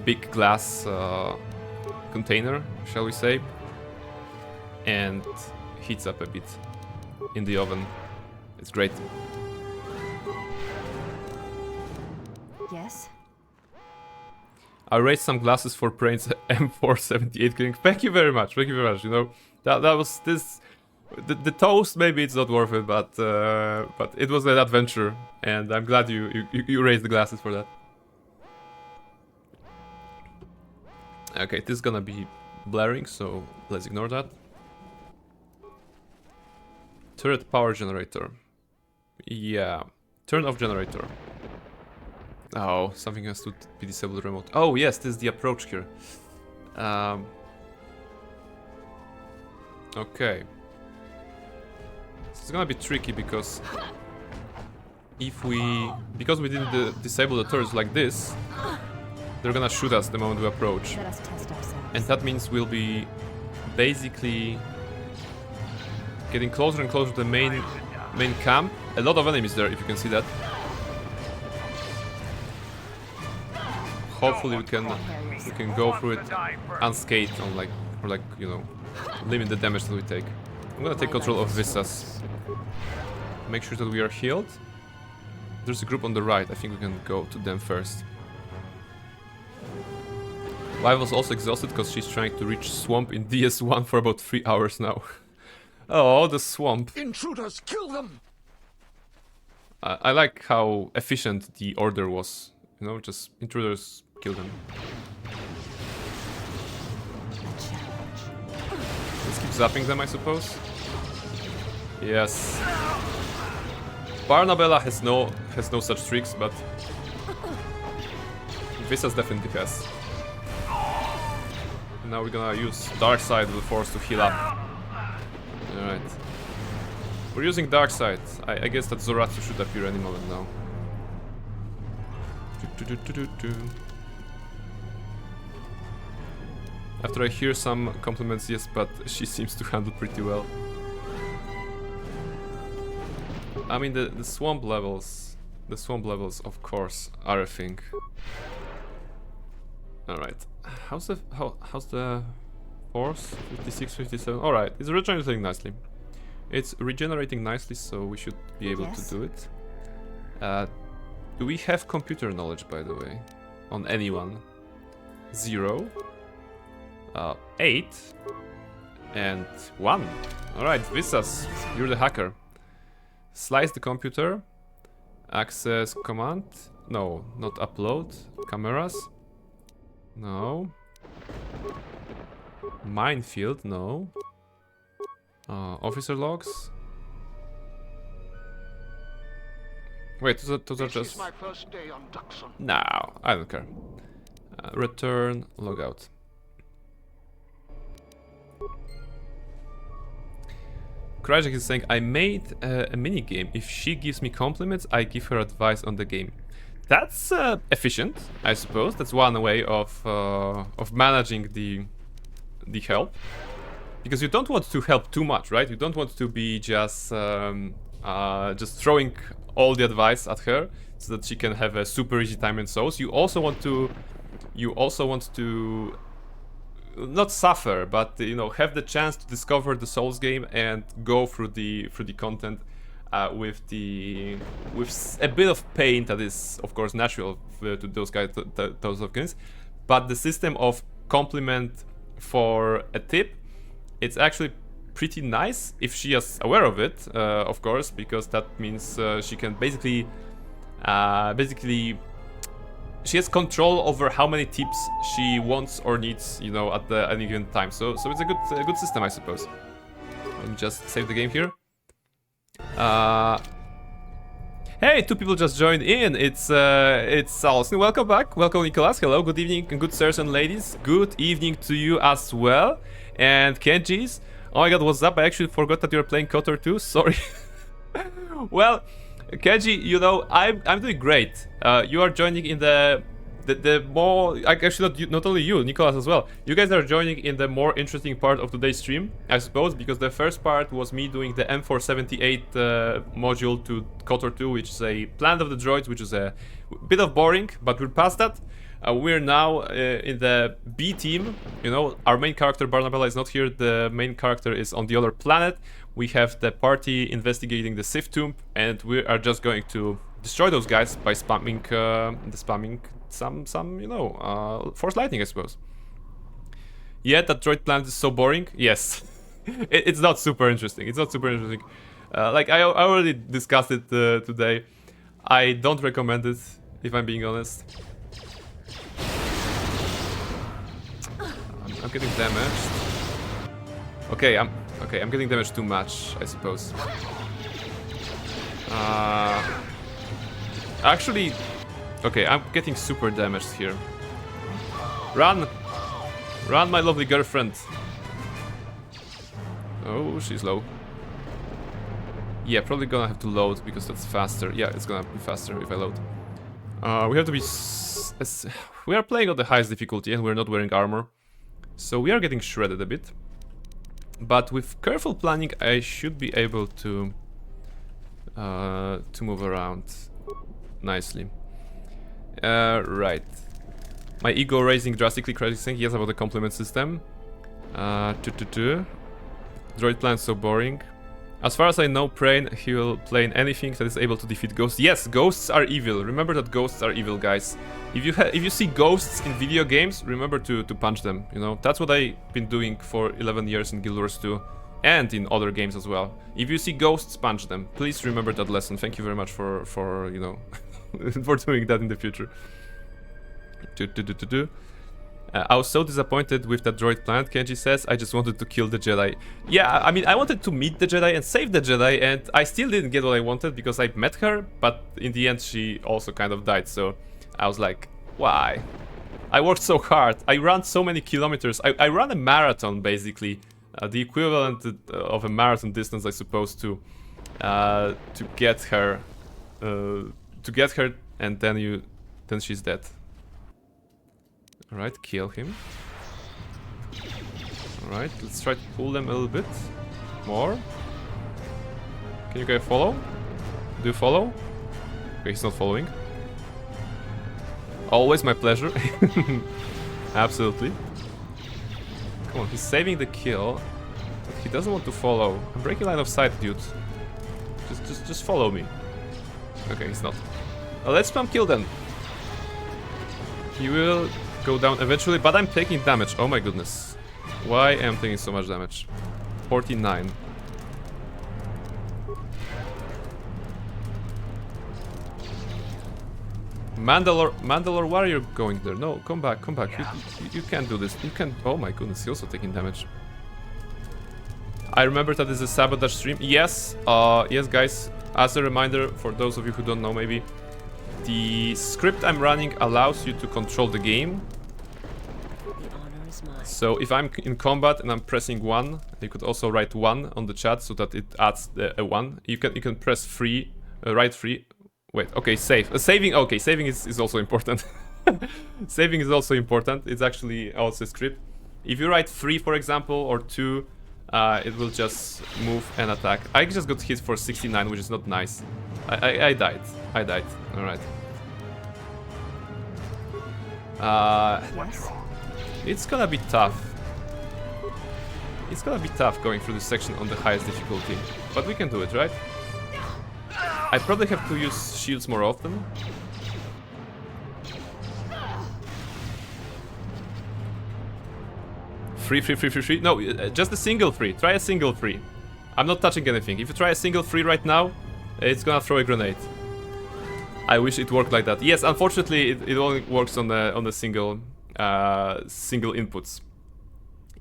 big glass container, shall we say, and heats up a bit in the oven. It's great. Yes? I raised some glasses for Prain's M478 killing. Thank you very much, you know, that was this. The toast, maybe it's not worth it, but it was an adventure, and I'm glad you raised the glasses for that. Okay, this is gonna be blaring, so let's ignore that. Turret power generator. Yeah. Turn off generator. Oh, something has to be disabled remote. Oh yes, this is the approach here. Okay. It's gonna be tricky because because we didn't disable the turrets like this, they're gonna shoot us the moment we approach. Let us test ourselves. And that means we'll be basically getting closer and closer to the main camp. A lot of enemies there, if you can see that. Hopefully we can go through it unscathed or you know, limit the damage that we take. I'm gonna take control of Vistas. Make sure that we are healed. There's a group on the right. I think we can go to them first. Live was also exhausted because she's trying to reach swamp in DS1 for about 3 hours now. Oh, the swamp. Intruders, kill them! I like how efficient the order was. You know, just intruders, kill them. Let's keep zapping them, I suppose. Yes. Barnabella has no such tricks, but Visas definitely has. And now we're gonna use Dark Side of the Force to heal up. Alright. We're using Dark Side. I guess that Zoratsu should appear any moment now. After I hear some compliments, yes, but she seems to handle pretty well. I mean, the swamp levels, of course, are a thing. All right, how's the force? 56, 57. All right, it's regenerating nicely. It's regenerating nicely, so we should be able to do it. Do we have computer knowledge, by the way, on anyone? 0, 8, and 1. All right, Visas, you're the hacker. Slice the computer. Access command. No, not upload. Cameras. No. Minefield. No. Officer logs. Wait, those are just... my first day on Duxon. No, I don't care. Return, logout. Krajak is saying, I made a mini game. If she gives me compliments, I give her advice on the game. That's efficient, I suppose. That's one way of managing the help, because you don't want to help too much, right? You don't want to be just throwing all the advice at her so that she can have a super easy time in Souls. You also want to not suffer, but you know, have the chance to discover the Souls game and go through the content with a bit of pain that is, of course, natural to those games. But the system of compliment for a tip, it's actually pretty nice if she is aware of it, of course, because that means she can basically she has control over how many tips she wants or needs, you know, at any given time. So it's a good system, I suppose. Let me just save the game here. Hey, 2 people just joined in. It's Alison. Welcome back. Welcome, Nicholas. Hello. Good evening, and good sirs and ladies. Good evening to you as well. And Kenji's. Oh my God, what's up? I actually forgot that you were playing KotOR too. Sorry. Well, Kenji, you know, I'm doing great. You are joining in the more, actually not only you, Nicholas as well. You guys are joining in the more interesting part of today's stream, I suppose, because the first part was me doing the M478 module to KotOR 2, which is a Planet of the Droids, which is a bit of boring, but we're past that. We're now in the B team. You know, our main character Barnabella is not here. The main character is on the other planet. We have the party investigating the Sith tomb, and we are just going to destroy those guys by spamming some you know, force lightning, I suppose. Yeah, that droid planet is so boring. Yes. It's not super interesting. It's not super interesting. Like I already discussed it today. I don't recommend it, if I'm being honest. I'm getting damaged. Okay, I'm getting damaged too much, I suppose. Actually, okay, I'm getting super damaged here. Run! Run, my lovely girlfriend. Oh, she's low. Yeah, probably gonna have to load because that's faster. Yeah, it's gonna be faster if I load. We have to be... we are playing on the highest difficulty and we're not wearing armor. So we are getting shredded a bit. But with careful planning, I should be able to move around nicely. Right. My ego raising drastically, crazy thing. Yes, about the compliment system. Droid plan so boring. As far as I know, Prain, he will play in anything that is able to defeat ghosts. Yes, ghosts are evil. Remember that ghosts are evil, guys. If you see ghosts in video games, remember to punch them. You know, that's what I've been doing for 11 years in Guild Wars 2 and in other games as well. If you see ghosts, punch them. Please remember that lesson. Thank you very much for you know for doing that in the future. I was so disappointed with that droid planet, Kenji says. I just wanted to kill the Jedi. Yeah, I mean, I wanted to meet the Jedi and save the Jedi, and I still didn't get what I wanted because I met her, but in the end she also kind of died, so I was like, why? I worked so hard. I ran so many kilometers. I ran a marathon, basically. The equivalent of a marathon distance, I suppose, to get her. And then she's dead. Alright, kill him. Alright, let's try to pull them a little bit more. Can you guys follow? Do you follow? Okay, he's not following. Always my pleasure. Absolutely. Come on, he's saving the kill. But he doesn't want to follow. I'm breaking line of sight, dude. Just follow me. Okay, he's not. Let's spam kill then. He will go down eventually, but I'm taking damage. Oh my goodness. Why am I taking so much damage? 49. Mandalore, why are you going there? No, come back, come back. You can't do this. You can't. Oh my goodness, he's also taking damage. I remember that this is a sabotage stream. Yes, yes, guys. As a reminder, for those of you who don't know, maybe the script I'm running allows you to control the game. So if I'm in combat and I'm pressing 1, you could also write 1 on the chat so that it adds a 1. You can press free, write free. Wait, okay, save. Saving, okay, saving is also important. Saving is also important. It's actually also a script. If you write 3, for example, or 2, it will just move and attack. I just got hit for 69, which is not nice. I died. I died. Alright. It's gonna be tough. It's gonna be tough going through this section on the highest difficulty. But we can do it, right? I probably have to use shields more often. Free. No, just a single free. Try a single free. I'm not touching anything. If you try a single free right now, it's gonna throw a grenade. I wish it worked like that. Yes, unfortunately, it only works on the single inputs.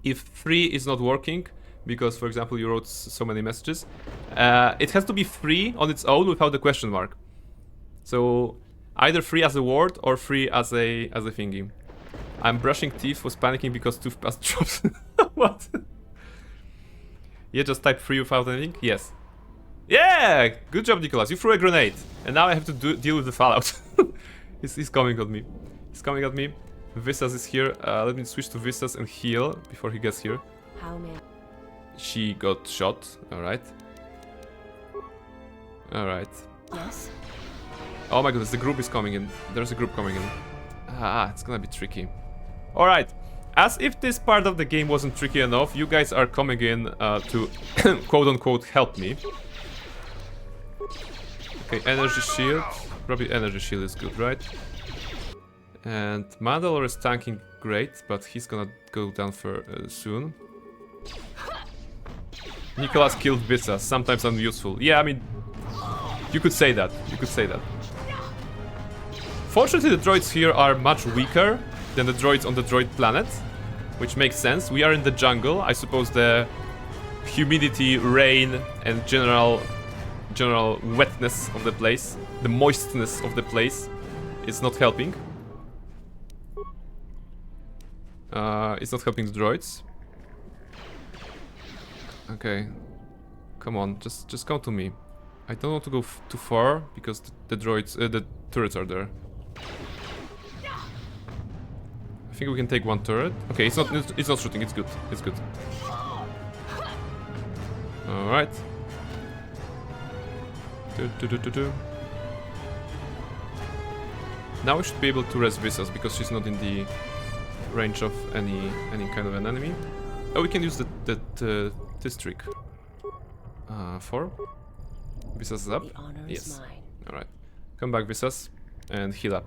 If free is not working, because for example you wrote so many messages, it has to be free on its own without the question mark. So either free as a word or free as a thingy. I'm brushing teeth, was panicking because toothpaste drops. What? Yeah, just type free without anything. Yes. Yeah, good job, Nicholas. You threw a grenade, and now I have to deal with the fallout. He's coming at me. He's coming at me. Vistas is here. Let me switch to Vistas and heal before he gets here. How many? She got shot. Alright. Alright. Yes. Oh my goodness, the group is coming in. There's a group coming in. Ah, it's gonna be tricky. Alright. As if this part of the game wasn't tricky enough, you guys are coming in to quote-unquote help me. Okay, energy shield. Probably energy shield is good, right? And Mandalore is tanking great, but he's gonna go down for soon. Nicholas killed Visas, sometimes unuseful. Yeah, I mean, you could say that. You could say that. Fortunately, the droids here are much weaker than the droids on the droid planet, which makes sense. We are in the jungle. I suppose the humidity, rain, and general wetness of the place, the moistness of the place, is not helping. It's not helping the droids. Okay, come on, just come to me. I don't want to go too far because the droids, the turrets are there. I think we can take one turret. Okay, it's not shooting. It's good. It's good. All right. Now we should be able to res Visas because she's not in the range of any kind of an enemy. Oh, we can use this trick. 4. Visas is up. Yes. All right. Come back, Visas, and heal up.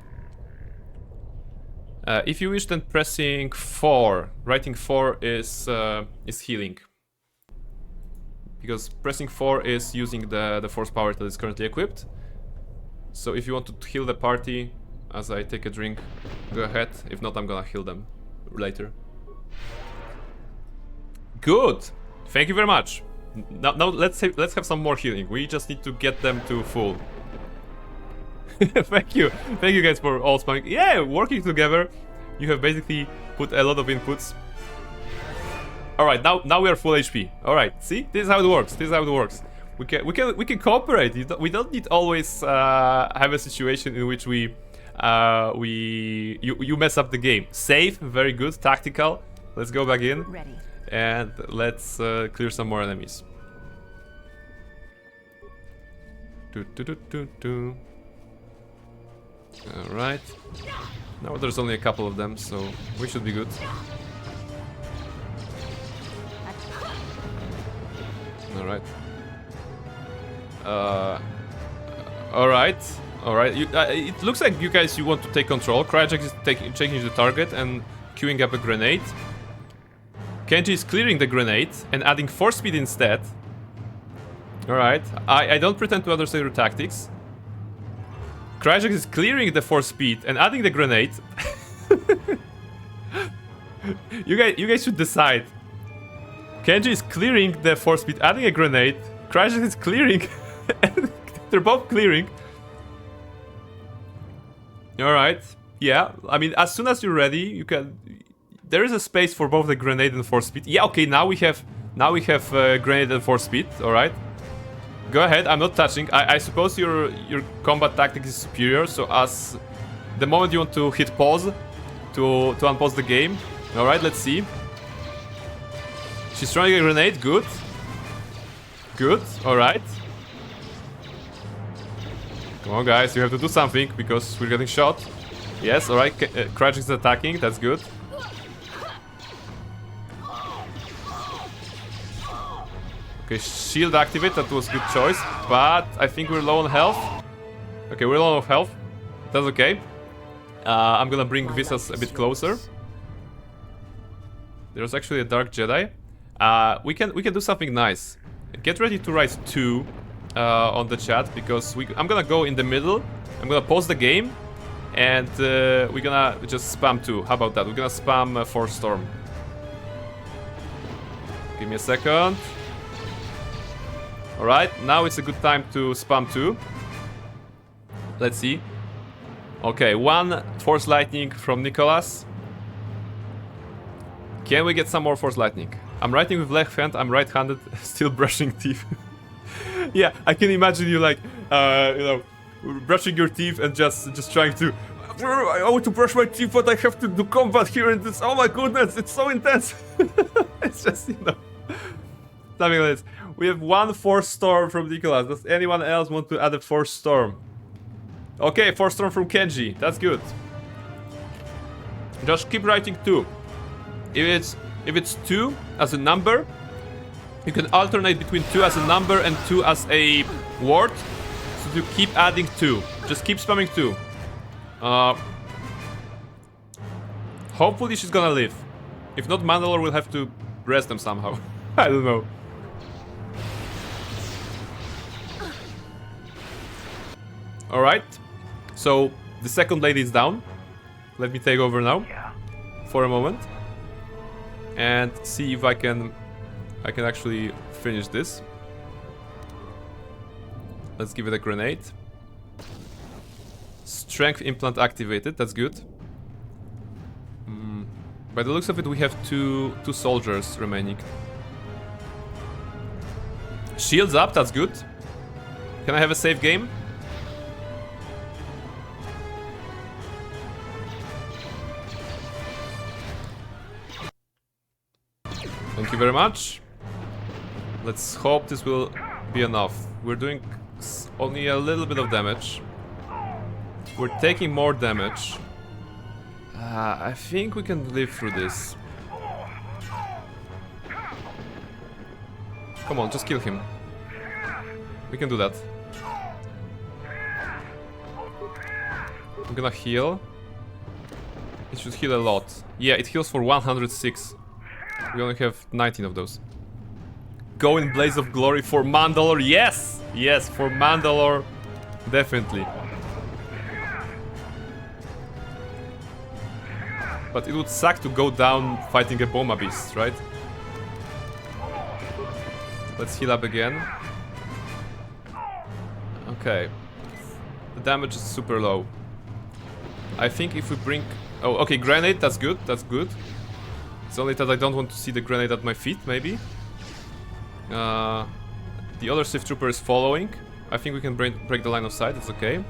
If you wish, then pressing 4, writing 4 is healing. Because pressing 4 is using the force power that is currently equipped. So if you want to heal the party, as I take a drink, go ahead. If not, I'm gonna heal them later. Good. Thank you very much. Now let's have some more healing. We just need to get them to full. Thank you guys for all spamming. Yeah, working together. You have basically put a lot of inputs. All right, now we are full HP. All right, see, this is how it works. This is how it works. We can cooperate. We don't need always have a situation in which you mess up the game. Safe, very good, tactical. Let's go back in. Ready. And let's clear some more enemies. Alright. Now there's only a couple of them, so we should be good. Alright. Alright. It looks like you guys want to take control. Cryojak is changing the target and queuing up a grenade. Kenji is clearing the grenade and adding force speed instead. Alright, I don't pretend to understand your tactics. Cryojak is clearing the force speed and adding the grenade. You guys should decide. Kenji is clearing the force speed, adding a grenade. Cryojak is clearing. They're both clearing. Alright, yeah, I mean, as soon as you're ready, you can... There is a space for both the grenade and force speed. Yeah, okay, now we have grenade and force speed. All right, go ahead. I'm not touching. I suppose your combat tactic is superior. So as the moment you want to hit pause to unpause the game. All right, let's see. She's throwing a grenade. Good. Good. All right. Come on, guys. You have to do something because we're getting shot. Yes. All right. Cryojak is attacking. That's good. Okay, shield activate, that was a good choice, but I think we're low on health. Okay, we're low on health. That's okay. I'm gonna bring Visas a bit closer. There's actually a Dark Jedi. We can do something nice. Get ready to write 2 on the chat, because I'm gonna go in the middle. I'm gonna pause the game, and we're gonna just spam 2. How about that? We're gonna spam Force Storm. Give me a second. Alright, now it's a good time to spam 2. Let's see. Okay, 1 Force Lightning from Nicholas. Can we get some more Force Lightning? I'm writing with left hand, I'm right-handed, still brushing teeth. Yeah, I can imagine you like, you know, brushing your teeth and just trying to... I want to brush my teeth, but I have to do combat here in this... Oh my goodness, it's so intense! It's just, you know... Something like this. We have 1 Force Storm from Nicholas. Does anyone else want to add a Force Storm? Okay, Force Storm from Kenji. That's good. Just keep writing 2. If it's 2 as a number, you can alternate between 2 as a number and 2 as a word. So you keep adding 2. Just keep spamming 2. Hopefully she's gonna live. If not, Mandalore will have to rest them somehow. I don't know. Alright. So, the second lady is down. Let me take over now. For a moment. And see if I can actually finish this. Let's give it a grenade. Strength implant activated, that's good. By the looks of it, we have two soldiers remaining. Shields up, that's good. Can I have a save game? Thank you very much. Let's hope this will be enough. We're doing only a little bit of damage. We're taking more damage. I think we can live through this. Come on, just kill him. We can do that. I'm gonna heal. It should heal a lot. Yeah, it heals for 106. We only have 19 of those. Go in Blaze of Glory for Mandalore. Yes! Yes, for Mandalore. Definitely. But it would suck to go down fighting a Boma Beast, right? Let's heal up again. Okay. The damage is super low. I think if we bring... Oh, okay, grenade, that's good, that's good. It's only that I don't want to see the grenade at my feet, maybe. The other Sith Trooper is following. I think we can break the line of sight, it's okay.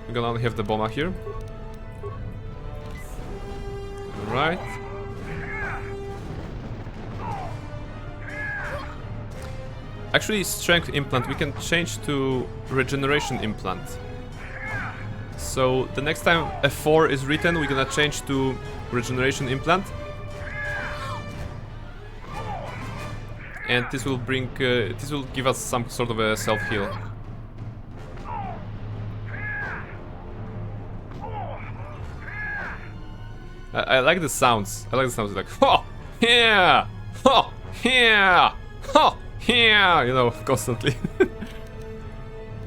We're gonna only have the Boma here. Alright. Actually, strength implant, we can change to regeneration implant. So the next time F4 is written, we're gonna change to regeneration implant. And this will bring, this will give us some sort of a self-heal. I like the sounds. I like the sounds like, oh, yeah, oh, yeah, oh, yeah, you know, constantly.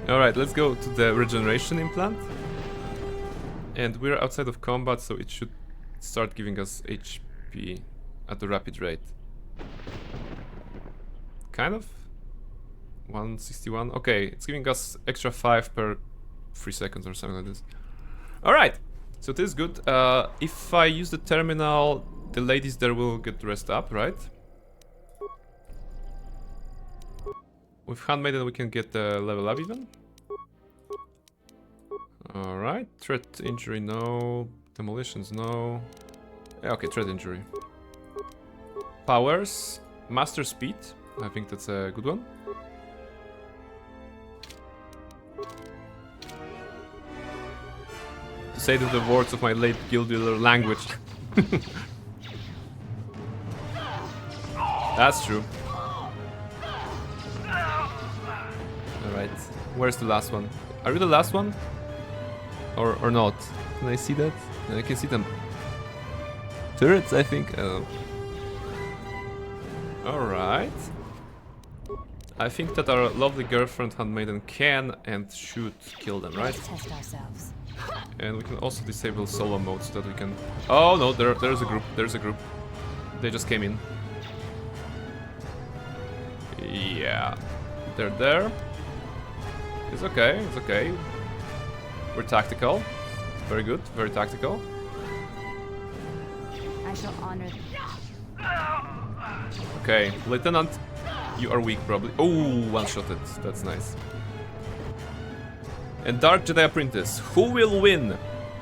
Alright, let's go to the regeneration implant. And we're outside of combat, so it should start giving us HP at a rapid rate. Kind of. 161. Okay, it's giving us extra 5 per 3 seconds or something like this. Alright, so this is good. If I use the terminal, the ladies there will get dressed up, right? With Handmaiden we can get the level up even. Alright, threat injury no, demolitions no. Yeah, okay, threat injury. Powers, master speed, I think that's a good one. To say the words of my late guild dealer language. That's true. Alright, where's the last one? Are you the last one? Or not? Can I see that? I can see them. Turrets, I think. Alright. I think that our lovely girlfriend Handmaiden can and should kill them, right? Let's test ourselves. And we can also disable solo mode so that we can... Oh no, there's a group, there's a group. They just came in. Yeah. They're there. It's okay, it's okay. We're tactical. Very good, very tactical. I shall honor them. Okay, Lieutenant, you are weak probably. Oh, one-shotted. That's nice. And Dark Jedi Apprentice. Who will win?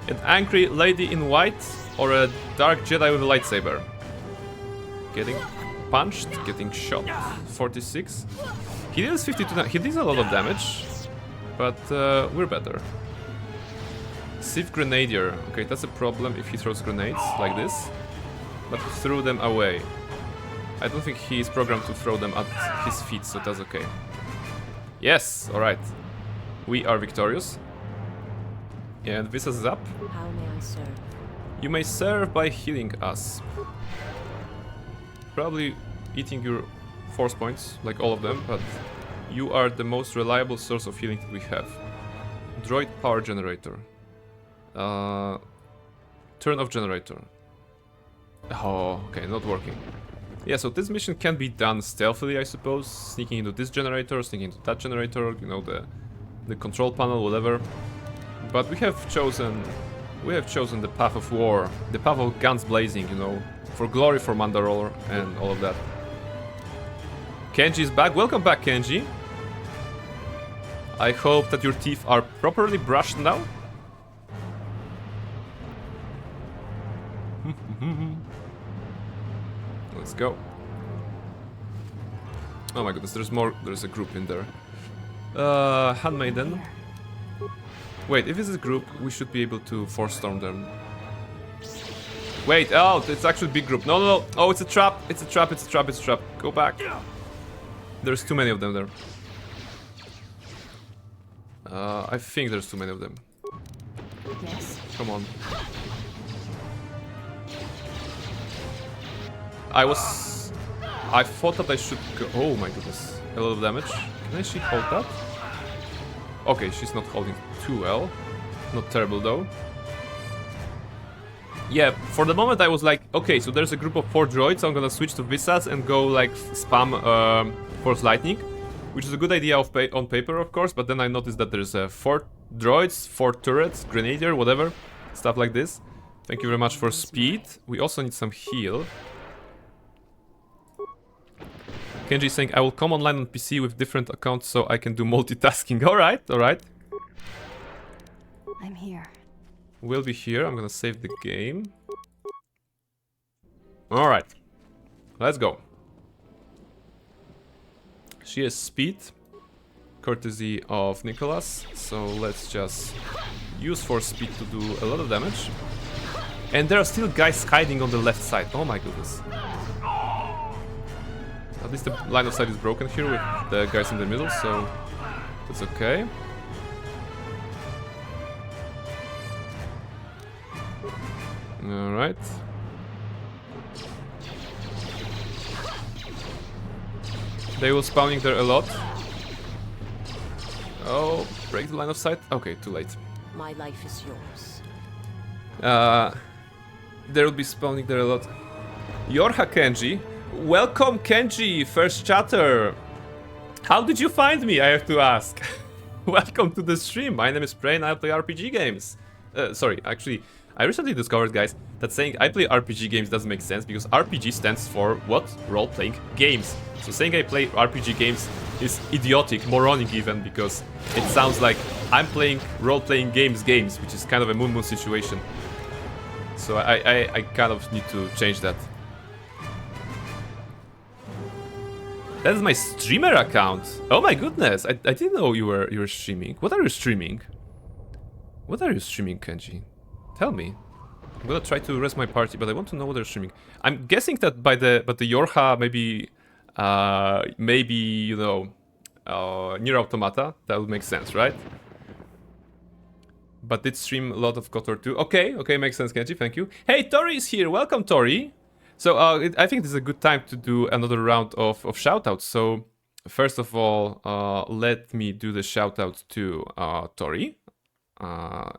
An angry lady in white or a Dark Jedi with a lightsaber? Getting punched, getting shot. 46. He deals 52. He deals a lot of damage, but we're better. Sith Grenadier. Okay, that's a problem if he throws grenades like this, but we threw them away. I don't think he is programmed to throw them at his feet, so that's okay. Yes, alright. We are victorious. And this is up. How may I serve? You may serve by healing us. Probably eating your force points, like all of them, but you are the most reliable source of healing that we have. droid power generator. Turn off generator. Oh, okay, not working. Yeah, so this mission can be done stealthily, I suppose. Sneaking into this generator, sneaking into that generator, you know, the control panel, whatever. But we have chosen the path of war, the path of guns blazing, you know, for glory for Mandalore and all of that. Kenji is back. Welcome back, Kenji. I hope that your teeth are properly brushed now. Let's go. Oh my goodness, there's more. There's a group in there. Handmaiden. Wait, if it's a group, we should be able to force storm them. Wait, oh, it's actually a big group. No, no, no. Oh, it's a trap. It's a trap. It's a trap. It's a trap. Go back. There's too many of them there. I think there's too many of them. Yes. Come on. I thought that I should go. Oh my goodness. A lot of damage. Can I actually hold that? Okay, she's not holding too well. Not terrible though. Yeah, for the moment I was like, okay, so there's a group of 4 droids, so I'm gonna switch to Visas and go like spam Force Lightning, which is a good idea on paper, of course, but then I noticed that there's 4 droids, 4 turrets, Grenadier, whatever, stuff like this. Thank you very much for speed. We also need some heal. Kenji is saying, I will come online on PC with different accounts so I can do multitasking. Alright, alright. I'm here. We'll be here. I'm gonna save the game. Alright. Let's go. She has speed, courtesy of Nicholas. So let's just use force speed to do a lot of damage. And there are still guys hiding on the left side. Oh my goodness. At least the line of sight is broken here with the guys in the middle, so that's okay. Alright. They will spawning there a lot. Oh, break the line of sight. Okay, too late. My life is yours. There will be spawning there a lot. Yorha Kenji. Welcome, Kenji, first chatter. How did you find me, I have to ask? Welcome to the stream. My name is Prey and I play RPG games. Sorry, actually, I recently discovered, guys, that saying I play RPG games doesn't make sense because RPG stands for what? Role-playing games. So saying I play RPG games is idiotic, moronic even, because it sounds like I'm playing role-playing games, which is kind of a moon situation. So I kind of need to change that. That is my streamer account. Oh my goodness, I didn't know you were streaming. What are you streaming? What are you streaming, Kenji? Tell me. I'm gonna try to rest my party, but I want to know what they're streaming. I'm guessing that by the Yorha maybe you know Nier Automata. That would make sense, right? But did stream a lot of KotOR too. Okay, makes sense, Kenji. Thank you. Hey, Tori is here. Welcome, Tori. So I think this is a good time to do another round of shoutouts. So first of all, let me do the shoutout to Tori.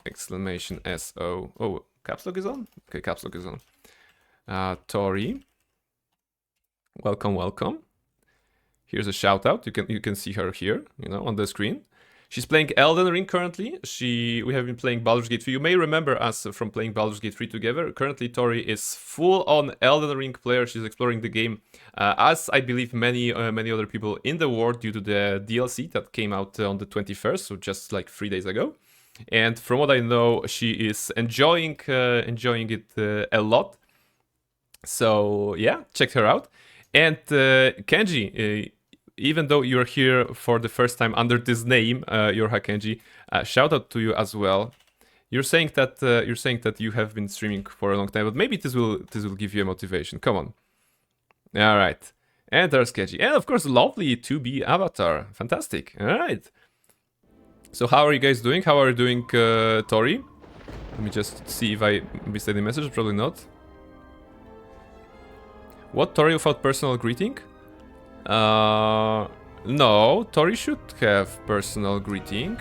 Exclamation SO. Oh, caps lock is on? Okay, caps lock is on. Tori. Welcome. Here's a shoutout. You can see her here, you know, on the screen. She's playing Elden Ring currently. We have been playing Baldur's Gate 3. You may remember us from playing Baldur's Gate 3 together. Currently, Tori is full-on Elden Ring player. She's exploring the game, as I believe many other people in the world, due to the DLC that came out on the 21st, so just like 3 days ago. And from what I know, she is enjoying it a lot. So yeah, check her out. And Kenji. Even though you're here for the first time under this name, Yorha Kenji, shout out to you as well. You're saying that you have been streaming for a long time, but maybe this will give you a motivation. Come on. All right. And there's Kenji, and of course, lovely 2B avatar. Fantastic. All right. So how are you guys doing? How are you doing, Tori? Let me just see if I missed any message. Probably not. What, Tori without personal greeting? No, Tori should have personal greeting.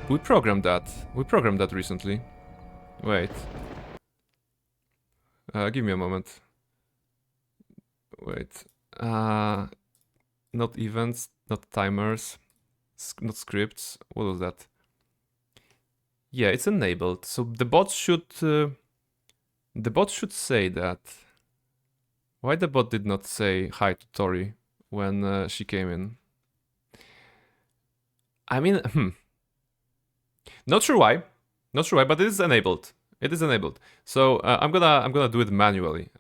We programmed that. We programmed that recently. Wait. Give me a moment. Wait. Not events, not timers, not scripts. What was that? Yeah, it's enabled. So the bot should say that. Why the bot did not say hi to Tori when she came in? I mean, not sure why, but it is enabled. It is enabled. So I'm gonna do it manually.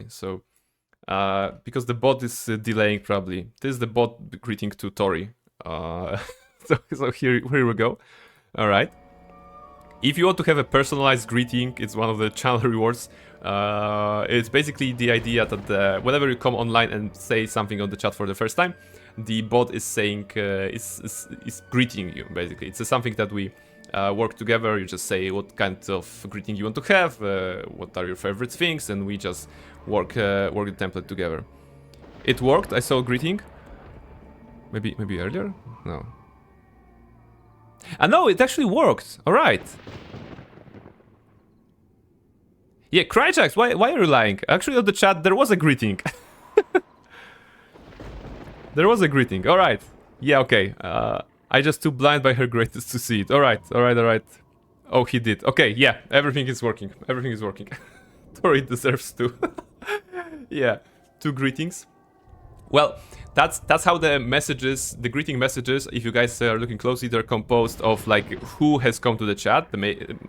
So because the bot is delaying probably. This is the bot greeting to Tori. So here we go. All right. If you want to have a personalized greeting, it's one of the channel rewards. It's basically the idea that whenever you come online and say something on the chat for the first time, the bot is saying, is greeting you, basically. It's something that we work together. You just say what kind of greeting you want to have, what are your favorite things, and we just work the template together. It worked. I saw a greeting. Maybe earlier? No. No, it actually worked. All right. Yeah, Cryjax, why are you lying? Actually, on the chat, there was a greeting. There was a greeting. All right. Yeah, okay. I just too blind by her greatness to see it. All right. Oh, he did. Okay, yeah, everything is working. Tori deserves to. Yeah, 2 greetings. Well, that's how the messages, the greeting messages, if you guys are looking closely, they're composed of like who has come to the chat.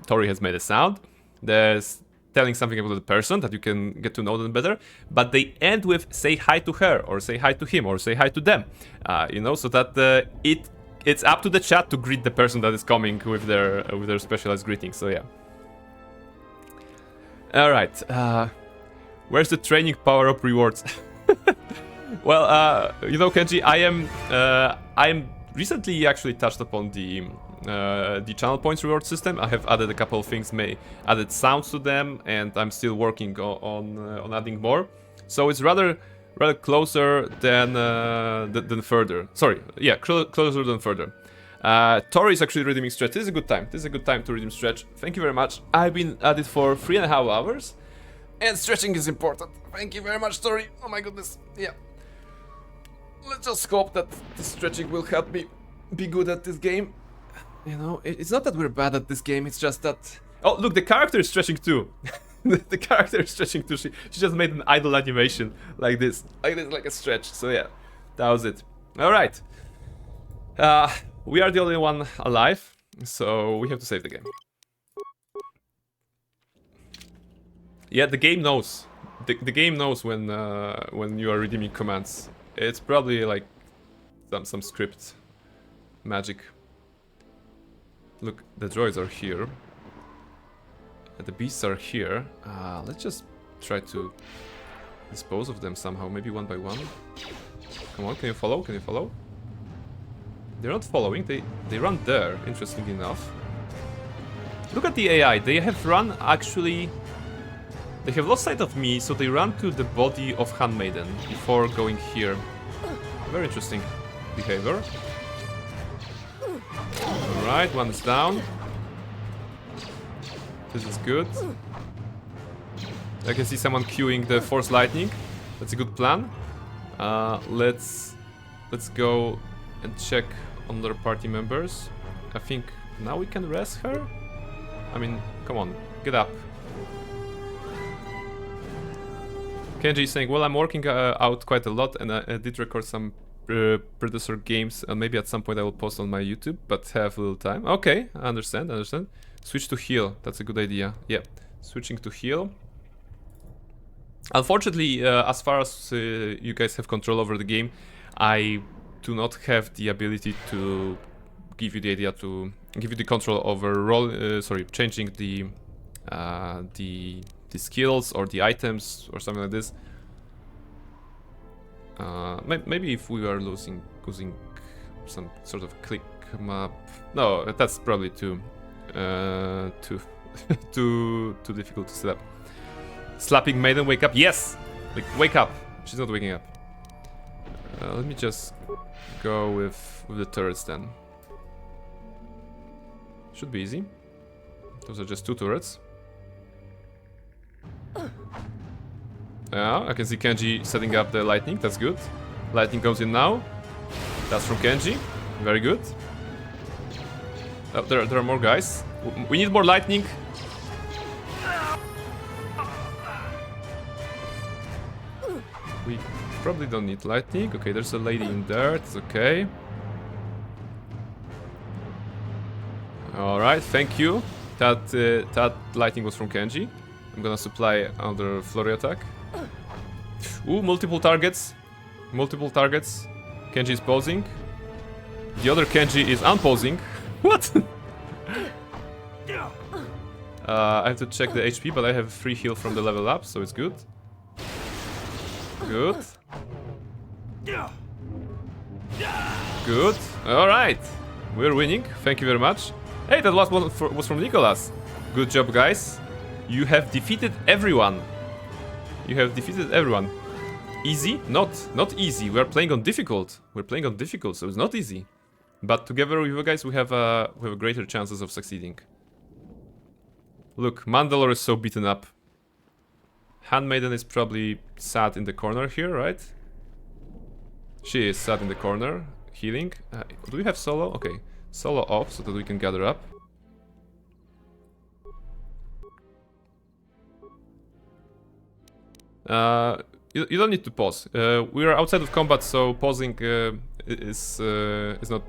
Tori has made a sound. There's telling something about the person that you can get to know them better, but they end with say hi to her, or say hi to him, or say hi to them. You know, so that it's up to the chat to greet the person that is coming with their specialized greeting. So yeah. All right. Where's the training power-up rewards? Well, you know, Kenji, I'm recently actually touched upon the channel points reward system. I have added a couple of things, added sounds to them, and I'm still working on adding more. So it's rather closer than further. Sorry, yeah, closer than further. Tori is actually redeeming stretch. This is a good time. To redeem stretch. Thank you very much. I've been at it for 3.5 hours, and stretching is important. Thank you very much, Tori. Oh my goodness. Yeah. Let's just hope that the stretching will help me be good at this game. You know, it's not that we're bad at this game, it's just that... Oh, look, the character is stretching too. The character is stretching too. She just made an idle animation like this, like a stretch. So yeah, that was it. All right. We are the only one alive, so we have to save the game. Yeah, the game knows. The game knows when you are redeeming commands. It's probably like some script magic. Look, the droids are here. The beasts are here. Let's just try to dispose of them somehow, maybe one by one. Come on, can you follow? They're not following, they run there, interestingly enough. Look at the AI, they have run actually... They have lost sight of me, so they run to the body of Handmaiden before going here. Very interesting behavior. Alright, one is down. This is good. I can see someone queuing the Force Lightning. That's a good plan. Let's go and check on their party members. I think now we can rest her? I mean, come on, get up. Kenji is saying, well, I'm working out quite a lot, and I did record some Predator games, and maybe at some point I will post on my YouTube, but have little time. Okay, I understand. Switch to heal, that's a good idea. Yeah, switching to heal. Unfortunately, as far as you guys have control over the game, I do not have the ability to give you the idea to give you the control over changing the skills or the items or something like this. Maybe if we are using some sort of click map. No, that's probably too difficult to set up. Slapping Maiden, wake up. Yes! Like, wake up. She's not waking up. Let me just go with the turrets then. Should be easy. Those are just 2 turrets. Yeah, I can see Kenji setting up the lightning. That's good. Lightning comes in now. That's from Kenji. Very good. Oh, there are more guys. We need more lightning. We probably don't need lightning. Okay, there's a lady in there. It's okay. Alright, thank you. That lightning was from Kenji. I'm gonna supply another flurry attack. Ooh, multiple targets. Multiple targets. Kenji is posing. The other Kenji is unposing. What? I have to check the HP, but I have free heal from the level up, so it's good. Good. Good. Alright. We're winning. Thank you very much. Hey, that last one was from Nicholas. Good job, guys. You have defeated everyone. You have defeated everyone. Easy? Not easy. We are playing on difficult. We're playing on difficult, so it's not easy. But together with you guys, we have greater chances of succeeding. Look, Mandalore is so beaten up. Handmaiden is probably sat in the corner here, right? She is sat in the corner, healing. Do we have Solo? Okay, Solo off so that we can gather up. You don't need to pause. We are outside of combat, so pausing is not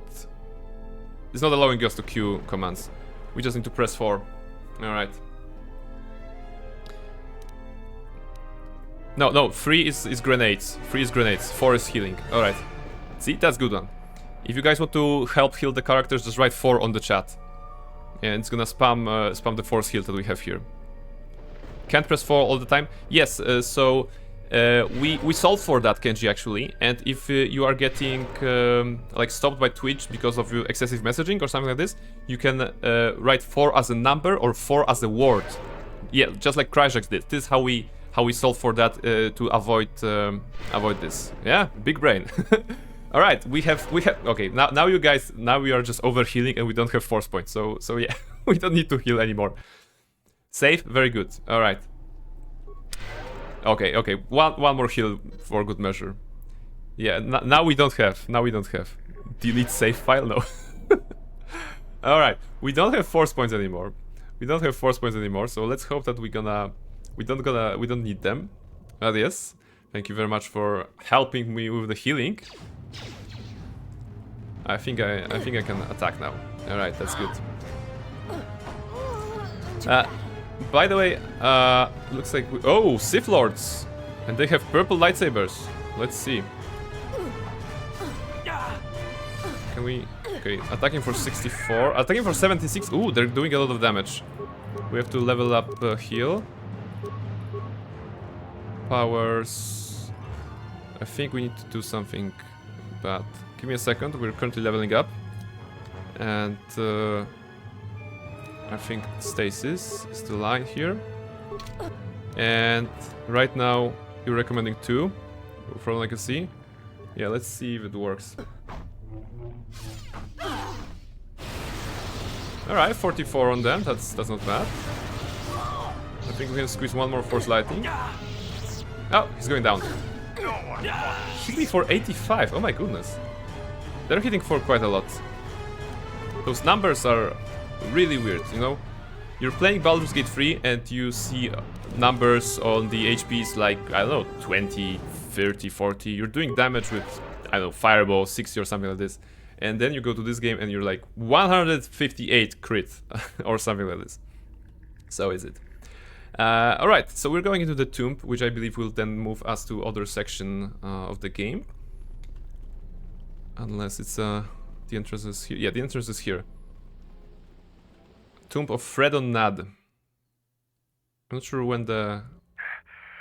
allowing us to queue commands. We just need to press 4. All right. No. 3 is grenades. 3 is grenades. 4 is healing. All right. See, that's good one. If you guys want to help heal the characters, just write 4 on the chat, and it's gonna spam the force heal that we have here. Can't press 4 all the time. Yes. We solved for that, Kenji, actually, and if you are getting like stopped by Twitch because of excessive messaging or something like this, you can write 4 as a number or 4 as a word. Yeah, just like Cryjax did. This is how we solve for that to avoid this. Yeah, big brain. All right, we have okay. Now you guys, we are just over healing and we don't have force points. So yeah, we don't need to heal anymore. Save, very good. All right. Okay. One more heal for good measure. Yeah. Now we don't have. Delete save file. No. All right. We don't have force points anymore. So let's hope that we don't need them. Yes. Thank you very much for helping me with the healing. I think I can attack now. All right. That's good. By the way, looks like oh, Sith Lords, and they have purple lightsabers. Let's see. Can we? Okay, attacking for 64, attacking for 76. Ooh, they're doing a lot of damage. We have to level up heal. Powers. I think we need to do something bad. Give me a second. We're currently leveling up, and. I think stasis is the line here. And right now you're recommending 2 from what I can see. Yeah, let's see if it works. Alright, 44 on them, that's not bad. I think we can squeeze one more force lightning. Oh, he's going down. Should be for 85, oh my goodness. They're hitting for quite a lot. Those numbers are really weird, you know? You're playing Baldur's Gate 3 and you see numbers on the HPs like, I don't know, 20, 30, 40. You're doing damage with, I don't know, Fireball, 60 or something like this. And then you go to this game and you're like 158 crit or something like this. So is it. Alright, so we're going into the tomb, which I believe will then move us to other section of the game. Unless it's, the entrance is here. Yeah, the entrance is here. Tomb of Fredon Nad. I'm not sure when the...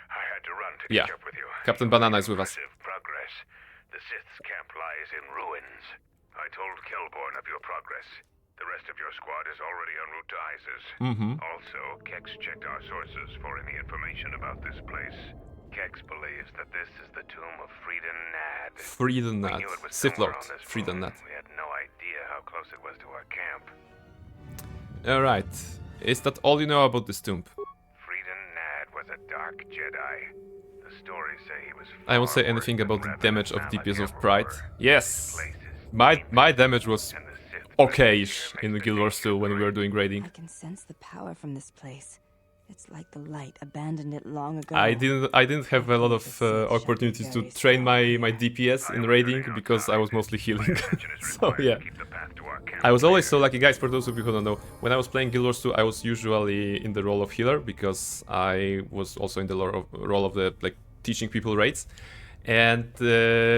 I had to run to catch up with you. Captain Banana is with us. Progress. The Sith's camp lies in ruins. I told Kelborn of your progress. The rest of your squad is already en route to Isis. Also, Kex checked our sources for any information about this place. Kex believes that this is the tomb of Fredon Nad. Fredon Nad. Sith Lord. Fredon Nad. We had no idea how close it was to our camp. Alright. Is that all you know about this tomb? Frieden Nad was a dark Jedi. The stories say he was I won't say anything about the damage of DPS of Pride. Yes! My damage was okay-ish in the Guild Wars 2 when we were doing raiding. I can sense the power from this place. It's like the light abandoned it long ago. I didn't have a lot of opportunities to train my DPS in raiding because I was mostly healing. So yeah. I was always so lucky, guys, for those of you who don't know. When I was playing Guild Wars 2, I was usually in the role of healer because I was also in the role of the like teaching people raids. And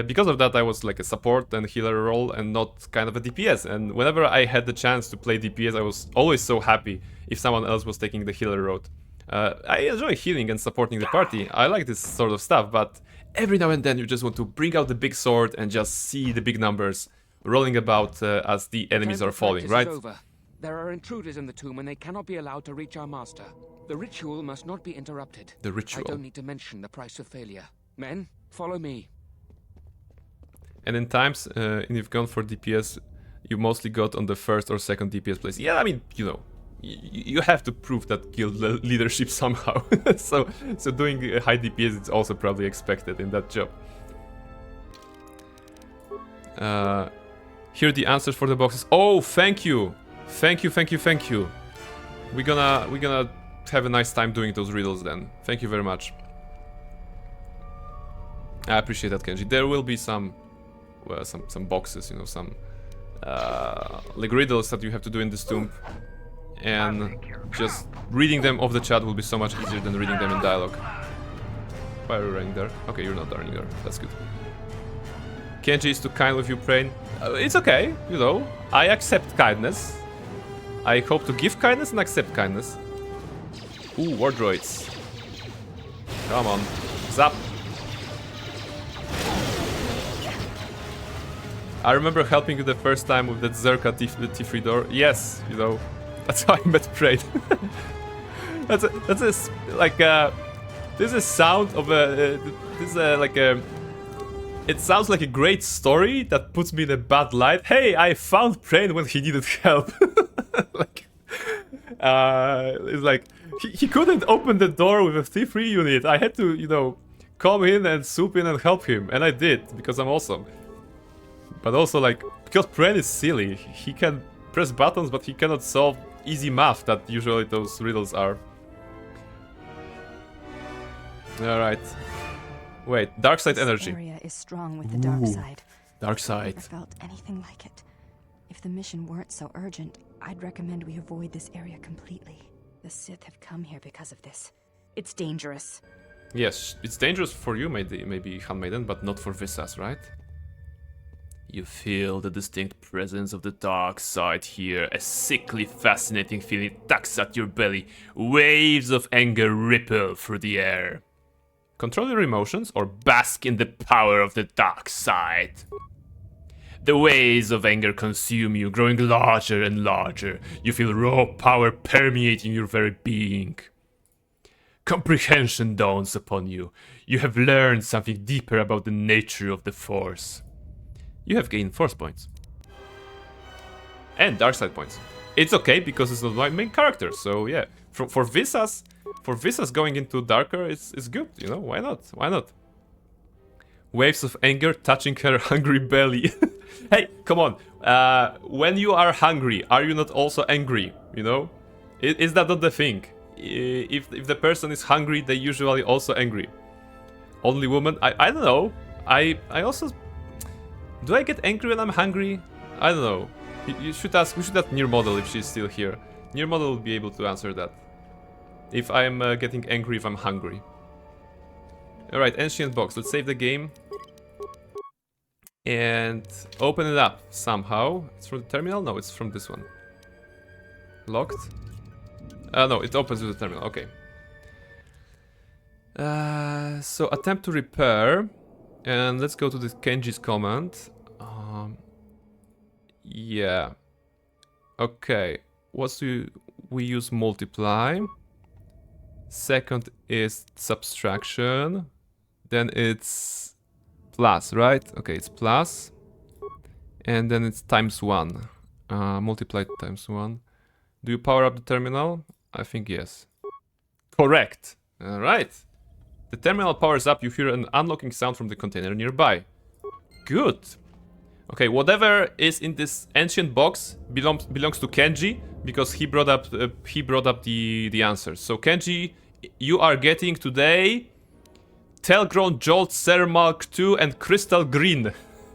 because of that, I was like a support and healer role and not kind of a DPS. And whenever I had the chance to play DPS, I was always so happy if someone else was taking the healer road. I enjoy healing and supporting the party. I like this sort of stuff, but every now and then you just want to bring out the big sword and just see the big numbers rolling about as the enemies are falling, right? Over. There are intruders in the tomb and they cannot be allowed to reach our master. The ritual must not be interrupted. The ritual. I don't need to mention the price of failure. Men, follow me. And in times, if you've gone for DPS, you mostly got on the first or second DPS place. Yeah, I mean, you know, you have to prove that guild leadership somehow. so doing high DPS is also probably expected in that job. Here are the answers for the boxes. Oh, thank you, thank you. We're gonna have a nice time doing those riddles then. Thank you very much. I appreciate that, Kenji. There will be some, well, some boxes, you know, some like riddles that you have to do in this tomb. And just reading them off the chat will be so much easier than reading them in dialogue. Why are you running there? Okay, you're not running there. That's good. Kenji is too kind with you, Prain. It's okay, you know. I accept kindness. I hope to give kindness and accept kindness. Ooh, war droids. Come on. Zap. I remember helping you the first time with that Zerka T3 door. Yes, you know. That's how I met Prain. that's a like this is sound of a this is like a. It sounds like a great story that puts me in a bad light. Hey, I found Prain when he needed help. Like, it's like he couldn't open the door with a T3 unit. I had to, you know, come in and swoop in and help him, and I did because I'm awesome. But also, like, because Prain is silly, he can press buttons, but he cannot solve easy math that usually those riddles are. Alright. Wait, dark side energy. This area is strong with the dark side. Dark side. I never felt anything like it. If the mission weren't so urgent, I'd recommend we avoid this area completely. The Sith have come here because of this. It's dangerous. Yes, it's dangerous for you, maybe Handmaiden, but not for Visas, right? You feel the distinct presence of the dark side here. A sickly, fascinating feeling tugs at your belly. Waves of anger ripple through the air. Control your emotions or bask in the power of the dark side. The waves of anger consume you, growing larger and larger. You feel raw power permeating your very being. Comprehension dawns upon you. You have learned something deeper about the nature of the Force. You have gained Force points. And Dark Side points. It's okay because it's not my main character, so yeah. For Visas going into darker, it's good, you know, why not? Why not? Waves of anger touching her hungry belly. Hey, come on. When you are hungry, are you not also angry, you know? Is that not the thing? If the person is hungry, they usually also angry. Only woman? I don't know. I also... Do I get angry when I'm hungry? I don't know. We should ask Near Model if she's still here. Near Model will be able to answer that. If I'm getting angry if I'm hungry. Alright, Ancient Box. Let's save the game. And open it up somehow. It's from the terminal? No, it's from this one. Locked? No, it opens with the terminal. Okay. So attempt to repair. And let's go to this Kenji's command. Yeah. Okay. We use multiply. Second is subtraction. Then it's plus, right? Okay, it's plus. And then it's times 1. Multiply times 1. Do you power up the terminal? I think yes. Correct. Alright. The terminal powers up, you hear an unlocking sound from the container nearby. Good. Okay, whatever is in this ancient box belongs to Kenji, because he brought up the answers. So Kenji, you are getting today Telgrown Jolt Cell Mark II and Crystal Green.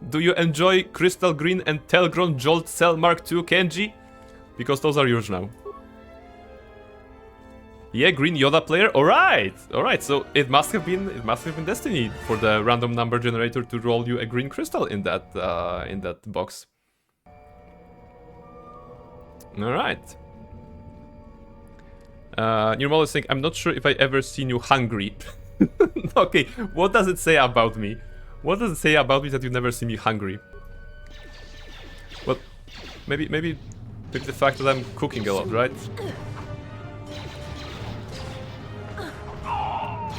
Do you enjoy Crystal Green and Telgrown Jolt Cell Mark II, Kenji? Because those are yours now. Yeah, Green Yoda player. Alright. So it must have been Destiny for the random number generator to roll you a green crystal in that box. Alright. Nirmal is saying, I'm not sure if I ever seen you hungry. Okay, what does it say about me? What does it say about me that you never see me hungry? Well, maybe the fact that I'm cooking a lot, right?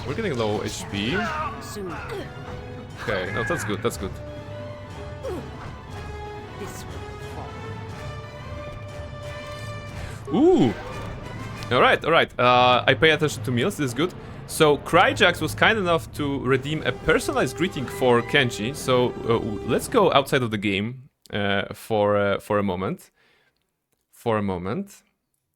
We're getting low HP. Okay, no, that's good, that's good. Ooh! Alright. I pay attention to meals, this is good. So, Cryjax was kind enough to redeem a personalized greeting for Kenji. So, let's go outside of the game for a moment.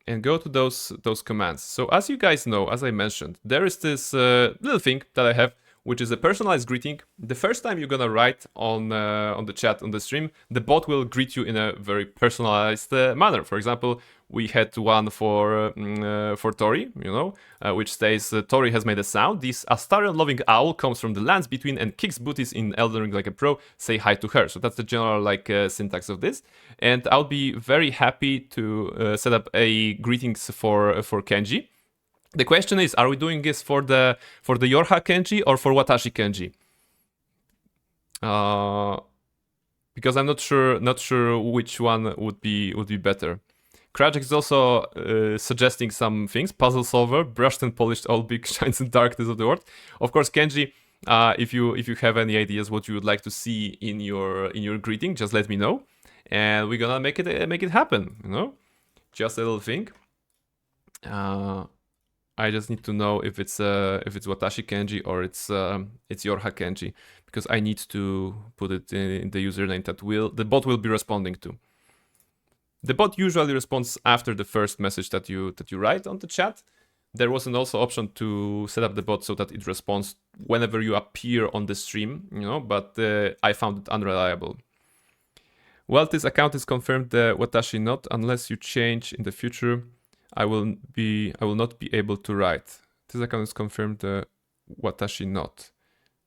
And go to those commands. So, as you guys know, as I mentioned, there is this little thing that I have, which is a personalized greeting. The first time you're gonna write on the chat, on the stream, the bot will greet you in a very personalized manner. For example, we had one for Tori, you know, which says, Tori has made a sound. This Astarion-loving owl comes from the lands between and kicks booties in Elden Ring like a pro. Say hi to her. So that's the general syntax of this. And I'll be very happy to set up a greetings for Kenji. The question is, are we doing this for the Yorha Kenji or for Watashi Kenji? Because I'm not sure which one would be better. Krajek is also suggesting some things. Puzzle solver, brushed and polished, all big shines and darkness of the world. Of course, Kenji, if you have any ideas what you would like to see in your greeting, just let me know, and we're gonna make it happen. You know, just a little thing. I just need to know if it's Watashi Kenji or it's Yorha Kenji, because I need to put it in the username that the bot will be responding to. The bot usually responds after the first message that you write on the chat. There was an also option to set up the bot so that it responds whenever you appear on the stream, you know, but I found it unreliable. Well, this account is confirmed Watashi not. Unless you change in the future, I will not be able to write. This account is confirmed Watashi not.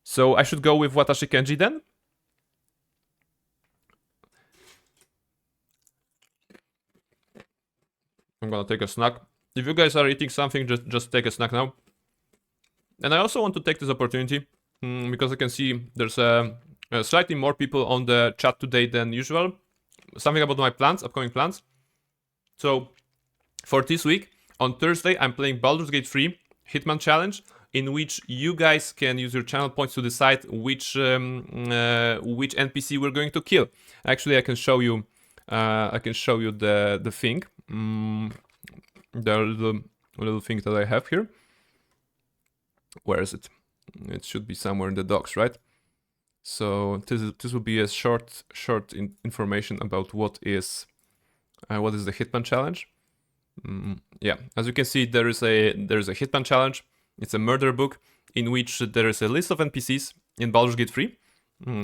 So I should go with Watashi Kenji then? I'm gonna take a snack. If you guys are eating something, just take a snack now. And I also want to take this opportunity because I can see there's slightly more people on the chat today than usual. Something about my plans, upcoming plans. So for this week, on Thursday, I'm playing Baldur's Gate 3 Hitman Challenge, in which you guys can use your channel points to decide which NPC we're going to kill. Actually, I can show you the thing. The little thing that I have here. Where is it? It should be somewhere in the docs, right? So this will be a short information about what is the Hitman Challenge. Yeah, as you can see, there is a Hitman Challenge. It's a murder book in which there is a list of NPCs in Baldur's Gate 3.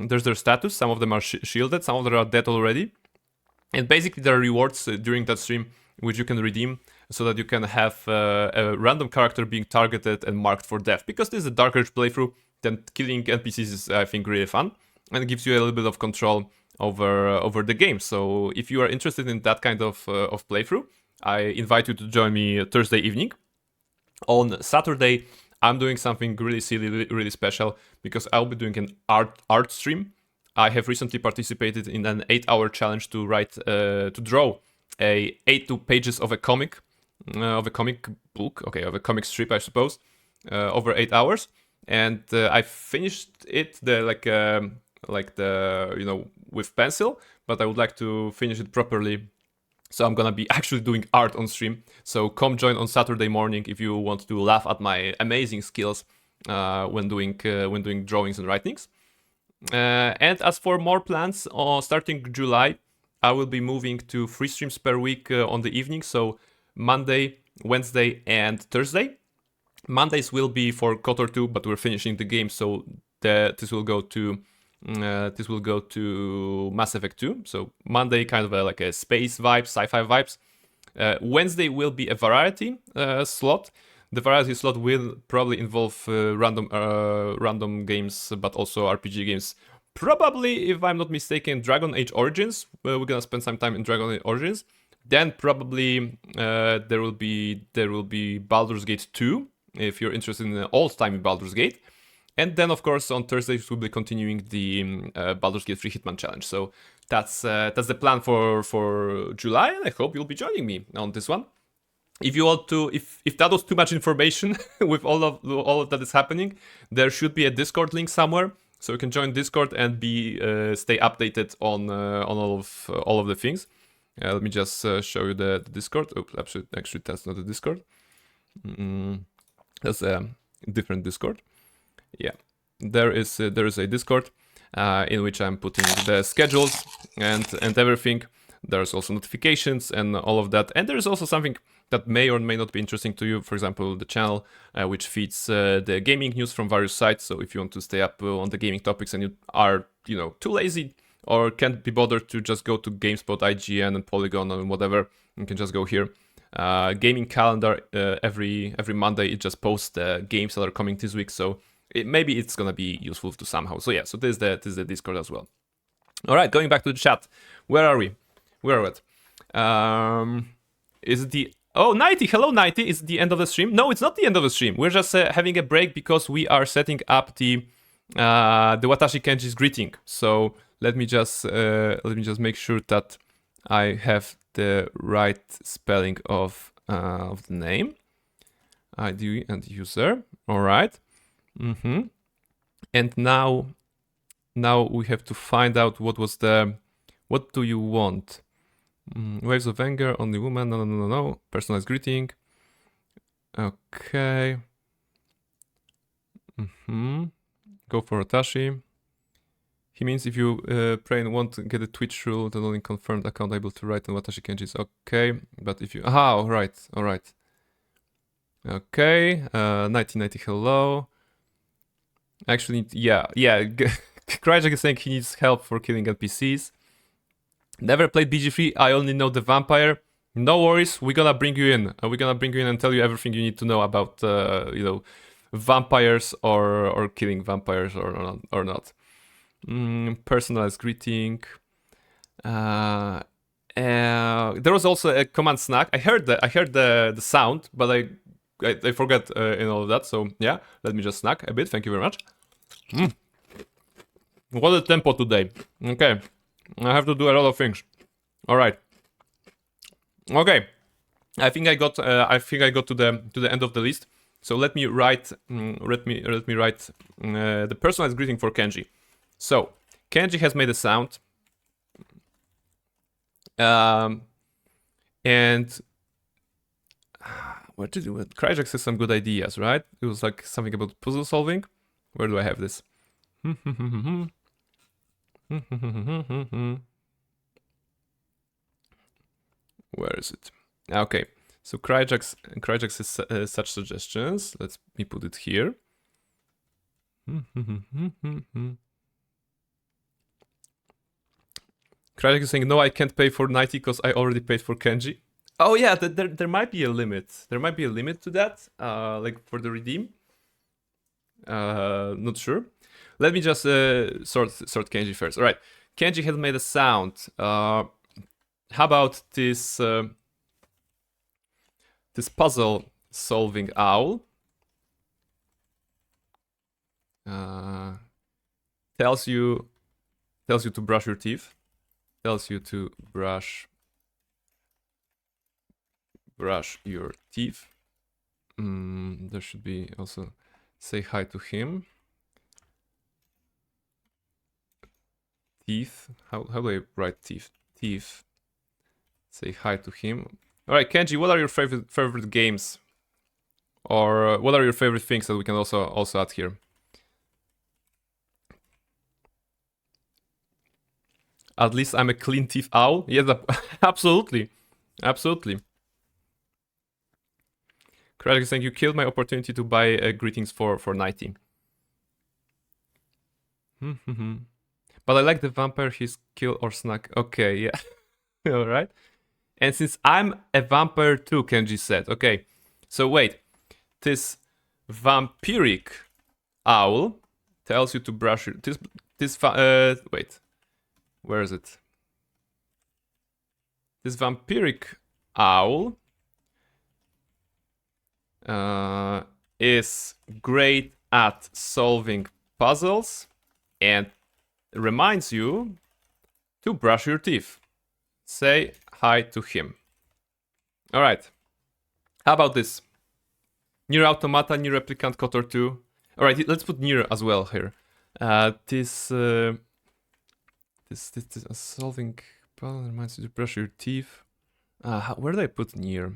There's their status. Some of them are shielded, some of them are dead already. And basically there are rewards during that stream which you can redeem so that you can have a random character being targeted and marked for death. Because this is a Dark Age playthrough, then killing NPCs is, I think, really fun. And it gives you a little bit of control over the game. So if you are interested in that kind of playthrough, I invite you to join me Thursday evening. On Saturday, I'm doing something really silly, really special, because I'll be doing an art stream. I have recently participated in an 8-hour challenge to draw 82 pages of a comic book, okay, of a comic strip, I suppose, over 8 hours, and I finished it with pencil, but I would like to finish it properly So I'm gonna be actually doing art on stream. So come join on Saturday morning if you want to laugh at my amazing skills when doing drawings and writings. And as for more plans, starting July, I will be moving to 3 streams per week on the evening. So Monday, Wednesday, and Thursday. Mondays will be for KotOR 2, but we're finishing the game, so this will go to Mass Effect 2. So Monday, kind of like a space vibes, sci-fi vibes. Wednesday will be a variety slot. The variety slot will probably involve random games, but also RPG games. Probably, if I'm not mistaken, Dragon Age Origins. We're gonna spend some time in Dragon Age Origins. Then probably there will be Baldur's Gate 2, if you're interested in an old-timey Baldur's Gate. And then, of course, on Thursdays we'll be continuing the Baldur's Gate 3 Hitman Challenge. So that's the plan for July, and I hope you'll be joining me on this one. If you want to, if that was too much information with all of that is happening, there should be a Discord link somewhere, so you can join Discord and stay updated on all of the things. Let me just show you the Discord. Oops, actually that's not the Discord. That's a different Discord. Yeah, there is a Discord in which I'm putting the schedules and everything. There's also notifications and all of that, and there's also something that may or may not be interesting to you. For example, the channel which feeds the gaming news from various sites. So if you want to stay up on the gaming topics and you are too lazy or can't be bothered to just go to GameSpot, IGN, and Polygon and whatever, you can just go here. Gaming calendar every Monday, it just posts the games that are coming this week. So maybe it's gonna be useful to somehow. So yeah, so this is the Discord as well. All right, going back to the chat. Where are we? Where are we at? Is it the... Oh, 90! Hello, 90! Is it the end of the stream? No, it's not the end of the stream. We're just having a break because we are setting up the Watashi Kenji's greeting. So let me just make sure that I have the right spelling of the name. ID and user. All right. And now we have to find out what do you want? Waves of anger, only woman, no. Personalized greeting. Okay. Go for Otashi. He means if you pray and want to get a Twitch rule, then only confirmed account able to write on Watashi Kenji's. Okay, but if you... all right. Okay, 1990, hello. Actually, yeah. Kryjak is saying he needs help for killing NPCs. Never played BG3, I only know the vampire. No worries, we're gonna bring you in. We're gonna bring you in and tell you everything you need to know about, vampires or killing vampires or not. Personalized greeting. There was also a command snack. I heard the sound, but I forgot in all of that. So yeah, let me just snack a bit. Thank you very much. What a tempo today. Okay. I have to do a lot of things. All right. Okay. I think I got to the end of the list. So let me write. Let me write the personalized greeting for Kenji. So Kenji has made a sound. And what to do? Kryjak says some good ideas, right? It was like something about puzzle solving. Where do I have this? Where is it? Okay, so Kryjak says such suggestions. Let me put it here. Kryjak is saying, no, I can't pay for 90 because I already paid for Kenji. Oh yeah, there might be a limit. There might be a limit to that, like for the redeem. Not sure. Let me just sort Kenji first. All right, Kenji has made a sound. How about this this puzzle solving owl? Tells you to brush your teeth. Tells you to brush your teeth. There should be also say hi to him. Teeth. How do I write teeth? Teeth. Say hi to him. Alright, Kenji, what are your favorite games? Or what are your favorite things that we can also add here? At least I'm a clean teeth owl. Yes, absolutely. Absolutely. Kratic is saying you killed my opportunity to buy greetings for 90. But I like the vampire, he's kill or snack. Okay, yeah. Alright. And since I'm a vampire too, Kenji said. Okay. So wait. This vampiric owl tells you to brush your... wait. Where is it? This vampiric owl is great at solving puzzles and reminds you to brush your teeth. Say hi to him. Alright. How about this? Nier Automata, Nier Replicant, KotOR 2. Alright, let's put Nier as well here. This solving puzzle reminds you to brush your teeth. Where did I put Nier?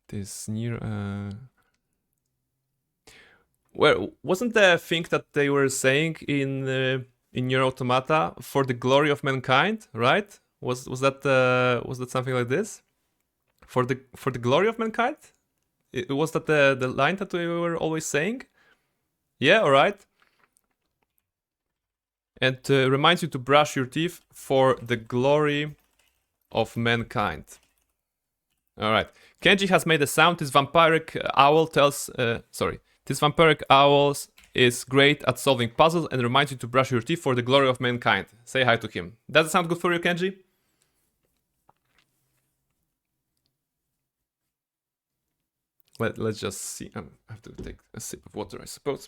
This Nier. Well, wasn't the thing that they were saying in Nier Automata for the glory of mankind, right? Was that something like this? For the glory of mankind? Was that the line that we were always saying? Yeah, all right. And reminds you to brush your teeth for the glory of mankind. All right. Kenji has made a sound. This vampiric owl tells... This vampiric owl is great at solving puzzles and reminds you to brush your teeth for the glory of mankind. Say hi to him. Does it sound good for you, Kenji? Let's just see. I have to take a sip of water, I suppose.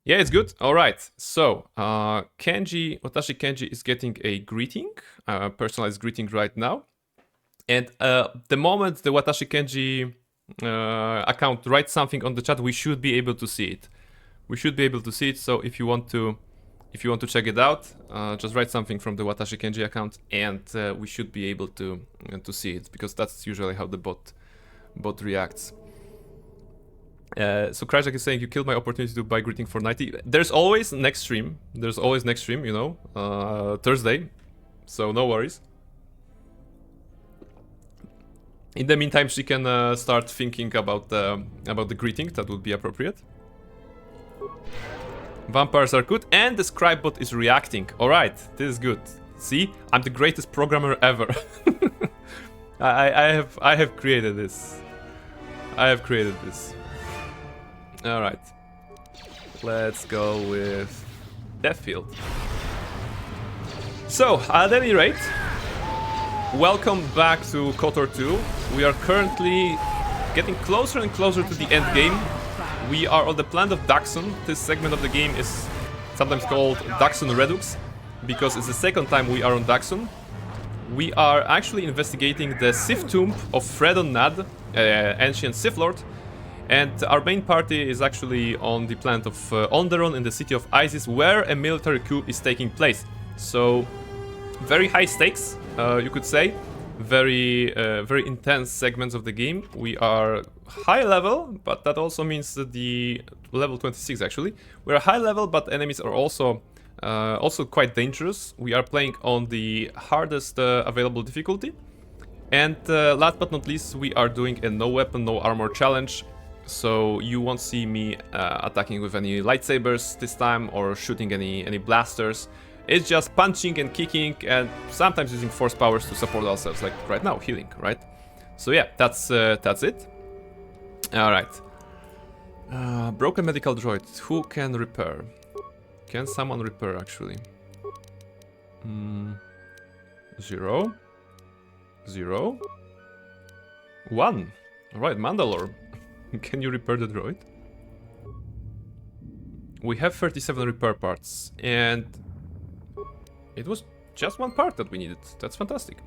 Yeah, it's good. All right. So, Watashi Kenji is getting a greeting, a personalized greeting right now. And the moment the Watashi Kenji account writes something on the chat, we should be able to see it. We should be able to see it. So if you want to check it out, just write something from the Watashi Kenji account, and we should be able to see it, because that's usually how the bot reacts. So Krajak is saying you killed my opportunity to buy greeting for 90. There's always next stream. You know, Thursday. So no worries. In the meantime, she can start thinking about the greeting that would be appropriate. Vampires are good, and the scribe bot is reacting. All right, this is good. See, I'm the greatest programmer ever. I have created this. All right, let's go with Deathfield. So, at any rate, welcome back to KotOR 2. We are currently getting closer and closer to the end game. We are on the planet of Daxon. This segment of the game is sometimes called Daxon Redux, because it's the second time we are on Daxon. We are actually investigating the Sith tomb of Fredon Nad, ancient Sith Lord, and our main party is actually on the planet of Onderon in the city of Isis, where a military coup is taking place. So, very high stakes, you could say. Very intense segments of the game. We are high level, but that also means that the level 26 actually. We are high level, but enemies are also quite dangerous. We are playing on the hardest available difficulty. And last but not least, we are doing a no weapon, no armor challenge. So you won't see me attacking with any lightsabers this time, or shooting any blasters. It's just punching and kicking, and sometimes using force powers to support ourselves, like right now, healing, right? So yeah, that's it. All right. Broken medical droid. Who can repair? Can someone repair, actually? 0. 0. 1. All right, Mandalore. Can you repair the droid? We have 37 repair parts, and it was just one part that we needed. That's fantastic.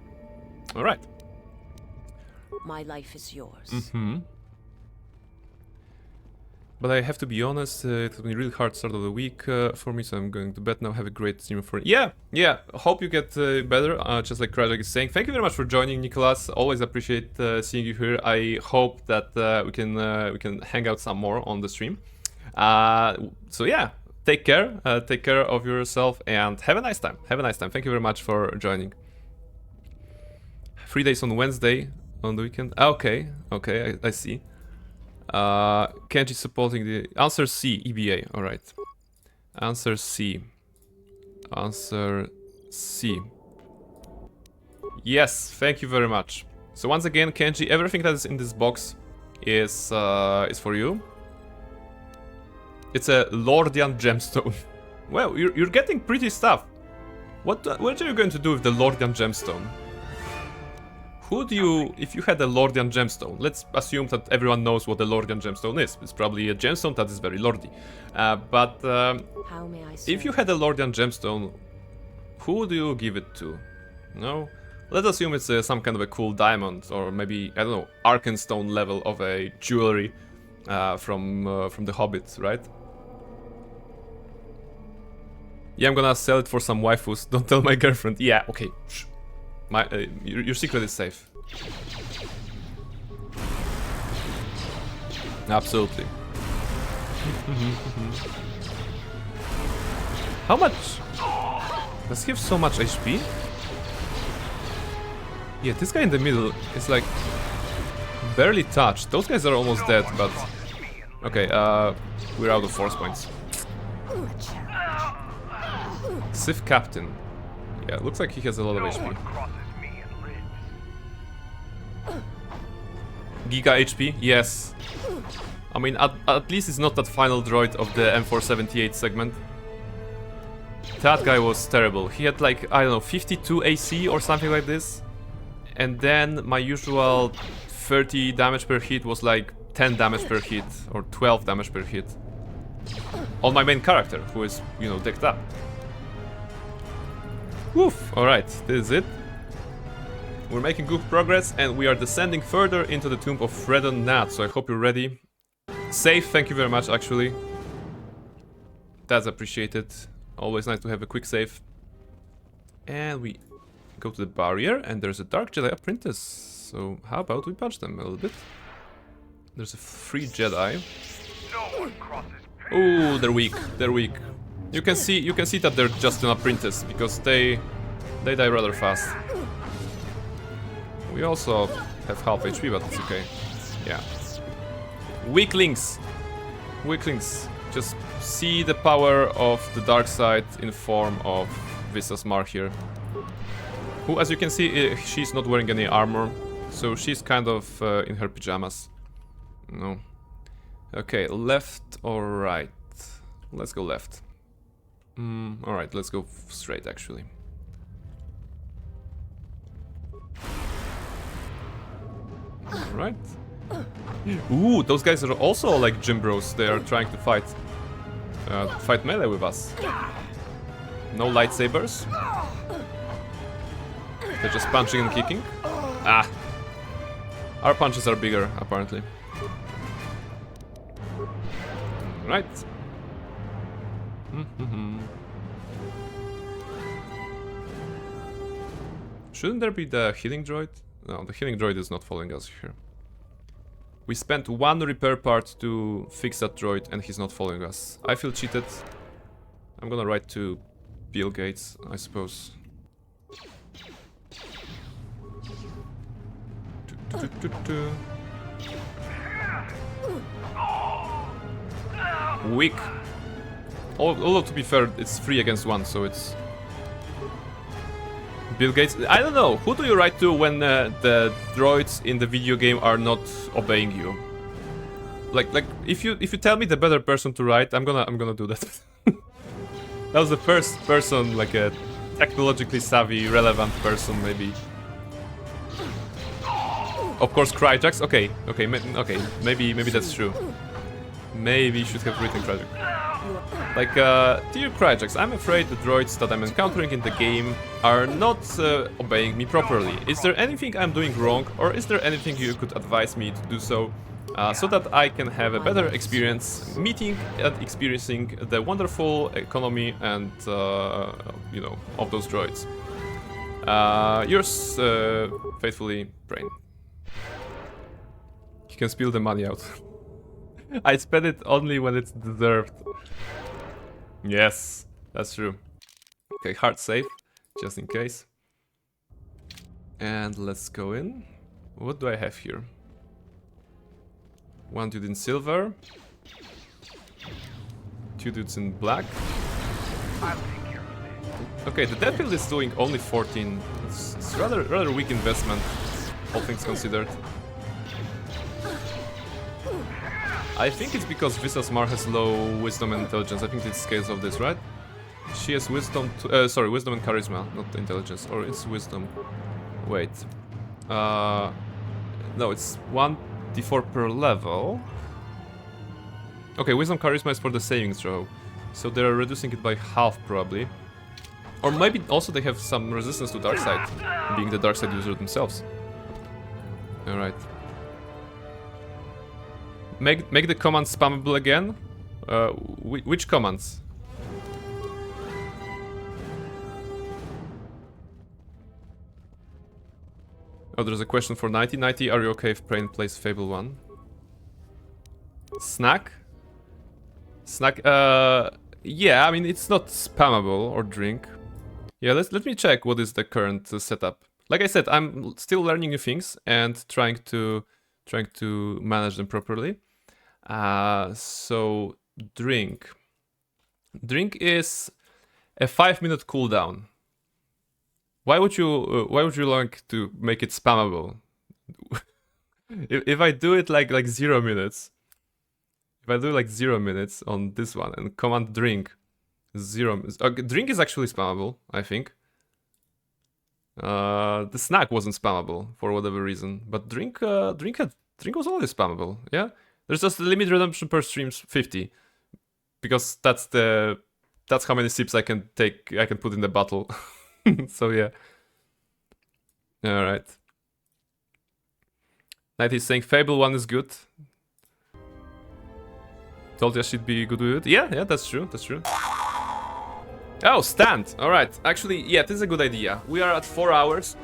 Alright. My life is yours. But I have to be honest, it's been a really hard start of the week for me, so I'm going to bed now. Have a great stream for... Yeah! Hope you get better, just like Krajak is saying. Thank you very much for joining, Nicholas. Always appreciate seeing you here. I hope that we can hang out some more on the stream. So yeah, take care of yourself, and have a nice time. Have a nice time. Thank you very much for joining. 3 days on Wednesday, on the weekend. Okay, I see. Kenji supporting the... Answer C, EBA, alright. Answer C. Answer C. Yes, thank you very much. So once again, Kenji, everything that is in this box is for you. It's a Lordian gemstone. Well, you're getting pretty stuff. What are you going to do with the Lordian gemstone? Who do you... If you had a Lordian gemstone, let's assume that everyone knows what a Lordian gemstone is. It's probably a gemstone that is very lordy. But if you had a Lordian gemstone, who do you give it to? No? Let's assume it's some kind of a cool diamond, or maybe, I don't know, Arkenstone level of a jewelry from the Hobbit, right? Yeah, I'm gonna sell it for some waifus. Don't tell my girlfriend. Yeah, okay. Shh. Your secret is safe. Absolutely. How much? Does he have so much HP? Yeah, this guy in the middle is like barely touched. Those guys are almost dead, but okay. We're out of force points. Sith Captain. Yeah, looks like he has a lot of HP. Giga HP? Yes. I mean, at least it's not that final droid of the M478 segment. That guy was terrible. He had like, I don't know, 52 AC or something like this. And then my usual 30 damage per hit was like 10 damage per hit or 12 damage per hit. On my main character, who is, you know, decked up. Woof! Alright, this is it. We're making good progress, and we are descending further into the tomb of Freddon Nat, so I hope you're ready. Save, thank you very much, actually. That's appreciated. Always nice to have a quick save. And we go to the barrier, and there's a Dark Jedi Apprentice. So how about we punch them a little bit? There's a free Jedi. Oh, they're weak. They're weak. You can see that they're just an apprentice because they die rather fast. We also have half HP, but it's okay. Yeah. Weaklings. Weaklings. Just see the power of the dark side in form of Visas Mar here. Who, as you can see, she's not wearing any armor, so she's kind of in her pajamas. No. Okay, left or right? Let's go left. Alright, let's go straight, actually. Alright. Ooh, those guys are also like gym bros. They are trying to fight melee with us. No lightsabers. They're just punching and kicking. Ah. Our punches are bigger, apparently. Right. Shouldn't there be the healing droid? No, the healing droid is not following us here. We spent one repair part to fix that droid and he's not following us. I feel cheated. I'm gonna write to Bill Gates, I suppose. Weak. Although, to be fair, it's 3 against 1, so it's... Bill Gates... I don't know, who do you write to when the droids in the video game are not obeying you? Like, if you tell me the better person to write, I'm gonna do that. That was the first person, like a technologically savvy, relevant person, maybe. Of course, Cryjax. Okay, maybe that's true. Maybe you should have written Cryjax. Like, dear Cryjax, I'm afraid the droids that I'm encountering in the game are not obeying me properly. Is there anything I'm doing wrong, or is there anything you could advise me to do so that I can have a better experience meeting and experiencing the wonderful economy and, you know, of those droids? Yours, faithfully, Brain. You can spill the money out. I spend it only when it's deserved. Yes, that's true. Okay, hard save, just in case. And let's go in. What do I have here? One dude in silver. Two dudes in black. Okay, the death field is doing only 14. It's rather weak investment, all things considered. I think it's because Visas Mar has low wisdom and intelligence. I think it scales of this, right? She has wisdom, sorry, wisdom and charisma, not intelligence. Or it's wisdom. Wait. No, it's 1d4 per level. Okay, wisdom charisma is for the saving throw. So they're reducing it by half, probably. Or maybe also they have some resistance to dark side, being the dark side user themselves. Alright. Make the commands spammable again. Which commands? Oh, there's a question for 90. 90, are you okay if Brain plays Fable 1? Snack? Snack, yeah, I mean, it's not spammable or drink. Yeah, let me check what is the current setup. Like I said, I'm still learning new things and trying to manage them properly. So drink is a 5-minute cooldown. Why would you like to make it spammable? if I do it like 0 minutes, if I do like 0 minutes on this one and command drink 0, drink is actually spammable, I think. The snack wasn't spammable for whatever reason, but drink was always spammable. Yeah. There's just the limit redemption per stream's 50, because that's how many sips I can put in the bottle. So yeah. All right. 90 is saying Fable 1 is good. Told you I should be good with it. Yeah, that's true. That's true. Oh, stand. All right. Actually, yeah, this is a good idea. We are at 4 hours.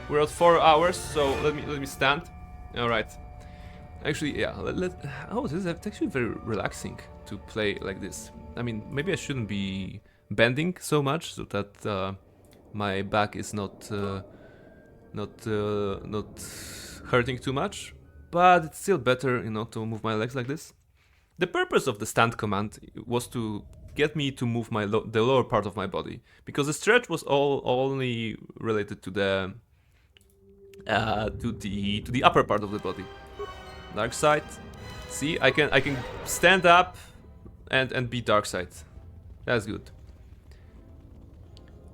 We're at 4 hours, so let me stand. All right. Actually, yeah. Oh, this is actually very relaxing to play like this. I mean, maybe I shouldn't be bending so much so that my back is not hurting too much. But it's still better, you know, to move my legs like this. The purpose of the stand command was to get me to move the lower part of my body, because the stretch was only related to the upper part of the body. Dark side. See, I can stand up and be dark side. That's good.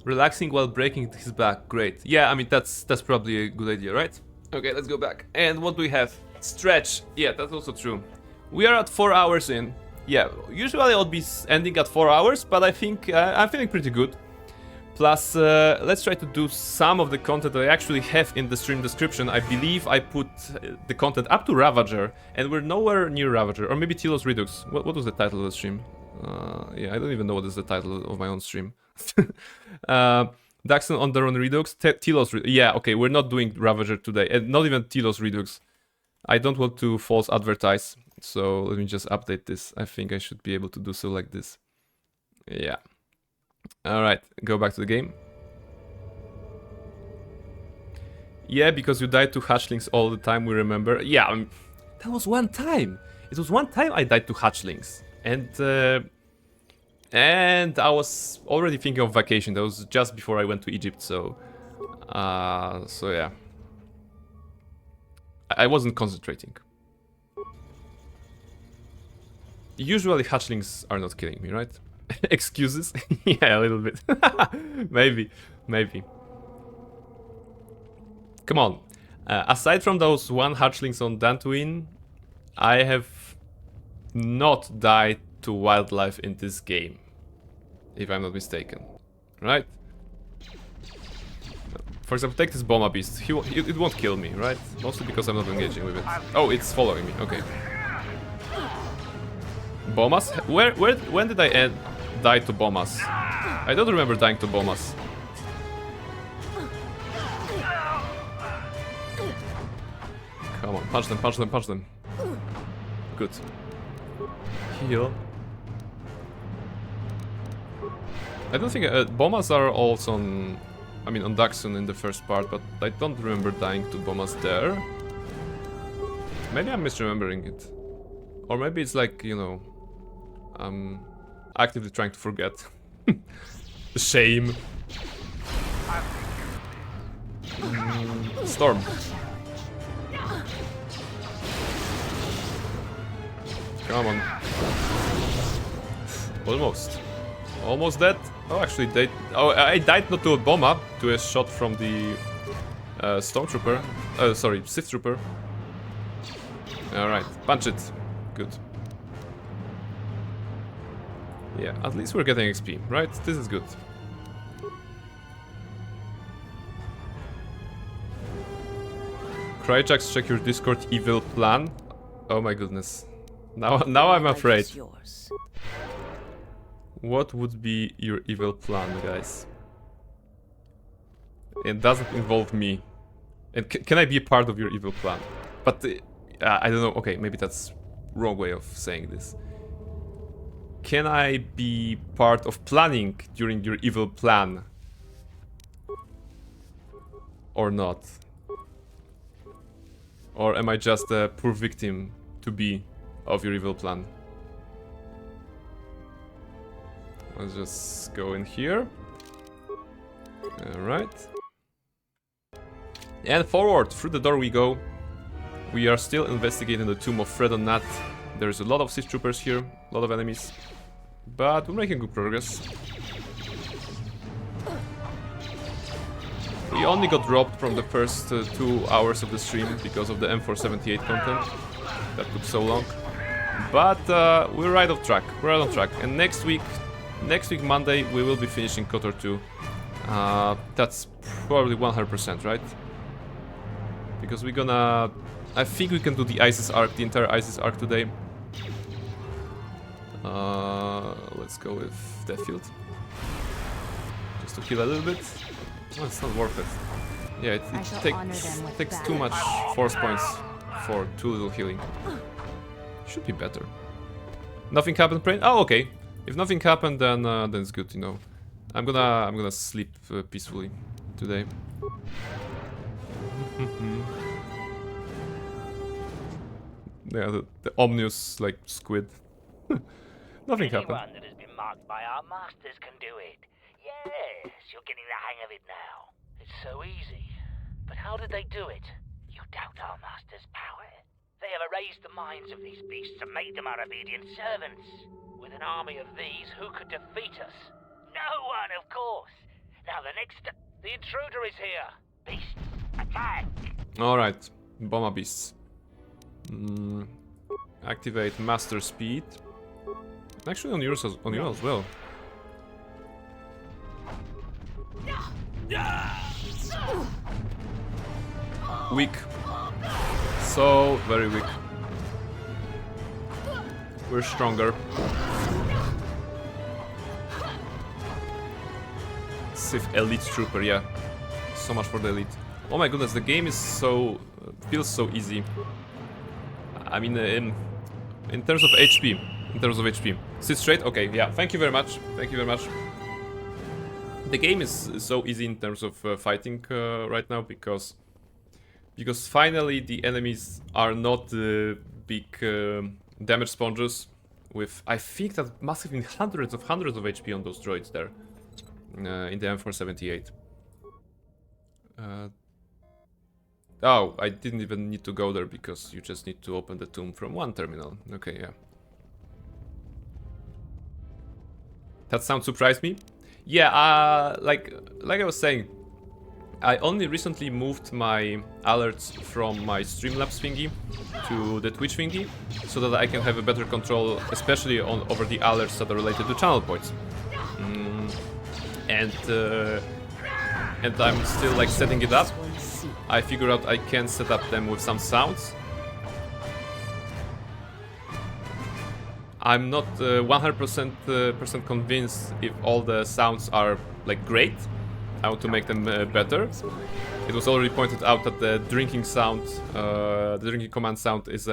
Relaxing while breaking his back. Great. Yeah, I mean that's probably a good idea, right? Okay, let's go back. And what do we have? Stretch. Yeah, that's also true. We are at 4 hours in. Yeah, usually I would be ending at 4 hours, but I think I'm feeling pretty good. Plus, let's try to do some of the content that I actually have in the stream description. I believe I put the content up to Ravager, and we're nowhere near Ravager. Or maybe Telos Redux. What was the title of the stream? Yeah, I don't even know what is the title of my own stream. Daxon on their own Redux. Telos Redux. Yeah, okay, we're not doing Ravager today, and not even Telos Redux. I don't want to false advertise, so let me just update this. I think I should be able to do so like this. Yeah. Alright, go back to the game. Yeah, because you died to hatchlings all the time, we remember. Yeah, that was one time. It was one time I died to hatchlings. And I was already thinking of vacation. That was just before I went to Egypt, so yeah. I wasn't concentrating. Usually hatchlings are not killing me, right? Excuses? Yeah, a little bit. Maybe. Come on. Aside from those one hatchlings on Dantooine, I have not died to wildlife in this game. if I'm not mistaken. Right? For example, take this Bomba Beast. It won't kill me, right? Mostly because I'm not engaging with it. Oh, it's following me. Okay. Bombas? When did I die to Bombas? I don't remember dying to Bombas. Come on, punch them, punch them, punch them. Good. Heal. I don't think Bombas are also on... I mean, on Daxon in the first part, but I don't remember dying to Bombas there. Maybe I'm misremembering it. Or maybe it's like, you know... I'm actively trying to forget. Shame. Storm. Come on. Almost. Almost dead. Oh, actually, I died not to a bomba, to a shot from the Stormtrooper. Sorry, Sith Trooper. Alright, punch it. Good. Yeah, at least we're getting XP, right? This is good. Cryjax, check your Discord evil plan. Oh my goodness. Now I'm afraid. What would be your evil plan, guys? It doesn't involve me. And can I be a part of your evil plan? But I don't know. Okay, maybe that's wrong way of saying this. Can I be part of planning during your evil plan? Or not? Or am I just a poor victim to be of your evil plan? Let's just go in here. Alright. And forward, through the door we go. We are still investigating the tomb of Fred and Nat. There's a lot of Sith Troopers here, a lot of enemies. But we're making good progress. We only got dropped from the first 2 hours of the stream because of the M478 content. That took so long. But we're right on track. We're right on track. And next week Monday, we will be finishing KotOR 2. That's probably 100%, right? Because we're gonna... I think we can do the ISIS arc, the entire ISIS arc today. Let's go with Deathfield. Just to heal a little bit. Oh, it's not worth it. Yeah, it takes too much force points for too little healing. Should be better. Nothing happened, Prain? Oh, okay. If nothing happened, then it's good, you know. I'm gonna sleep peacefully today. Yeah, the ominous like squid. Nothing happened. Anyone that has been marked by our masters can do it. Yes, you're getting the hang of it now. It's so easy. But how did they do it? You doubt our masters' power? They have erased the minds of these beasts and made them our obedient servants. With an army of these, who could defeat us? No one, of course. Now the intruder is here. Beasts, attack! Alright, Bomba Beasts. Activate Master Speed. Actually on yours as well. Weak. So very weak. We're stronger. Sith Elite Trooper, yeah. So much for the elite. Oh my goodness, the game is so... feels so easy. I mean, in terms of HP. In terms of HP. Sit straight? Okay, yeah. Thank you very much. Thank you very much. The game is so easy in terms of fighting right now because finally the enemies are not big damage sponges with, I think that must have been hundreds of HP on those droids there in the M478. Oh, I didn't even need to go there because you just need to open the tomb from one terminal. Okay, yeah. That sound surprised me. Yeah, like I was saying, I only recently moved my alerts from my Streamlabs thingy to the Twitch thingy, so that I can have a better control, especially over the alerts that are related to channel points. and I'm still like setting it up. I figure out I can set up them with some sounds. I'm not 100% convinced if all the sounds are like great. I want to make them better. It was already pointed out that the drinking sound, the drinking command sound is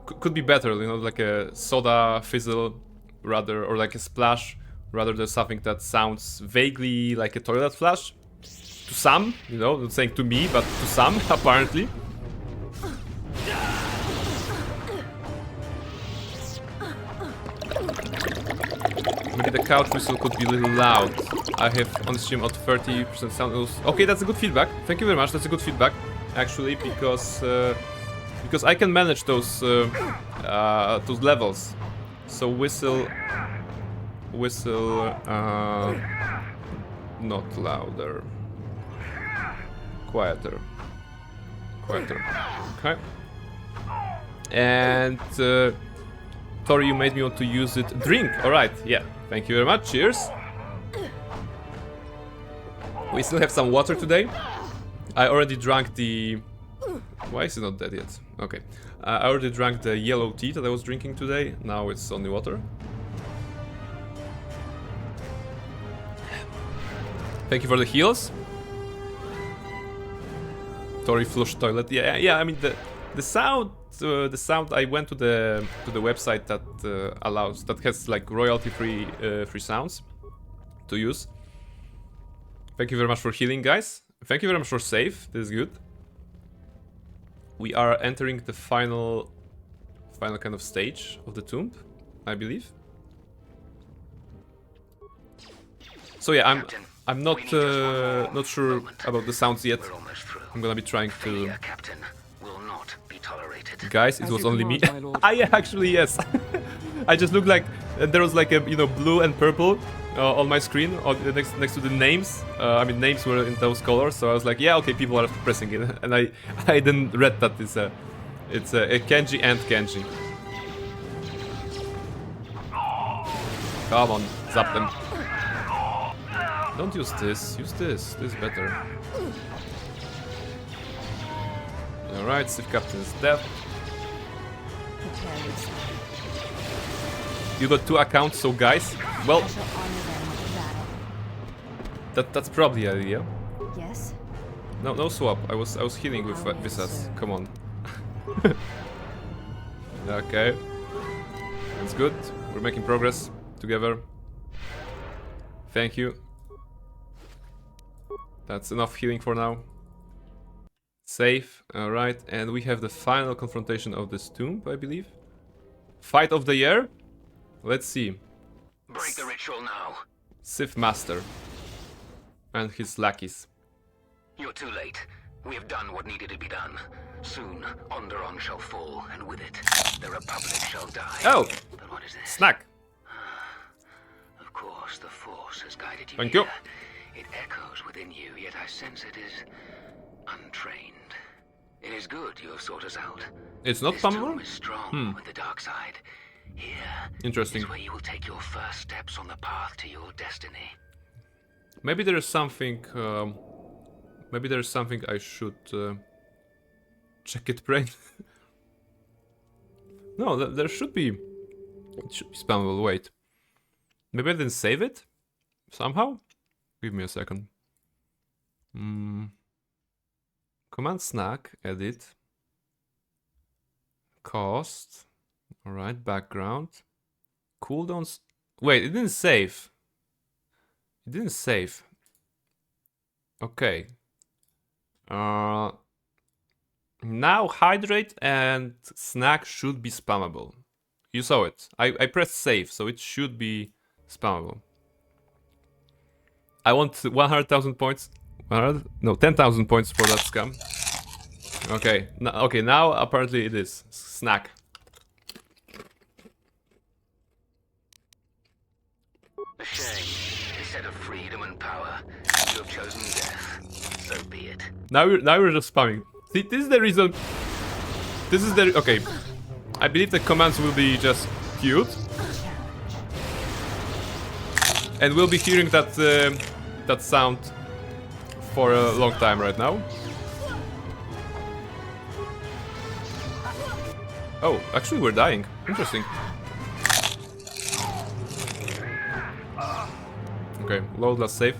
could be better. You know, like a soda fizzle rather, or like a splash rather than something that sounds vaguely like a toilet flush. To some, you know, not saying to me, but to some apparently. Maybe the couch whistle could be a little loud. I have on stream at 30% sound. Okay, that's a good feedback. Thank you very much. That's a good feedback, actually, because I can manage those levels. So whistle, not louder, quieter. Okay. And Tori, you made me want to use it. Drink. All right. Yeah. Thank you very much. Cheers. We still have some water today. I already drank the... Why is it not dead yet? Okay. I already drank the yellow tea that I was drinking today. Now it's only water. Thank you for the heals. Tori flushed toilet. Yeah. I mean the sound. The sound. I went to the website that that has like royalty-free free sounds to use. Thank you very much for healing, guys. Thank you very much for save. This is good. We are entering the final kind of stage of the tomb, I believe. So yeah, I'm not sure about the sounds yet. I'm gonna be trying to. Guys, it was only me. Yeah, actually yes. I just looked like there was like a blue and purple on my screen next to the names. I mean names were in those colors, so I was like, yeah, okay, people are pressing it, and I didn't read that it's a Kenji and Kenji. Come on, zap them. Don't use this. Use this. This is better. Alright, Steve Captain is dead. You got 2 accounts, so guys, well, that's probably the idea. Yes. No swap. I was healing with Visas. Come on. Okay, that's good. We're making progress together. Thank you. That's enough healing for now. Save. Alright, and we have the final confrontation of this tomb, I believe. Fight of the year? Let's see. Break the ritual now. Sith Master. And his lackeys. You're too late. We have done what needed to be done. Soon, Onderon shall fall, and with it, the Republic shall die. Oh! But what is this? Snack. Of course, the Force has guided you. Thank here. you. It echoes within you, yet I sense it is untrained. It is good you have sought us out. It's not this spammable? tomb is strong with the dark side. Here Interesting. is where you will take your first steps on the path to your destiny. Maybe there is something. Maybe there is something I should check it, brain. No, there should be. It should be spammable. Wait. Maybe I didn't save it somehow. Give me a second. Command snack, edit. Cost. Alright, background. Cooldowns. Wait, it didn't save. It didn't save. Okay. Now hydrate and snack should be spammable. You saw it. I pressed save, so it should be spammable. I want 100,000 points. 100? No, 10,000 points for that scam. Okay. Okay, now apparently it is. Snack. A shame. Instead of freedom and power, you have chosen death. So be it. Now we're just spamming. See, this is the reason. This is the okay. I believe the commands will be just cute. And we'll be hearing that that sound for a long time right now. Oh, actually we're dying. Interesting. Okay, load, let's save.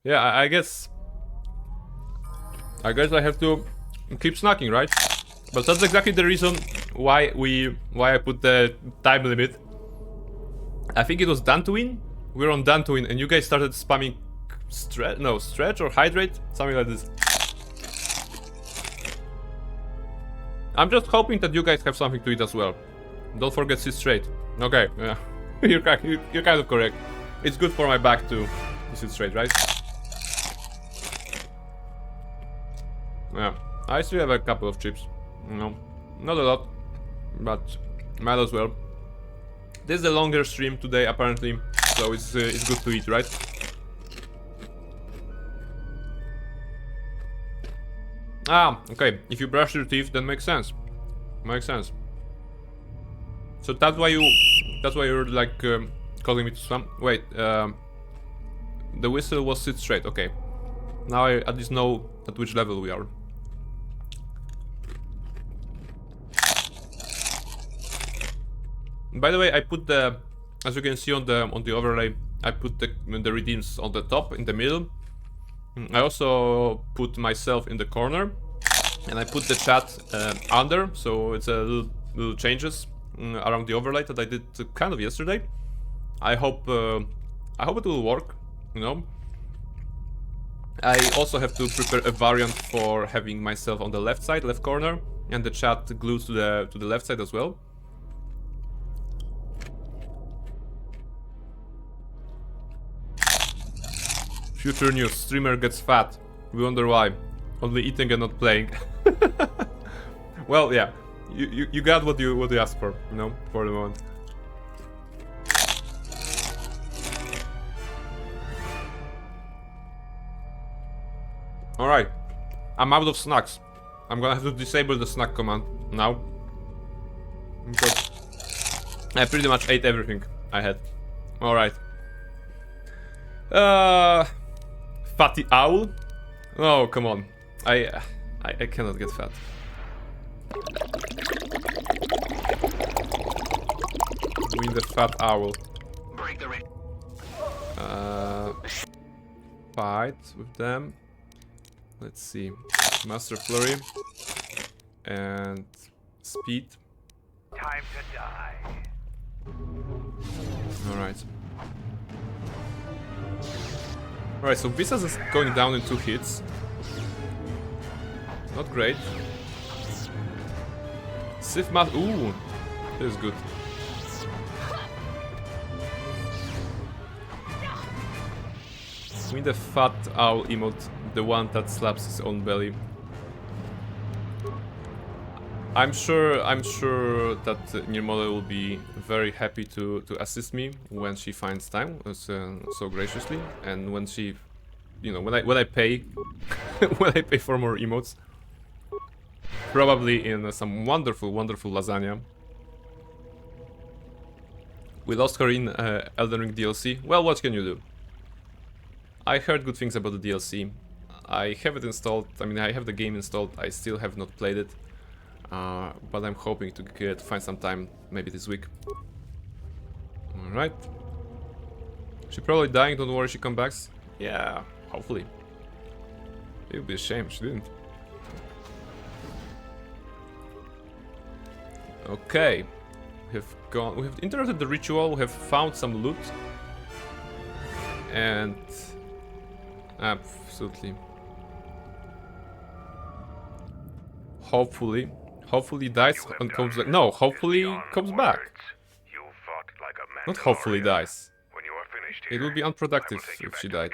Yeah, I guess I have to keep snacking, right? But that's exactly the reason why I put the time limit. I think it was done to win. We're on done to win, and you guys started spamming stretch or hydrate, something like this. I'm just hoping that you guys have something to eat as well. Don't forget sit straight. Okay, yeah, you're kind of correct. It's good for my back to sit straight, right? Yeah, I still have a couple of chips. No, not a lot, but might as well. This is a longer stream today, apparently, so it's good to eat, right? Ah, okay. If you brush your teeth, then makes sense. Makes sense. So that's why you're like calling me to some. Wait, the whistle was sit straight. Okay, now I at least know at which level we are. By the way, I put the, as you can see on the overlay, I put the redeems on the top, in the middle. I also put myself in the corner, and I put the chat under, so it's a little changes around the overlay that I did kind of yesterday. I hope it will work, you know. I also have to prepare a variant for having myself on the left side, left corner, and the chat glued to the left side as well. Future news, streamer gets fat. We wonder why. Only eating and not playing. Well, yeah. You got what you asked for, you know, for the moment. Alright. I'm out of snacks. I'm gonna have to disable the snack command now. Because I pretty much ate everything I had. Alright. Fatty owl? Oh, come on. I cannot get fat. Win the fat owl. Fight with them. Let's see. Master Flurry. And speed. Time to die. Alright. Alright, so Visas is going down in 2 hits. Not great. Sif Math. Ooh, this is good. Win the fat owl emote, the one that slaps his own belly. I'm sure that Nirmola will be very happy to assist me when she finds time, so graciously, and when she, you know, when I pay when I pay for more emotes, probably in some wonderful lasagna. We lost her in Elden Ring DLC. Well, what can you do? I heard good things about the DLC. I have it installed. I mean, I have the game installed. I still have not played it. But I'm hoping to find some time, maybe this week. Alright. She probably dying, don't worry, she comes back. Yeah, hopefully. It would be a shame she didn't. Okay. We have interrupted the ritual, we have found some loot. And absolutely. Hopefully dies and comes back. No, hopefully comes back. Not hopefully dies. It would be unproductive if she died.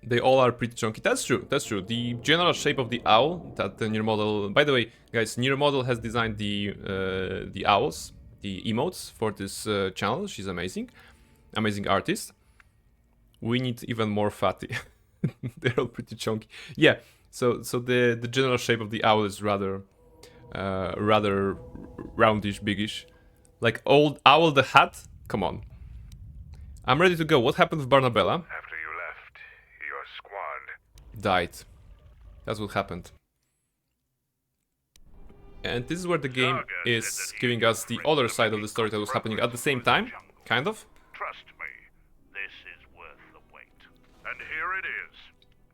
They all are pretty chunky. That's true, that's true. The general shape of the owl that the Nier model... By the way, guys, Nier model has designed the owls, the emotes for this channel. She's amazing. Amazing artist. We need even more fatty. They're all pretty chunky. Yeah. So the general shape of the owl is rather roundish, biggish. Like old Owl the Hat? Come on. I'm ready to go. What happened with Barnabella? After you left, your squad died. That's what happened. And this is where the game is giving us the other side of the story that was happening at the same time. Kind of. Trust me, this is worth the wait. And here it is.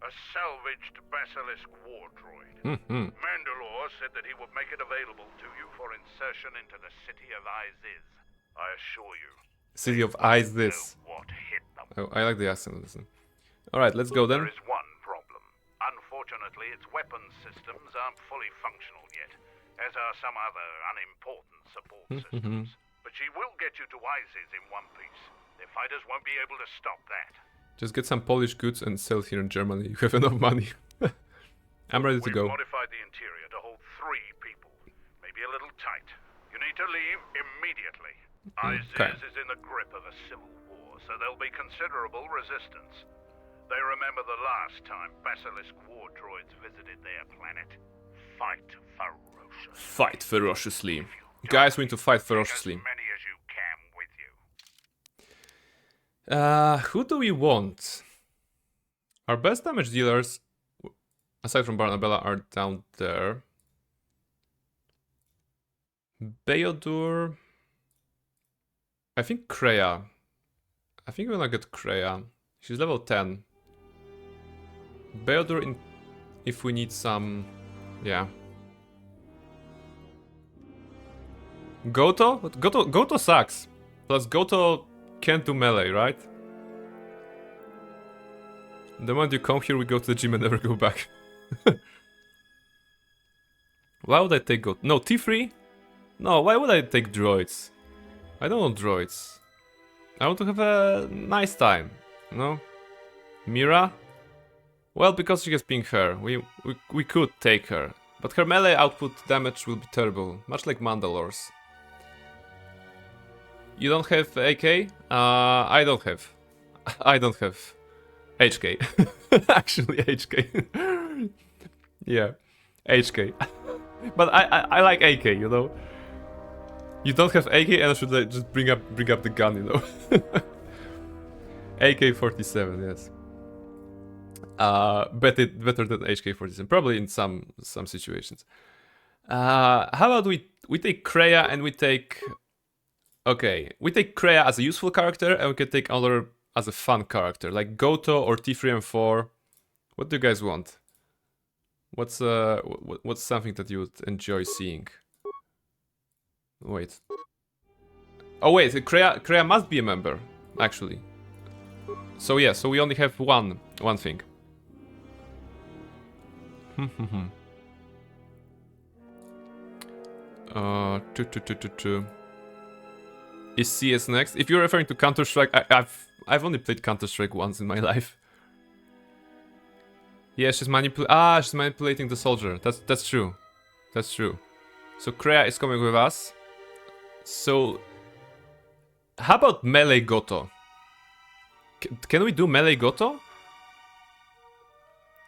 A salvaged Basilisk war droid. Mandalore said that he would make it available to you for insertion into the City of Isis. I assure you. City of Isis. Oh, I like the accent. Listen. Alright, let's go then. There is one problem. Unfortunately, its weapons systems aren't fully functional yet, as are some other unimportant support systems. But she will get you to Isis in one piece. The fighters won't be able to stop that. Just get some Polish goods and sell here in Germany. You have enough money. I'm ready to go. We've modified the interior to hold 3 people. Maybe a little tight. You need to leave immediately. Isis is in the grip of a civil war, so there'll be considerable resistance. They remember the last time Basilisk war droids visited their planet. Fight ferociously. Fight ferociously. Guys, we need to fight ferociously. As many as you can with you. Who do we want? Our best damage dealers, aside from Barnabella, are down there. Beodur. I think Kreia. I think we're gonna get Kreia. She's level 10. Beodur in if we need some. Yeah. Goto? Goto sucks. Plus Goto can't do melee, right? The moment you come here, we go to the gym and never go back. Why would I take Goto? No, T3? No, why would I take droids? I don't want droids. I want to have a nice time, you know? Mira? Well, because she has pink hair, we could take her. But her melee output damage will be terrible, much like Mandalore's. You don't have AK? I don't have. I don't have. HK. Actually, HK. Yeah, HK. But I like AK, you know? You don't have AK and I should just bring up the gun, you know? AK-47, yes. Better than HK-47, probably in some situations. How about we take Kreia and we take... Okay, we take Kreia as a useful character and we can take other as a fun character, like Goto or T3 and 4. What do you guys want? What's something that you would enjoy seeing? Wait. Oh wait, Kreia must be a member, actually. So yeah, so we only have one thing. Is CS next? If you're referring to Counter-Strike, I've only played Counter-Strike once in my life. Yeah, she's manipulating the soldier. That's true. That's true. So Kreia is coming with us. So how about melee Goto? Can we do melee Goto?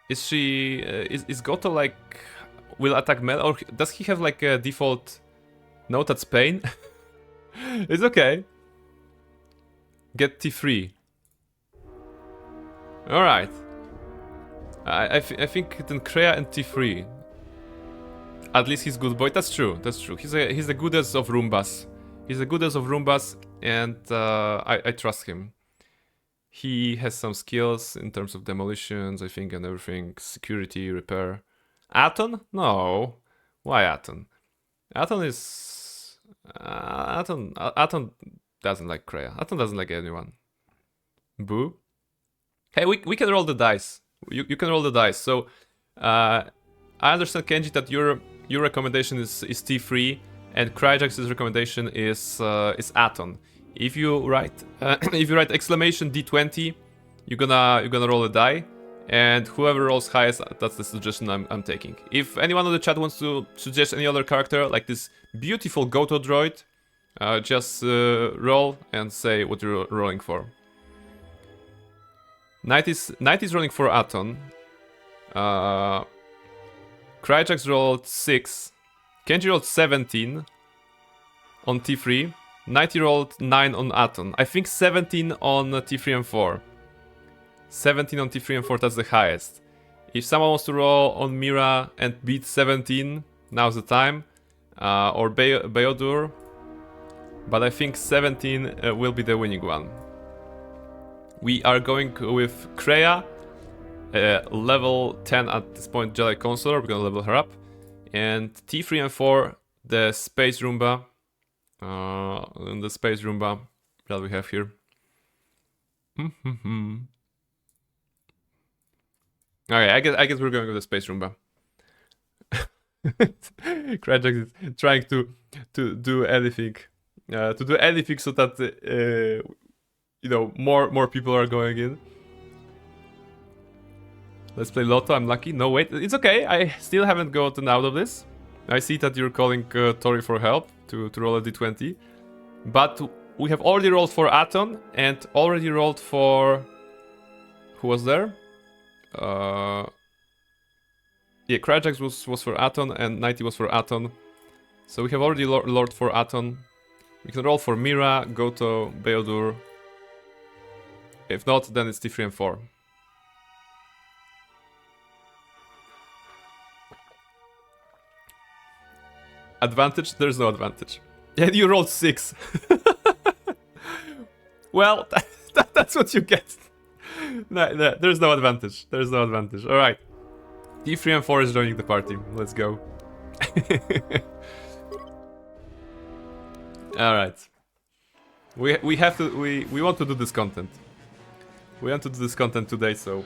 Is she is Goto like will attack melee, or does he have like a default? No, that's pain. It's okay. Get T3. All right. I think then Kreia and T3. At least he's good boy. That's true. That's true. He's the goodest of Roombas. He's the goodest of Roombas, and I trust him. He has some skills in terms of demolitions, I think, and everything. Security, repair. Aton? No. Why Aton? Aton is... Aton doesn't like Kreia. Aton doesn't like anyone. Boo. Hey, we can roll the dice. You can roll the dice. So, I understand, Kenji, that your recommendation is T3, and Cryjax's recommendation is Aton. If you write exclamation D20, you're gonna roll a die, and whoever rolls highest, that's the suggestion I'm taking. If anyone on the chat wants to suggest any other character like this beautiful Goto droid, just roll and say what you're rolling for. Knight is rolling for Aton. Cryjax rolled 6. Kenji rolled 17 on T3. 90 rolled 9 on Aton. I think 17 on T3 and 4. 17 on T3 and 4, that's the highest. If someone wants to roll on Mira and beat 17, now's the time. Or Beodur. But I think 17 will be the winning one. We are going with Kreia. Level 10 at this point, Jedi Consular. We're gonna level her up. And T3 and 4, the Space Roomba. And the Space Roomba that we have here. Okay, I guess we're going with the Space Roomba. Krajax is trying to do anything. To do anything so that you know, more people are going in. Let's play Lotto. I'm lucky. No, wait, it's okay. I still haven't gotten out of this. I see that you're calling Tori for help to roll a d20. But we have already rolled for Aton and already rolled for... Who was there? Yeah, Krajax was for Aton and 90 was for Aton. So we have already rolled for Aton. We can roll for Mira, Goto, Beodur. If not, then it's T3 and 4. Advantage? There's no advantage. And you rolled 6. Well, that's what you get. No, there's no advantage. There's no advantage. Alright. T3 and 4 is joining the party. Let's go. Alright. We have to we want to do this content. We want to do this content today, so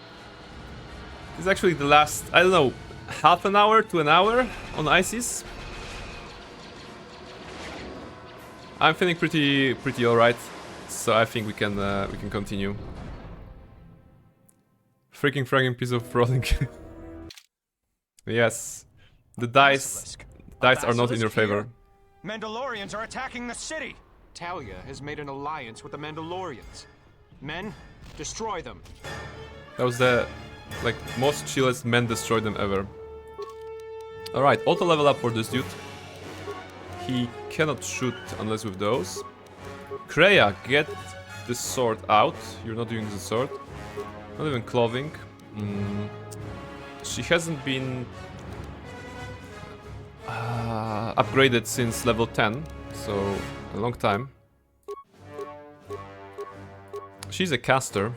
it's actually the last, I don't know, half an hour to an hour on ISIS. I'm feeling pretty alright, so I think we can continue. Freaking fragging piece of rolling. Yes, the dice are not in your favor. Mandalorians are attacking the city. Talia has made an alliance with the Mandalorians. Men, destroy them. That was the most chillest men destroy them ever. Alright, auto level up for this dude. He cannot shoot unless with those. Kreia, get the sword out. You're not doing the sword. Not even clothing. She hasn't been upgraded since level 10, so a long time. She's a caster.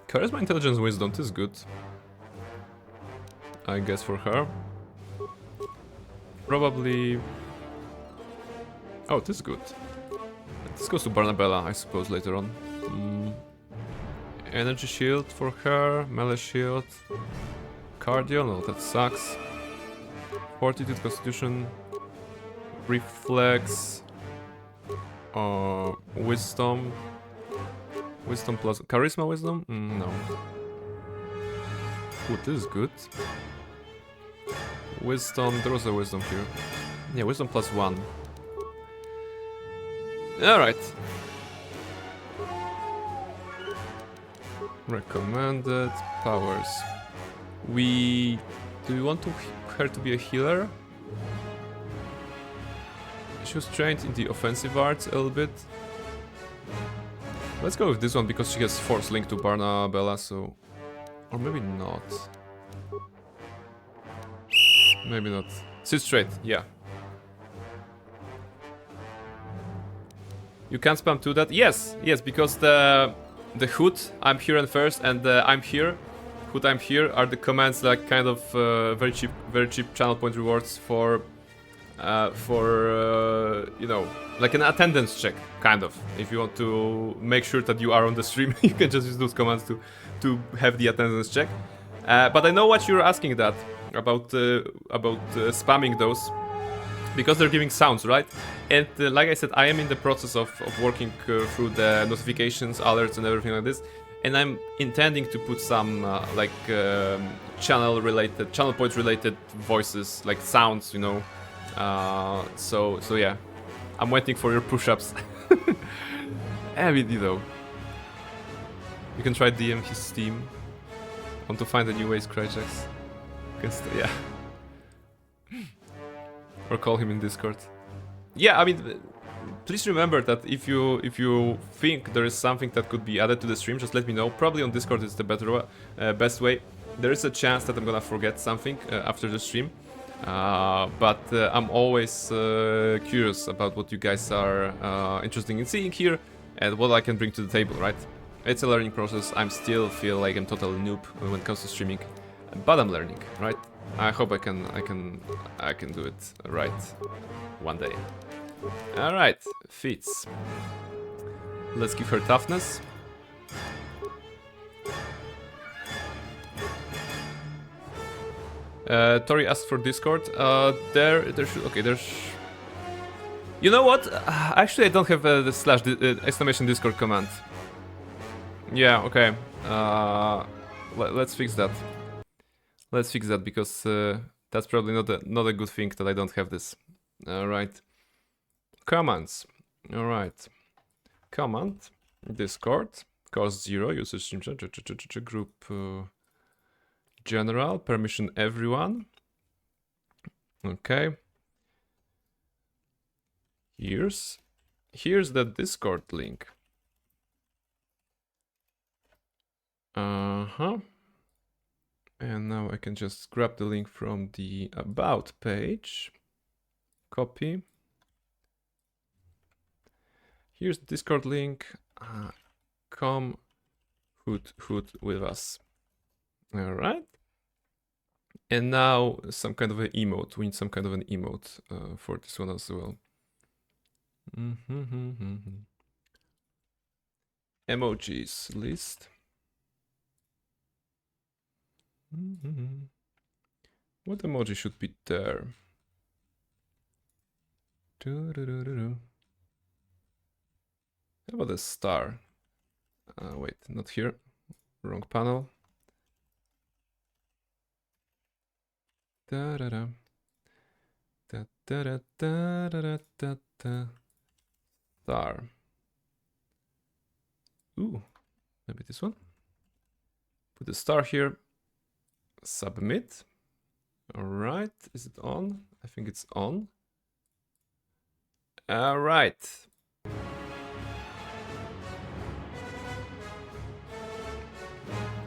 Charisma, Intelligence, Wisdom, this is good. I guess for her. Probably... Oh, this is good. This goes to Barnabella, I suppose, later on. Energy shield for her, melee shield. Cardio, no, that sucks. Fortitude, Constitution, Reflex, Wisdom. Wisdom plus Charisma, Wisdom? No. Ooh, this is good. Wisdom, there was a Wisdom here. Yeah, Wisdom plus 1. Alright. Recommended powers. Do we want her to be a healer? She was trained in the offensive arts a little bit. Let's go with this one because she has Force Link to Barnabella, so... Or maybe not. Maybe not. Sit straight, yeah. You can spam to that? Yes, because the hood, I'm here and first, and I'm here, hood, I'm here are the commands like kind of very cheap channel point rewards for you know, like an attendance check, kind of. If you want to make sure that you are on the stream, you can just use those commands to have the attendance check. But I know what you're asking that about spamming those, because they're giving sounds, right? And like I said, I am in the process of working through the notifications, alerts, and everything like this. And I'm intending to put some channel point related voices, like sounds, you know. So yeah, I'm waiting for your push-ups. though. You can try DM his Steam. Want to find a new ways, Kryjax? Yeah. Or call him in Discord. Yeah, I mean, please remember that if you think there is something that could be added to the stream, just let me know. Probably on Discord is the best way. There is a chance that I'm gonna forget something after the stream, but I'm always curious about what you guys are interested in seeing here and what I can bring to the table, right? It's a learning process. I still feel like I'm totally noob when it comes to streaming, but I'm learning, right? I hope I can do it right one day. All right, feats. Let's give her toughness. Tori asked for Discord. There should. Okay, there's. You know what? Actually, I don't have the slash exclamation Discord command. Yeah. Okay. Let's fix that. Let's fix that because that's probably not a good thing that I don't have this. All right. Commands. All right. Command. Discord. Cost 0. Usage group. General. Permission everyone. Okay. Here's the Discord link. And now I can just grab the link from the About page. Copy. Here's the Discord link. Come hoot with us. All right. And now some kind of an emote. We need some kind of an emote for this one as well. Emojis list. What emoji should be there? How about a star? Wait, not here. Wrong panel. Star. Ooh, maybe this one. Put a star here. Submit. All right, is it on? I think it's on. All right.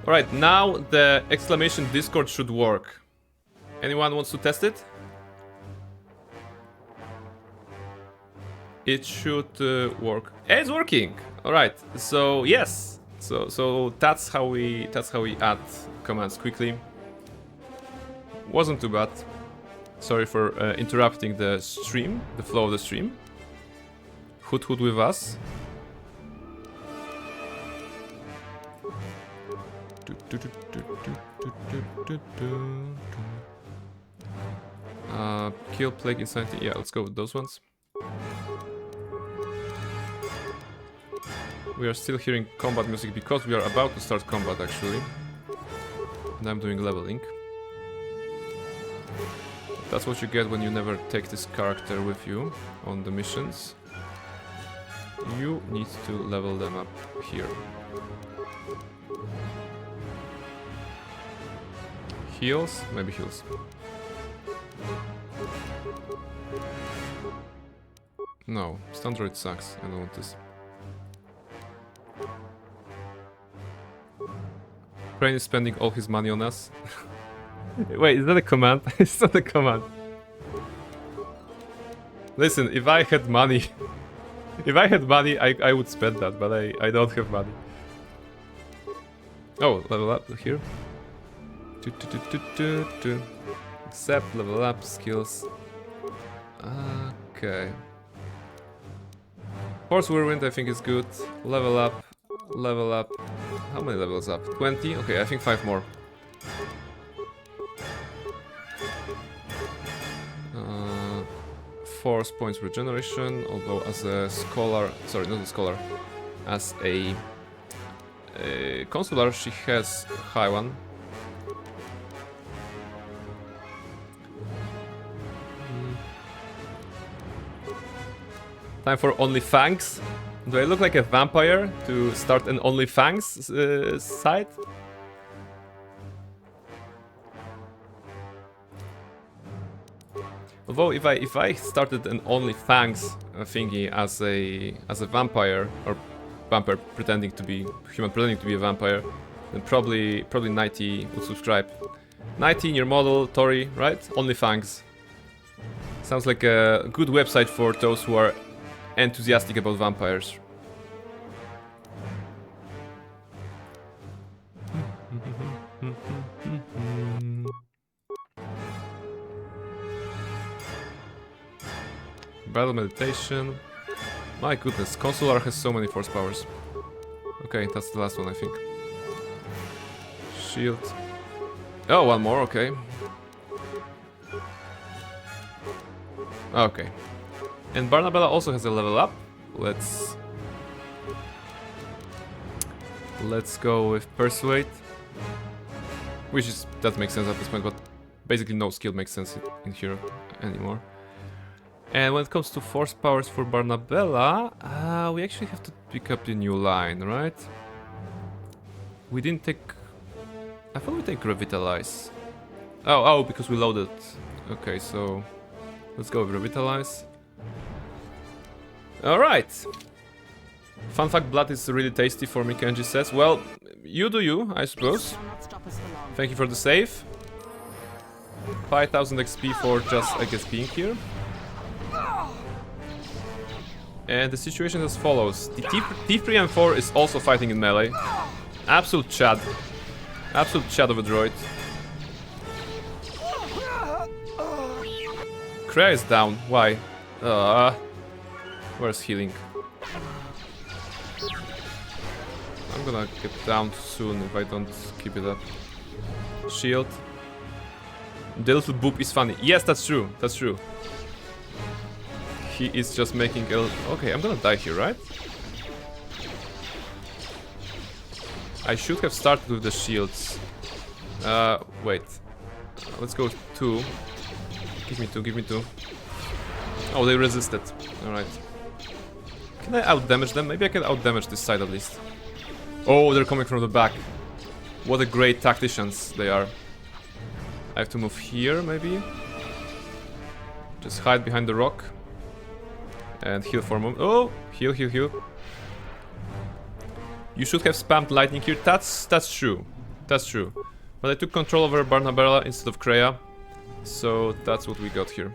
All right, now the exclamation Discord should work. Anyone wants to test it? It should work. It's working. All right. So yes. So that's how we add commands quickly. Wasn't too bad. Sorry for interrupting the stream, the flow of the stream. Hoot with us. Kill, Plague, Insanity. Yeah, let's go with those ones. We are still hearing combat music because we are about to start combat actually. And I'm doing leveling. That's what you get when you never take this character with you on the missions. You need to level them up here. Heals? Maybe heals. No, Standroid sucks. I don't want this. Crane is spending all his money on us. Wait, is that a command? It's not a command. Listen, if I had money... if I had money, I would spend that, but I don't have money. Oh, level up here. Accept, level up, skills. Okay. Force Whirlwind I think is good. Level up. Level up. How many levels up? 20? Okay, I think 5 more. Force points regeneration, although as a scholar, sorry, not a scholar, as a consular she has high one. Time for OnlyFangs. Do I look like a vampire to start an OnlyFangs site? Although if I started an only fangs thingy as a vampire or vampire pretending to be human pretending to be a vampire, then probably 90 would subscribe. 90 in your model, Tori, right? Only fangs. Sounds like a good website for those who are enthusiastic about vampires. Battle meditation. My goodness, KotOR has so many force powers. Okay, that's the last one, I think. Shield. Oh, one more, okay. Okay. And Barnabella also has a level up. Let's go with Persuade. Which is, that makes sense at this point, but basically no skill makes sense in here anymore. And when it comes to force powers for Barnabella, we actually have to pick up the new line, right? We didn't take... I thought we take Revitalize. Oh, because we loaded. Okay, so let's go with Revitalize. Alright. Fun fact, blood is really tasty for me, Kenji says. Well, you do you, I suppose. Thank you for the save. 5000 XP for just, I guess, being here. And the situation is as follows. The T3 M4 is also fighting in melee. Absolute Chad. Absolute Chad of a droid. Kreia is down. Why? Where's healing? I'm gonna get down soon if I don't keep it up. Shield. The little boop is funny. Yes, that's true. That's true. He is just making a... Okay, I'm gonna die here, right? I should have started with the shields. Wait. Let's go with 2. Give me 2, give me 2. Oh, they resisted. Alright. Can I outdamage them? Maybe I can outdamage this side at least. Oh, they're coming from the back. What a great tacticians they are. I have to move here, maybe. Just hide behind the rock. And heal for a moment. Oh! Heal, heal, heal. You should have spammed lightning here. That's true. That's true. But I took control over Barnabella instead of Kreia. So that's what we got here.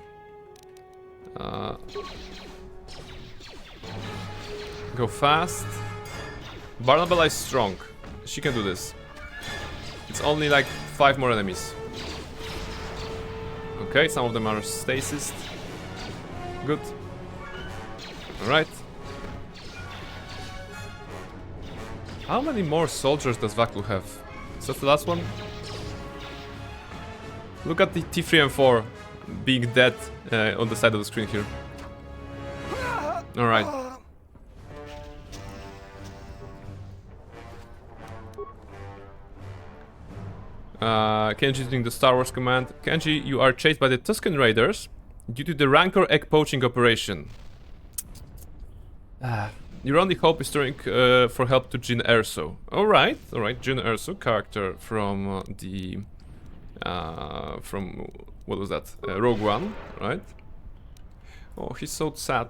Go fast. Barnabella is strong. She can do this. It's only like 5 more enemies. Okay, some of them are stasis. Good. Alright. How many more soldiers does Vaklu have? Is that the last one? Look at the T3 and 4 being dead on the side of the screen here. Alright. Kenji doing the Star Wars command. Kenji, you are chased by the Tusken Raiders due to the Rancor egg poaching operation. Your only hope is turning for help to Jyn Erso. Alright, Jyn Erso, character from from what was that? Rogue One, right? Oh, he's so sad.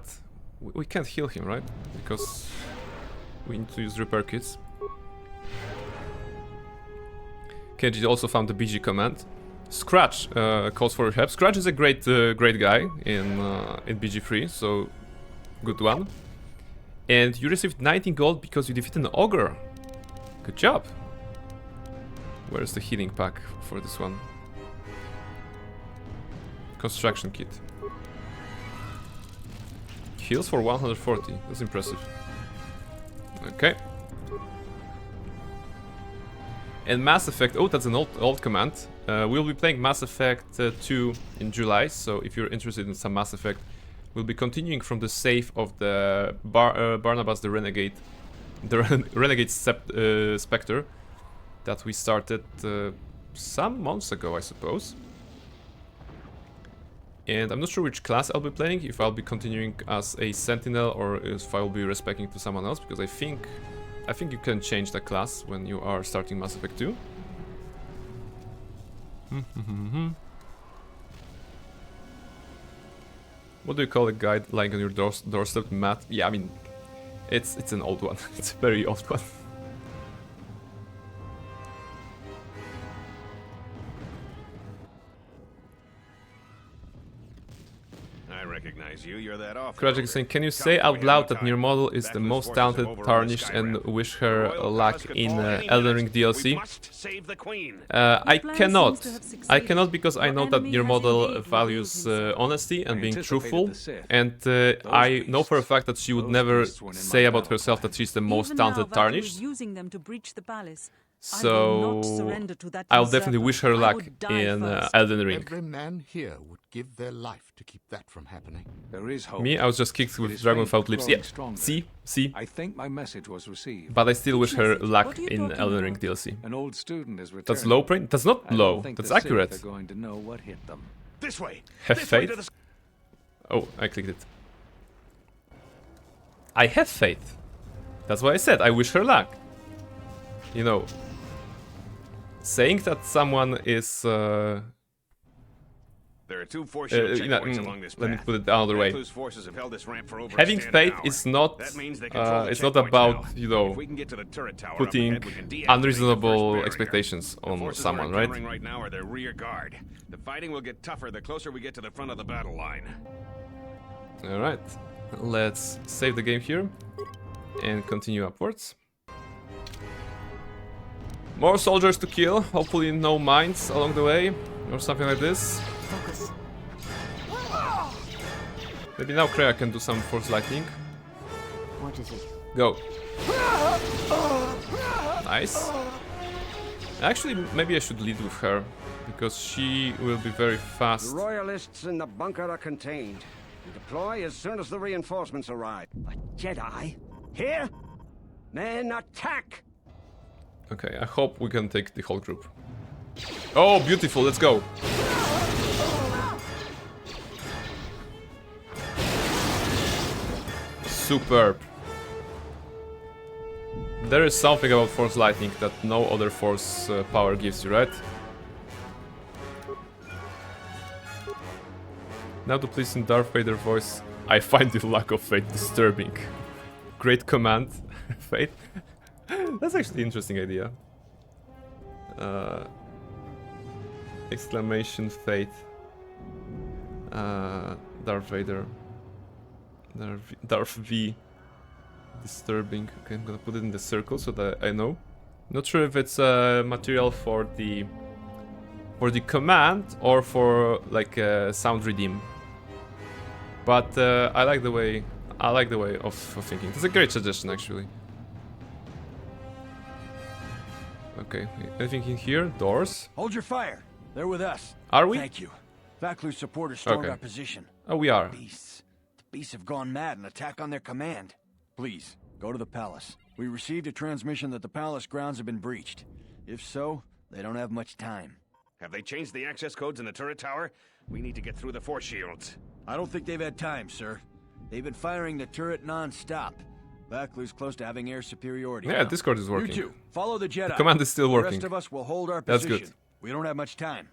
We can't heal him, right? Because we need to use repair kits. Kenji also found the BG command. Scratch calls for help. Scratch is a great guy in BG3, so good one. And you received 19 gold because you defeated an ogre. Good job. Where's the healing pack for this one? Construction kit. Heals for 140. That's impressive. Okay. And Mass Effect. Oh, that's an old command. We'll be playing Mass Effect 2 in July. So if you're interested in some Mass Effect, we'll be continuing from the save of the Barnabas the Renegade. The Renegade Spectre that we started some months ago, I suppose. And I'm not sure which class I'll be playing, if I'll be continuing as a Sentinel or if I'll be respecting to someone else, because I think you can change the class when you are starting Mass Effect 2. What do you call a guide lying on your doorstep? Mat? Yeah, I mean, it's an old one. It's a very old one. I recognize you. You're that off. Krajic is saying, can you say out loud that Near Model is the most talented Tarnished and wish her luck in Elden Ring DLC? I cannot. I cannot because I know that Near Model values honesty and being truthful, and I know for a fact that she would never say about herself that she's the most talented Tarnished. Using them to breach the palace. So I'll definitely wish her luck in Elden Ring. Every man here would give their life to keep that from happening. There is hope. Me, I was just kicked with Dragon without lips. Yeah, see. I think my message was received. But I still wish her luck in Elden Ring DLC. An old student is returning. That's low brain? That's not low. That's accurate. They're going to know what hit them. This way. Have faith? Oh, I clicked it. I have faith. That's why I said I wish her luck. You know, saying that someone is there are 2 force shield checkpoints along this path. Let me put it another way. Forces have held this ramp for over Having faith is not it's not about, you know, putting unreasonable expectations on someone, right? Right now are their rear guard. The fighting will get tougher the closer we get to the front of the battle line. All right. Let's save the game here and continue upwards. More soldiers to kill, hopefully no mines along the way, or something like this. Focus. Maybe now Kreia can do some Force Lightning. What is it? Go. Nice. Actually, maybe I should lead with her, because she will be very fast. The Royalists in the bunker are contained. Deploy as soon as the reinforcements arrive. A Jedi? Here? Men, attack! Okay, I hope we can take the whole group. Oh, beautiful, let's go. Superb. There is something about Force Lightning that no other Force power gives you, right? Now to please in Darth Vader voice, I find the lack of faith disturbing. Great command, faith. That's actually an interesting idea. Exclamation faith. Darth Vader. Darth V. Disturbing. Okay, I'm gonna put it in the circle so that I know. Not sure if it's material for the command or for like sound redeem. But I like the way of thinking. It's a great suggestion actually. Okay, anything in here? Doors? Hold your fire. They're with us. Are we? Thank you. Vaklu's supporters stormed Okay. our position. Oh, we are. Beasts. The beasts have gone mad and attack on their command. Please, go to the palace. We received a transmission that the palace grounds have been breached. If so, they don't have much time. Have they changed the access codes in the turret tower? We need to get through the force shields. I don't think they've had time, sir. They've been firing the turret non-stop. Vaklu's close to having air superiority. Yeah, Discord is working. You two, follow the Jedi. The command is still working. The rest of us will hold our That's position. good. We don't have much time.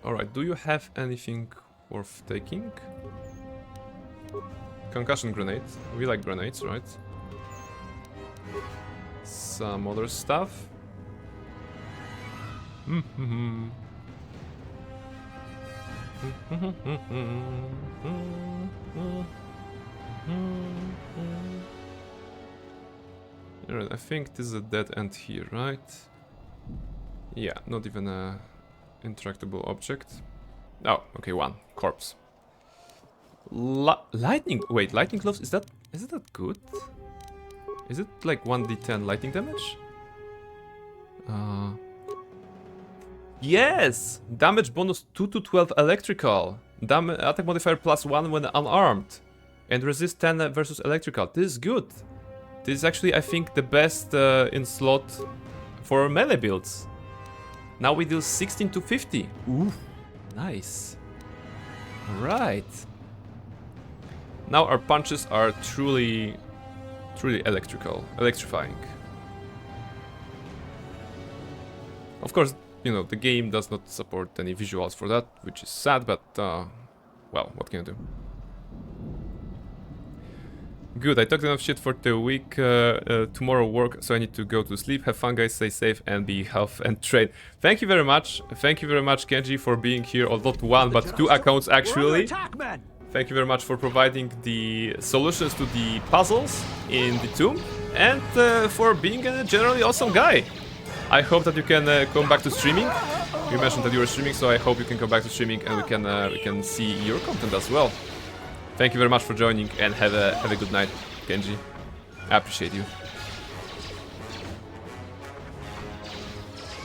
Alright, do you have anything worth taking? Concussion grenade. We like grenades, right? Some other stuff. Alright, I think this is a dead end here, right? Yeah, not even a interactable object. Oh, okay, one corpse. Lightning. Wait, lightning gloves. Is that good? Is it like 1d10 lightning damage? Yes! Damage bonus 2 to 12 electrical. Attack modifier +1 when unarmed. And resist 10 versus electrical. This is good. This is actually, I think, the best in slot for melee builds. Now we deal 16 to 50. Ooh, nice. Alright. Now our punches are truly electrifying. Of course, you know, the game does not support any visuals for that, which is sad, but well, what can you do? Good, I talked enough shit for the week. Tomorrow work, so I need to go to sleep. Have fun, guys. Stay safe and be healthy and train. Thank you very much. Thank you very much, Kenji, for being here. Or not one, but 2 accounts actually. Thank you very much for providing the solutions to the puzzles in the tomb. And for being a generally awesome guy. I hope that you can come back to streaming. You mentioned that you were streaming, so I hope you can come back to streaming and we can see your content as well. Thank you very much for joining and have a good night, Kenji. I appreciate you.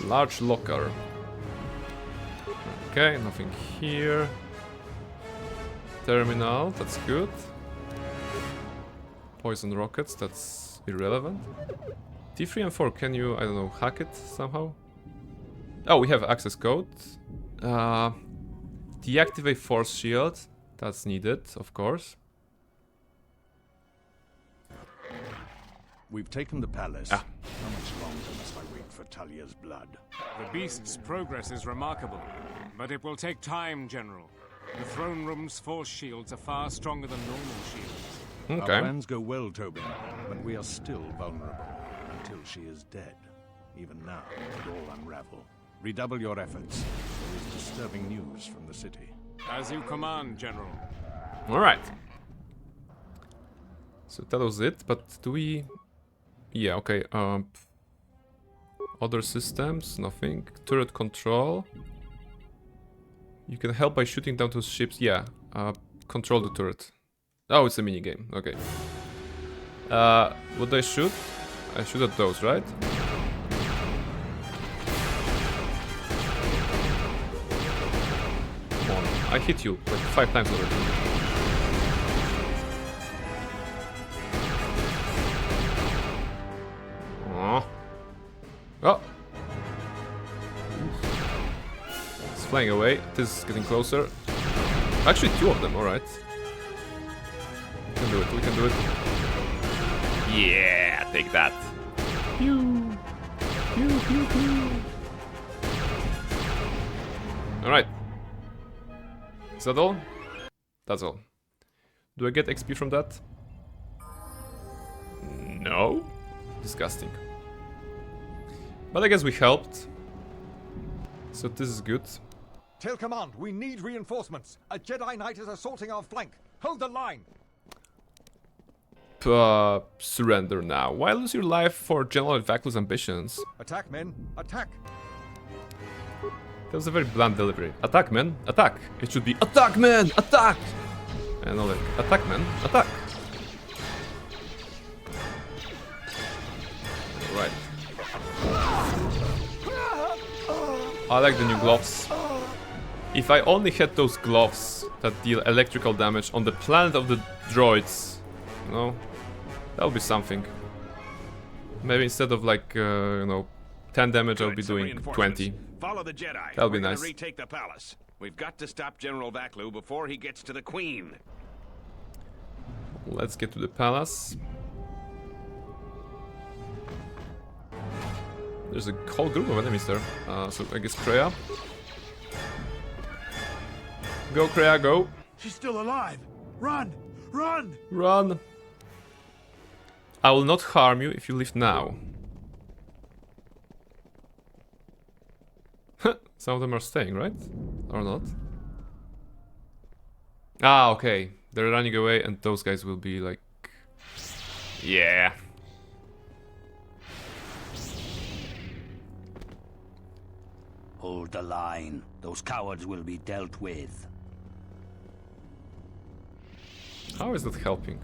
Large locker. Okay, nothing here. Terminal, that's good. Poison rockets, that's irrelevant. T3 and 4, can you, I don't know, hack it somehow? Oh, we have access code. Deactivate force shield. That's needed, of course. We've taken the palace. Ah. How much longer must I wait for Talia's blood? The beast's progress is remarkable, but it will take time, General. The throne room's force shields are far stronger than normal shields. Okay. Our plans go well, Tobin, but we are still vulnerable until she is dead. Even now, it could all unravel. Redouble your efforts. There is disturbing news from the city. As you command, General. Alright. So that was it, but do we... Yeah, okay. Other systems, nothing. Turret control. You can help by shooting down those ships. Yeah, control the turret. Oh, it's a minigame. Okay. What do I shoot? I shoot at those, right? Come on. I hit you like 5 times already. Oh! It's flying away. This is getting closer. Actually, 2 of them, alright. We can do it, we can do it. Yeah, take that. Pew! Pew, pew, pew. Alright. Is that all? That's all. Do I get XP from that? No? Disgusting. But I guess we helped. So this is good. Tell command, we need reinforcements. A Jedi Knight is assaulting our flank. Hold the line. Surrender now. Why lose your life for General Vaclu's ambitions? Attack, men. Attack. That was a very blunt delivery. Attack, men. Attack. It should be attack, men. Attack. And all like attack, men. Attack. Right. I like the new gloves. If I only had those gloves that deal electrical damage on the planet of the droids, you know, that would be something. Maybe instead of like, you know, 10 damage, I'll be doing 20. Follow the Jedi. That would be We're nice. gonna retake the palace. We've got to stop General Vaclu before he gets to the Queen. Let's get to the palace. There's a whole group of enemies there. So I guess Kreia. Go, Kreia, go. She's still alive. Run! Run! Run! I will not harm you if you leave now. Some of them are staying, right? Or not? Ah, okay. They're running away and those guys will be like... Yeah. Hold the line. Those cowards will be dealt with. How is that helping?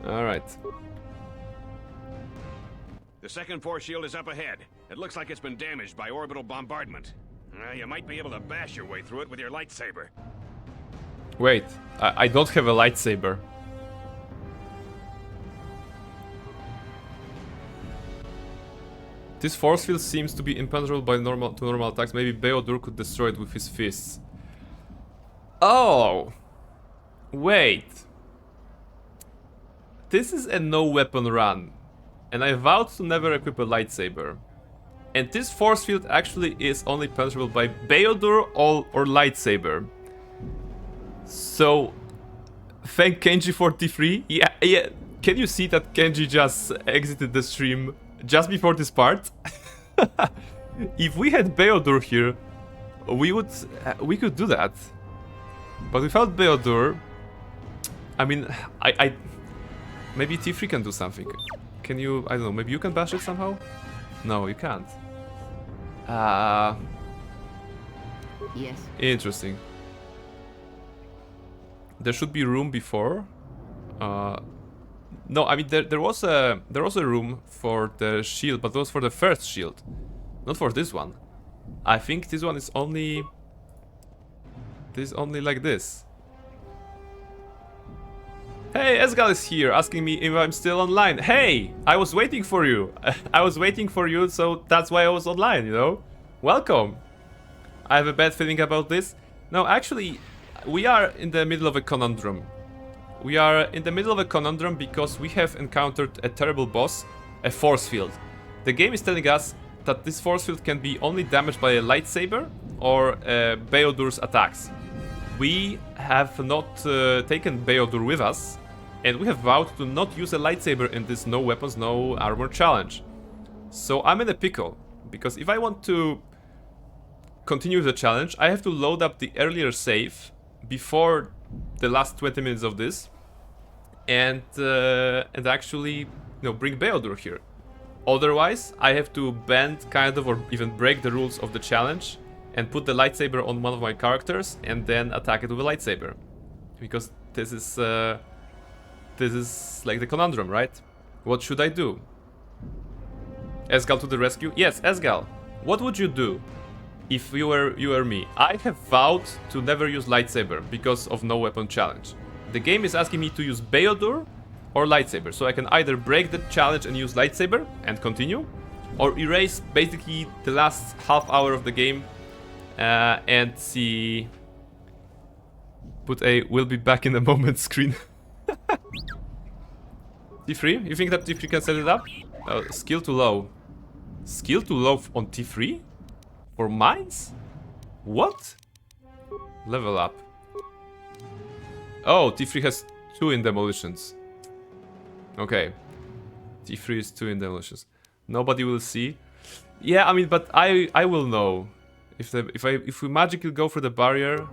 Alright. The second force shield is up ahead. It looks like it's been damaged by orbital bombardment. You might be able to bash your way through it with your lightsaber. Wait, I don't have a lightsaber. This force field seems to be impenetrable by normal attacks. Maybe Beodur could destroy it with his fists. Oh! Wait. This is a no-weapon run. And I vowed to never equip a lightsaber. And this force field actually is only penetrable by Beodur or lightsaber. So, thank Kenji for T3. Yeah. Can you see that Kenji just exited the stream just before this part? If we had Beodur here, we could do that. But without Beodur, I mean, maybe T3 can do something. Can you? I don't know. Maybe you can bash it somehow. No, you can't. Yes. Interesting. There should be room before. No, I mean there was a room for the shield, but it was for the first shield, not for this one. I think this one is only like this. Hey, Esgal is here, asking me if I'm still online. Hey, I was waiting for you. I was waiting for you, so that's why I was online, you know? Welcome. I have a bad feeling about this. No, actually, we are in the middle of a conundrum. We are in the middle of a conundrum because we have encountered a terrible boss, a force field. The game is telling us that this force field can be only damaged by a lightsaber or Beodur's attacks. We have not taken Beodur with us, and we have vowed to not use a lightsaber in this no weapons, no armor challenge. So I'm in a pickle, because if I want to continue the challenge, I have to load up the earlier save before the last 20 minutes of this, and actually, bring Beodur here. Otherwise, I have to bend kind of, or even break the rules of the challenge and put the lightsaber on one of my characters and then attack it with a lightsaber, because this is like the conundrum, right? What should I do? Esgal to the rescue? Yes, Esgal. What would you do if you were me? I have vowed to never use lightsaber because of no weapon challenge. The game is asking me to use Beodur or lightsaber, so I can either break the challenge and use lightsaber and continue, or erase basically the last half hour of the game and see. Put a "will be back in a moment" screen. T3? You think that T3 can set it up? Skill to low. Skill to low on T3? For mines? What? Level up. Oh, T3 has 2 in demolitions. Okay. T3 is 2 in demolitions. Nobody will see. Yeah, I mean, but I will know. If we magically go for the barrier,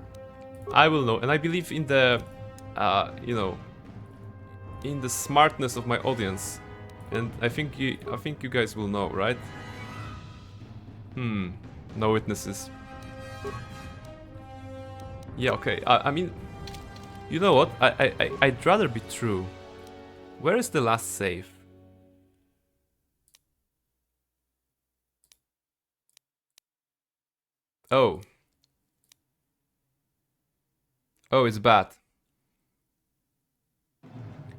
I will know. And I believe in the in the smartness of my audience. And I think you guys will know, right? No witnesses. Yeah, okay. I mean, you know what? I'd rather be true. Where is the last save? Oh. Oh, it's bad.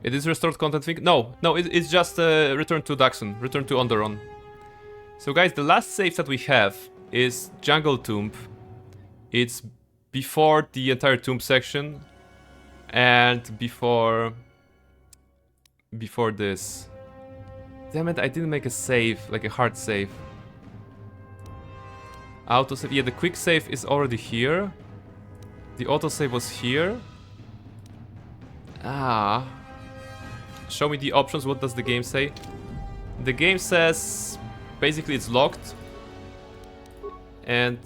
It is restored content thing? No, it's just return to Daxon, return to Onderon. So guys, the last save that we have is Jungle Tomb. It's before the entire tomb section and before this. Damn it, I didn't make a save, like a hard save. Autosave, yeah, the quick save is already here. The autosave was here. Show me the options. What does the game say? The game says basically it's locked, and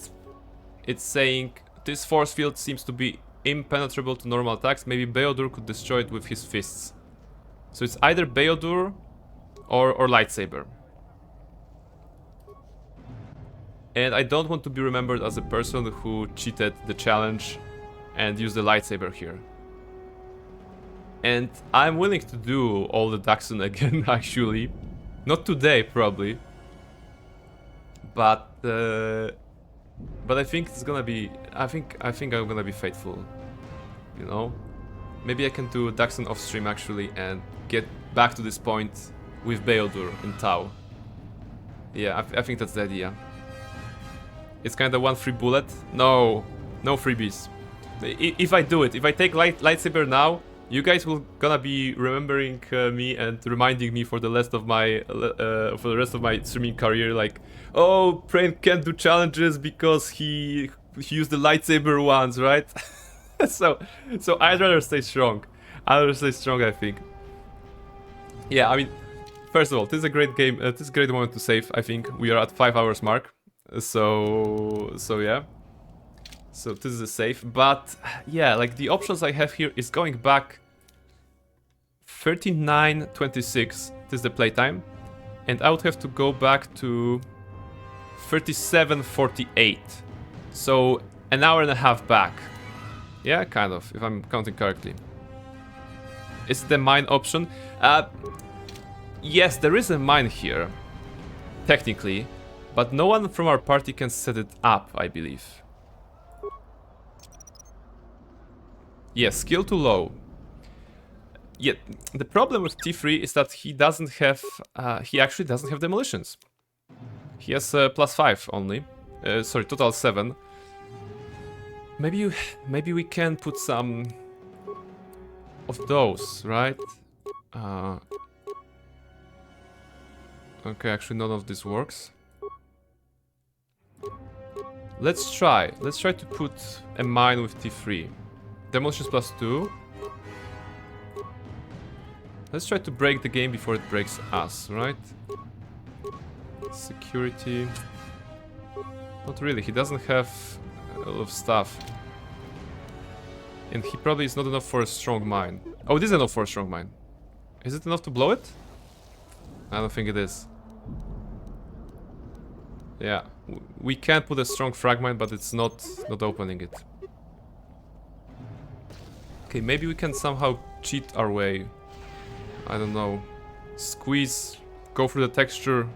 it's saying this force field seems to be impenetrable to normal attacks. Maybe Beodur could destroy it with his fists. So it's either Beodur or lightsaber. And I don't want to be remembered as a person who cheated the challenge and used the lightsaber here. And I'm willing to do all the Daxon again, actually. Not today, probably. But I think it's gonna be. I think I'm gonna be faithful. You know, maybe I can do Daxon off stream actually and get back to this point with Beodur and Tau. Yeah, I think that's the idea. It's kind of one free bullet. No freebies. If I do it, if I take lightsaber now, you guys will gonna be remembering me and reminding me for the rest of my streaming career, like, oh, Prain can't do challenges because he used the lightsaber once, right? so I'd rather stay strong. I'd rather stay strong, I think. Yeah, I mean, first of all, this is a great game. This is a great moment to save, I think. We are at 5 hours mark. So yeah. So this is a save. But yeah, like the options I have here is going back 39:26. This is the playtime. And I would have to go back to 37:48. So an hour and a half back. Yeah, kind of, if I'm counting correctly. Is the mine option? Yes, there is a mine here, technically, but no one from our party can set it up, I believe. Yes, skill too low. Yet the problem with T3 is that he doesn't have, he actually doesn't have demolitions. He has +5 only. Sorry, total 7. Maybe we can put some of those, right? Okay, actually none of this works. Let's try to put a mine with T3. Demolitions +2. Let's try to break the game before it breaks us, right? Security. Not really, he doesn't have a lot of stuff. And he probably is not enough for a strong mine. Oh, it is enough for a strong mine. Is it enough to blow it? I don't think it is. Yeah, we can put a strong frag mine, but it's not opening it. Okay, maybe we can somehow cheat our way. I don't know. Squeeze, go through the texture.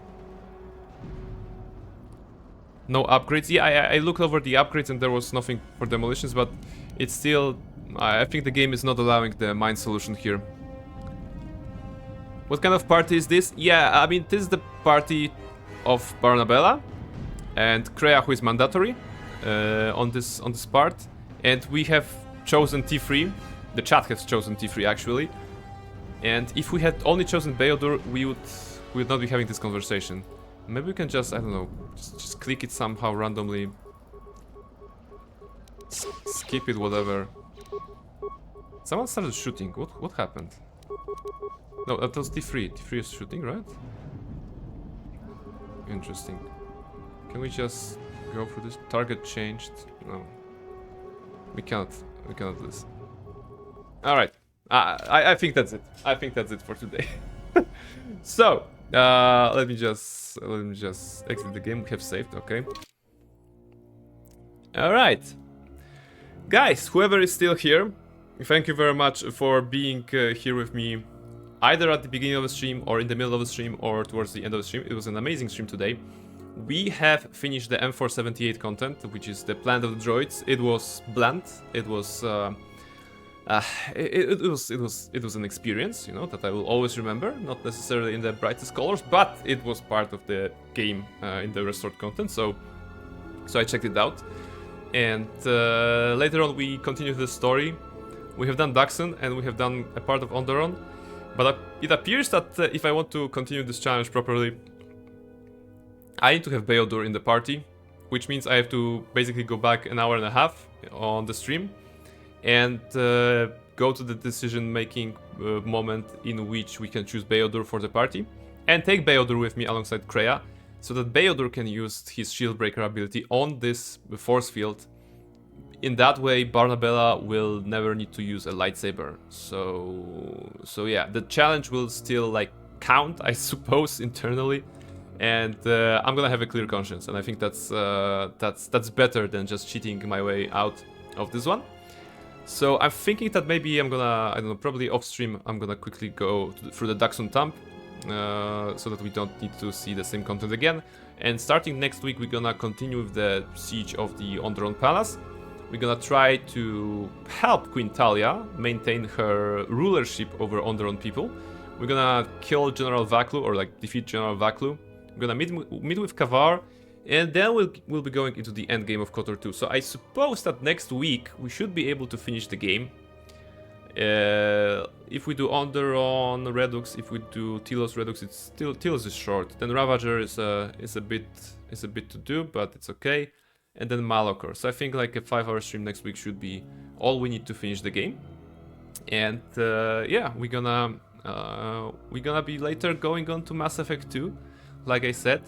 No upgrades. Yeah, I looked over the upgrades and there was nothing for demolitions, but it's still... I think the game is not allowing the mine solution here. What kind of party is this? Yeah, I mean, this is the party of Barnabella and Kreia, who is mandatory on this part. And we have chosen T3. The chat has chosen T3, actually. And if we had only chosen Beodur, we would not be having this conversation. Maybe we can just, I don't know, just click it somehow randomly. Skip it, whatever. Someone started shooting. What happened? No, that was T3. T3 is shooting, right? Interesting. Can we just go for this? Target changed. No. We cannot do this. Alright. I think that's it. I think that's it for today. So, let me just exit the game. We have saved, okay. Alright. Guys, whoever is still here, thank you very much for being here with me, either at the beginning of the stream or in the middle of the stream or towards the end of the stream. It was an amazing stream today. We have finished the M478 content, which is the Planet of the Droids. It was bland. It was it was an experience, you know, that I will always remember. Not necessarily in the brightest colors, but it was part of the game in the restored content. So I checked it out. And later on we continued the story. We have done Daxon and we have done a part of Onderon. But it appears that if I want to continue this challenge properly, I need to have Beodur in the party, which means I have to basically go back an hour and a half on the stream and go to the decision-making moment in which we can choose Beodur for the party and take Beodur with me alongside Kreia, so that Beodur can use his shield breaker ability on this force field. In that way, Barnabella will never need to use a lightsaber. So yeah, the challenge will still like count, I suppose, internally, and I'm gonna have a clear conscience, and I think that's better than just cheating my way out of this one. So I'm thinking that maybe I'm gonna, I don't know, probably off stream, I'm gonna quickly go through the Daxon Tomb, so that we don't need to see the same content again. And starting next week, we're gonna continue with the siege of the Onderon Palace. We're gonna try to help Queen Talia maintain her rulership over Onderon people. We're gonna kill General Vaklu, or like defeat General Vaklu. We're gonna meet with Kavar, and then we'll be going into the end game of KotOR 2. So I suppose that next week we should be able to finish the game. If we do Onderon Redux, if we do Telos Redux, it's still Telos is short. Then Ravager is a bit to do, but it's okay. and then Malachor. So I think like a 5-hour stream next week should be all we need to finish the game. And yeah, we're gonna be later going on to Mass Effect 2, like I said.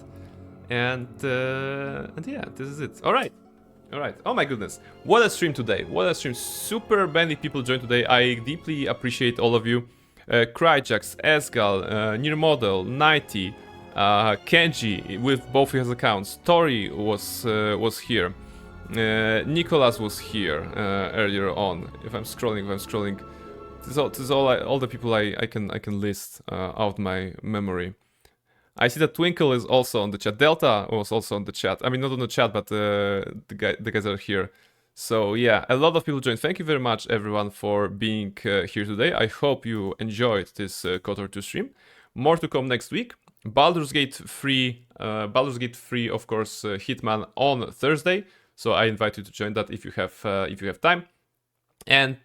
And yeah, this is it. All right. Oh my goodness, what a stream today! What a stream! Super many people joined today. I deeply appreciate all of you. Kryjax, Esgal, Nirmodel, Nighty, Kenji with both his accounts. Tori was here. Nicholas was here earlier on. If I'm scrolling, this is all the people I can list out my memory. I see that Twinkle is also on the chat. Delta was also on the chat. I mean, not on the chat, but the guys are here. So yeah, a lot of people joined. Thank you very much, everyone, for being here today. I hope you enjoyed this KotOR 2 stream. More to come next week. Baldur's Gate 3, of course, Hitman on Thursday. So I invite you to join that if you have time. And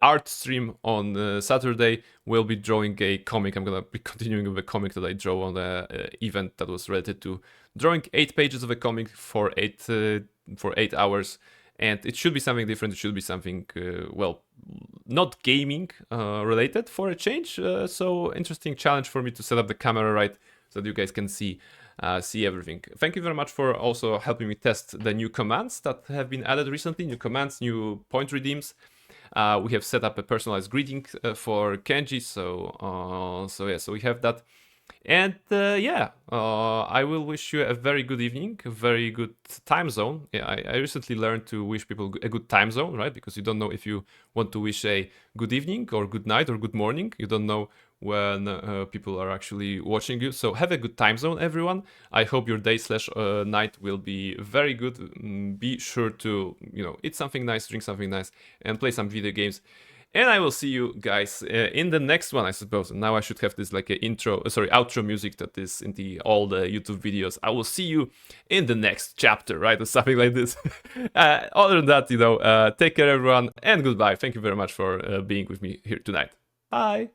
art stream on Saturday will be drawing a comic. I'm gonna be continuing with a comic that I draw on the event that was related to drawing 8 pages of a comic for 8 hours. And it should be something different. It should be something well, not gaming related for a change. So interesting challenge for me to set up the camera right so that you guys can see everything. Thank you very much for also helping me test the new commands that have been added recently. New commands, new point redeems. We have set up a personalized greeting for Kenji, so we have that. And yeah, I will wish you a very good evening, a very good time zone. Yeah, I recently learned to wish people a good time zone, right? Because you don't know if you want to wish a good evening or good night or good morning. You don't know when people are actually watching you. So have a good time zone, everyone. I hope your day/night will be very good. Be sure to, eat something nice, drink something nice, and play some video games. And I will see you guys in the next one, I suppose. And now I should have this like a outro music that is in all the YouTube videos. I will see you in the next chapter, right? Or something like this. Other than that, take care, everyone, and goodbye. Thank you very much for being with me here tonight. Bye.